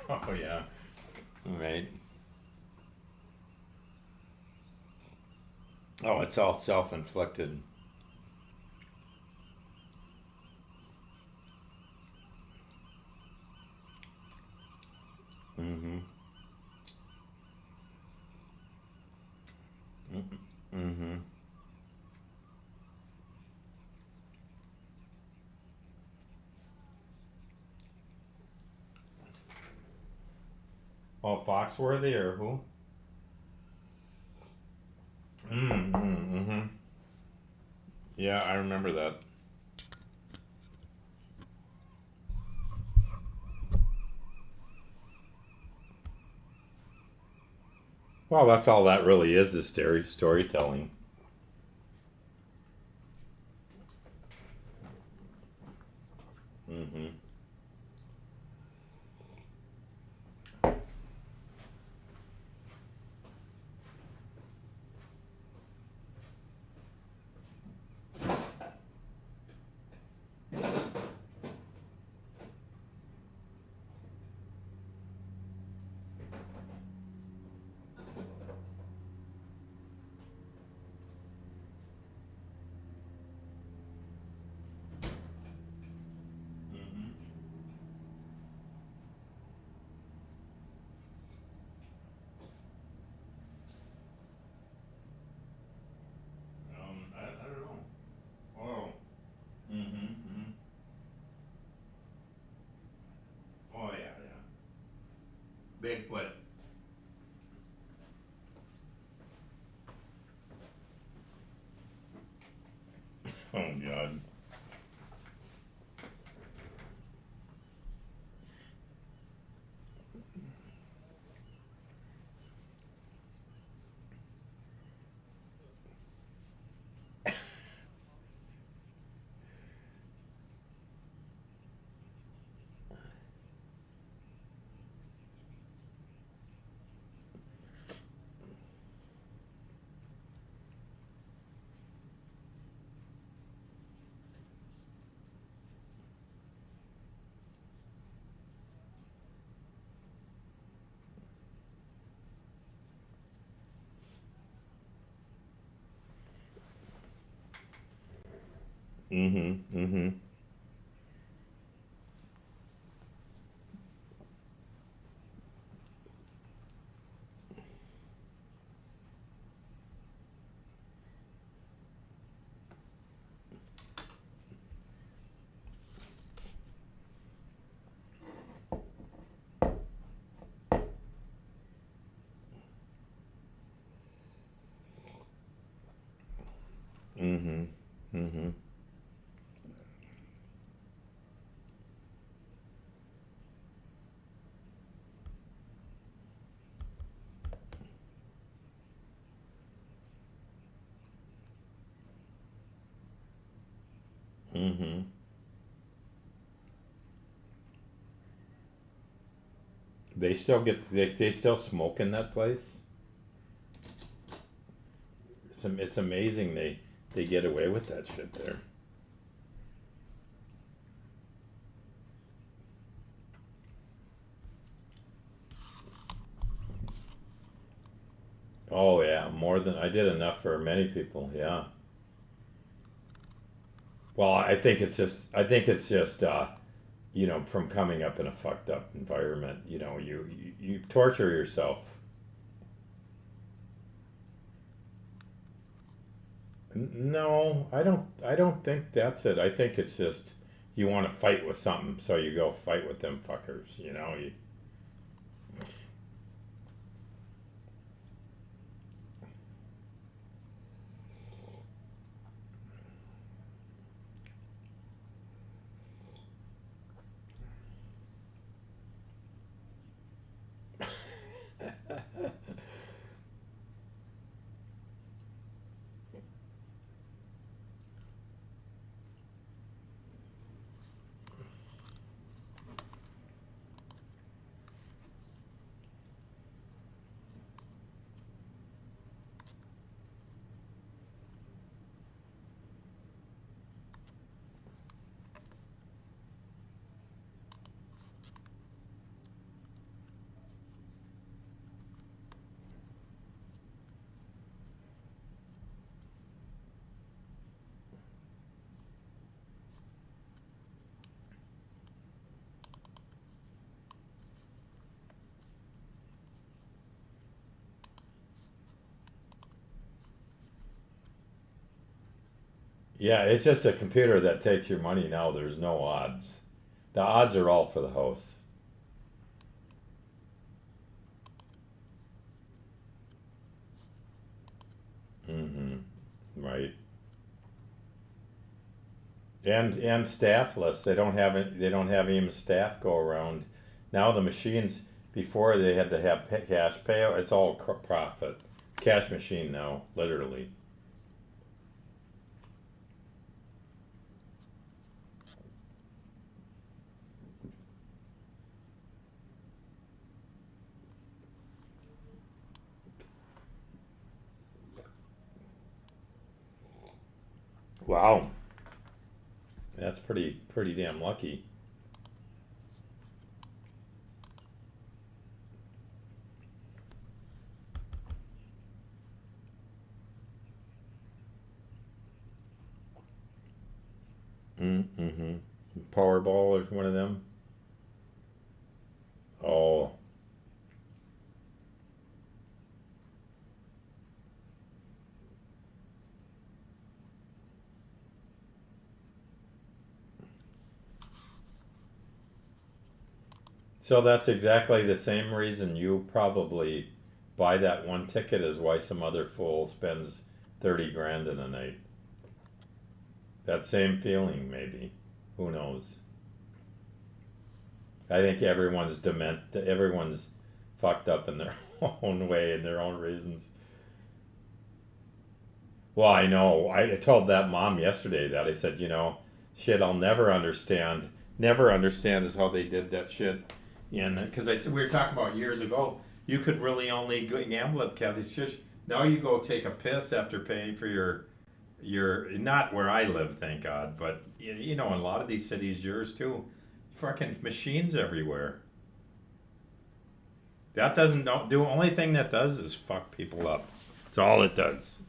[SPEAKER 1] Oh yeah. Right. Oh, it's all self-inflicted. Mm-hmm. Mm-hmm. Oh, Foxworthy or who? Mm-hmm. Yeah, I remember that. Well, that's all that really is storytelling. Mm-hmm. Mm-hmm. I don't know. Oh. Mm-hmm. Mm-hmm. Oh yeah, yeah. Bigfoot. Oh God. Mm-hmm. Mm-hmm. Mm-hmm. Mm-hmm. Mm-hmm. They still smoke in that place. It's amazing they get away with that shit there. Oh yeah, more than I did enough for many people. Yeah. Well, I think it's just from coming up in a fucked up environment. You torture yourself. No, I don't think that's it. I think it's just you want to fight with something, so you go fight with them fuckers. Yeah, it's just a computer that takes your money now. There's no odds. The odds are all for the house. Mm-hmm. Right. And staffless. They don't have even staff go around. Now the machines before they had to have cash payout. It's all profit. Cash machine now, literally. Wow, that's pretty damn lucky. Mm-hmm. Powerball or one of them. Oh, so that's exactly the same reason you probably buy that one ticket as why some other fool spends 30 grand in a night. That same feeling, maybe. Who knows? I think everyone's dement. Everyone's fucked up in their own way and their own reasons. Well, I know. I told that mom yesterday that I said, shit, I'll never understand. Never understand is how they did that shit. And because I said we were talking about years ago, you could really only go gamble at Catholic Church. Now you go take a piss after paying for your not where I live, thank God, but in a lot of these cities, yours too. Fucking machines everywhere. That doesn't do. Only thing that does is fuck people up. That's all it does.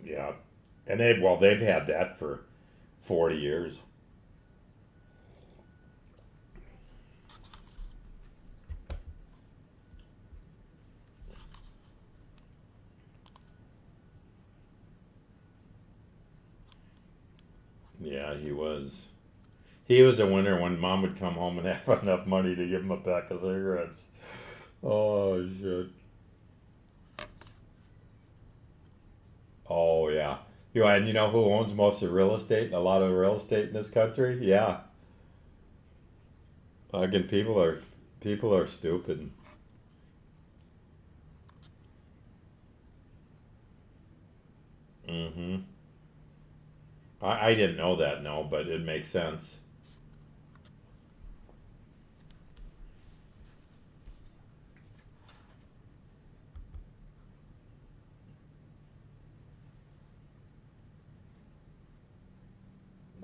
[SPEAKER 1] Yeah, and they've had that for 40 years. Yeah, he was. He was a winner when mom would come home and have enough money to give him a pack of cigarettes. Oh shit. Oh yeah. And you know who owns most of real estate? A lot of real estate in this country? Yeah. Again, people are stupid. Mm-hmm. I didn't know that, no, but it makes sense.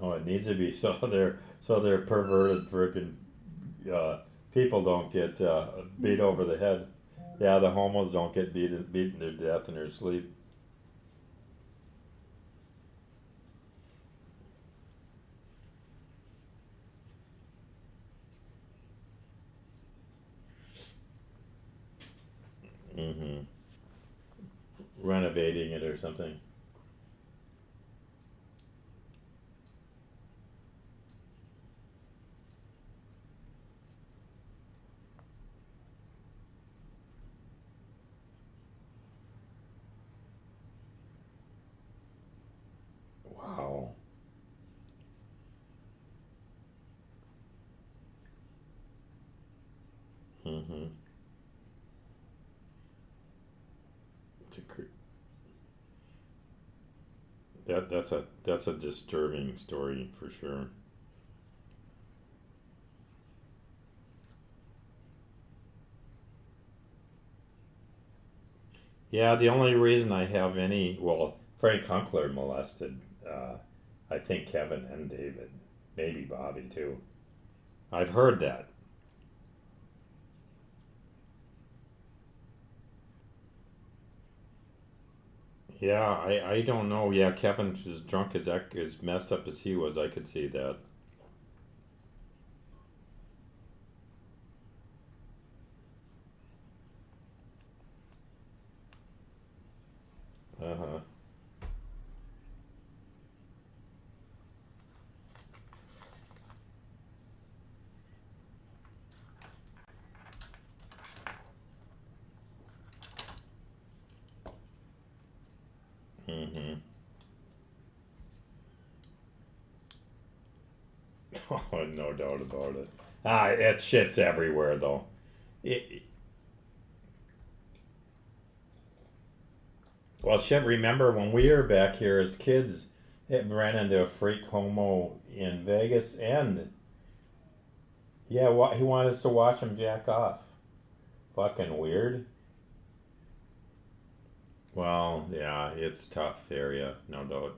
[SPEAKER 1] Oh, it needs to be so they're perverted freaking people don't get beat over the head. Yeah, the homos don't get beaten to death in their sleep. Mm-hmm. Renovating it or something. Wow. Mm-hmm. It's a that's a disturbing story for sure. Yeah, the only reason I have any, well, Frank Hunkler molested, I think Kevin and David, maybe Bobby too. I've heard that. Yeah, I don't know. Yeah, Kevin's as drunk as messed up as he was. I could see that. Uh huh. Mm-hmm. Oh, no doubt about it. It shit's everywhere though. It, well, shit. Remember when we were back here as kids? It ran into a freak homo in Vegas, and yeah, he wanted us to watch him jack off. Fucking weird. Well, yeah, it's a tough area, no doubt.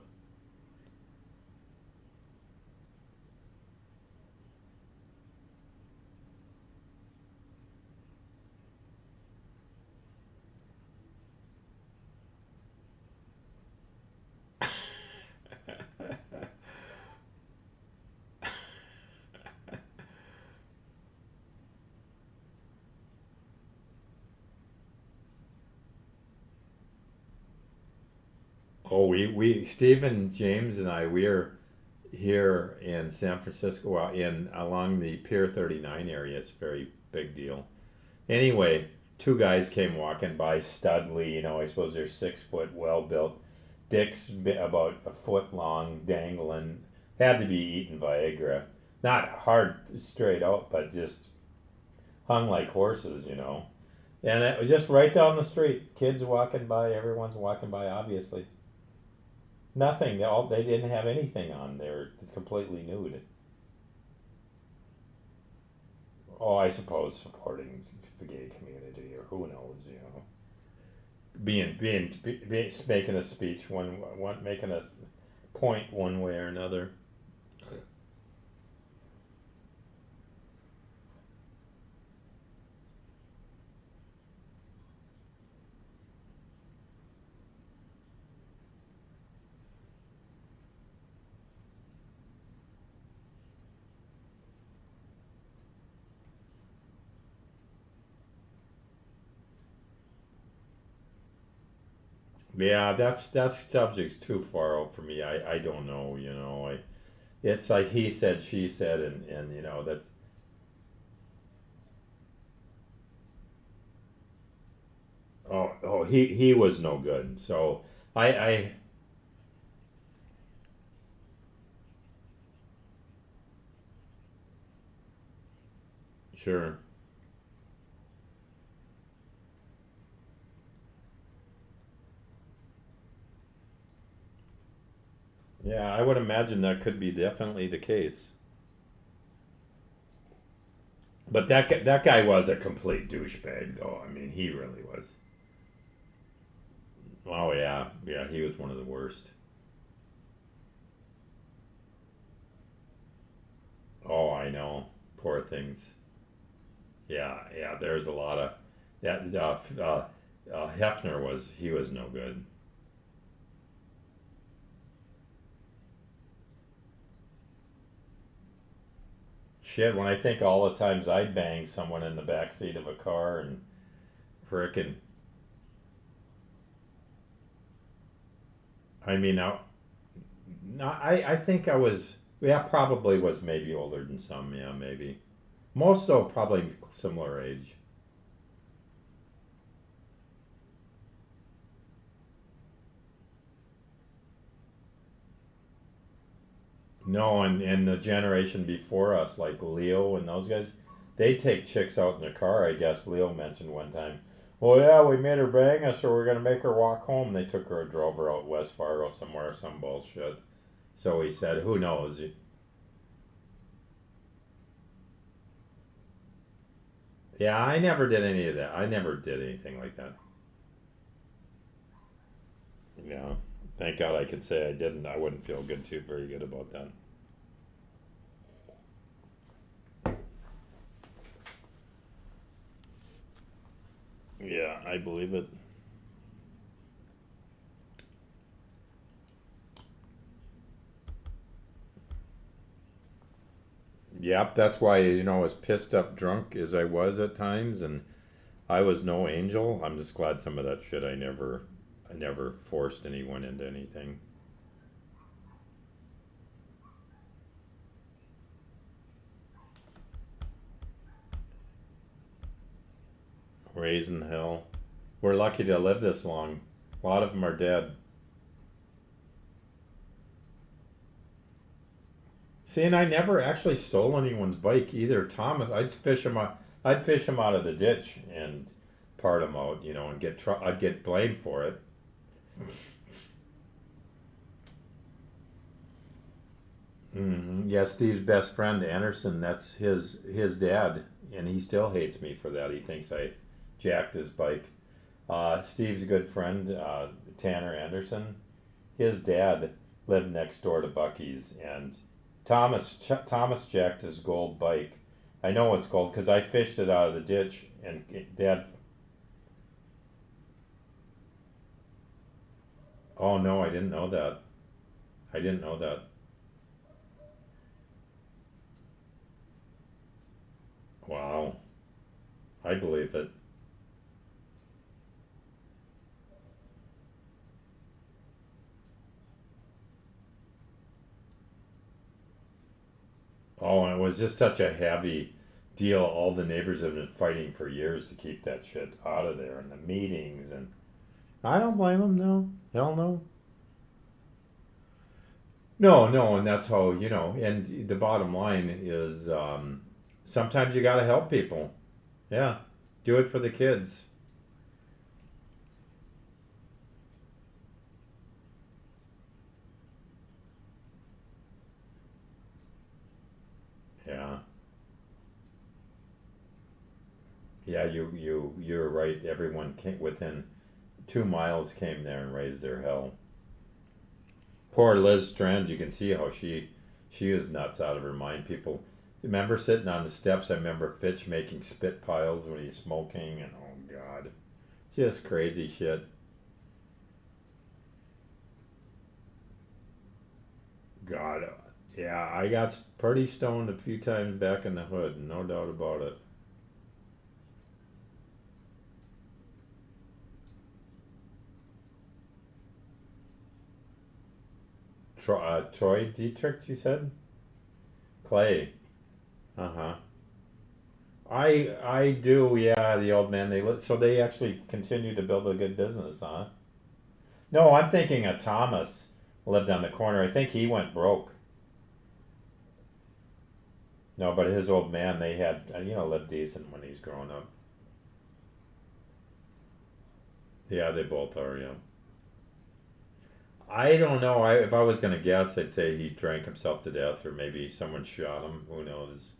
[SPEAKER 1] Oh, we Stephen James and I we're here in San Francisco, in along the Pier 39 area. It's a very big deal. Anyway, two guys came walking by, studly. I suppose they're 6 foot, well built. Dicks about a foot long, dangling. Had to be eating Viagra. Not hard straight out, but just hung like horses. And it was just right down the street. Kids walking by, everyone's walking by, obviously. Nothing. They didn't have anything on. They were completely nude. Oh, I suppose supporting the gay community, or who knows. Making a speech one making a point one way or another. Yeah, that's subject's too far out for me. I don't know. It's like he said, she said, and that's So he was no good. So I sure. Yeah, I would imagine that could be definitely the case. But that guy was a complete douchebag, though. I mean, he really was. Oh yeah, yeah, he was one of the worst. Oh, I know. Poor things. Yeah, yeah. There's a lot of that. Hefner was he was no good. Shit, when I think all the times I banged someone in the back seat of a car and frickin', I mean, I think I was, yeah, probably was maybe older than some, yeah, maybe. Most though, probably similar age. No, and the generation before us, like Leo and those guys, they take chicks out in the car. I guess Leo mentioned one time. Oh yeah, we made her bang us, or we're gonna make her walk home. They took her and drove her out West Fargo somewhere, some bullshit. So he said, "Who knows?" Yeah, I never did any of that. I never did anything like that. Yeah, thank God I could say I didn't. I wouldn't feel good too, very good about that. Yeah, I believe it. Yep, that's why as pissed up drunk as I was at times, and I was no angel. I'm just glad some of that shit I never forced anyone into anything. Raising hell. We're lucky to live this long. A lot of them are dead. See, and I never actually stole anyone's bike either. Thomas, I'd fish him out of the ditch and part him out, and I'd get blamed for it. Yeah, Steve's best friend Anderson, that's his dad, and he still hates me for that. He thinks I jacked his bike. Steve's good friend, Tanner Anderson, his dad lived next door to Bucky's, and Thomas jacked his gold bike. I know it's gold because I fished it out of the ditch, and Dad. Oh no, I didn't know that. I didn't know that. Wow, I believe it. Oh, and it was just such a heavy deal. All the neighbors have been fighting for years to keep that shit out of there, and the meetings, and I don't blame them. No, hell no. No, no, and that's how And the bottom line is, sometimes you got to help people. Yeah, do it for the kids. Yeah, yeah. You're right. Everyone came within 2 miles came there and raised their hell. Poor Liz Strand. You can see how she was nuts out of her mind. People remember sitting on the steps. I remember Fitch making spit piles when he's smoking, and oh god, just crazy shit. God, yeah, I got pretty stoned a few times back in the hood, no doubt about it. Troy Dietrich, you said? Clay. Uh huh. I do, yeah. The old man. So they actually continue to build a good business, huh? No, I'm thinking of Thomas lived on the corner. I think he went broke. No, but his old man, they had lived decent when he's grown up. Yeah, they both are. Yeah. I don't know. If I was gonna guess, I'd say he drank himself to death, or maybe someone shot him. Who knows?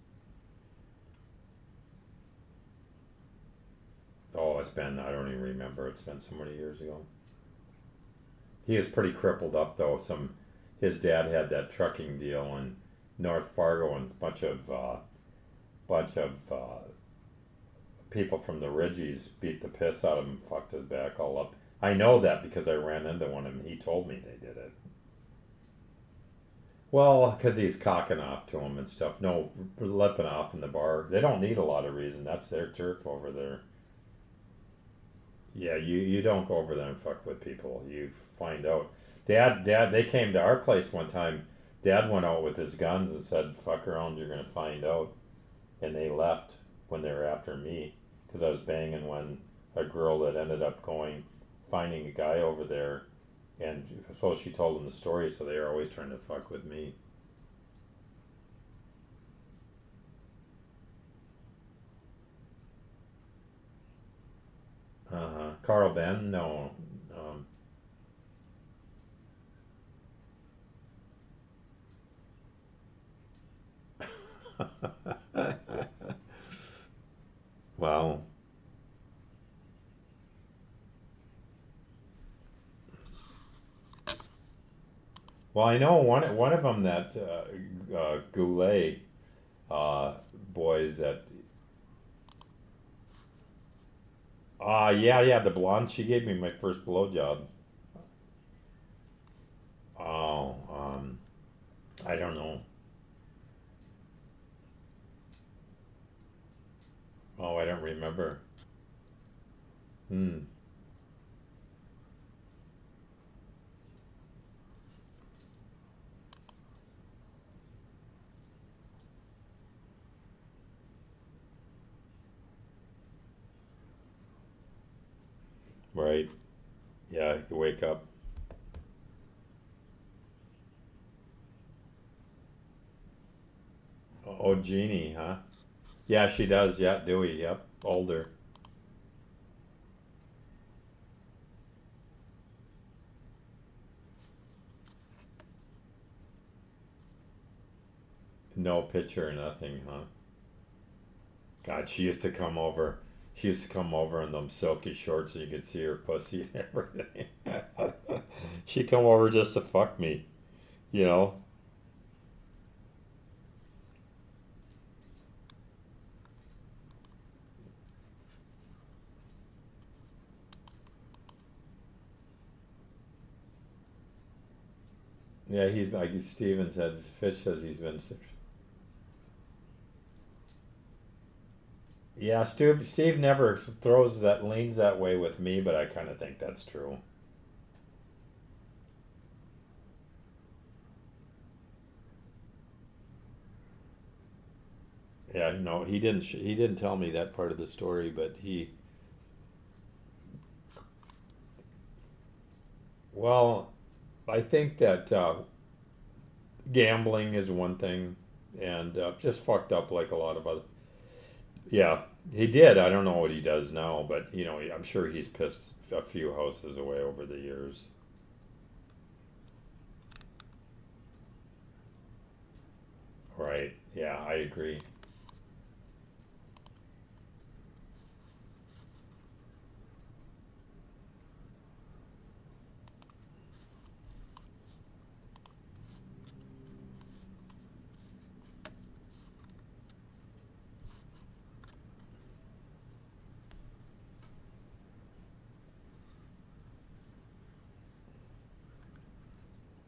[SPEAKER 1] Oh, it's been. I don't even remember. It's been so many years ago. He was pretty crippled up though. His dad had that trucking deal in North Fargo, and a bunch of people from the Ridgies beat the piss out of him, fucked his back all up. I know that because I ran into one and he told me they did it. Well, because he's cocking off to him and stuff. No, lipping off in the bar. They don't need a lot of reason. That's their turf over there. Yeah, you don't go over there and fuck with people. You find out. Dad, they came to our place one time. Dad went out with his guns and said, "Fuck around, you're gonna find out." And they left when they were after me because I was banging a girl that ended up finding a guy over there, and so she told them the story. So they were always trying to fuck with me. Carl Ben, no. Um, wow. Well, I know one of them that Goulet boys that yeah, the blonde. She gave me my first blowjob. Oh, I don't know. Oh, I don't remember. Hmm. Right. Yeah, you wake up. Oh, Jeannie, huh? Yeah, she does. Yeah, Dewey. Yep, older. No picture or nothing, huh? God, she used to come over. She used to come over in them silky shorts so you could see her pussy and everything. She come over just to fuck me, you know? Yeah, like Steven said, Fish says he's been. Yeah, Steve never leans that way with me, but I kind of think that's true. Yeah, no, he didn't tell me that part of the story, but well, I think that gambling is one thing, and just fucked up like a lot of other. Yeah, he did. I don't know what he does now, but I'm sure he's pissed a few houses away over the years. Right. Yeah, I agree.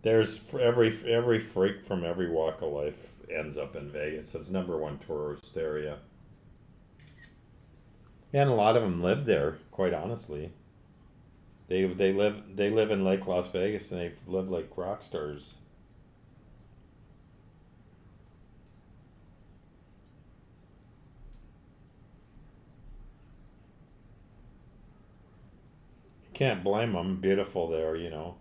[SPEAKER 1] There's every freak from every walk of life ends up in Vegas. It's number one tourist area, and a lot of them live there. Quite honestly, they live in Lake Las Vegas and they live like rock stars. Can't blame them. Beautiful there, you know.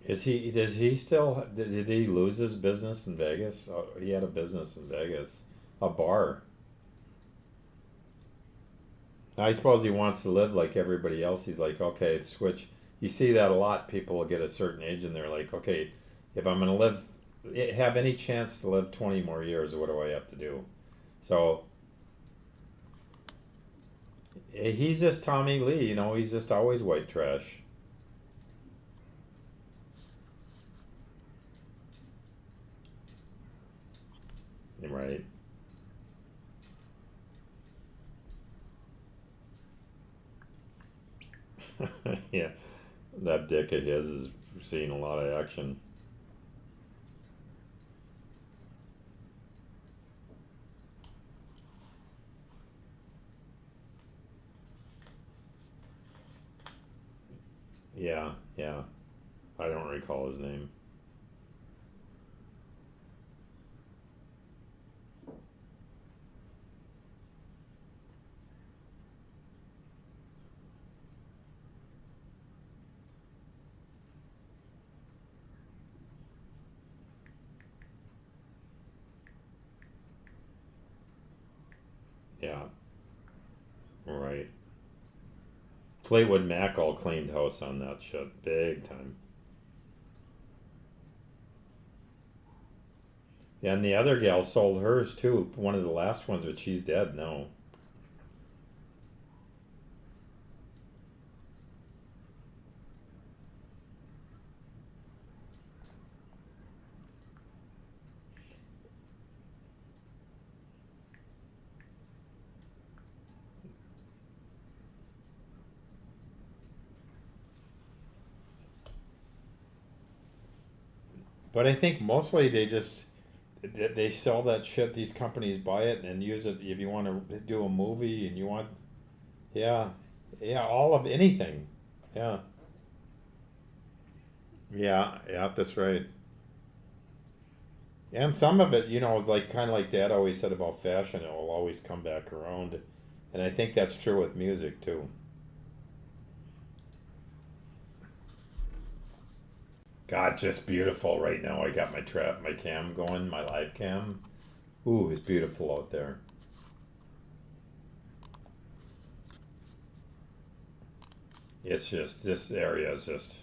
[SPEAKER 1] Is he? Does he still? Did he lose his business in Vegas? Oh, he had a business in Vegas, a bar. I suppose he wants to live like everybody else. He's like, okay, switch. You see that a lot. People will get a certain age and they're like, okay, if I'm gonna live, have any chance to live 20 more years, what do I have to do? So he's just Tommy Lee. You know, he's just always white trash. Right. Yeah, that dick of his is seeing a lot of action. Yeah, yeah. I don't recall his name. Yeah, right. Fleetwood Mac all cleaned house on that shit, big time. Yeah, and the other gal sold hers too, one of the last ones, but she's dead now. But I think mostly they sell that shit. These companies buy it and use it if you want to do a movie and you want, yeah, yeah, all of anything. Yeah, yeah, yeah. That's right. And some of it, you know, is like kind of like Dad always said about fashion. It will always come back around, and I think that's true with music too. God, just beautiful right now. I got my cam going, my live cam. Ooh, it's beautiful out there. It's just this area is just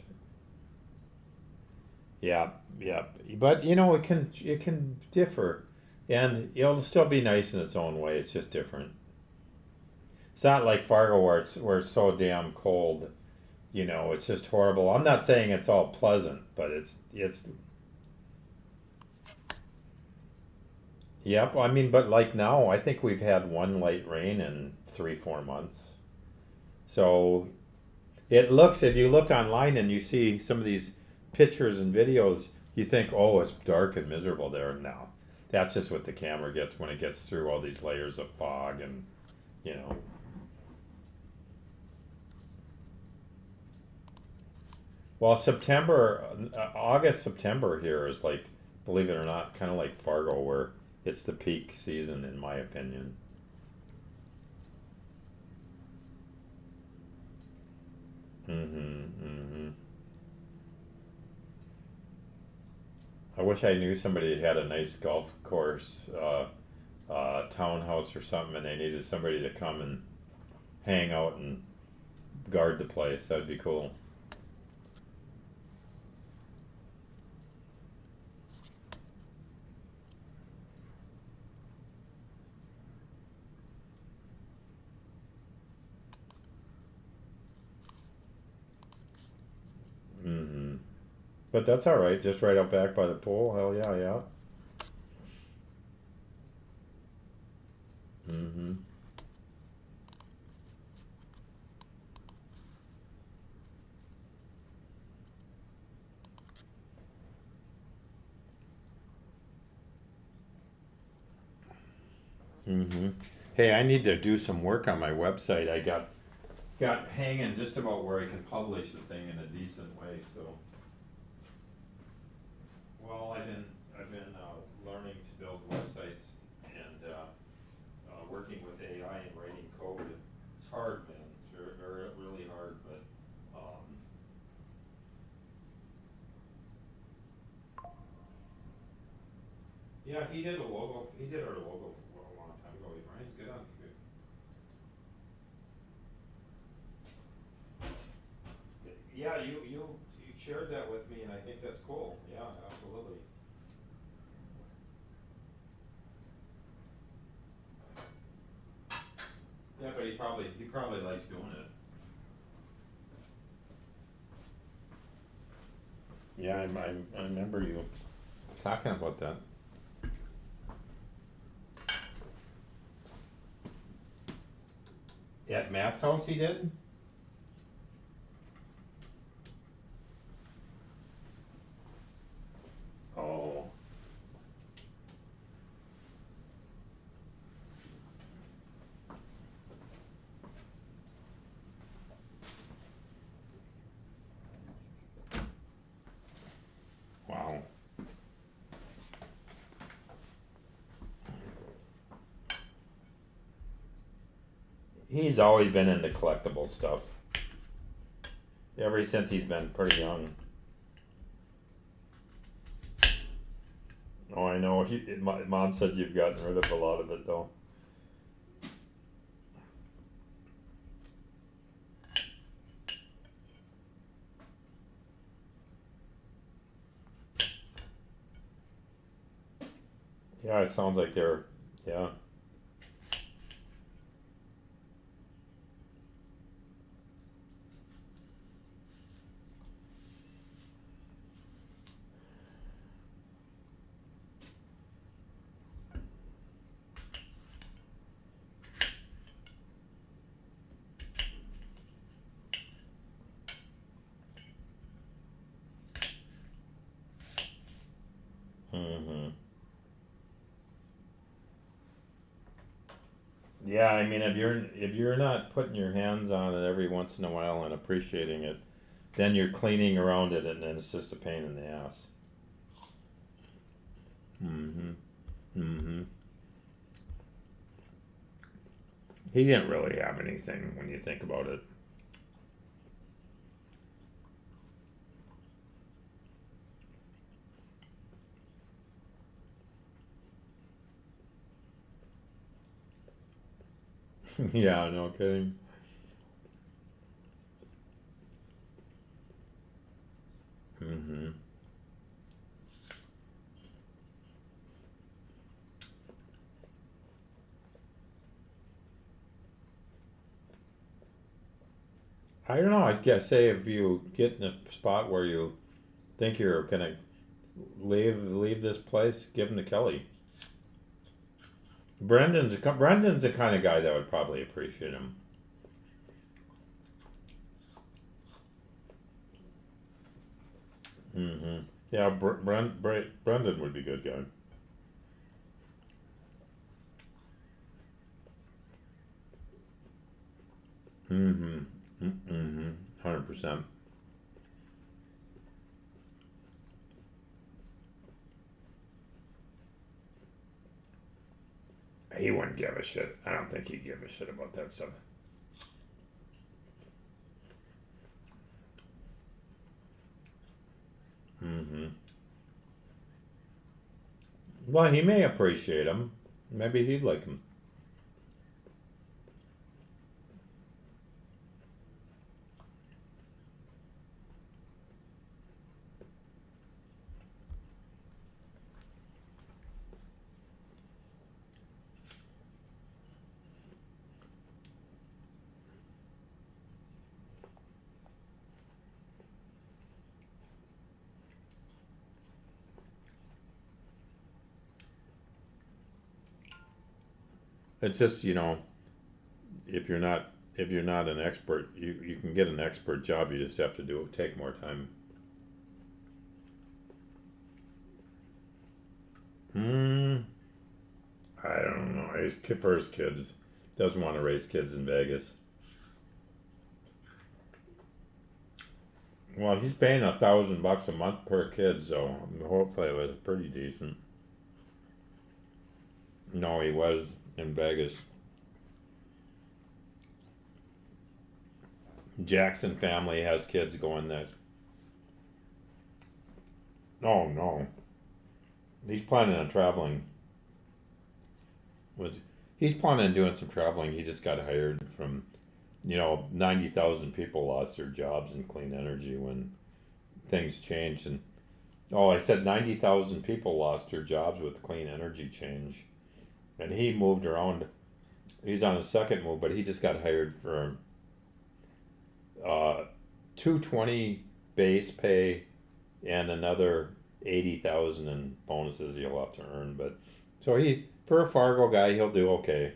[SPEAKER 1] yeah, yeah. But you know it can differ, and it'll still be nice in its own way. It's just different. It's not like Fargo where it's so damn cold. You know, it's just horrible. I'm not saying it's all pleasant, but it's yep. I mean, but like now, I think we've had one light rain in 3 4 months. So it looks, if you look online and you see some of these pictures and videos, you think, oh, it's dark and miserable there. No, that's just what the camera gets when it gets through all these layers of fog and, you know. Well, August, September here is like, believe it or not, kind of like Fargo, where it's the peak season, in my opinion. Mm-hmm. Mm-hmm. I wish I knew somebody that had a nice golf course, townhouse or something, and they needed somebody to come and hang out and guard the place. That'd be cool. Mm-hmm. But that's all right. Just right out back by the pool. Hell yeah, yeah. Mm-hmm. Mm-hmm. Hey, I need to do some work on my website. I got hanging just about where I can publish the thing in a decent way. So, well, I've been learning to build websites and working with AI and writing code. It's hard, man. It's really hard, but yeah, he did a logo. He did our logo for a long time ago. Ryan's good on computer. Yeah, you shared that with me, and I think that's cool. Yeah, absolutely. Yeah, but he probably likes doing it. Yeah, I remember you talking about that. At Matt's house, he did. Oh. Wow. He's always been into collectible stuff. Ever since he's been pretty young. Oh, I know. Mom said you've gotten rid of a lot of it, though. Yeah, it sounds like they're, yeah. Mm-hmm. Yeah, I mean, if you're not putting your hands on it every once in a while and appreciating it, then you're cleaning around it, and then it's just a pain in the ass. Mm-hmm. Mm-hmm. He didn't really have anything when you think about it. Yeah, no kidding. Mm-hmm. I don't know. I guess say if you get in a spot where you think you're gonna leave this place, give him to Kelly. Brendan's the kind of guy that would probably appreciate him. Mm-hmm. Yeah, Brendan would be a good guy. Mm-hmm. Mm-hmm. 100%. He wouldn't give a shit. I don't think he'd give a shit about that stuff. Mm-hmm. Well, he may appreciate him. Maybe he'd like him. It's just, if you're not an expert, you can get an expert job. You just have to take more time. Hmm. I don't know. His first kids doesn't want to raise kids in Vegas. Well, he's paying $1,000 a month per kid, so hopefully it was pretty decent. No, he was in Vegas. Jackson family has kids going there. Oh no. He's planning on traveling. He's planning on doing some traveling. He just got hired from 90,000 people lost their jobs in clean energy when things changed. And I said 90,000 people lost their jobs with clean energy change. And he moved around. He's on his second move, but he just got hired for $220 base pay and another 80,000 in bonuses you'll have to earn. But so for a Fargo guy, he'll do okay.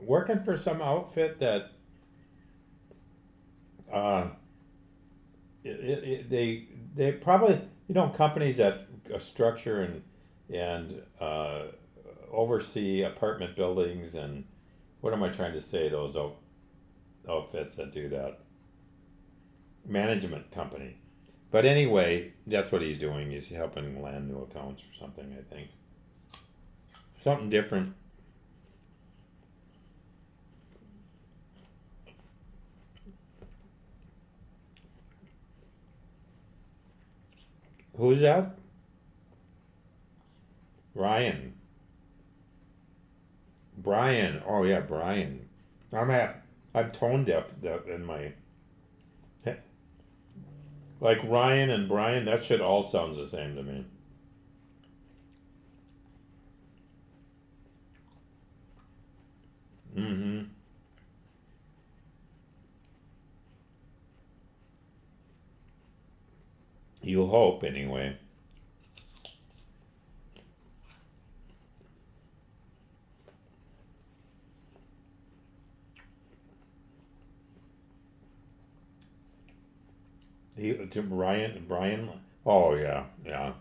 [SPEAKER 1] Working for some outfit that they probably companies that structure and oversee apartment buildings and what am I trying to say? Those outfits that do that, management company. But anyway, that's what he's doing. He's helping land new accounts or something. I think something different. Who's that? Ryan. Brian. Oh yeah, Brian. I'm tone deaf in my like Ryan and Brian. That shit all sounds the same to me. Mm-hmm. You hope anyway. To Brian. Oh yeah, yeah.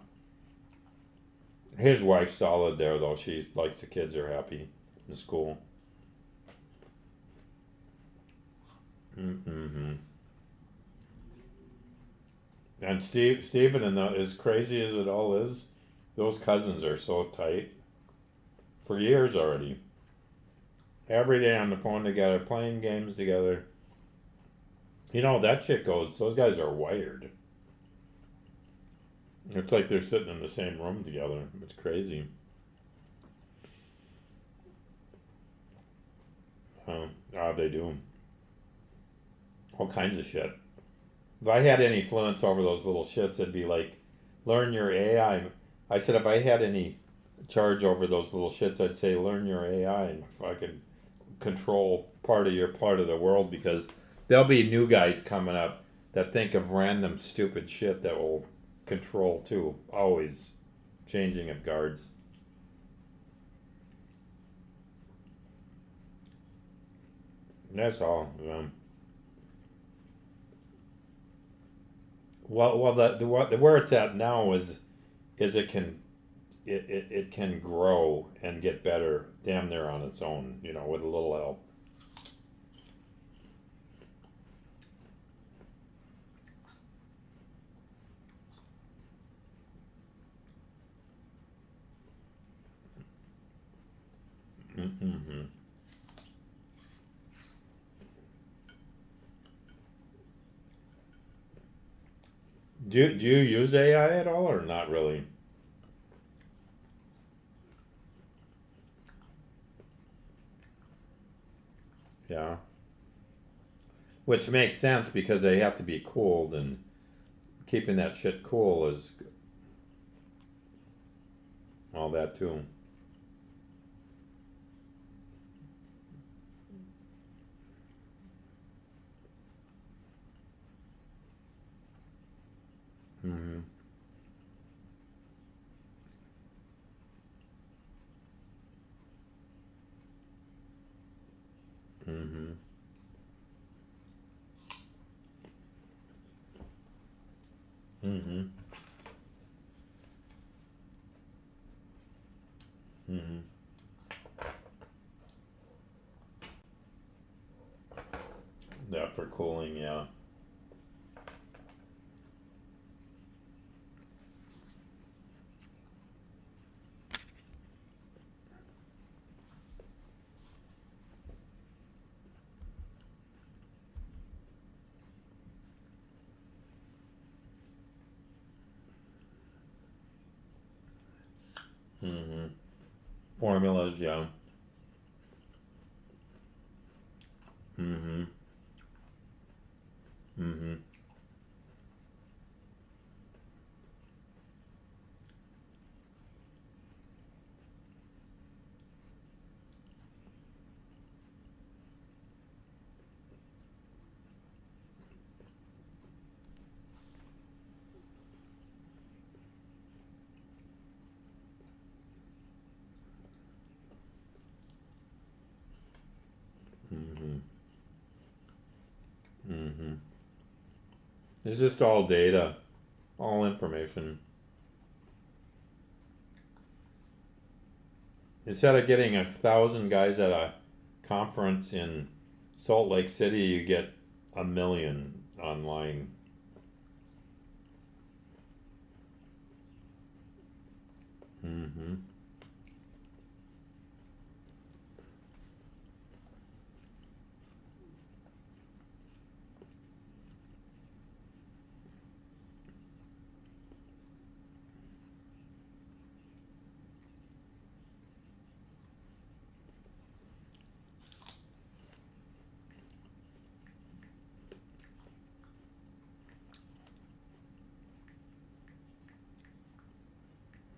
[SPEAKER 1] His wife's solid there though. She likes the kids are happy in school. Mm-hmm. And Steven, and as crazy as it all is, those cousins are so tight for years already. Every day on the phone together, playing games together. That shit goes. Those guys are wired. It's like they're sitting in the same room together. It's crazy. They do all kinds of shit. If I had any influence over those little shits, it'd be like, learn your AI. I said if I had any charge over those little shits, I'd say learn your AI and fucking control part of the world because there'll be new guys coming up that think of random stupid shit that will control too. Always changing of guards. That's all. Well, where it's at now is it can grow and get better, damn near on its own. With a little help. Mm-hmm. Do you use AI at all or not really? Yeah. Which makes sense because they have to be cooled and keeping that shit cool is all that too. Mm-hmm. Mm-hmm. Mm-hmm. Mm-hmm. Yeah, for cooling, yeah. Mm-hmm. Formulas, yeah. Mm-hmm. Mm-hmm. Mm-hmm. Mm-hmm. It's just all data, all information. Instead of getting 1,000 guys at a conference in Salt Lake City, you get 1,000,000 online. Mm-hmm.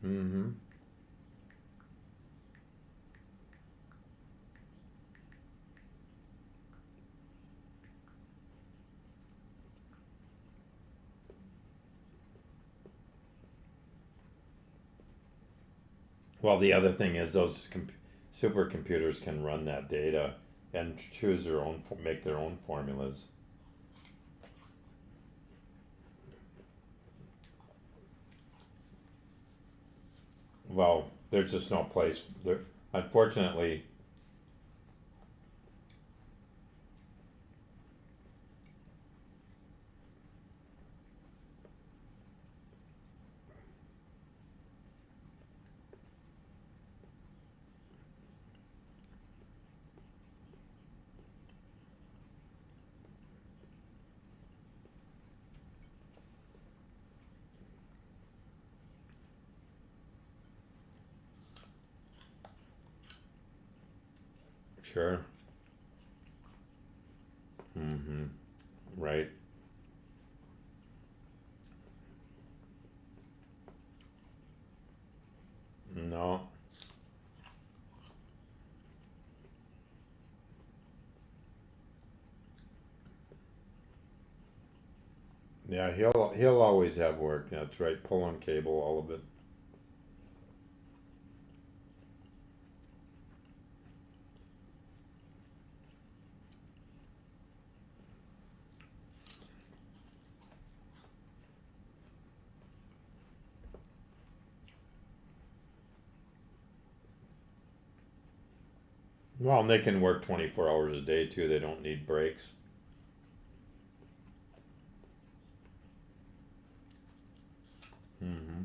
[SPEAKER 1] Mm-hmm. Well, the other thing is those supercomputers can run that data and choose their own, make their own formulas. Well, there's just no place there. Unfortunately, sure. Mm-hmm. Right. No. Yeah, he'll always have work. That's right. Pulling cable, all of it. Well, and they can work 24 hours a day too. They don't need breaks. Mm-hmm.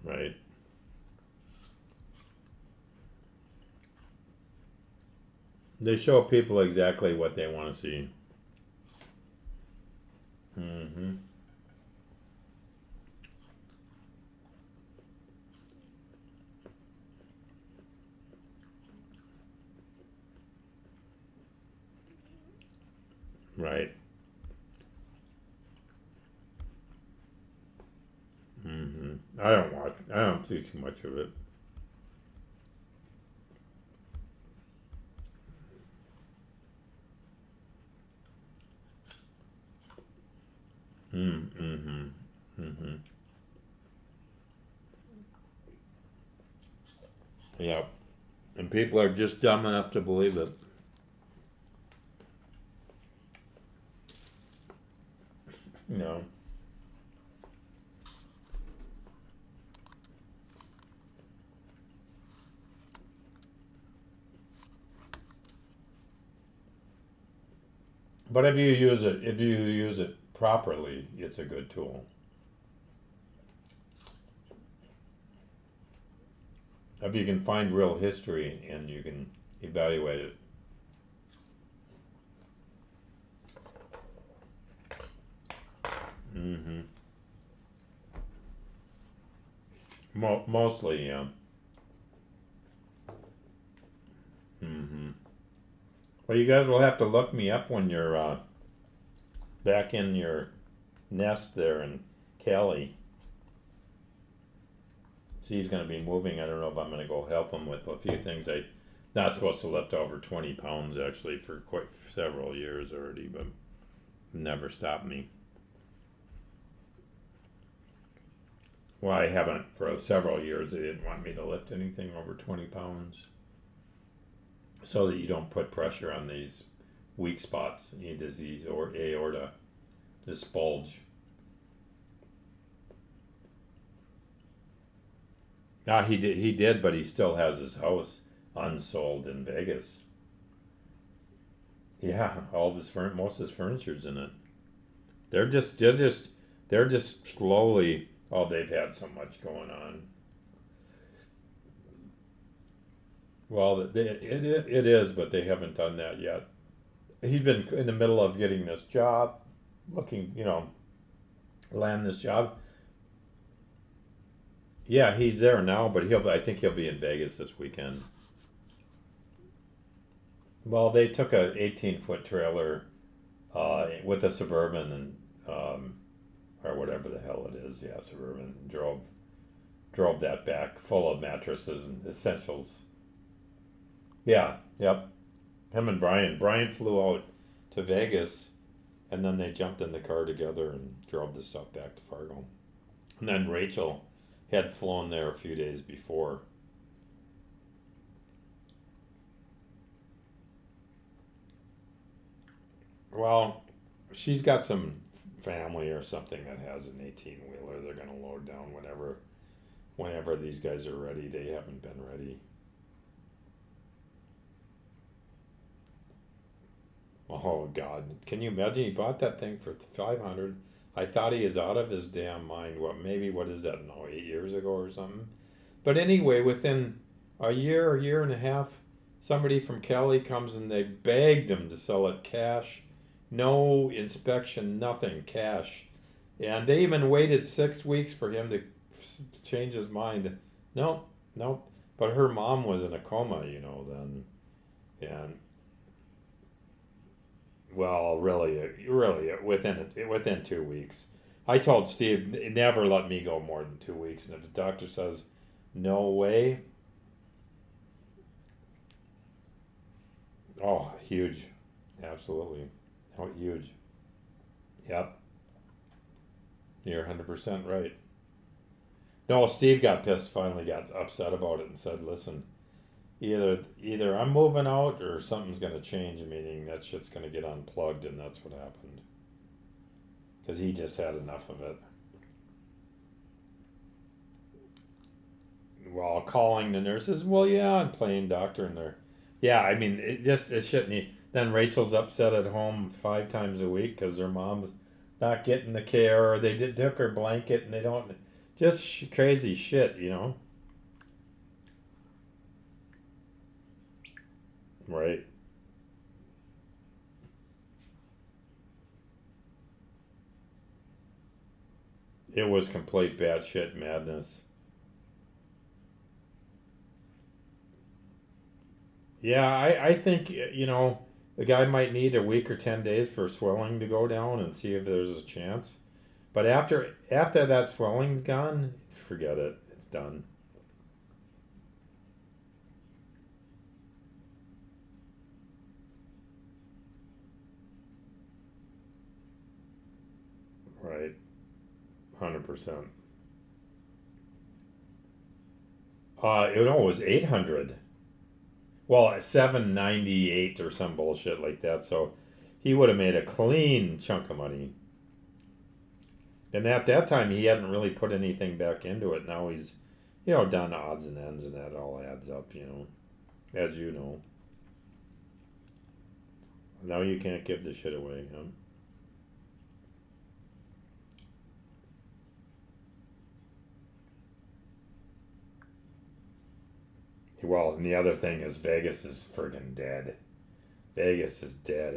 [SPEAKER 1] Right. They show people exactly what they want to see. Mm-hmm. Right. Mm-hmm. I don't watch. I don't see too much of it. Mm-hmm. Yep. And people are just dumb enough to believe it. You know. But if you use it properly, it's a good tool. If you can find real history and you can evaluate it. Mm-hmm. Mostly, yeah. Mm-hmm. Well, you guys will have to look me up when you're back in your nest there in Cali. See, he's going to be moving. I don't know if I'm going to go help him with a few things. I not supposed to lift over 20 pounds actually for quite several years already, but never stopped me. Well, I haven't for several years. They didn't want me to lift anything over 20 pounds. So that you don't put pressure on these weak spots, these or aorta, this bulge. He did, but he still has his house unsold in Vegas. Yeah, all of his most of his furniture's in it. They're just slowly. Oh, they've had so much going on. Well, it is, but they haven't done that yet. He's been in the middle of getting this job, looking, land this job. Yeah, he's there now, but I think he'll be in Vegas this weekend. Well, they took a 18-foot trailer with a Suburban and or whatever the hell it is, yeah, Suburban, drove that back full of mattresses and essentials. Yeah, yep. Him and Brian. Brian flew out to Vegas, and then they jumped in the car together and drove the stuff back to Fargo. And then Rachel had flown there a few days before. Well, she's got some family or something that has an 18-wheeler. They're going to load down whenever these guys are ready. They haven't been ready. Oh God! Can you imagine? He bought that thing for 500. I thought he is out of his damn mind. What is that? No, 8 years ago or something. But anyway, within a year and a half, somebody from Cali comes and they begged him to sell it cash, no inspection, nothing, cash, and they even waited 6 weeks for him to change his mind. No, no. But her mom was in a coma, then, and. Well, really, within 2 weeks. I told Steve, never let me go more than 2 weeks. And if the doctor says, no way, oh, huge. Absolutely. Oh, huge. Yep. You're 100% right. No, Steve got pissed, finally got upset about it and said, listen, either I'm moving out or something's going to change, meaning that shit's going to get unplugged, and that's what happened. Because he just had enough of it. Well, calling the nurses, well, yeah, I'm playing doctor, and they're, yeah, I mean, it shouldn't. Then Rachel's upset at home 5 times a week because her mom's not getting the care, or they took her blanket and they don't, just crazy shit, Right. It was complete batshit madness. Yeah, I think, the guy might need a week or 10 days for swelling to go down and see if there's a chance. But after that swelling's gone, forget it. It's done. Right. 100%. It was 800. Well, 798 or some bullshit like that. So he would have made a clean chunk of money. And at that time, he hadn't really put anything back into it. Now he's, down to odds and ends, and that all adds up, as you know. Now you can't give the shit away, huh? Well, and the other thing is Vegas is friggin' dead. Vegas is dead.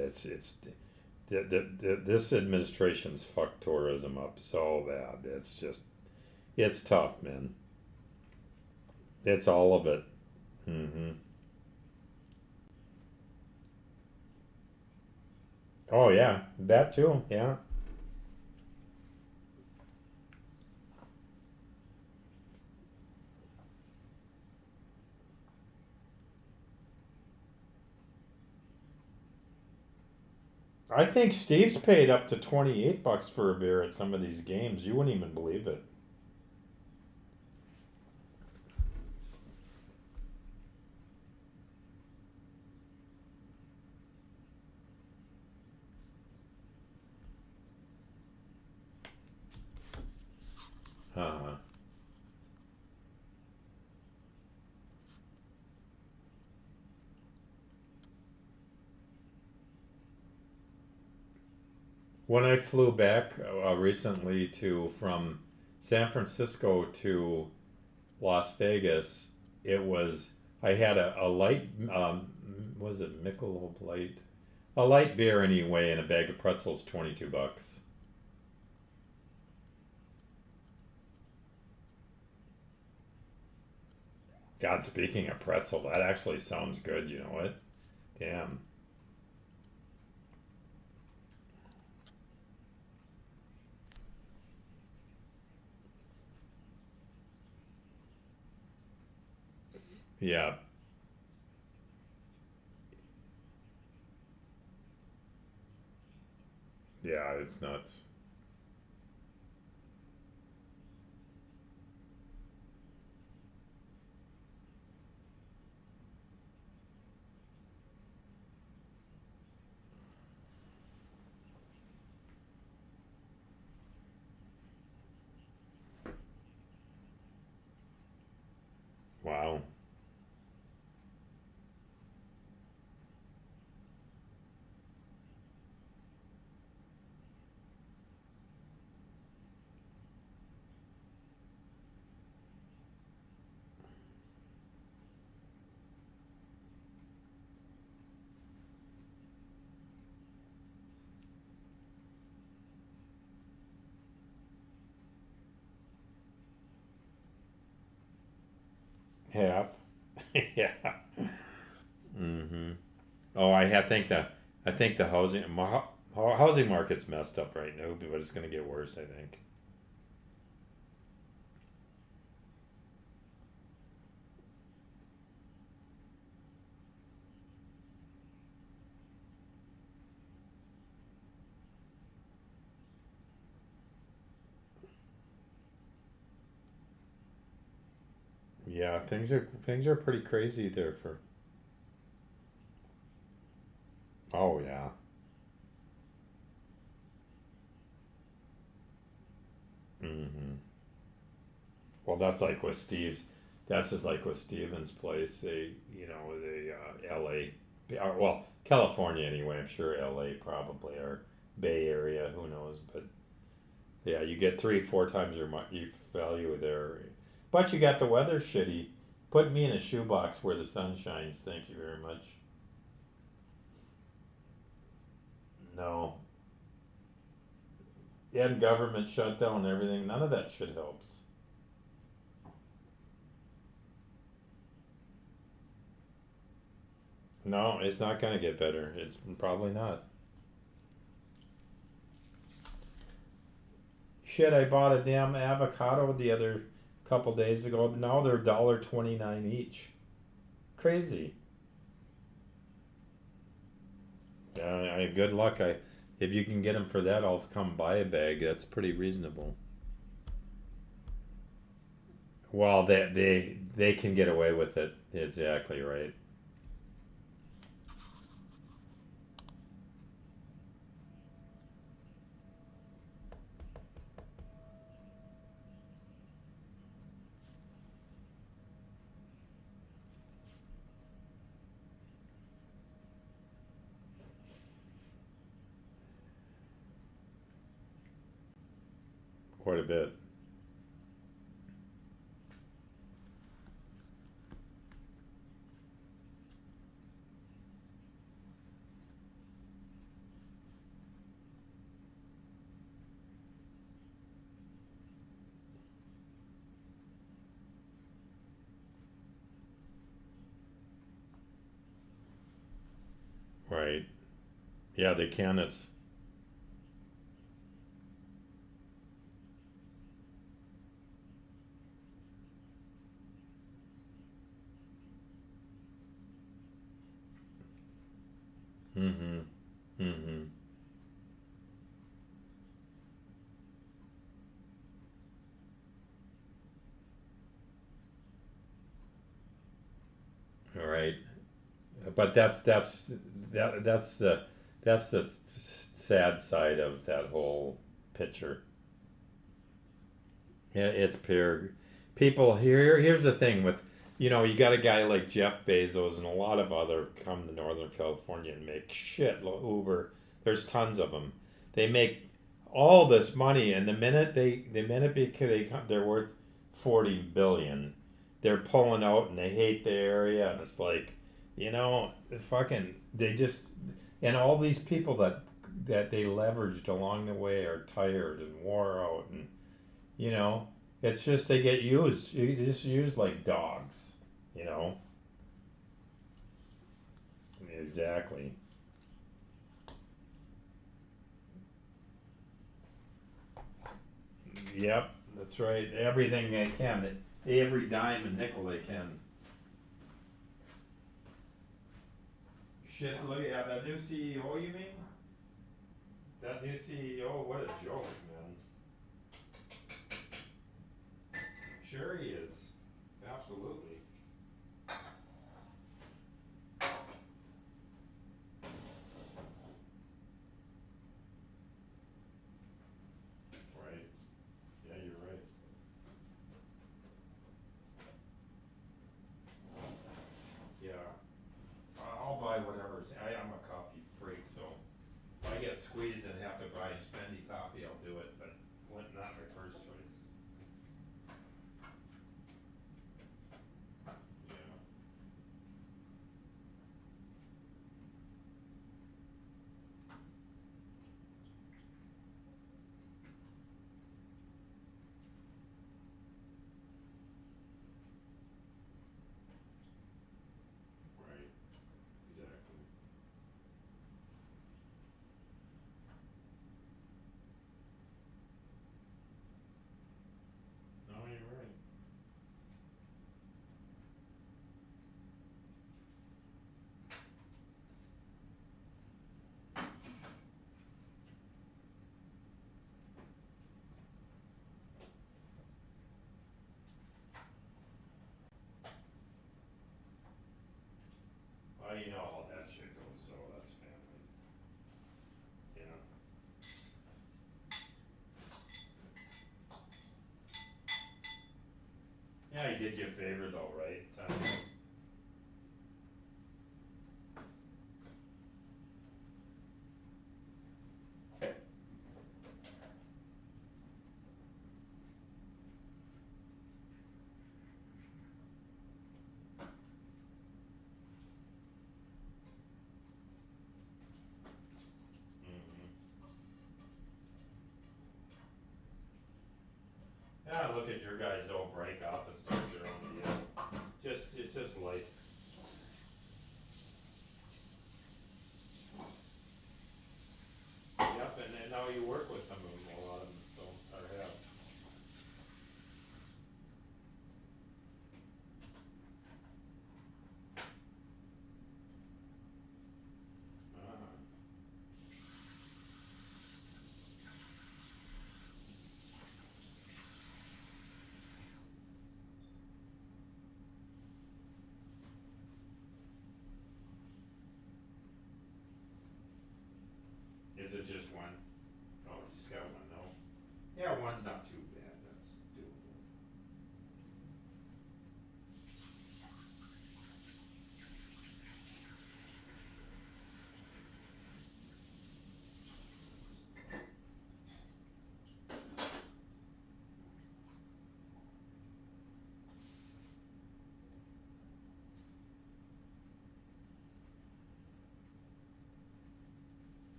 [SPEAKER 1] This administration's fucked tourism up so bad. It's tough, man. It's all of it. Mm-hmm. Oh yeah, that too. Yeah. I think Steve's paid up to $28 for a beer at some of these games. You wouldn't even believe it. Uh-huh. When I flew back recently from San Francisco to Las Vegas, I had a light, was it Michelob Light? A light beer anyway, and a bag of pretzels, $22. God, speaking of pretzel, that actually sounds good. You know what? Damn. Yeah. Yeah, it's nuts. Wow. Half. Yeah. Mm-hmm. Oh, I think the housing market's messed up right now, but it's going to get worse. I think. Yeah, things are pretty crazy there for. Oh yeah. Mm-hmm. Well, that's like with Steve's. That's just like with Steven's place. L.A. Well, California anyway. I'm sure L.A. probably or Bay Area. Who knows? But yeah, you get 3, 4 times your value there. But you got the weather shitty. Put me in a shoebox where the sun shines. Thank you very much. No. And government shutdown and everything. None of that shit helps. No, it's not gonna get better. It's probably not. Shit, I bought a damn avocado the other couple days ago. Now they're $1.29 each. Crazy. Good luck. If you can get them for that, I'll come buy a bag. That's pretty reasonable. Well, they can get away with it. Exactly right. Quite a bit. Right. Yeah, they can. It's. Mm-hmm. Mm-hmm. All right. But that's the sad side of that whole picture. Yeah, it's pure. People here. Here's the thing with, you got a guy like Jeff Bezos and a lot of other come to Northern California and make shit Uber. There's tons of them. They make all this money, and the minute they're worth 40 billion, they're pulling out and they hate the area, and it's like, fucking they just, and all these people that they leveraged along the way are tired and wore out, and you know, it's just they get used. You just used like dogs. You know. Exactly. Yep, that's right. Everything they can. Every dime and nickel they can. Shit, look at that new CEO. You mean? That new CEO? What a joke, man. Sure he is. Absolutely. Right. Yeah, you're right. Yeah. I'll buy whatever's. I'm a coffee freak, so if I get squeezed and have to buy spendy coffee, I'll do it. But not my first choice. Yeah. Right. Exactly. No, you're right. Well, you know how that shit goes, so that's family. You know. Yeah, he did you a favor though, right? Mm-hmm. Yeah, look at your guys all break off and start your own deal. It's just life. Yep, and now you work with some of them, a lot of them, so, or have. Uh-huh. one's not too bad, that's doable.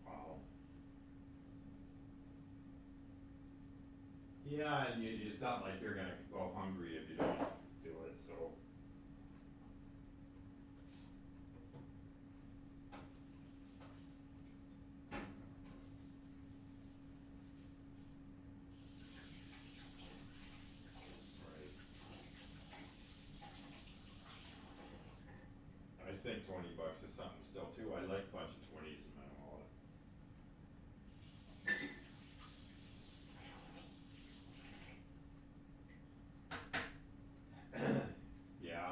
[SPEAKER 1] Wow. Yeah, and it's not like you're gonna go hungry if you don't do it, so. Right. I think $20 is something still too, I like a bunch of 20s in my wallet. Yeah,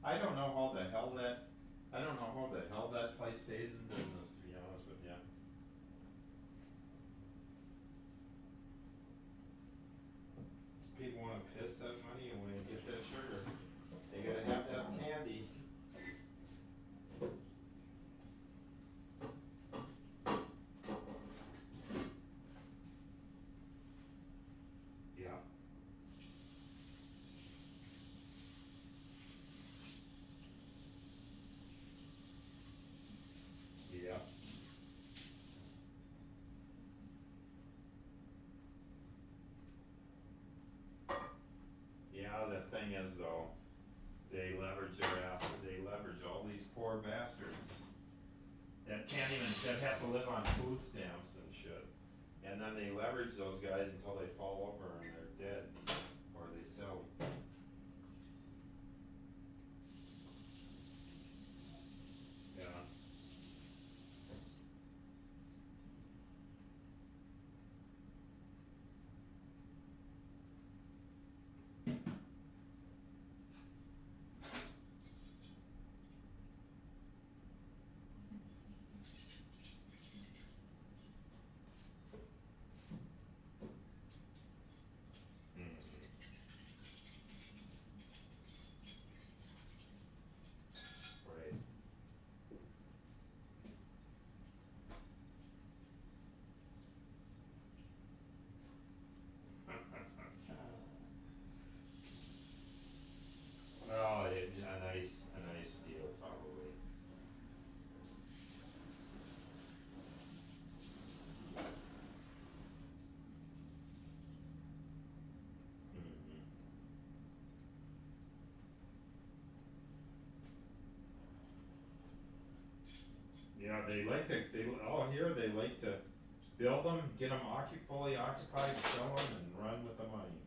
[SPEAKER 1] I don't know how the hell that place stays in business, to be honest with you. People wanna piss that money and when they get that sugar, they gotta have that candy. Yeah. Yeah. Yeah, the thing is though, they leverage all these poor bastards that can't even, that have to live on food stamps and shit. And then they leverage those guys until they fall over and they're dead, or they sell. Yeah. Right. Oh, it's a nice deal probably. Mhm. Yeah, they like to, they like to build them, get them fully occupied, sell them and run with the money.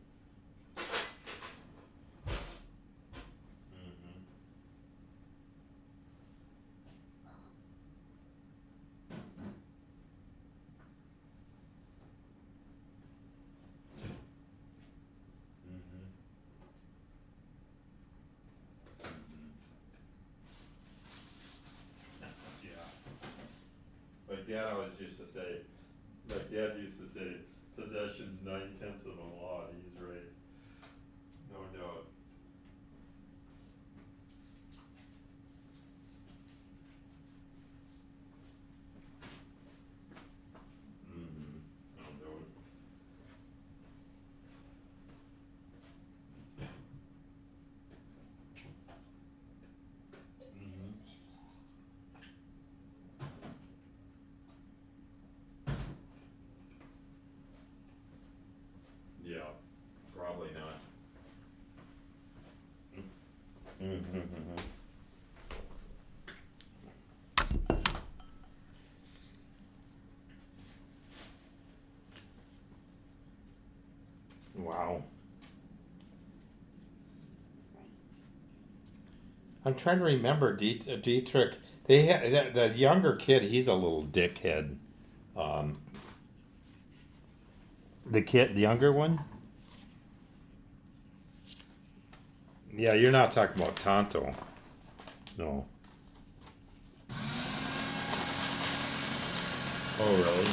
[SPEAKER 1] Mhm. Mhm. Mhm. Yeah. Dad used to say, possession's 9/10 of a law, he's right. No doubt. Mhm. No doubt. Mhm. Yeah, probably not. I'm trying to remember Dietrich. They had the younger kid. He's a little dickhead. Um, the younger one. Yeah, you're not talking about Tonto. No. Oh, really?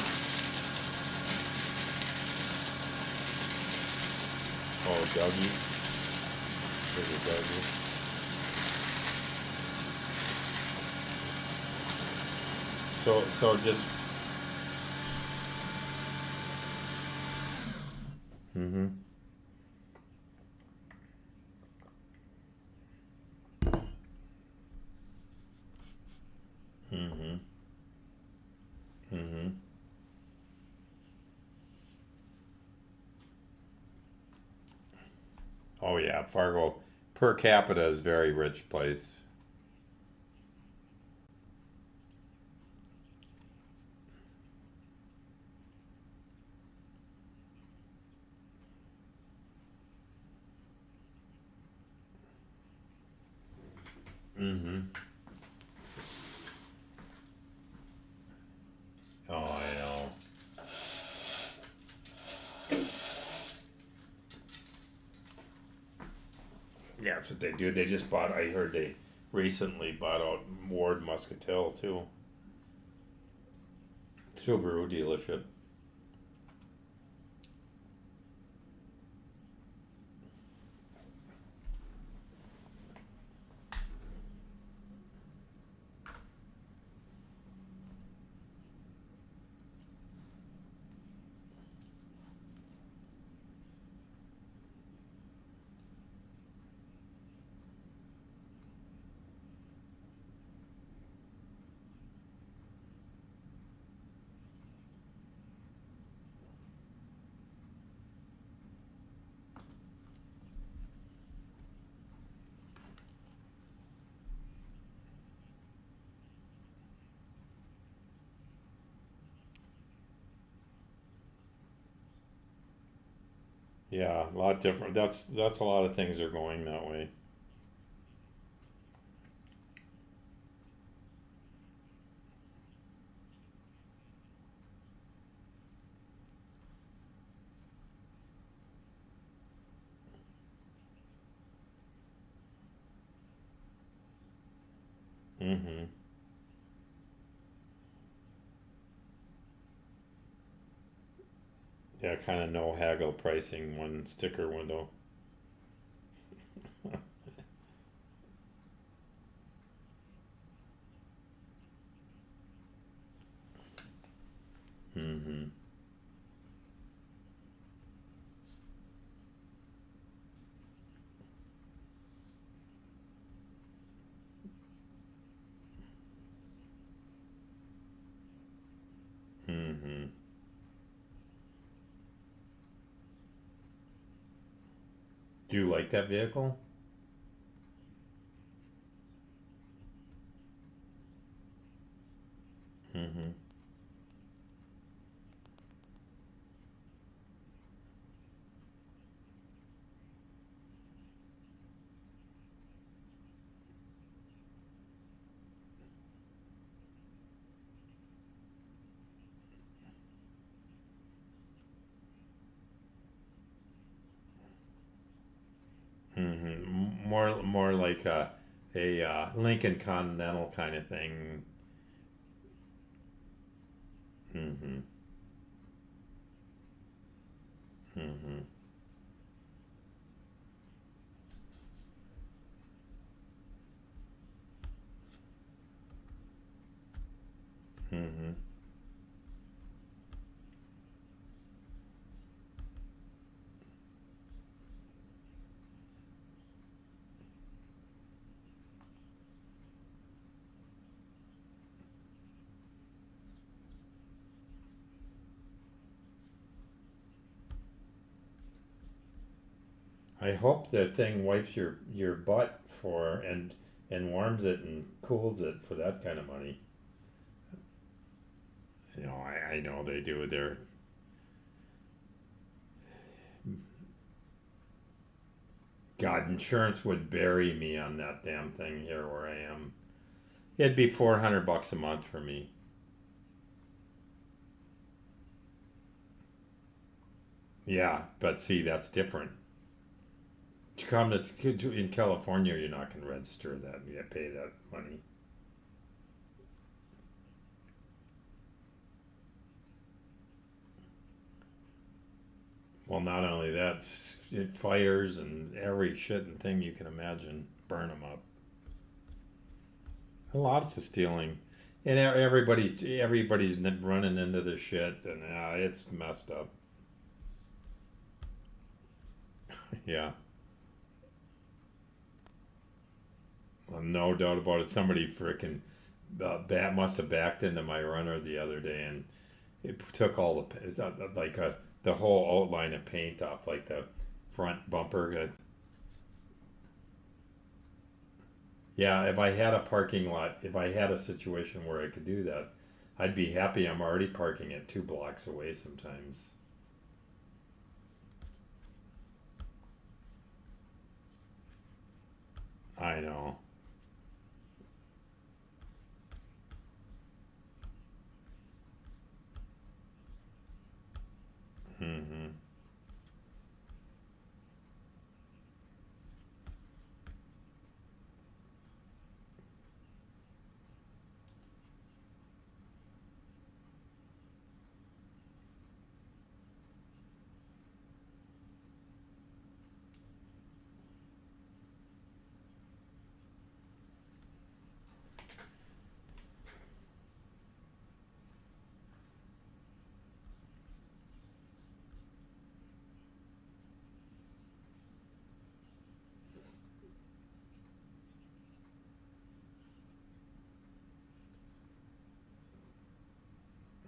[SPEAKER 1] Oh, Dougie. There's a Dougie. So just. Mm-hmm. Mm-hmm. Mm-hmm. Oh yeah, Fargo per capita is a very rich place. Mm-hmm. Oh, I know. Yeah, that's what they do. They just bought. I heard they recently bought out Ward Muscatel too. Subaru dealership. Yeah, a lot different. That's a lot of things are going that way. Mm-hmm. Yeah, kind of no haggle pricing, one sticker window. Mm-hmm. Mm-hmm. Do you like that vehicle? Mm-hmm. Mm-hmm. More like a Lincoln Continental kind of thing. Mm-hmm. Mm-hmm. Mm-hmm. I hope that thing wipes your butt for and warms it and cools it for that kind of money. You know, I know they do. They're God, insurance would bury me on that damn thing here where I am. It'd be $400 a month for me. Yeah, but see, that's different. To come to in California, you're not going to register that. You pay that money. Well, not only that, fires and every shit and thing you can imagine, burn them up. Lots of stealing, and everybody's running into the shit, and it's messed up. Yeah, well, no doubt about it. Somebody freaking must have backed into my runner the other day, and it took all the whole outline of paint off, like the front bumper. Yeah, if I had a parking lot, if I had a situation where I could do that, I'd be happy. I'm already parking at 2 blocks away sometimes. I know. Hmm.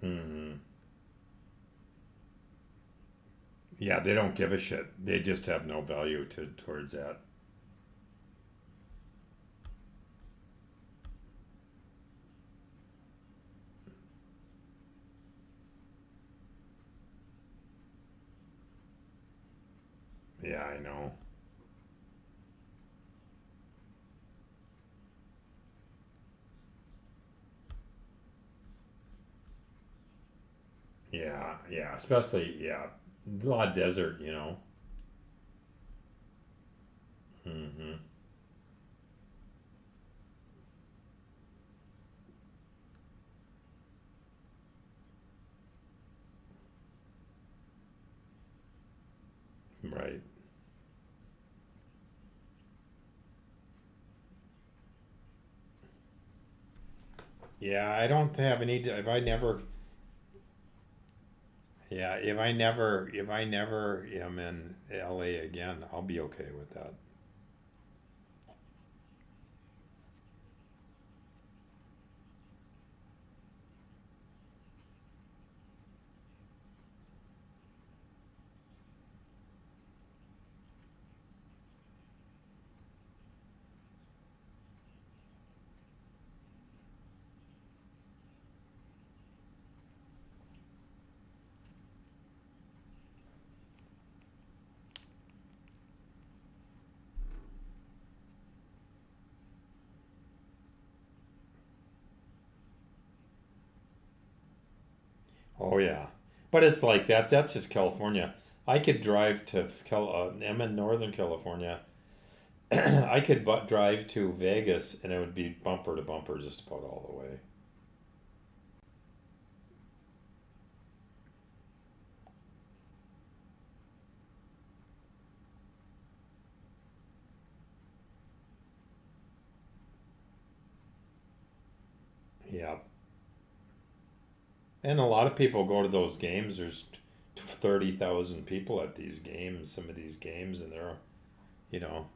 [SPEAKER 1] Hmm. Yeah, they don't give a shit. They just have no value towards that. Yeah, I know. Yeah, yeah, especially yeah, a lot of desert, you know. Hmm. Right. Yeah, I don't have any. If I never, yeah, if I never am in LA again, I'll be okay with that. Oh yeah, but it's like that. That's just California. I could drive to I'm in Northern California. I could drive to Vegas, and it would be bumper to bumper just about all the way. Yeah, and a lot of people go to those games. There's 30,000 people at these games. Some of these games, and they're you know,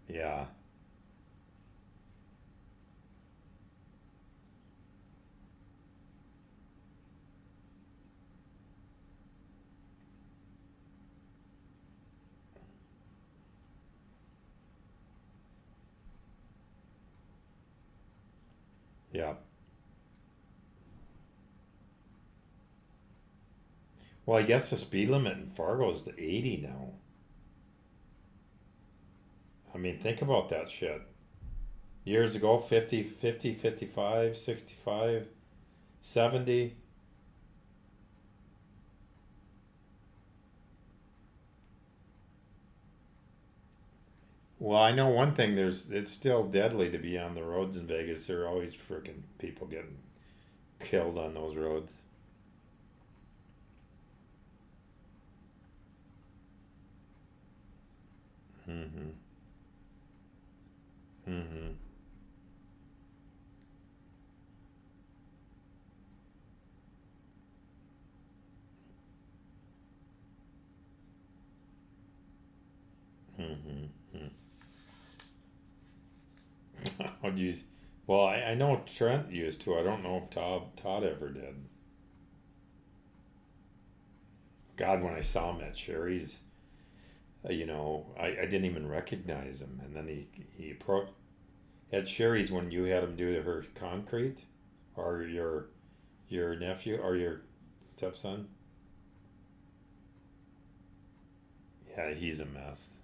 [SPEAKER 1] yeah, Yeah. Well, I guess the speed limit in Fargo is to 80 now. I mean, think about that shit. Years ago, 50, 50, 55, 65, 70. Well, I know one thing. It's still deadly to be on the roads in Vegas. There are always freaking people getting killed on those roads. Mm-hmm. Mm-hmm. Mm-hmm. Oh, geez. Well, I know Trent used to. I don't know if Todd ever did. God, when I saw him at Sherry's, I didn't even recognize him. And then at Sherry's when you had him do her concrete, or your nephew or your stepson. Yeah, he's a mess.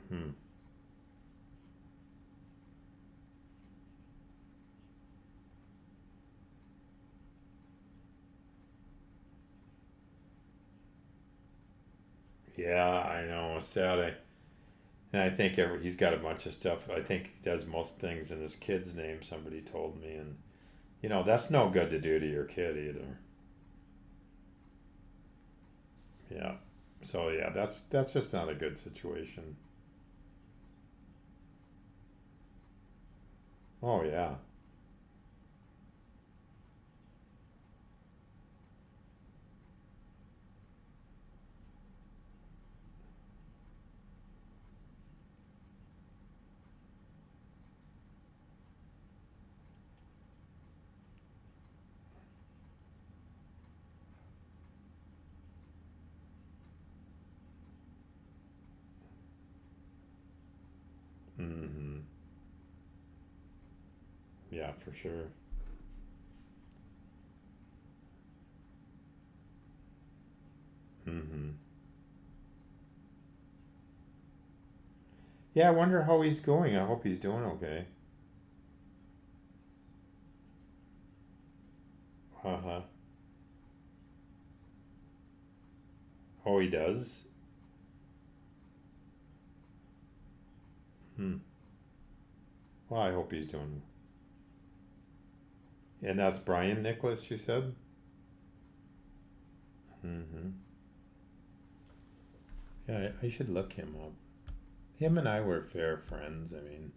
[SPEAKER 1] Hmm. Yeah, I know. It's sad. And I think he's got a bunch of stuff. I think he does most things in his kid's name. Somebody told me, and that's no good to do to your kid either. Yeah. So yeah, that's just not a good situation. Oh yeah. Mm-hmm. Yeah, for sure. Mm-hmm. Yeah, I wonder how he's going. I hope he's doing okay. Uh huh. Oh, he does. Hmm. Well, I hope he's doing. And that's Brian Nicholas, you said. Mm-hmm. Yeah, I should look him up. Him and I were fair friends. I mean,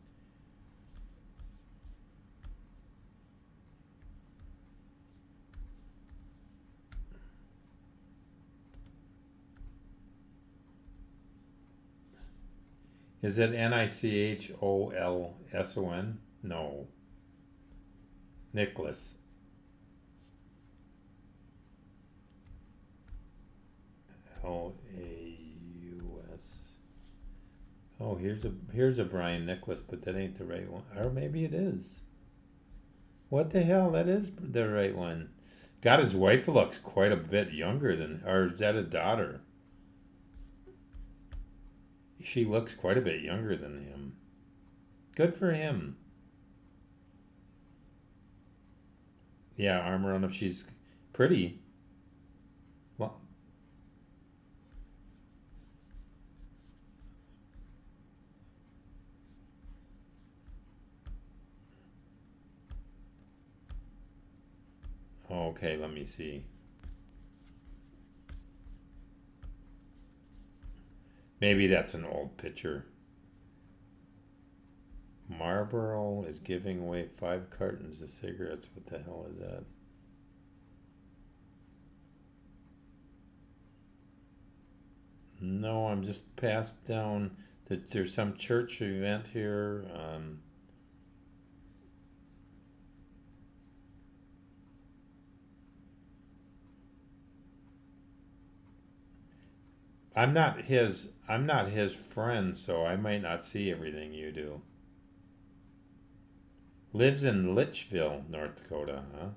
[SPEAKER 1] is it Nicholson? No, Nicholas. Laus. Oh, here's a Brian Nicholas, but that ain't the right one. Or maybe it is. What the hell? That is the right one. God, his wife looks quite a bit younger than, or is that a daughter? She looks quite a bit younger than him. Good for him. Yeah, armor on him. She's pretty. Well, okay, let me see. Maybe that's an old picture. Marlboro is giving away 5 cartons of cigarettes. What the hell is that? No, I'm just passed down that there's some church event here. I'm not his friend, so I might not see everything you do. Lives in Litchville, North Dakota, huh?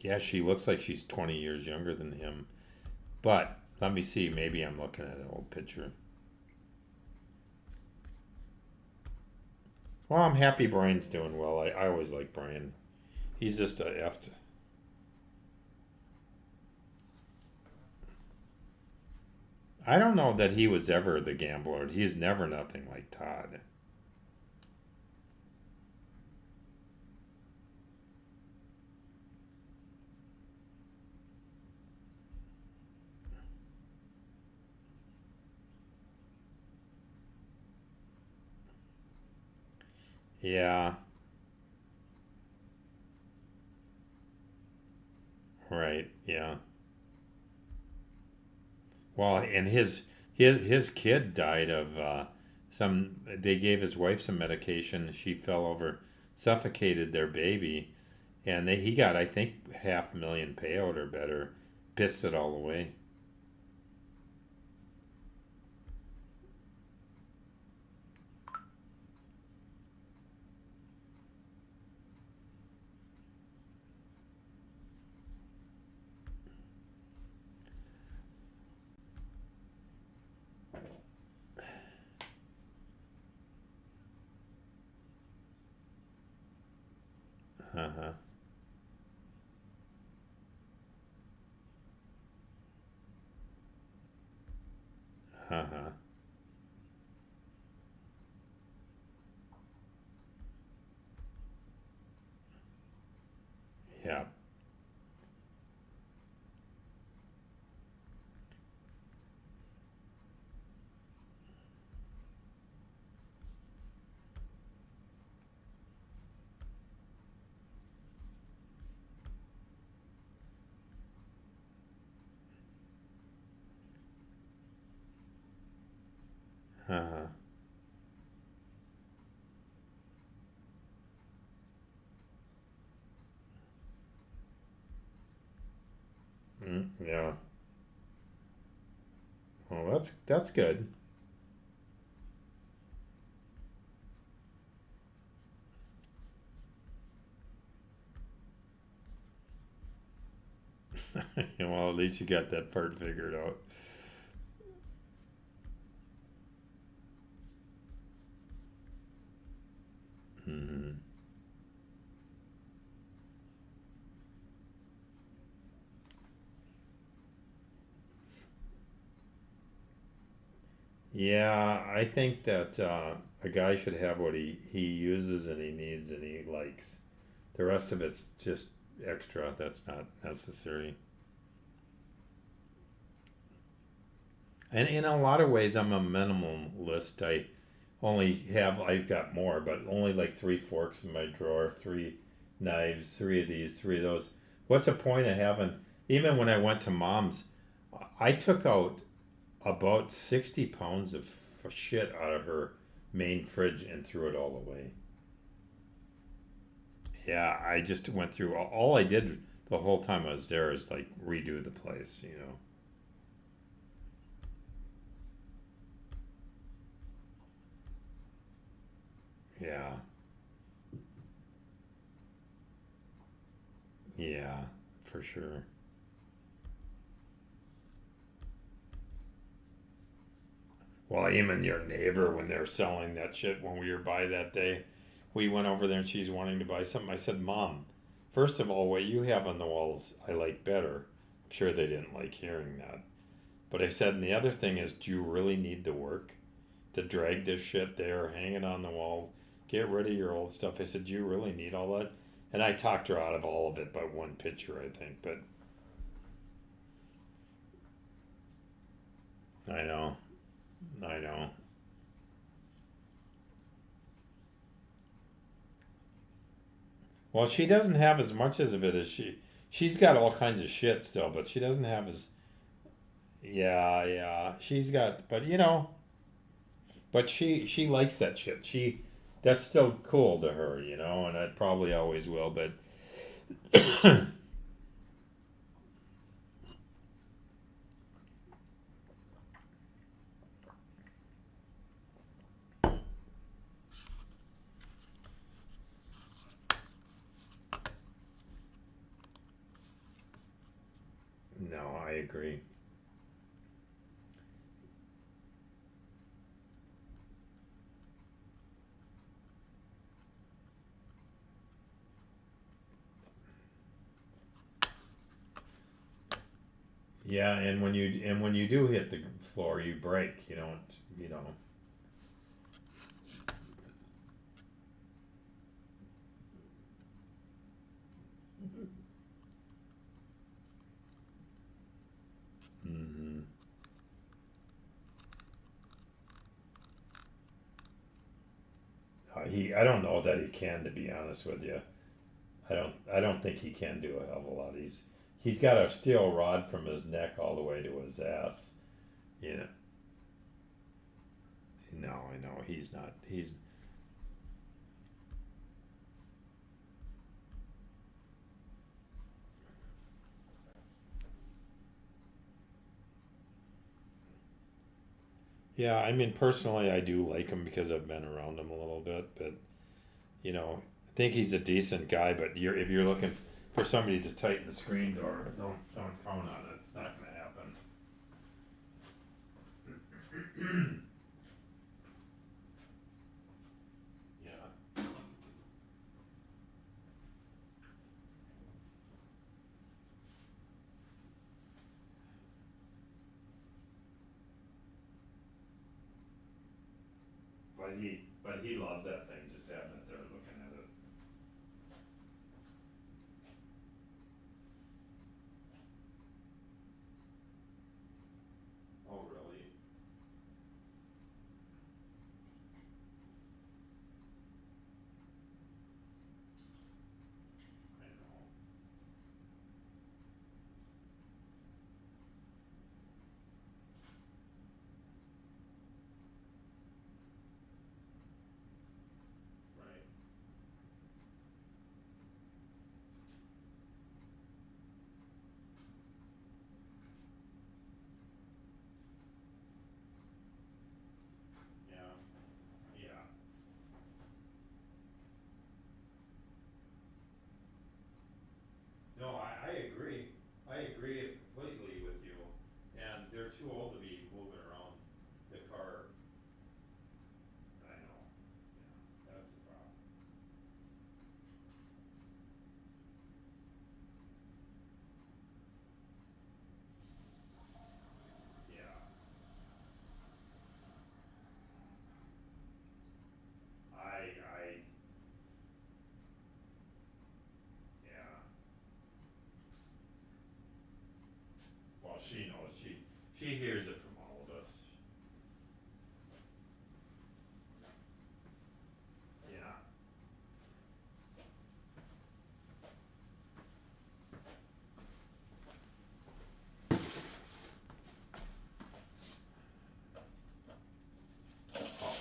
[SPEAKER 1] Yeah, she looks like she's 20 years younger than him. But let me see, maybe I'm looking at an old picture. Well, I'm happy Brian's doing well. I always like Brian. He's just a effed. I don't know that he was ever the gambler. He's never nothing like Todd. Yeah, right. Yeah. Well, and his kid died of some. They gave his wife some medication. She fell over, suffocated their baby, and he got, I think, 500,000 payout or better. Pissed it all away. Uh huh. Uh huh. Yeah. Uh huh. Yeah. Well, that's good. Well, at least you got that part figured out. Hmm. Yeah, I think that a guy should have what he uses and he needs and he likes. The rest of it's just extra. That's not necessary. And in a lot of ways, I'm a minimalist. I've got more, but only like three forks in my drawer, three knives, three of these, three of those. What's the point of having, even when I went to mom's, I took out about 60 pounds of shit out of her main fridge and threw it all away. Yeah, I just went through all I did the whole time I was there is like redo the place. Yeah, yeah, for sure. Well, even your neighbor, when they're selling that shit when we were by that day, we went over there and she's wanting to buy something. I said, Mom, first of all, what you have on the walls, I like better. I'm sure they didn't like hearing that. But I said, and the other thing is, do you really need the work to drag this shit there, hang it on the wall, get rid of your old stuff? I said, do you really need all that? And I talked her out of all of it but one picture, I think. But I know, I know. Well, she doesn't have as much as of it as she's got all kinds of shit still, but she doesn't have as. Yeah, yeah. She's got, but but she likes that shit. that's still cool to her, you know, and it probably always will. But no, I agree. Yeah, and when you do hit the floor, you break. You don't, you know. Hmm. I don't know that he can, to be honest with you. I don't think he can do a hell of a lot. He's got a steel rod from his neck all the way to his ass. You know. No, I know he's not. He's yeah. I mean, personally, I do like him because I've been around him a little bit. But you know, I think he's a decent guy. But if you're looking for somebody to tighten the screen door, don't count on it. It's not going to happen. Yeah. But he loves that thing. Just having it there, looking at it. Oh really? I know. Right. Yeah. Yeah. No, I agree. I agree completely with you. And they're too old to be moving around the car. I know. Yeah, that's the problem. Yeah. I, yeah. Well, she knows. She hears it from all of us. Yeah.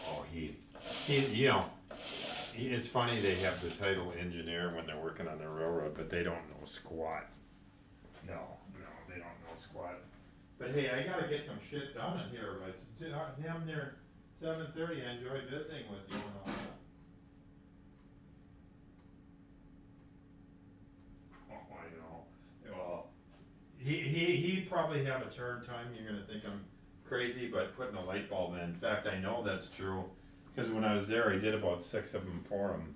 [SPEAKER 1] Oh, you know, it's funny they have the title engineer when they're working on the railroad, but they don't know squat. No, no, they don't know squat. But hey, I gotta get some shit done in here. But damn near 7:30. I enjoyed visiting with you and all that. Oh, I know. Well, he probably have a turn time. You're gonna think I'm crazy, but putting a light bulb in. In fact, I know that's true because when I was there, I did about 6 of them for him.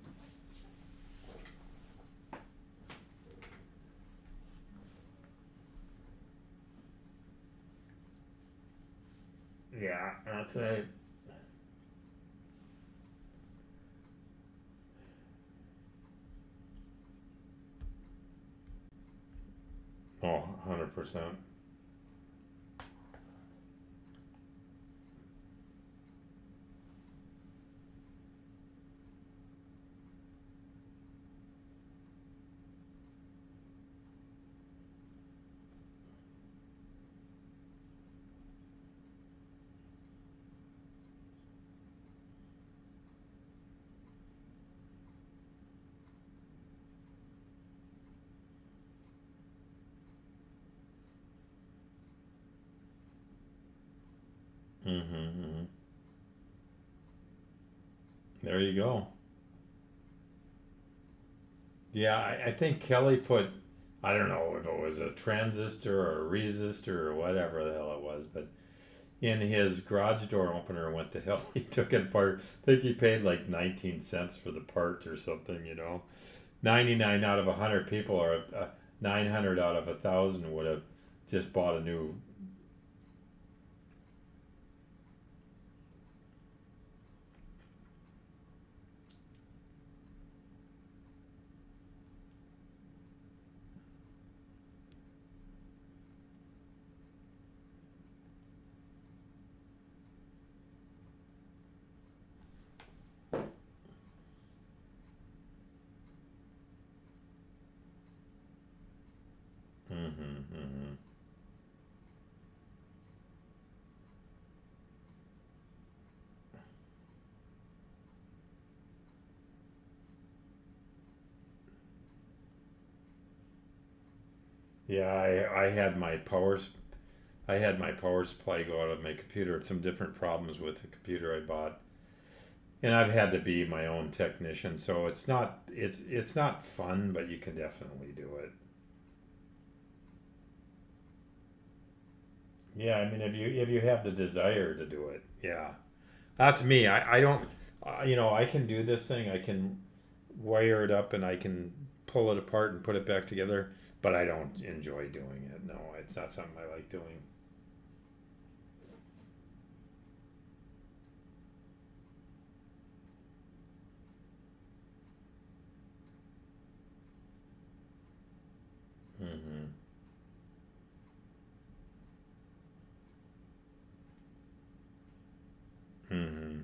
[SPEAKER 1] Yeah, that's right. Oh, 100%. Mm-hmm. There you go. Yeah, I think Kelly put, I don't know if it was a transistor or a resistor or whatever the hell it was, but in his garage door opener went to hell. He took it apart. I think he paid like 19 cents for the part or something, 99 out of 100 people, or 900 out of 1,000 would have just bought a new. Mm-hmm, mm-hmm. Yeah, I had my power supply go out of my computer. Some different problems with the computer I bought, and I've had to be my own technician. So it's not fun, but you can definitely do it. Yeah, I mean, if you have the desire to do it, yeah, that's me. I don't, I can do this thing. I can wire it up and I can pull it apart and put it back together, but I don't enjoy doing it. No, it's not something I like doing. Mm-hmm. Mm-hmm.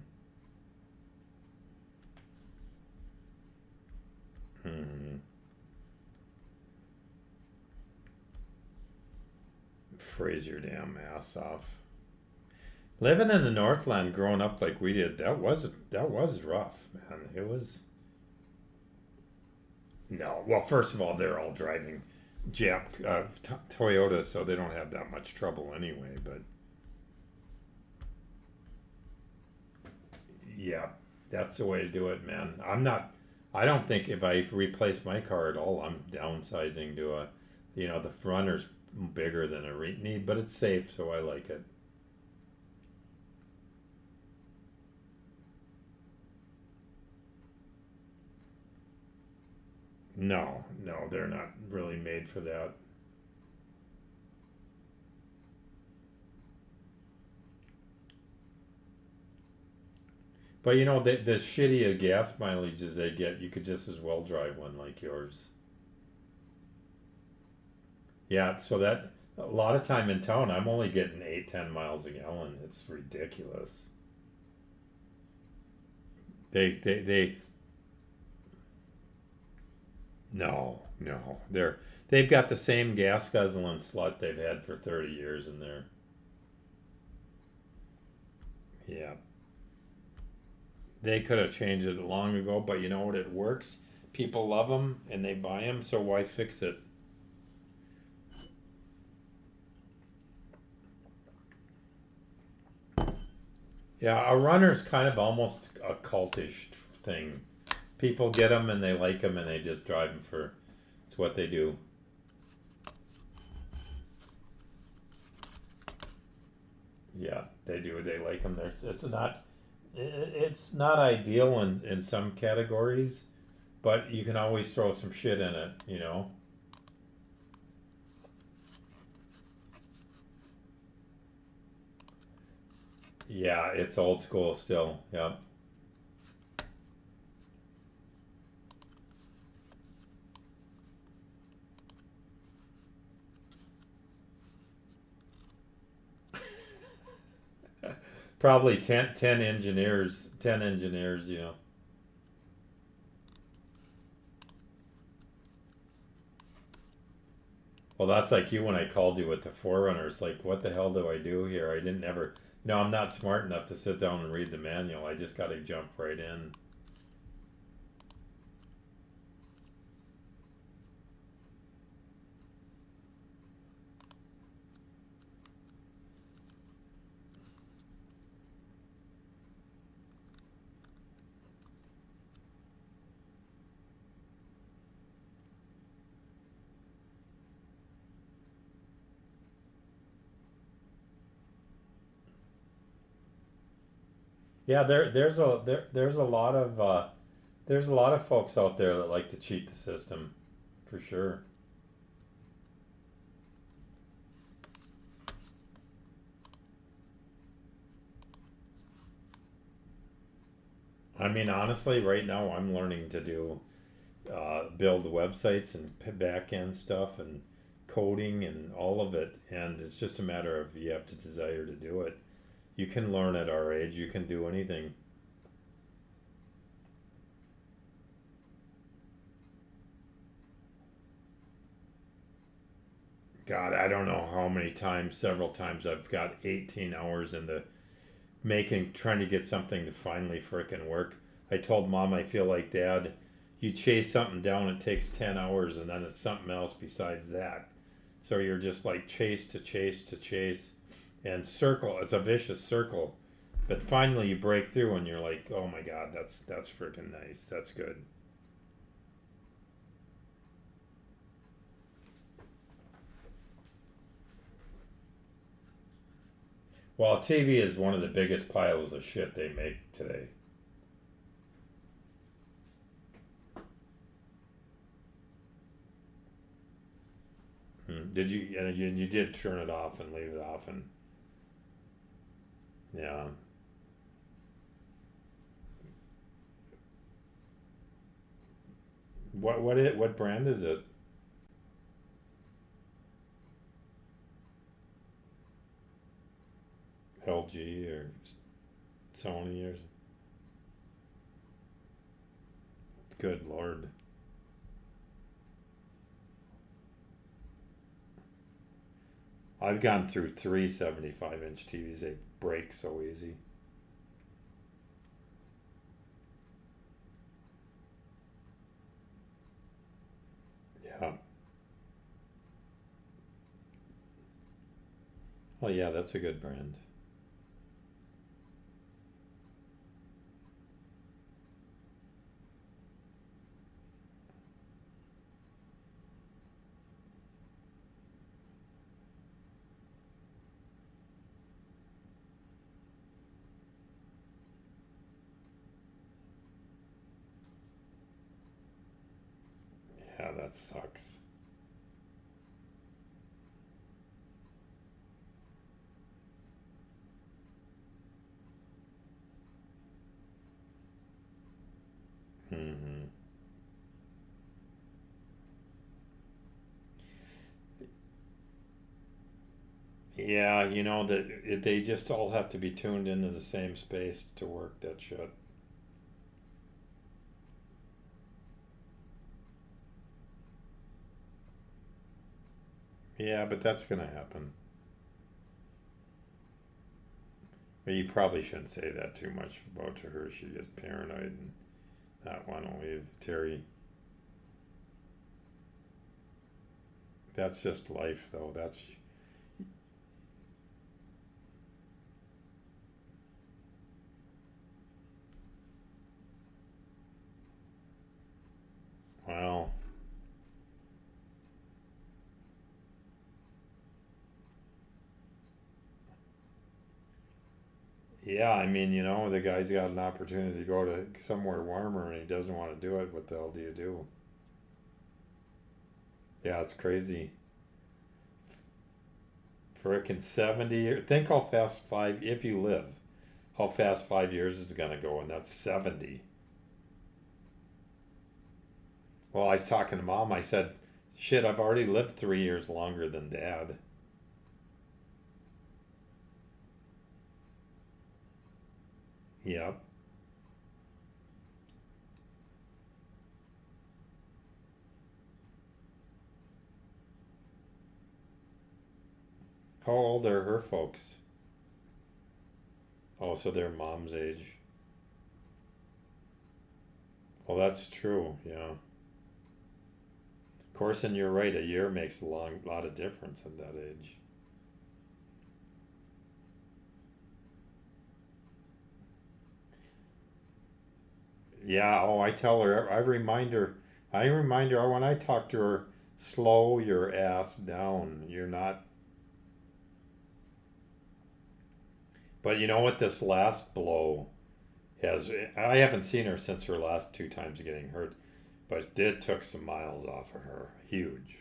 [SPEAKER 1] Mm-hmm. Freeze your damn ass off. Living in the Northland, growing up like we did, that was rough, man. It was no. Well, first of all, they're all driving Toyota, so they don't have that much trouble anyway. But yeah, that's the way to do it, man. I don't think if I replace my car at all, I'm downsizing to the runner's bigger than a need, but it's safe, so I like it. No, no, they're not really made for that. But the shitty gas mileages they get, you could just as well drive one like yours. Yeah, so that a lot of time in town, I'm only getting 8-10 miles a gallon. It's ridiculous. They no, no, they've got the same gas guzzling slut they've had for 30 years in there. Yeah, they could have changed it long ago, but you know what? It works. People love them and they buy them, so why fix it? Yeah, a runner's kind of almost a cultish thing. People get them and they like them and they just drive them for. It's what they do. Yeah, they do. They like them. It's not ideal in some categories, but you can always throw some shit in it. Yeah, it's old school still. Yeah. Probably 10 engineers, 10 engineers. Well, that's like you when I called you with the Forerunners. Like, what the hell do I do here? I didn't ever, I'm not smart enough to sit down and read the manual. I just got to jump right in. Yeah, there's a lot of folks out there that like to cheat the system, for sure. I mean, honestly, right now I'm learning to do build websites and back end stuff and coding and all of it, and it's just a matter of you have to desire to do it. You can learn at our age. You can do anything. God, I don't know how many times, several times I've got 18 hours in the making, trying to get something to finally frickin' work. I told mom I feel like dad. You chase something down, it takes 10 hours, and then it's something else besides that. So you're just like chase to chase to chase and circle. It's a vicious circle. But finally you break through and you're like, oh my God, that's freaking nice. That's good. Well, TV is one of the biggest piles of shit they make today. Did you, and you did turn it off and leave it off, and yeah. What brand is it? LG or Sony or good lord. I've gone through three 75-inch TVs. They break so easy. Yeah. Oh yeah, that's a good brand. Yeah, that sucks. Hmm. Yeah, that they just all have to be tuned into the same space to work that shit. Yeah, but that's gonna happen. But you probably shouldn't say that too much about her. She gets paranoid and not want to leave. Terry, that's just life, though. That's well, yeah. I mean, the guy's got an opportunity to go to somewhere warmer, and he doesn't want to do it. What the hell do you do? Yeah, it's crazy. Frickin' 70 years. Think how fast if you live, how fast 5 years is gonna go, and that's 70. Well, I was talking to mom. I said, "Shit, I've already lived 3 years longer than dad." Yep. How old are her folks? Oh, so they're mom's age. Well, that's true. Yeah. Of course, and you're right. A year makes a lot of difference at that age. Yeah. Oh, I tell her. I remind her. I remind her when I talk to her. Slow your ass down. You're not. But you know what? This last blow. I haven't seen her since her last 2 times getting hurt, but it took some miles off of her. Huge.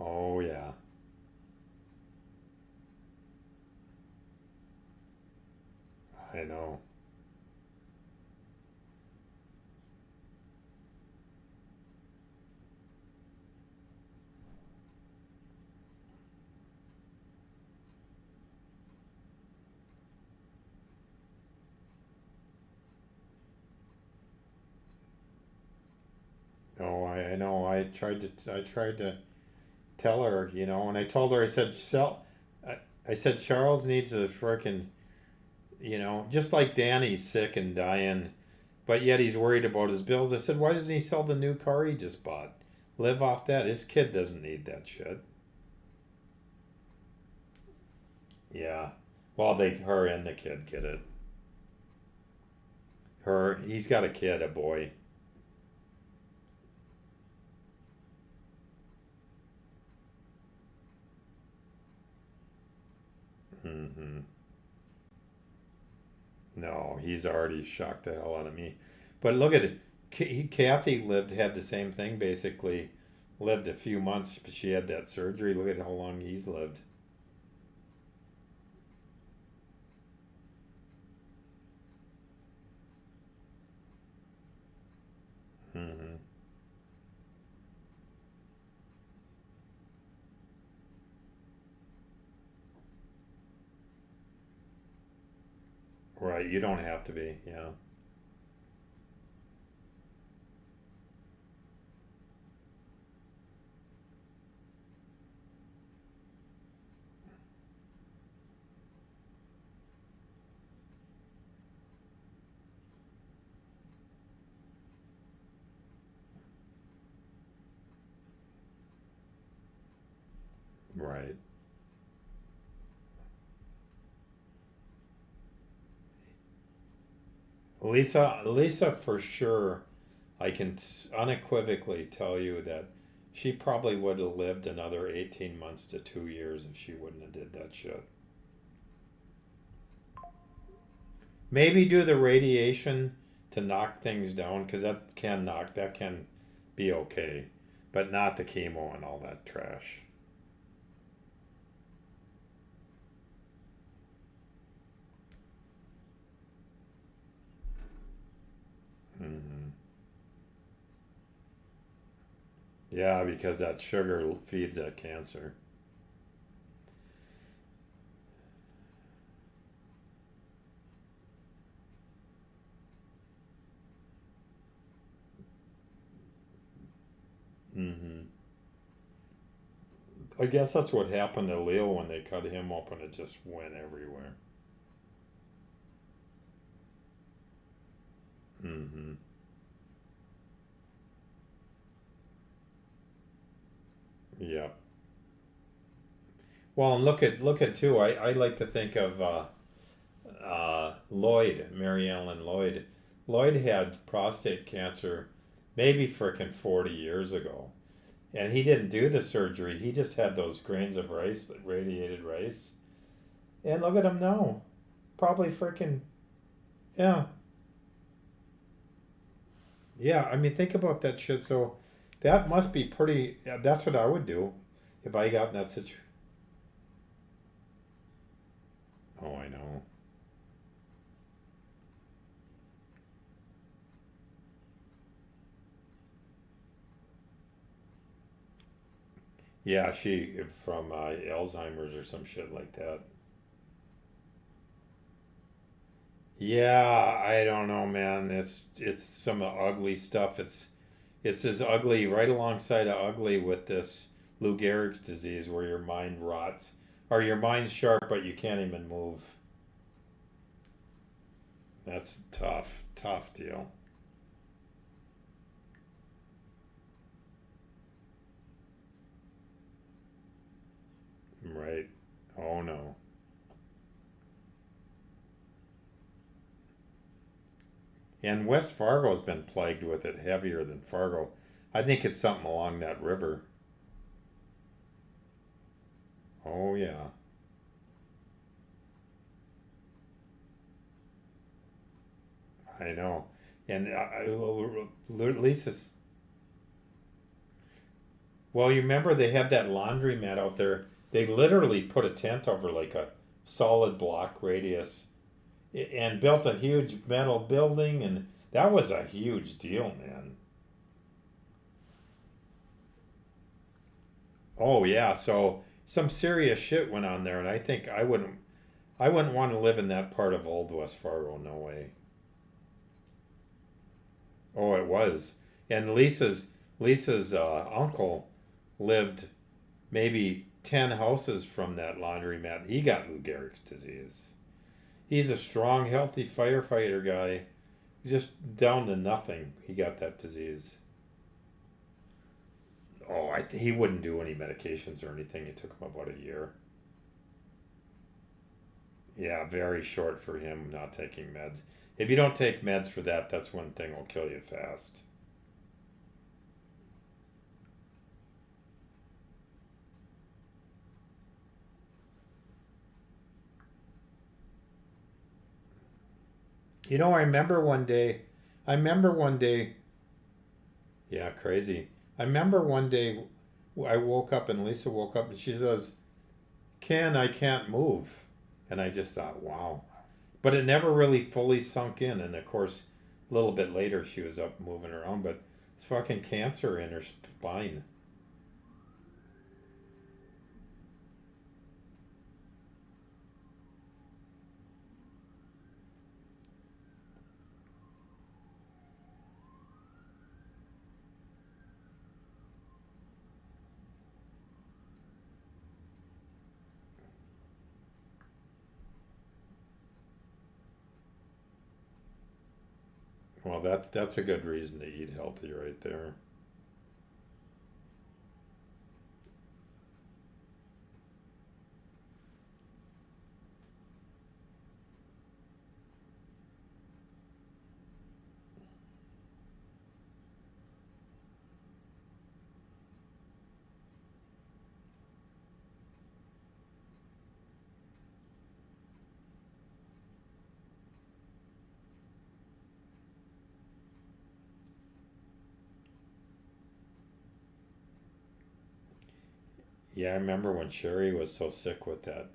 [SPEAKER 1] Oh yeah. I know. No, I know. I tried to tell her, and I told her, I said Charles needs a frickin', just like Danny's sick and dying, but yet he's worried about his bills. I said, why doesn't he sell the new car he just bought? Live off that. His kid doesn't need that shit. Yeah. Well, her and the kid get it. He's got a kid, a boy. Mm-hmm. No, he's already shocked the hell out of me. But look at it. Kathy had the same thing basically. Lived a few months, but she had that surgery. Look at how long he's lived. Mm-hmm. Right, you don't have to be, yeah. Right. Lisa, for sure, I can unequivocally tell you that she probably would have lived another 18 months to 2 years if she wouldn't have did that shit. Maybe do the radiation to knock things down, because that can be okay, but not the chemo and all that trash. Hmm. Yeah, because that sugar feeds that cancer. Hmm. I guess that's what happened to Leo when they cut him open. It just went everywhere. Hmm. Yeah. Well, and look at too. I like to think of Lloyd, Mary Ellen Lloyd. Lloyd had prostate cancer, maybe frickin' 40 years ago, and he didn't do the surgery. He just had those grains of rice, radiated rice, and look at him now. Probably frickin' yeah, yeah. I mean, think about that shit. So that must be pretty. Yeah, that's what I would do if I got in that situation. Oh, I know. Yeah, she from Alzheimer's or some shit like that. Yeah, I don't know, man. It's some ugly stuff. It's as ugly right alongside of ugly with this Lou Gehrig's disease, where your mind rots, or your mind's sharp but you can't even move. That's tough, tough deal. Right? Oh no. And West Fargo's been plagued with it heavier than Fargo. I think it's something along that river. Oh yeah. I know. And Lisa's. Well, you remember they had that laundromat out there. They literally put a tent over like a solid block radius and built a huge metal building, and that was a huge deal, man. Oh yeah, so some serious shit went on there, and I think I wouldn't want to live in that part of old West Fargo. No way. Oh, it was. And Lisa's uncle lived maybe 10 houses from that laundromat. He got Lou Gehrig's disease. He's a strong, healthy firefighter guy. Just down to nothing, he got that disease. Oh, he wouldn't do any medications or anything. It took him about a year. Yeah, very short for him not taking meds. If you don't take meds for that, that's one thing will kill you fast. You know, I remember one day, yeah, crazy. I remember one day I woke up and Lisa woke up and she says, Ken, I can't move. And I just thought, wow. But it never really fully sunk in. And of course, a little bit later, she was up moving around, but it's fucking cancer in her spine. Well, that's a good reason to eat healthy right there. Yeah, I remember when Sherry was so sick with that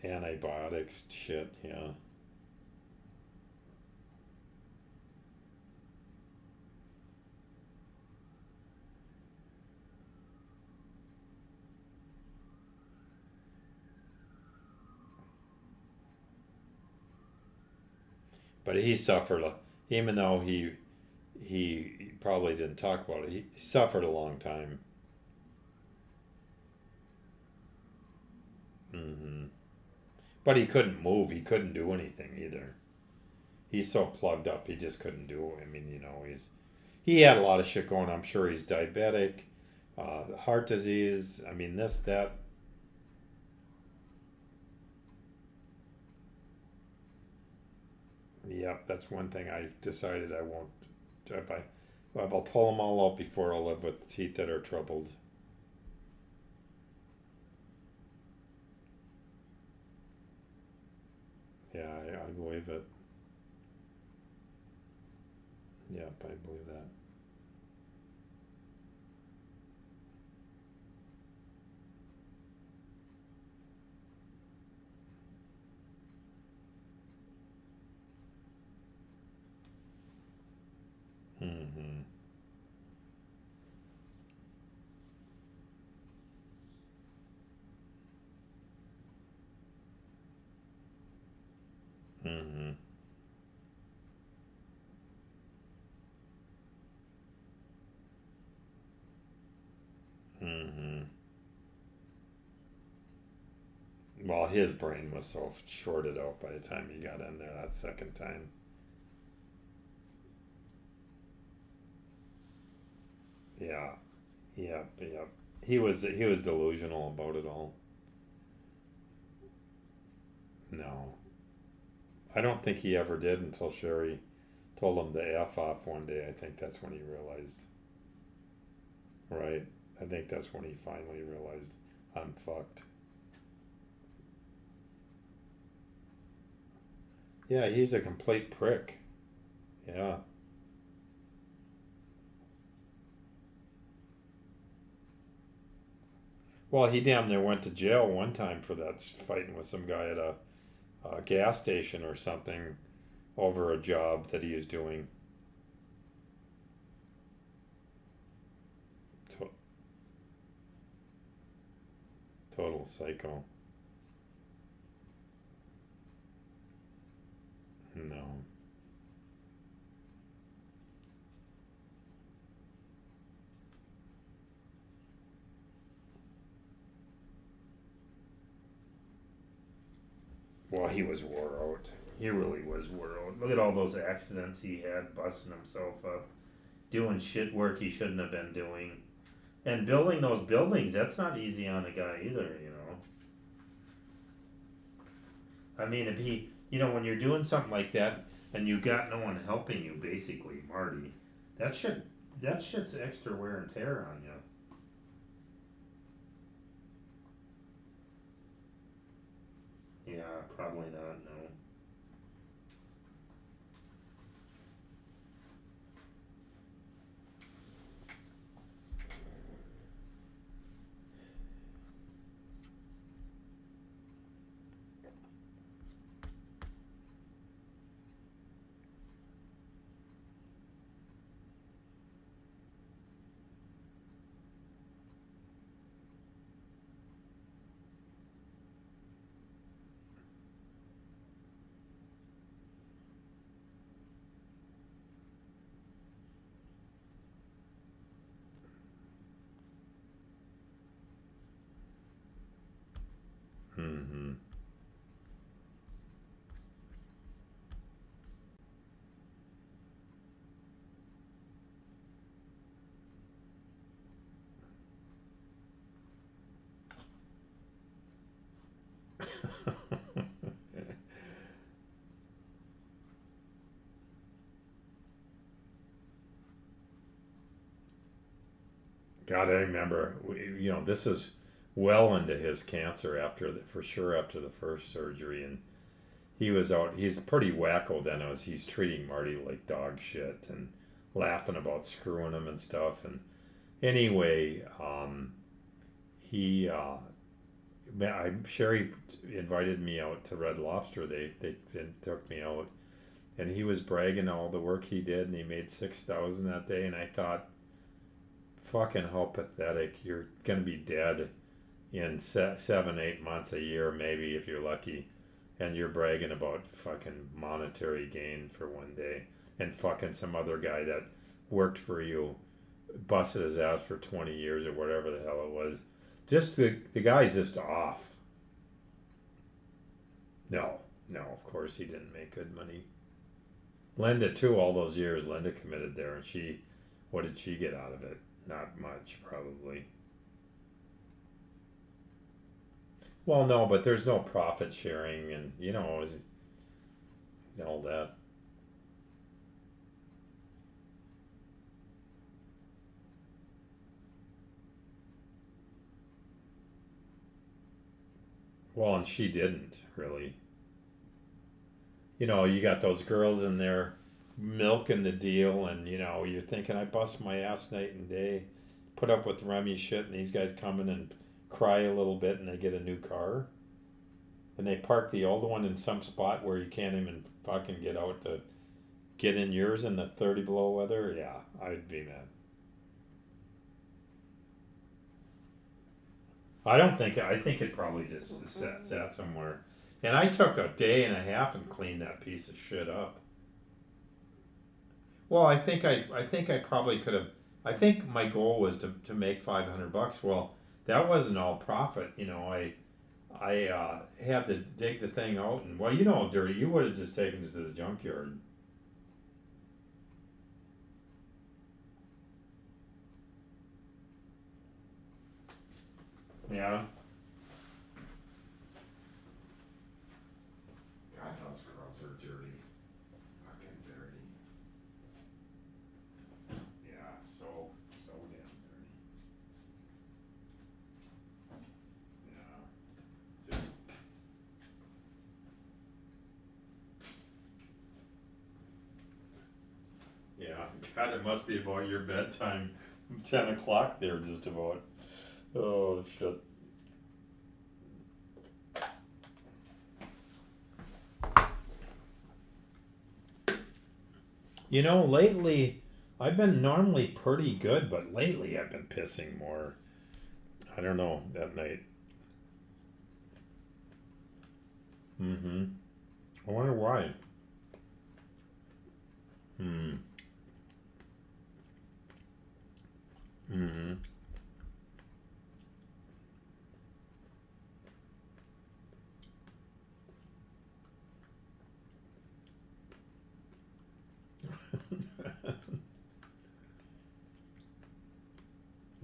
[SPEAKER 1] antibiotics shit. Yeah. But he suffered, even though he probably didn't talk about it. He suffered a long time. Hmm. But he couldn't move. He couldn't do anything either. He's so plugged up. He just couldn't do. I mean, he had a lot of shit going. I'm sure he's diabetic, heart disease. I mean, this that. Yep, that's one thing I decided I won't. If I'll pull them all out before I'll live with teeth that are troubled. Yeah, I believe it. Yep, I believe that. Mm-hmm. Mm-hmm. Mm-hmm. Well, his brain was so shorted out by the time he got in there that second time. Yeah, yep, yep. He was delusional about it all. No, I don't think he ever did until Sherry told him to f off one day. I think that's when he realized. Right. I think that's when he finally realized I'm fucked. Yeah, he's a complete prick. Yeah. Well, he damn near went to jail one time for that, fighting with some guy at a gas station or something over a job that he was doing. To- Total psycho. No. Well, he was wore out. He really was wore out. Look at all those accidents he had, busting himself up, doing shit work he shouldn't have been doing. And building those buildings, that's not easy on a guy either, you know. I mean, if he, when you're doing something like that and you got no one helping you, basically, Marty, that shit's extra wear and tear on you. Yeah, probably not, no. Mm-hmm. God, I remember, this is well into his cancer for sure after the first surgery, and he was out. He's pretty wacko then. He's treating Marty like dog shit and laughing about screwing him and stuff. And anyway, he Sherry invited me out to Red Lobster. They took me out, and he was bragging all the work he did, and he made 6,000 that day. And I thought, fucking how pathetic! You're gonna be dead in 7-8 months, a year maybe if you're lucky, and you're bragging about fucking monetary gain for one day, and fucking some other guy that worked for you busted his ass for 20 years or whatever the hell it was. Just the guy's just off. No, of course he didn't make good money. Linda too, all those years Linda committed there, and what did she get out of it? Not much, probably. Well, no, but there's no profit sharing, and all that. Well, and she didn't really. You got those girls in there milking the deal, and you're thinking, I bust my ass night and day, put up with Remy shit, and these guys come in and cry a little bit, and they get a new car, and they park the old one in some spot where you can't even fucking get out to get in yours in the 30 below weather. Yeah, I'd be mad. I think it probably just sat somewhere. And I took a day and a half and cleaned that piece of shit up. Well, I think I probably could have. I think my goal was to make $500. Well, that wasn't all profit. I had to dig the thing out, and well, dirty. You would have just taken it to the junkyard. Yeah. God, those girls are dirty. Fucking dirty. Yeah, so damn dirty. God, it must be about your bedtime. 10 o'clock there, just about. Oh, shit. You know, lately, I've been normally pretty good, but lately I've been pissing more. I don't know, that night. Mm-hmm. I wonder why. Hmm. Mm-hmm.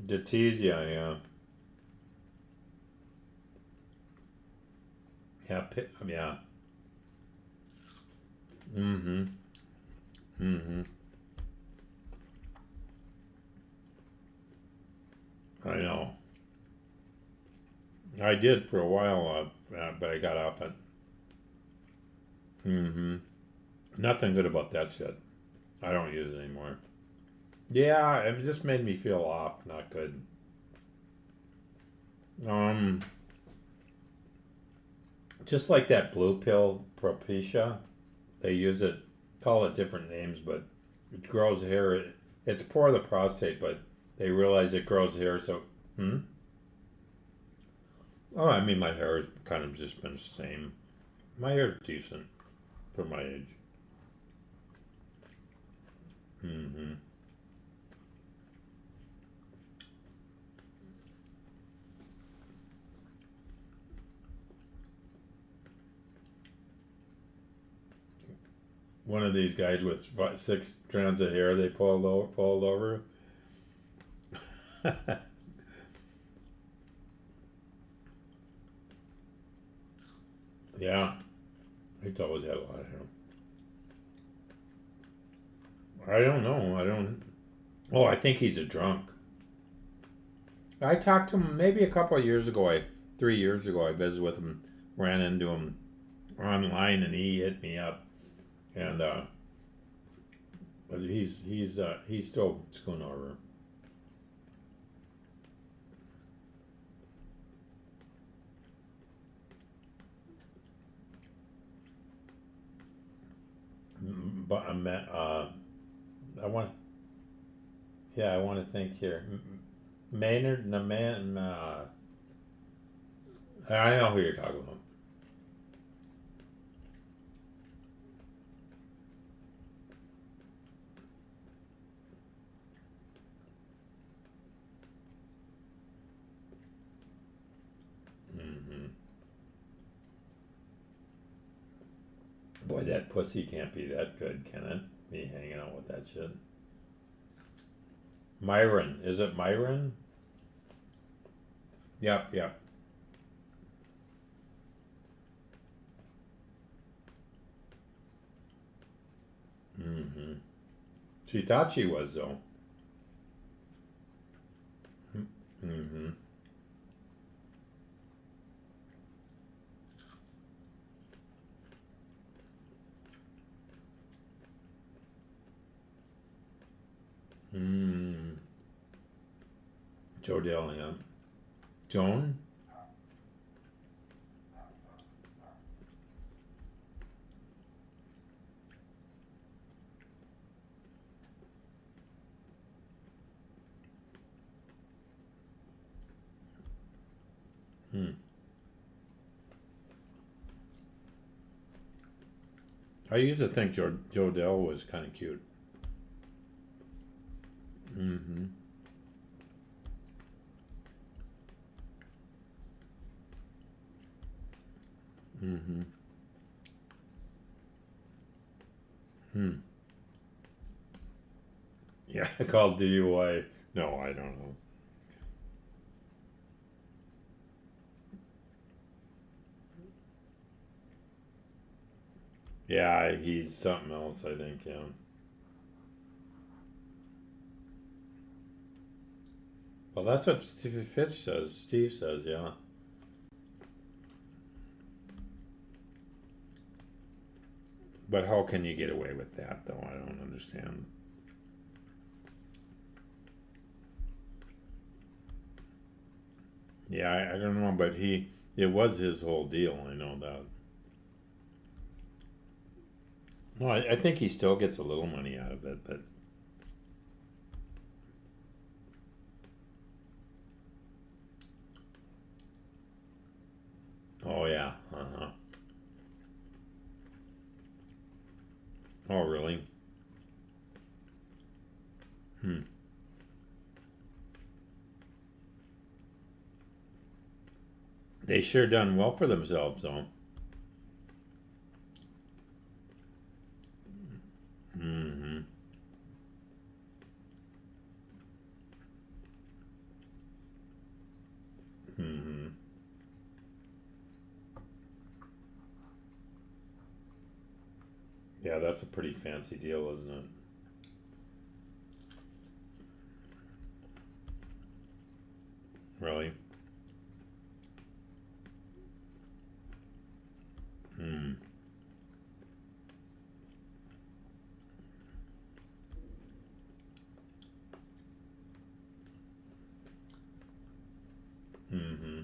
[SPEAKER 1] To tease ya, yeah. Yeah. Mm-hmm. Mm-hmm. I know. I did for a while, but I got off it. Mm-hmm. Nothing good about that shit. I don't use it anymore. Yeah, it just made me feel off, not good. Um, just like that blue pill, Propecia, they use it, call it different names, but it grows hair. It's for the prostate, but they realize it grows hair, so. Hmm? Oh, I mean, my hair has kind of just been the same. My hair's decent for my age. Mm-hmm. One of these guys with 6 strands of hair they fold over. Yeah, he's always had a lot of hair. I don't know. I don't. Oh, I think he's a drunk. I talked to him maybe a couple of years ago. 3 years ago, I visited with him, ran into him online, and he hit me up. And but he's still screwing over. But I want. Yeah, I want to think here. Maynard, the man. I know who you're talking about. Hmm. Boy, that pussy can't be that good, can it? Me hanging out with that shit. Myron, is it Myron? Yep, yep. Hmm. She thought she was though. Mm-hmm. Mm. Jodelle, yeah. Joan? Hmm. I used to think Jodelle was kind of cute. Mm-hmm. Mm-hmm. Hmm. Yeah, called DUI. No, I don't know. Yeah, he's something else, I think, yeah. Well, that's what Steve says, yeah. But how can you get away with that, though? I don't understand. Yeah, I don't know, but it was his whole deal. I know that. No, I think he still gets a little money out of it, but oh yeah, oh really? Hmm. They sure done well for themselves, though. Mm-hmm. Mm-hmm. Yeah, that's a pretty fancy deal, isn't it? Really? Hmm. Mm-hmm.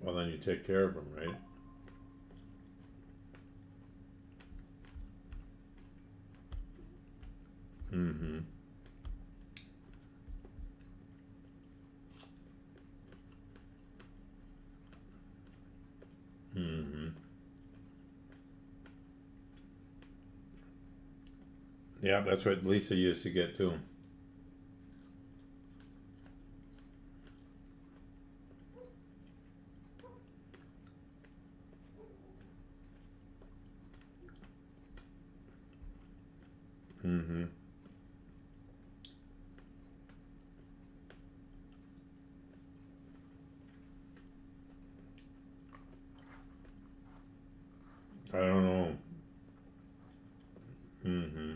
[SPEAKER 1] Well, then you take care of them, right? Mm-hmm. Mm-hmm. Yeah, that's what Lisa used to get too. Mm-hmm. I don't know. Mm-hmm.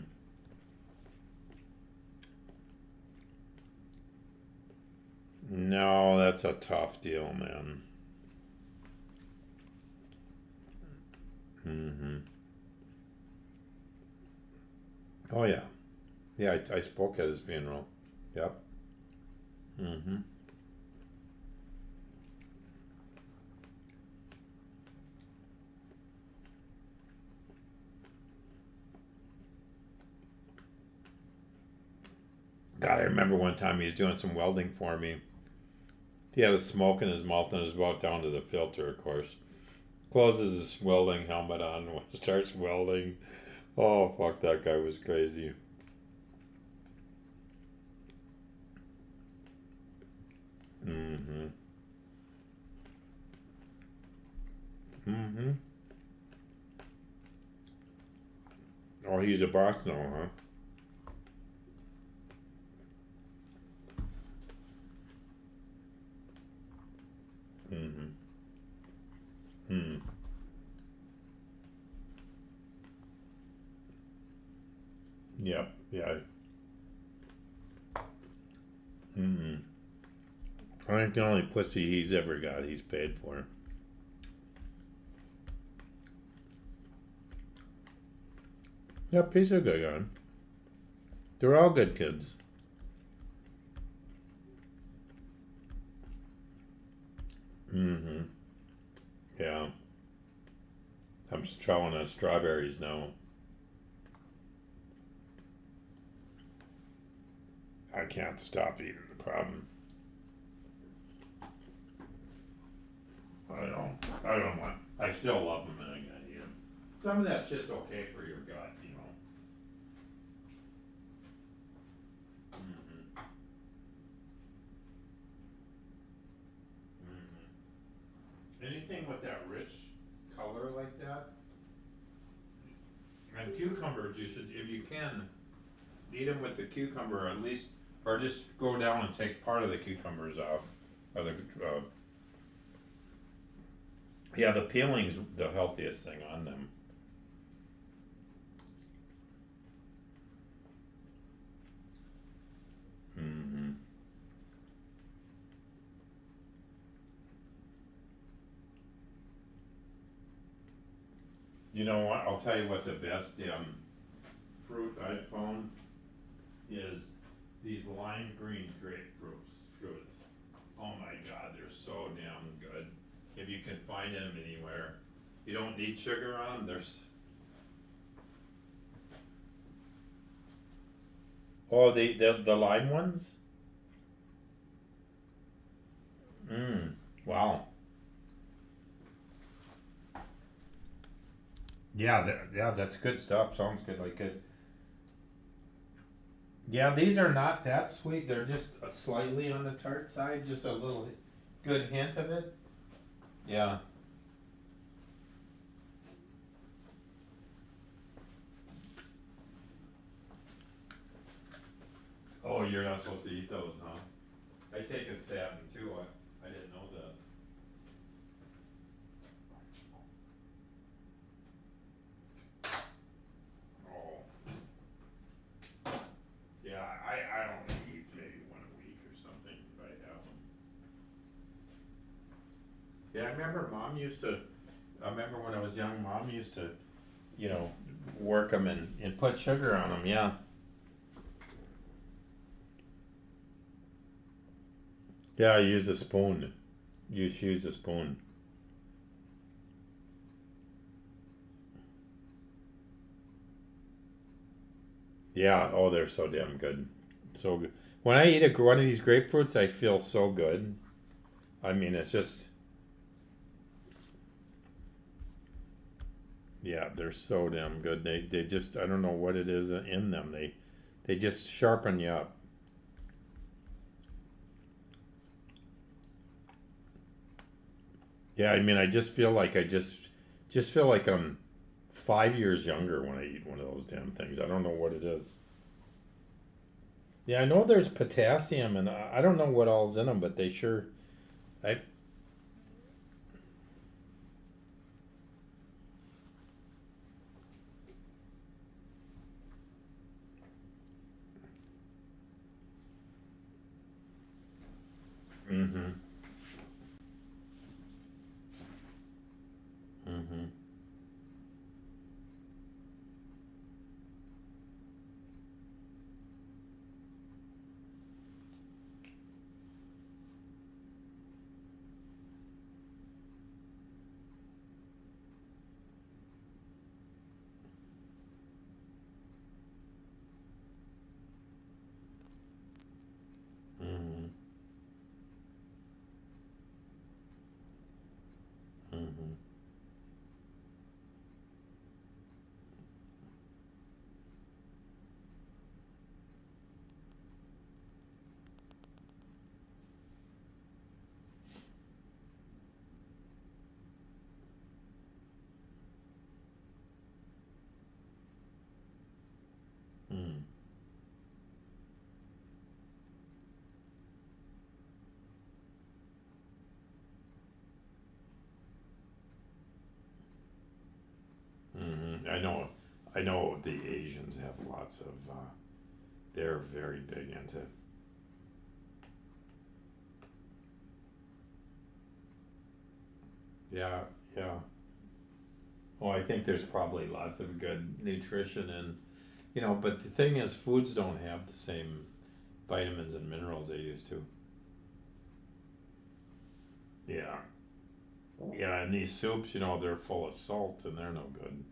[SPEAKER 1] No, that's a tough deal, man. Mm-hmm. Oh yeah. Yeah, I spoke at his funeral. Yep. Mm-hmm. God, I remember one time he was doing some welding for me. He had a smoke in his mouth and it was about down to the filter, of course. Closes his welding helmet on, starts welding. Oh, fuck, that guy was crazy. Mm-hmm. Mm-hmm. Oh, he's a boss now, huh? Mm-hmm. Mm. Yep. Yeah. Mm-hmm. I think the only pussy he's ever got, he's paid for. Yep, he's a good guy. They're all good kids. Mm-hmm. Yeah. I'm chowing on strawberries now. I can't stop eating the problem. I don't want. I still love them and I gotta eat them. Some of that shit's okay for your gut, you know. Mm-hmm. Mm-hmm. Anything with that rich color like that, and cucumbers, you should, if you can, eat them with the cucumber at least, or just go down and take part of the cucumbers off, or the yeah, the peeling's the healthiest thing on them. Mm-hmm. You know what? I'll tell you what the best fruit I've found is these lime green fruits. Oh my God, they're so damn good. If you can find them anywhere, you don't need sugar on them. Oh, the lime ones. Wow. Yeah, that's good stuff. Sounds good. Like it. Yeah, these are not that sweet. They're just slightly on the tart side, just a little good hint of it. Yeah. Oh, you're not supposed to eat those, huh? I take a statin too. I didn't know that. Oh. Yeah, I only eat maybe one a week or something if I have them. Yeah, I remember when I was young, Mom used to, work them and put sugar on them, yeah. Yeah, I use a spoon. Use a spoon. Yeah, oh, they're so damn good. So good. When I eat one of these grapefruits, I feel so good. I mean, it's just, yeah, they're so damn good. They just, I don't know what it is in them. They just sharpen you up. Yeah, I mean, I just feel like just feel like I'm 5 years younger when I eat one of those damn things. I don't know what it is. Yeah, I know there's potassium, and I don't know what all's in them, but they sure. I. Mm-hmm. Mm-hmm. Mm-hmm. Mm-hmm. Mm-hmm. Mm-hmm. I know the Asians have lots of. They're very big into. Yeah, yeah. Oh, I think there's probably lots of good nutrition in, but the thing is, foods don't have the same vitamins and minerals they used to. Yeah. Yeah, and these soups, they're full of salt and they're no good.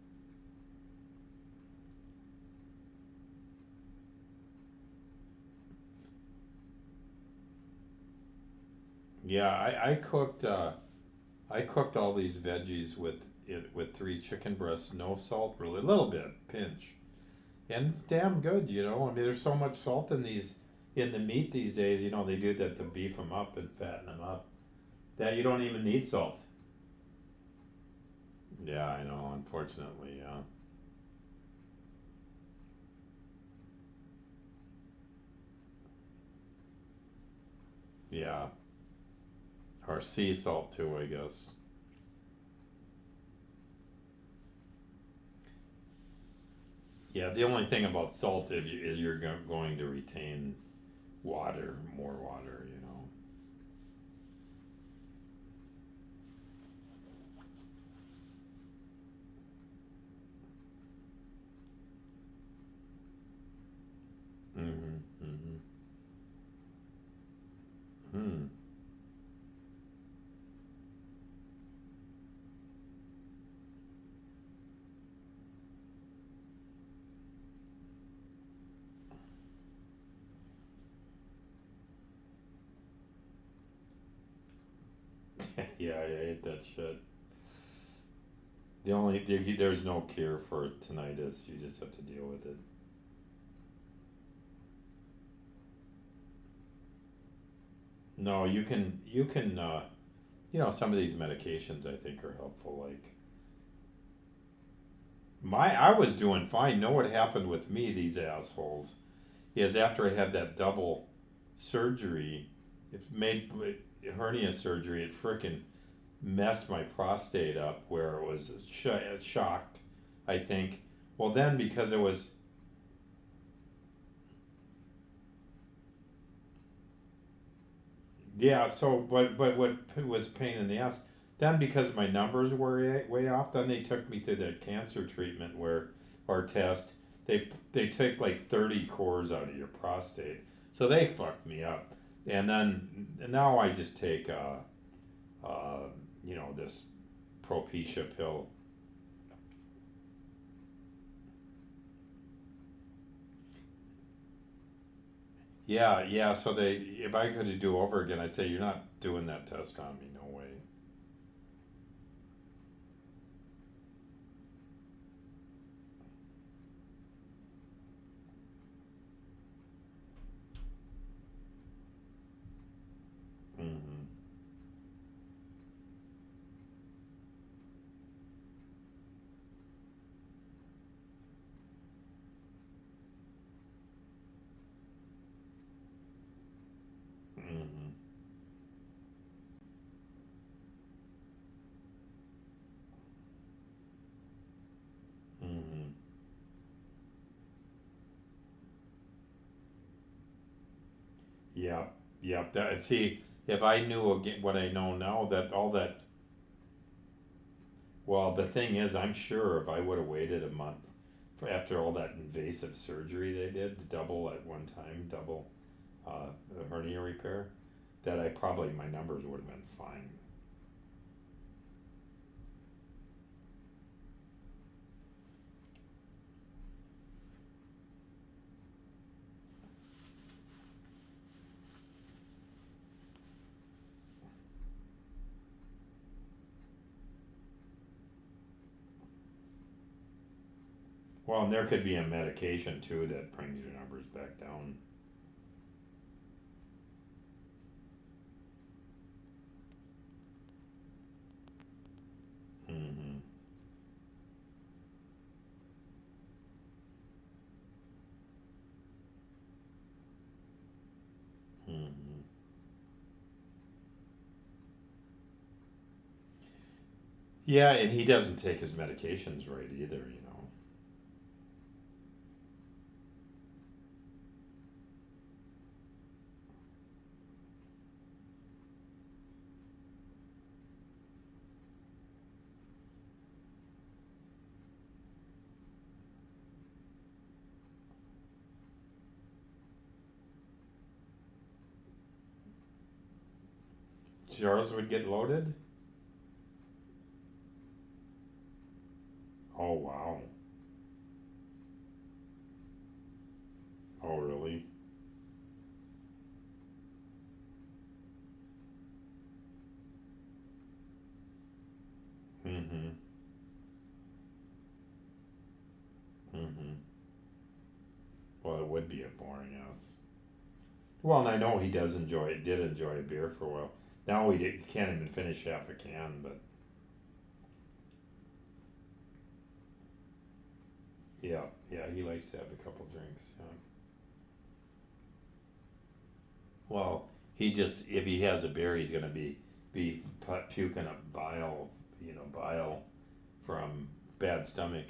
[SPEAKER 1] Yeah, I cooked all these veggies with three chicken breasts, no salt, really, a little bit, pinch. And it's damn good, I mean, there's so much salt in the meat these days, they do that to beef them up and fatten them up. That you don't even need salt. Yeah, I know, unfortunately, yeah. Yeah. Or sea salt too, I guess. Yeah, the only thing about salt is you're going to retain water, more water. Mm-hmm, mm-hmm. Yeah, I hate that shit. There's no cure for tinnitus. You just have to deal with it. No, some of these medications I think are helpful. Like I was doing fine. Know what happened with me? These assholes is after I had that double surgery, it made hernia surgery. It frickin' messed my prostate up where it was shocked. I think. Well, then because it was. Yeah, so but what was a pain in the ass? Then because my numbers were way off, then they took me through the cancer treatment or test. They took like 30 cores out of your prostate, so they fucked me up. And then now I just take this Propecia pill. Yeah, yeah. So if I could do over again, I'd say you're not doing that test on me. No way. Mm-hmm. Mm-hmm. Mm-hmm. Yeah, yeah. See, if I knew again what I know now, that all that. Well, the thing is, I'm sure if I would have waited a month after all that invasive surgery they did, double at one time, double the hernia repair, that my numbers would have been fine. Well, and there could be a medication too that brings your numbers back down. Mm-hmm. Mm-hmm. Yeah, and he doesn't take his medications right either. Charles would get loaded? Oh, wow. Oh, really? Mm-hmm. Mm-hmm. Well, it would be a boring ass. Well, and I know he did enjoy a beer for a while. Now he can't even finish half a can, but yeah, yeah, he likes to have a couple drinks. Yeah. Well, if he has a beer, he's gonna be puking up bile from bad stomach.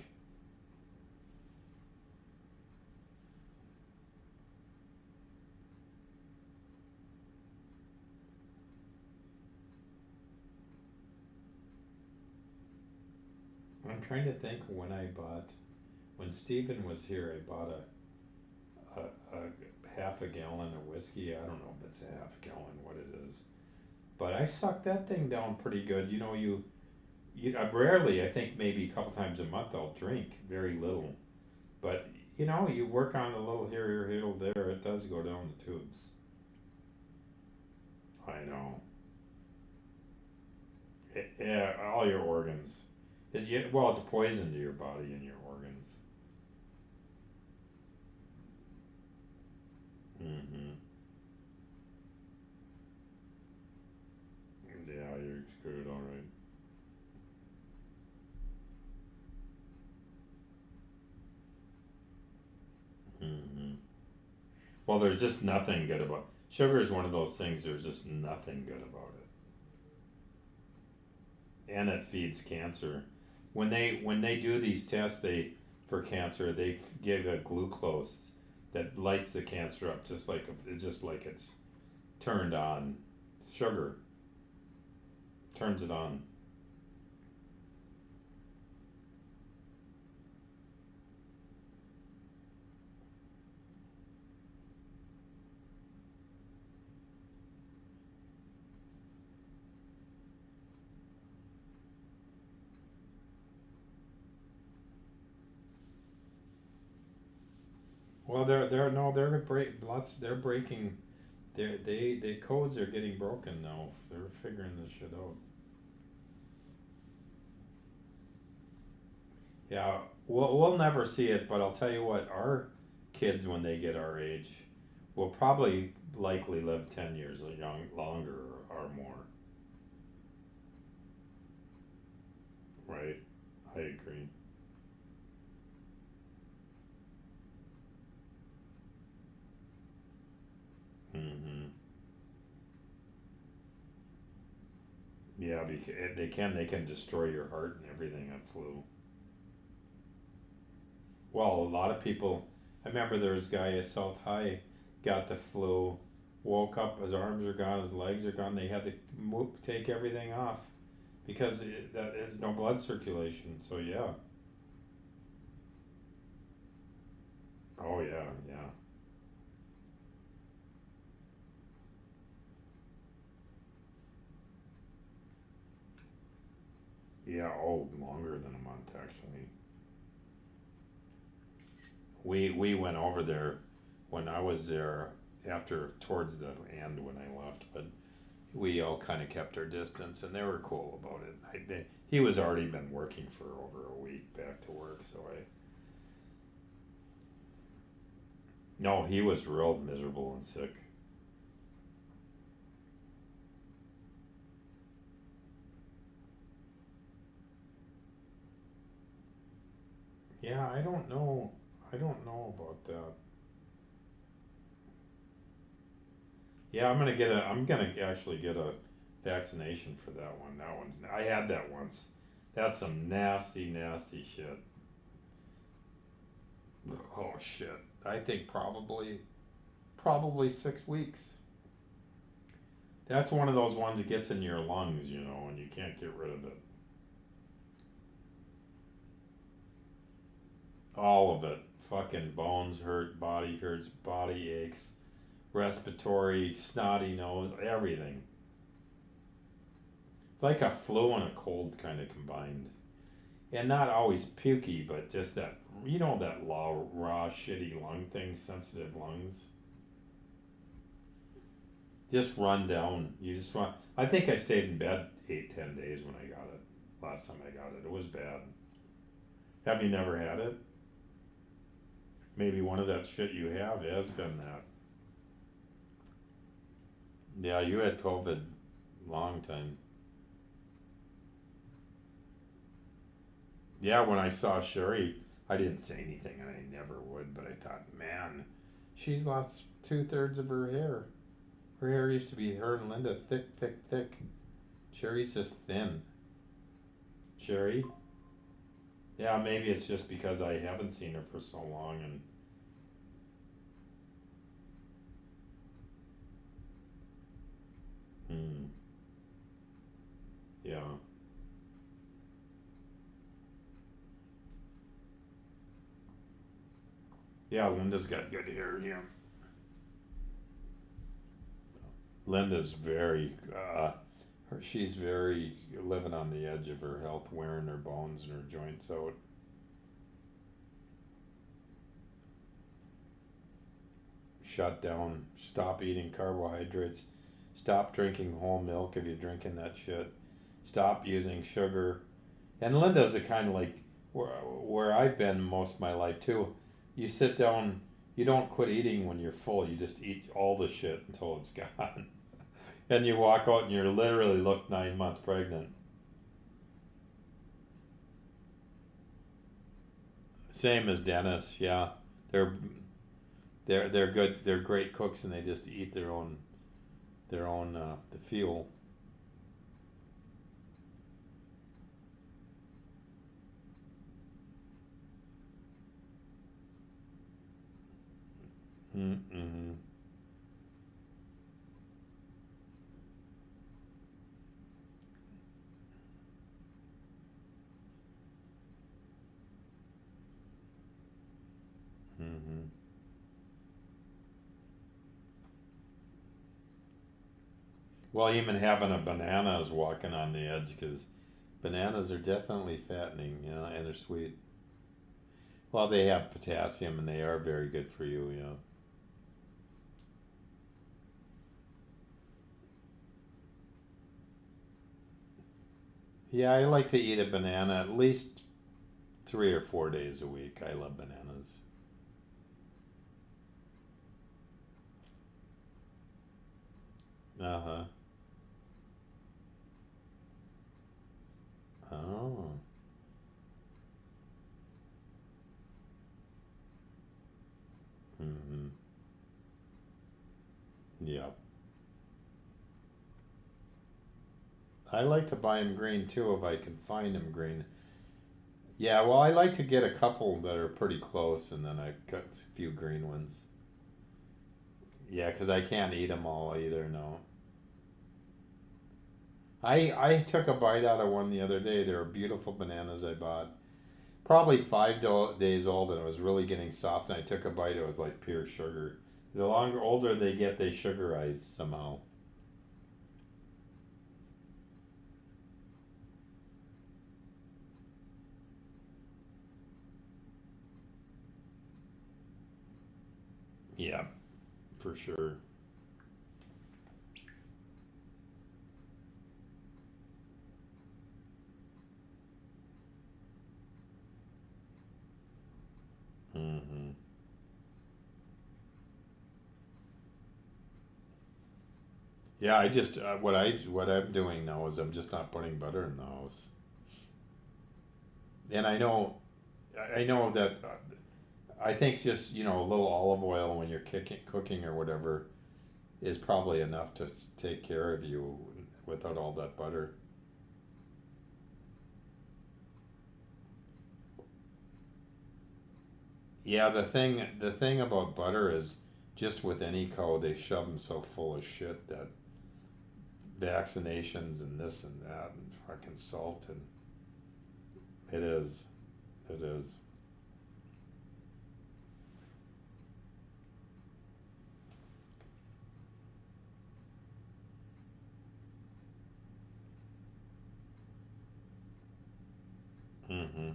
[SPEAKER 1] I'm trying to think when Stephen was here, I bought a half a gallon of whiskey. I don't know if it's a half a gallon, what it is, but I sucked that thing down pretty good. Rarely, I think maybe a couple times a month I'll drink very little, but you work on a little here, little there, it does go down the tubes. I know. Yeah, all your organs. Well, it's poison to your body and your organs. Mm-hmm. Yeah, you're screwed, all right. Mm-hmm. Well, there's just nothing good about sugar. Is one of those things. There's just nothing good about it, and it feeds cancer. When they do these tests, they for cancer they give a glucose that lights the cancer up, just like it's turned on. Sugar turns it on. Well, they're breaking. They codes are getting broken now. They're figuring this shit out. Yeah, we'll never see it, but I'll tell you what, our kids when they get our age will probably likely live 10 years longer or more. Right? I agree. Mm-hmm. Yeah, because they can destroy your heart and everything at flu. Well, a lot of people. I remember there was a guy at South High, got the flu, woke up, his arms are gone, his legs are gone. They had to take everything off because that is no blood circulation. So yeah. Oh yeah, yeah, yeah. Oh, longer than a month actually. We went over there when I was there after towards the end when I left, but we all kind of kept our distance and they were cool about it. He was already been working for over a week back to work, so I no, he was real miserable and sick. Yeah, I don't know. I don't know about that. Yeah, I'm gonna actually get a vaccination for that one. I had that once. That's some nasty, nasty shit. Oh shit. I think probably 6 weeks. That's one of those ones that gets in your lungs, and you can't get rid of it. All of it. Fucking bones hurt, body hurts, body aches, respiratory, snotty nose, everything. It's like a flu and a cold kind of combined. And not always pukey, but just that raw, shitty lung thing, sensitive lungs. Just run down. You just run. I think I stayed in bed 8, 10 days when I got it. Last time I got it. It was bad. Have you never had it? Maybe one of that shit you have has been that. Yeah, you had COVID long time. Yeah, when I saw Sherry, I didn't say anything and I never would, but I thought, man, she's lost 2/3 of her hair. Her hair used to be, her and Linda, thick, thick, thick. Sherry's just thin. Sherry? Yeah, maybe it's just because I haven't seen her for so long and hmm, yeah. Yeah, Linda's got good hair, yeah. Linda's she's very living on the edge of her health, wearing her bones and her joints out. Shut down, stop eating carbohydrates, stop drinking whole milk if you're drinking that shit. Stop using sugar. And Linda's a kind of like where I've been most of my life too. You sit down, you don't quit eating when you're full. You just eat all the shit until it's gone. And you walk out and you're literally look 9 months pregnant. Same as Dennis, yeah. They're they're good. They're great cooks, and they just eat their own the fuel. Mm-hmm. Mm-hmm. Well, even having a banana is walking on the edge because bananas are definitely fattening, and they're sweet. Well, they have potassium and they are very good for you, Yeah, I like to eat a banana at least 3 or 4 days a week. I love bananas. Uh huh. Oh. Mm-hmm. Yep. I like to buy them green too if I can find them green. Yeah, well, I like to get a couple that are pretty close, and then I cut a few green ones. Yeah, because I can't eat them all either. No, I took a bite out of one the other day. They were beautiful bananas I bought, probably 5 days old, and it was really getting soft. And I took a bite. It was like pure sugar. The longer older they get, they sugarize somehow. Yeah, for sure. Mm-hmm. Yeah, I just what I'm doing now is I'm just not putting butter in the house, and I know that I think just a little olive oil when you're cooking or whatever is probably enough to take care of you without all that butter. Yeah, the thing about butter is just with any cow they shove them so full of shit that vaccinations and this and that and fucking salt and it is, it is. Mm-hmm.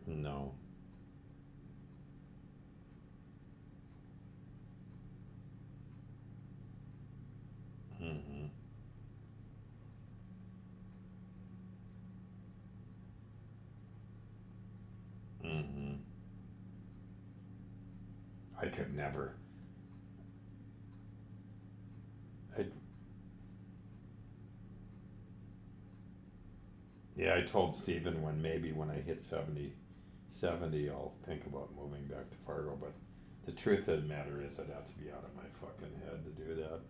[SPEAKER 1] No. Mm-hmm. Mm-hmm. I could never. I Yeah, I told Stephen when I hit 70, I'll think about moving back to Fargo, but the truth of the matter is I'd have to be out of my fucking head to do that.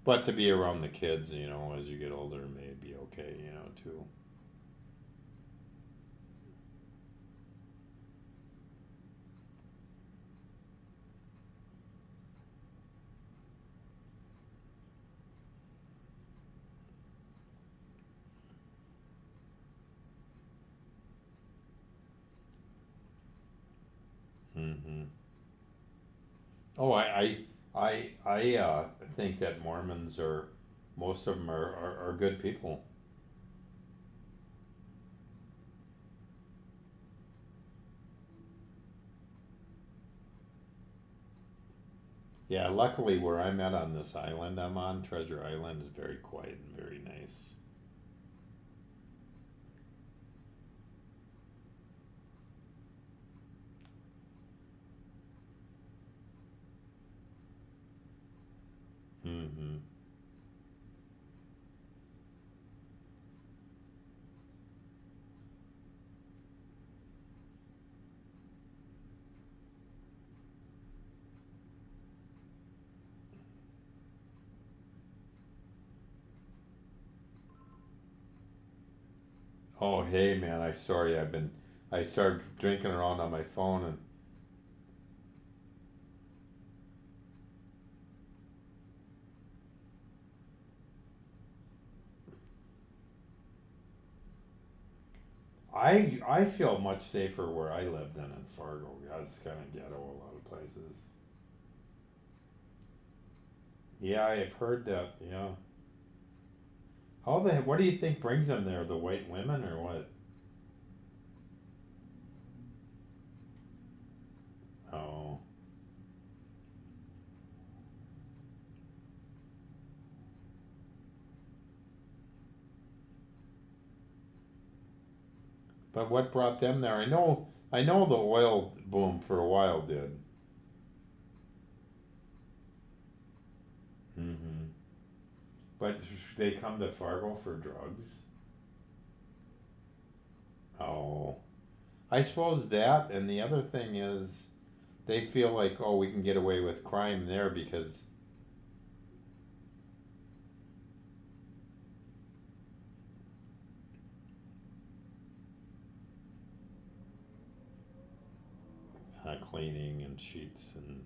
[SPEAKER 1] But to be around the kids, as you get older, may be okay, too. Mm-hmm. Oh, I think that Mormons are, most of them are good people. Yeah, luckily where I'm at on this island I'm on, Treasure Island, is very quiet and very nice. Mm-hmm. Oh, hey man, I started drinking around on my phone and I feel much safer where I live than in Fargo. It's kind of ghetto a lot of places. Yeah, I've heard that. Yeah. What do you think brings them there? The white women or what? Oh. But what brought them there? I know the oil boom for a while did. Mm-hmm. But they come to Fargo for drugs? Oh. I suppose that, and the other thing is they feel like, oh, we can get away with crime there because cleaning and sheets and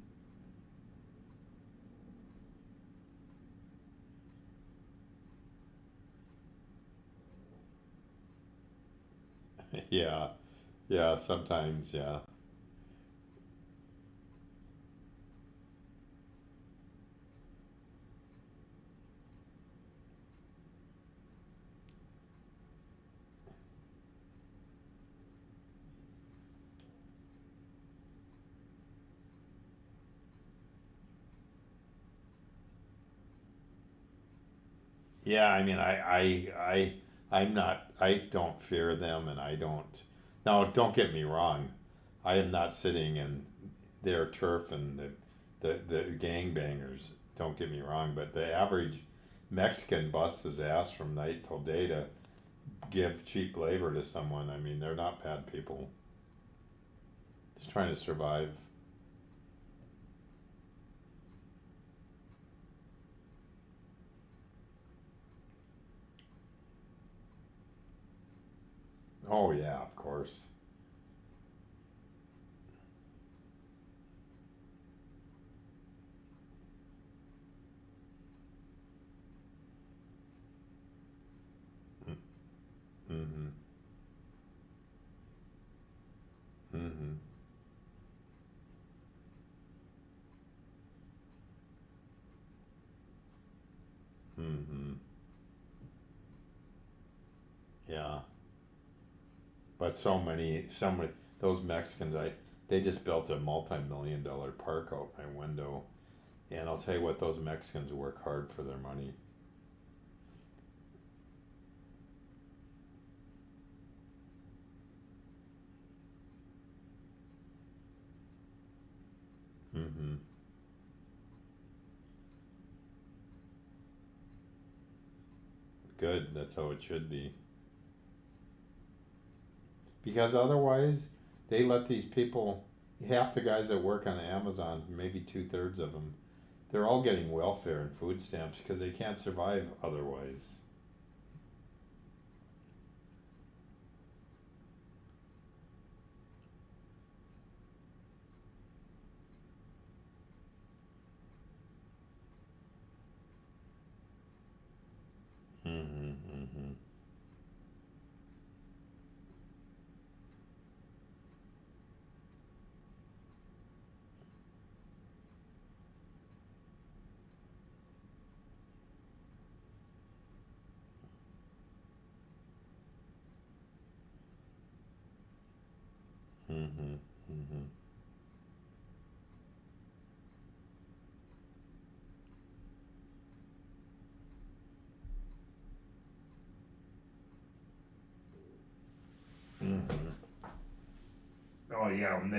[SPEAKER 1] yeah, yeah, sometimes, yeah. Yeah, I mean, I'm not, I don't fear them, and I don't. Now, don't get me wrong. I am not sitting in their turf and the gangbangers. Don't get me wrong, but the average Mexican busts his ass from night till day to give cheap labor to someone. I mean, they're not bad people. Just trying to survive. Oh yeah, of course. Mm-hmm. Mm-hmm. Mm-hmm. Yeah. But so many, those Mexicans, they just built a multi-million-dollar park out my window, and I'll tell you what, those Mexicans work hard for their money. Mm-hmm. Good. That's how it should be. Because otherwise, they let these people. Half the guys that work on Amazon, maybe two-thirds of them, they're all getting welfare and food stamps because they can't survive otherwise. Mm-hmm. Mm-hmm. Mm-hmm. Mm-hmm. Oh yeah, when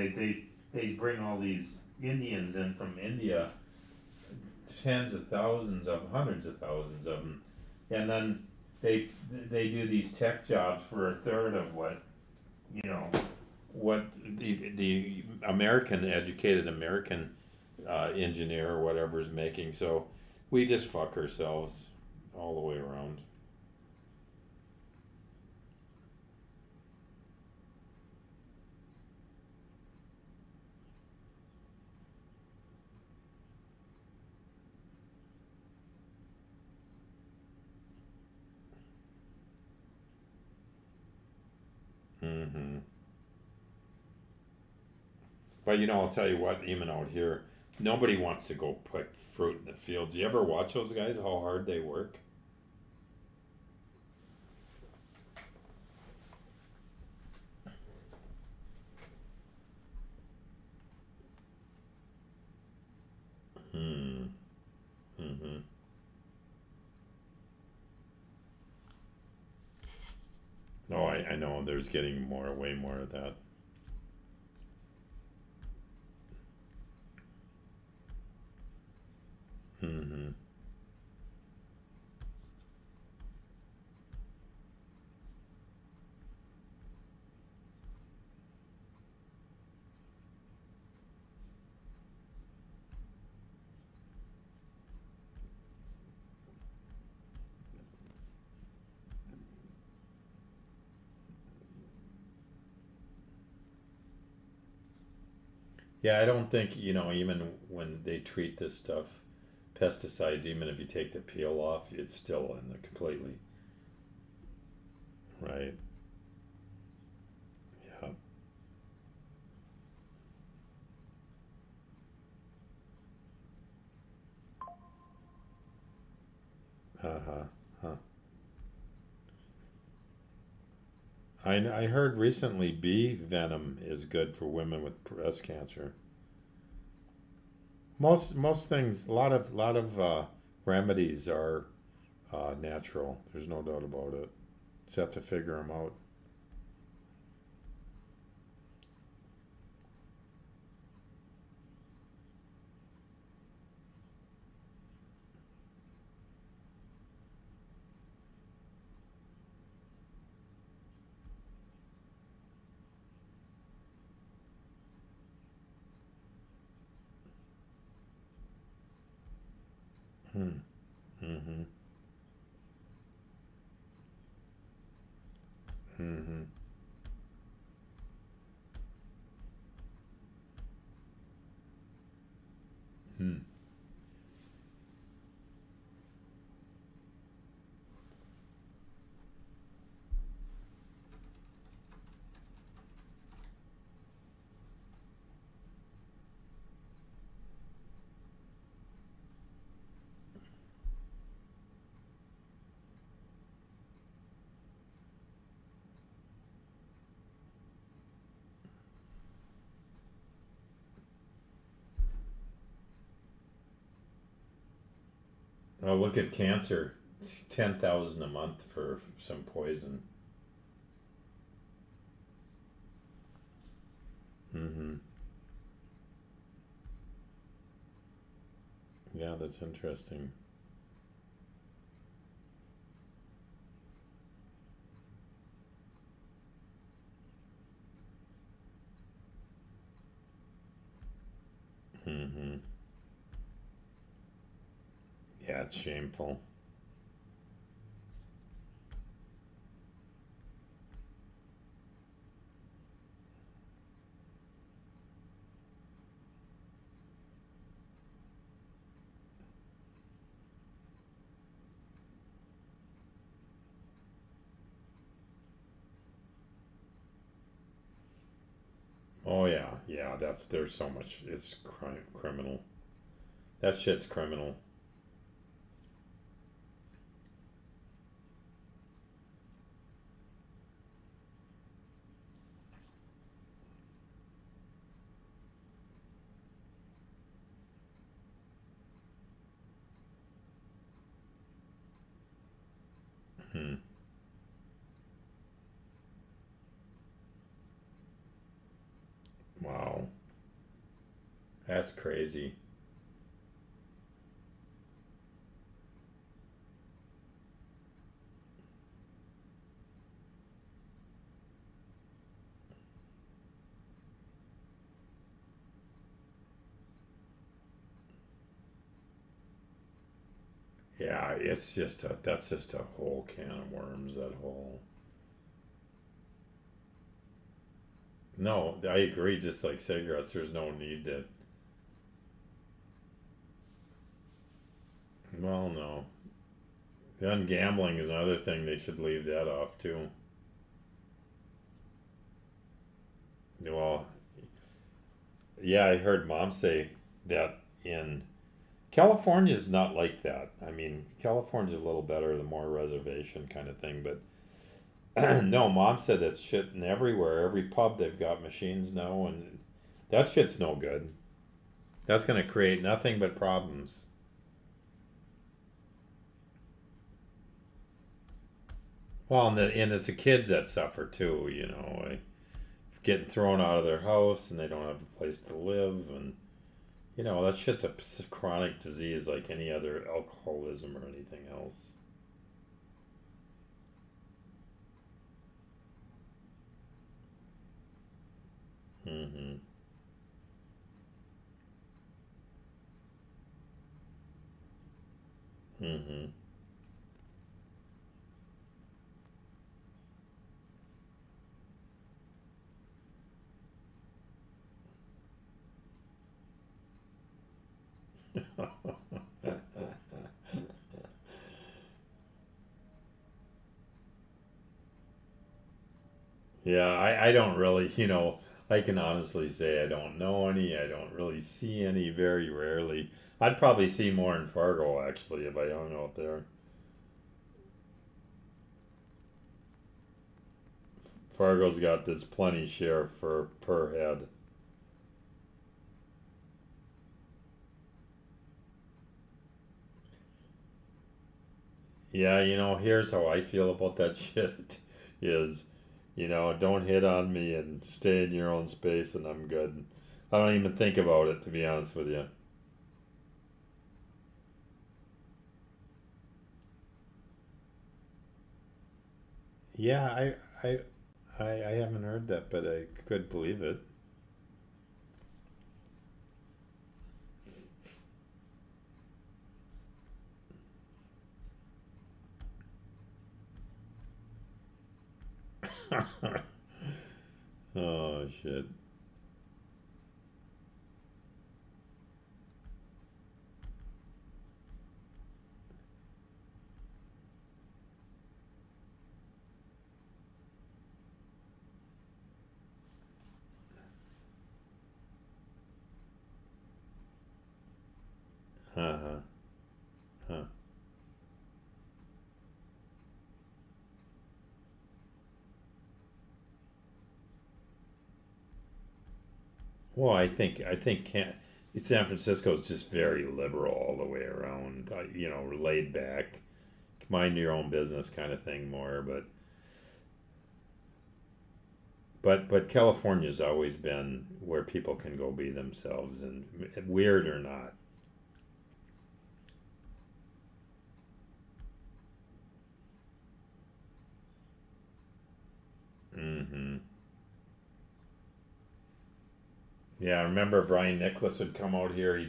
[SPEAKER 1] they bring all these Indians in from India, tens of thousands of hundreds of thousands of them, and then they do these tech jobs for a third of what you know what the American educated American engineer or whatever is making. So we just fuck ourselves all the way around. Mm-hmm. But I'll tell you what, even out here, nobody wants to go pick fruit in the fields. You ever watch those guys, how hard they work? Hmm. Mm-hmm. Oh, I know there's getting way more of that. Mm-hmm. Yeah, I don't think, even when they treat this stuff, pesticides, even if you take the peel off, it's still in there completely. Right. Yeah. Uh-huh. Huh. I heard recently bee venom is good for women with breast cancer. Most things, a lot of remedies are natural. There's no doubt about it. Just have to figure them out. Hmm. Mm-hmm. Mm-hmm. Hmm. Oh, look at cancer. It's 10,000 a month for some poison. Mm-hmm. Yeah, that's interesting. Mm-hmm. Yeah, it's shameful. Oh yeah, yeah. There's so much. It's criminal. That shit's criminal. Hmm. That's crazy. Yeah, that's just a whole can of worms, that whole. No, I agree, just like cigarettes, there's no need to. Well, no. Then gambling is another thing, they should leave that off too. Well, yeah, I heard mom say that in California is not like that. I mean, California's a little better, the more reservation kind of thing, but no, mom said that's shit everywhere. Every pub they've got machines now, and that shit's no good. That's gonna create nothing but problems. Well, and it's the kids that suffer too. Getting thrown out of their house and they don't have a place to live, and that shit's a chronic disease like any other alcoholism or anything else. Mm-hmm. Mm-hmm. Yeah, I don't really, I can honestly say I don't know any. I don't really see any, very rarely. I'd probably see more in Fargo actually if I hung out there. Fargo's got this plenty share for per head. Yeah, here's how I feel about that shit is, don't hit on me and stay in your own space and I'm good. I don't even think about it, to be honest with you. Yeah, I haven't heard that, but I could believe it. Oh shit. Uh-huh. Huh. Well, I think San Francisco is just very liberal all the way around. Laid back, mind your own business kind of thing more. But California's always been where people can go be themselves, and weird or not. Mm-hmm. Yeah, I remember Brian Nicholas would come out here.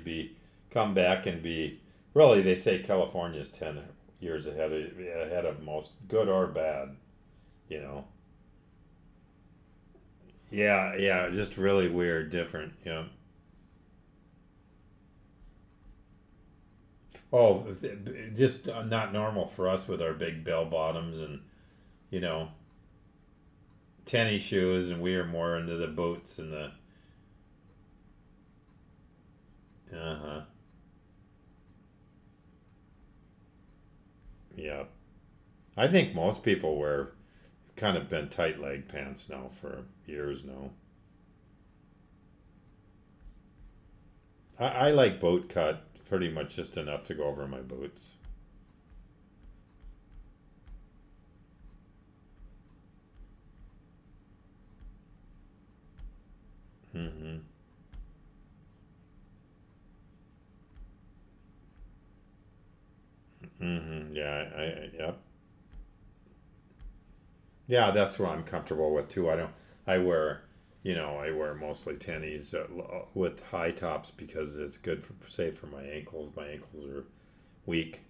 [SPEAKER 1] Come back and be really. They say California's 10 years ahead of most, good or bad. You know. Yeah, yeah, just really weird, different. Yeah. Oh, just not normal for us with our big bell bottoms and you know tennis shoes, and we are more into the boots and the. Uh huh. Yeah. I think most people wear kind of been tight leg pants now for years now. I like boat cut pretty much just enough to go over my boots. Mm-hmm. Yeah, yep. Yeah, that's what I'm comfortable with too. I wear, I wear mostly tennies with high tops because it's good for, say, for my ankles. My ankles are weak.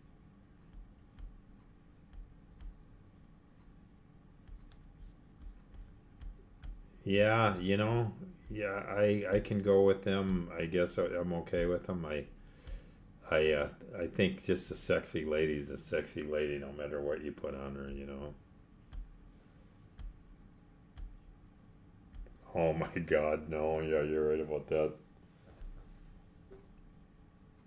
[SPEAKER 1] Yeah, yeah, I can go with them. I guess I'm okay with them. I think just a sexy lady's a sexy lady no matter what you put on her. Oh my God, no, yeah, you're right about that.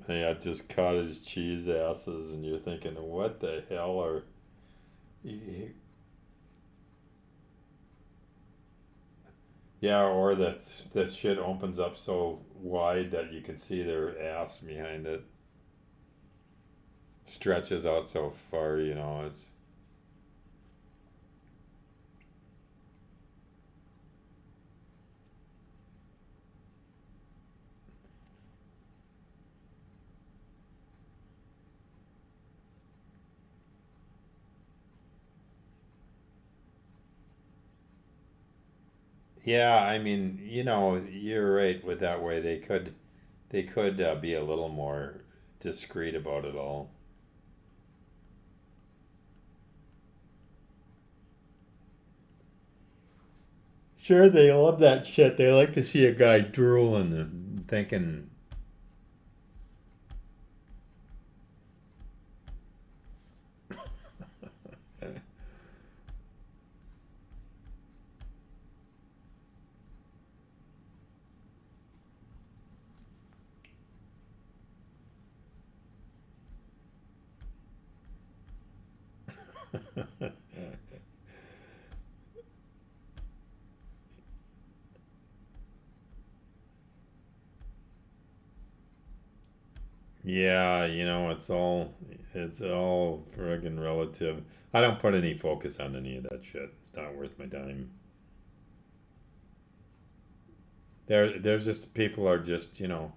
[SPEAKER 1] Yeah, just cottage cheese asses, and you're thinking, what the hell are. Yeah, or that shit opens up so wide that you can see their ass behind it. Stretches out so far. It's. Yeah, I mean, you're right with that way. They could be a little more discreet about it all. Sure, they love that shit. They like to see a guy drooling and thinking. Yeah, it's all friggin' relative. I don't put any focus on any of that shit. It's not worth my time. There's just people are just yeah,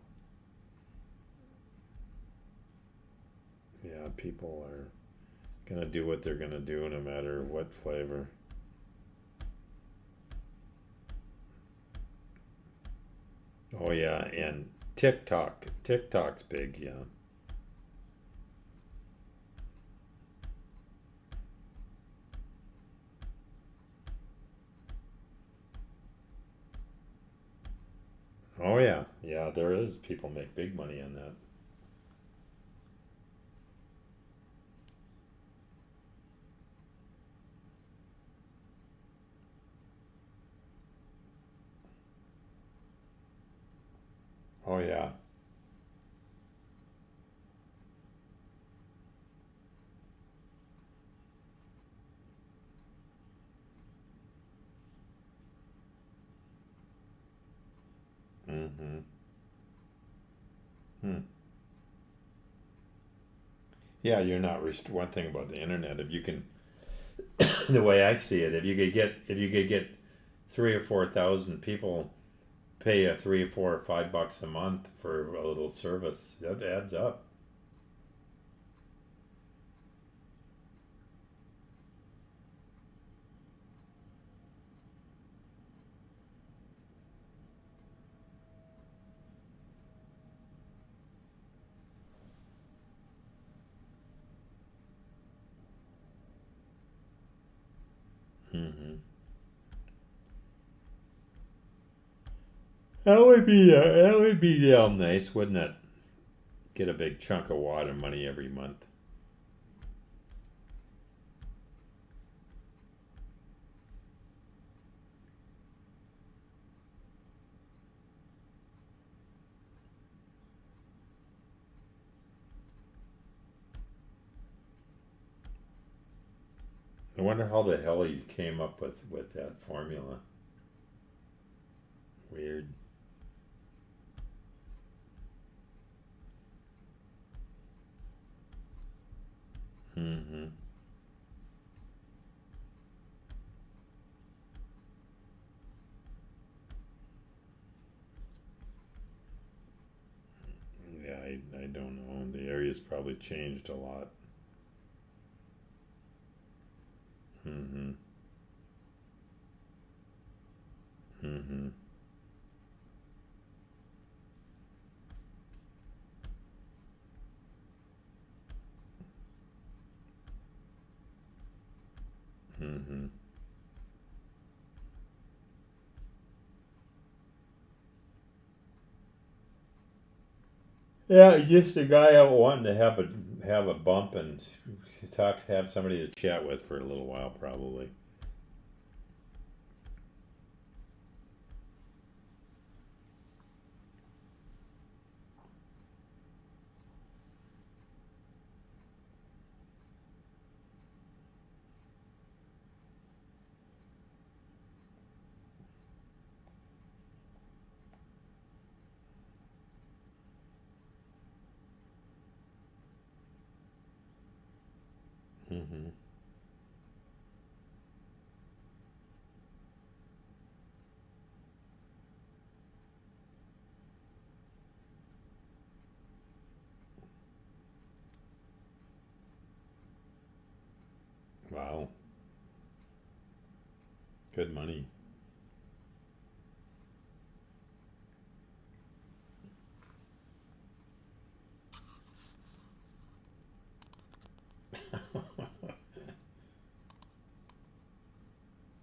[SPEAKER 1] people are gonna do what they're gonna do no matter what flavor. Oh yeah, and TikTok's big, yeah. Oh yeah, yeah, there is people make big money on that. Oh yeah. Mm-hmm. Hmm. Yeah, you're not one thing about the internet. If you can, the way I see it, if you could get 3 or 4 thousand people pay a 3 or 4 or 5 bucks a month for a little service, that adds up. Mm-hmm. That would be nice, wouldn't it? Get a big chunk of water money every month. I wonder how the hell he came up with that formula. Weird. Mm-hmm. Yeah, I don't know. The area's probably changed a lot. Mm-hmm. Mm-hmm. Mm-hmm. Yeah, just a guy out wanting to have a bump and have somebody to chat with for a little while, probably. Mm-hmm. Wow, good money.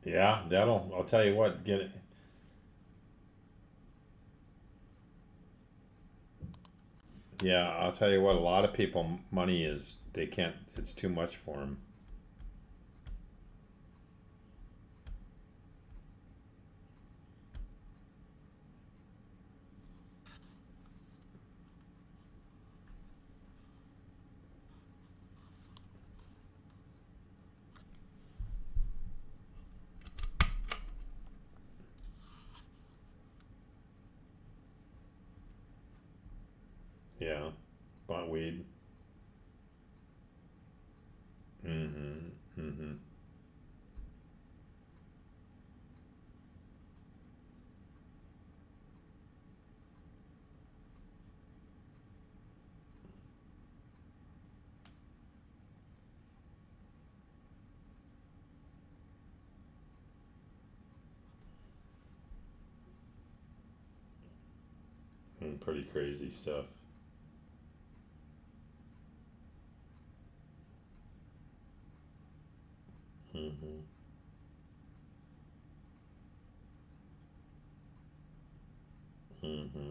[SPEAKER 1] Yeah, that'll. I'll tell you what. Get it. Yeah, I'll tell you what. A lot of people, money is they can't. It's too much for them. Yeah, butt weed. Mm-hmm. Mm-hmm. Pretty crazy stuff. Mm-hmm. Mm-hmm.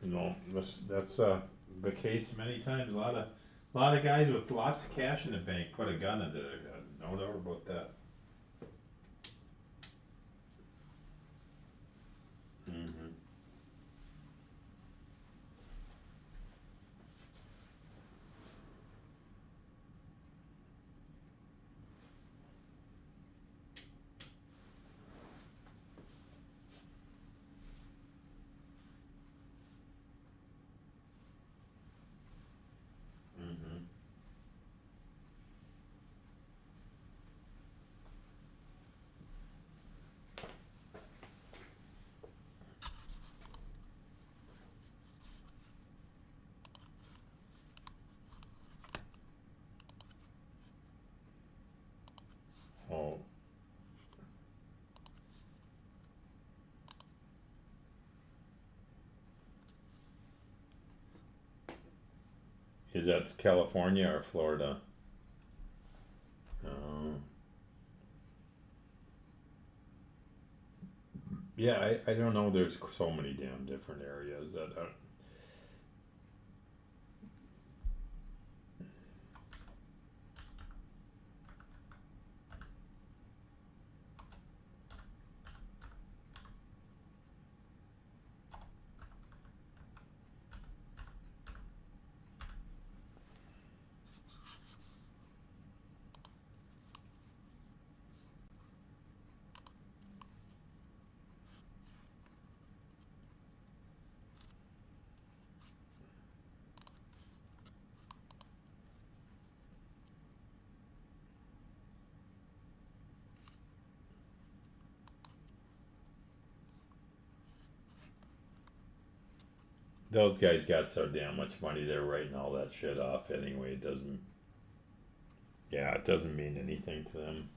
[SPEAKER 1] No, that's the case many times. A lot of guys with lots of cash in the bank put a gun into their head. No doubt about that. Mm-hmm. Mm-hmm. Oh, is that California or Florida? Oh, yeah. I don't know. There's so many damn different areas that. those guys got so damn much money, they're writing all that shit off anyway. It doesn't mean anything to them.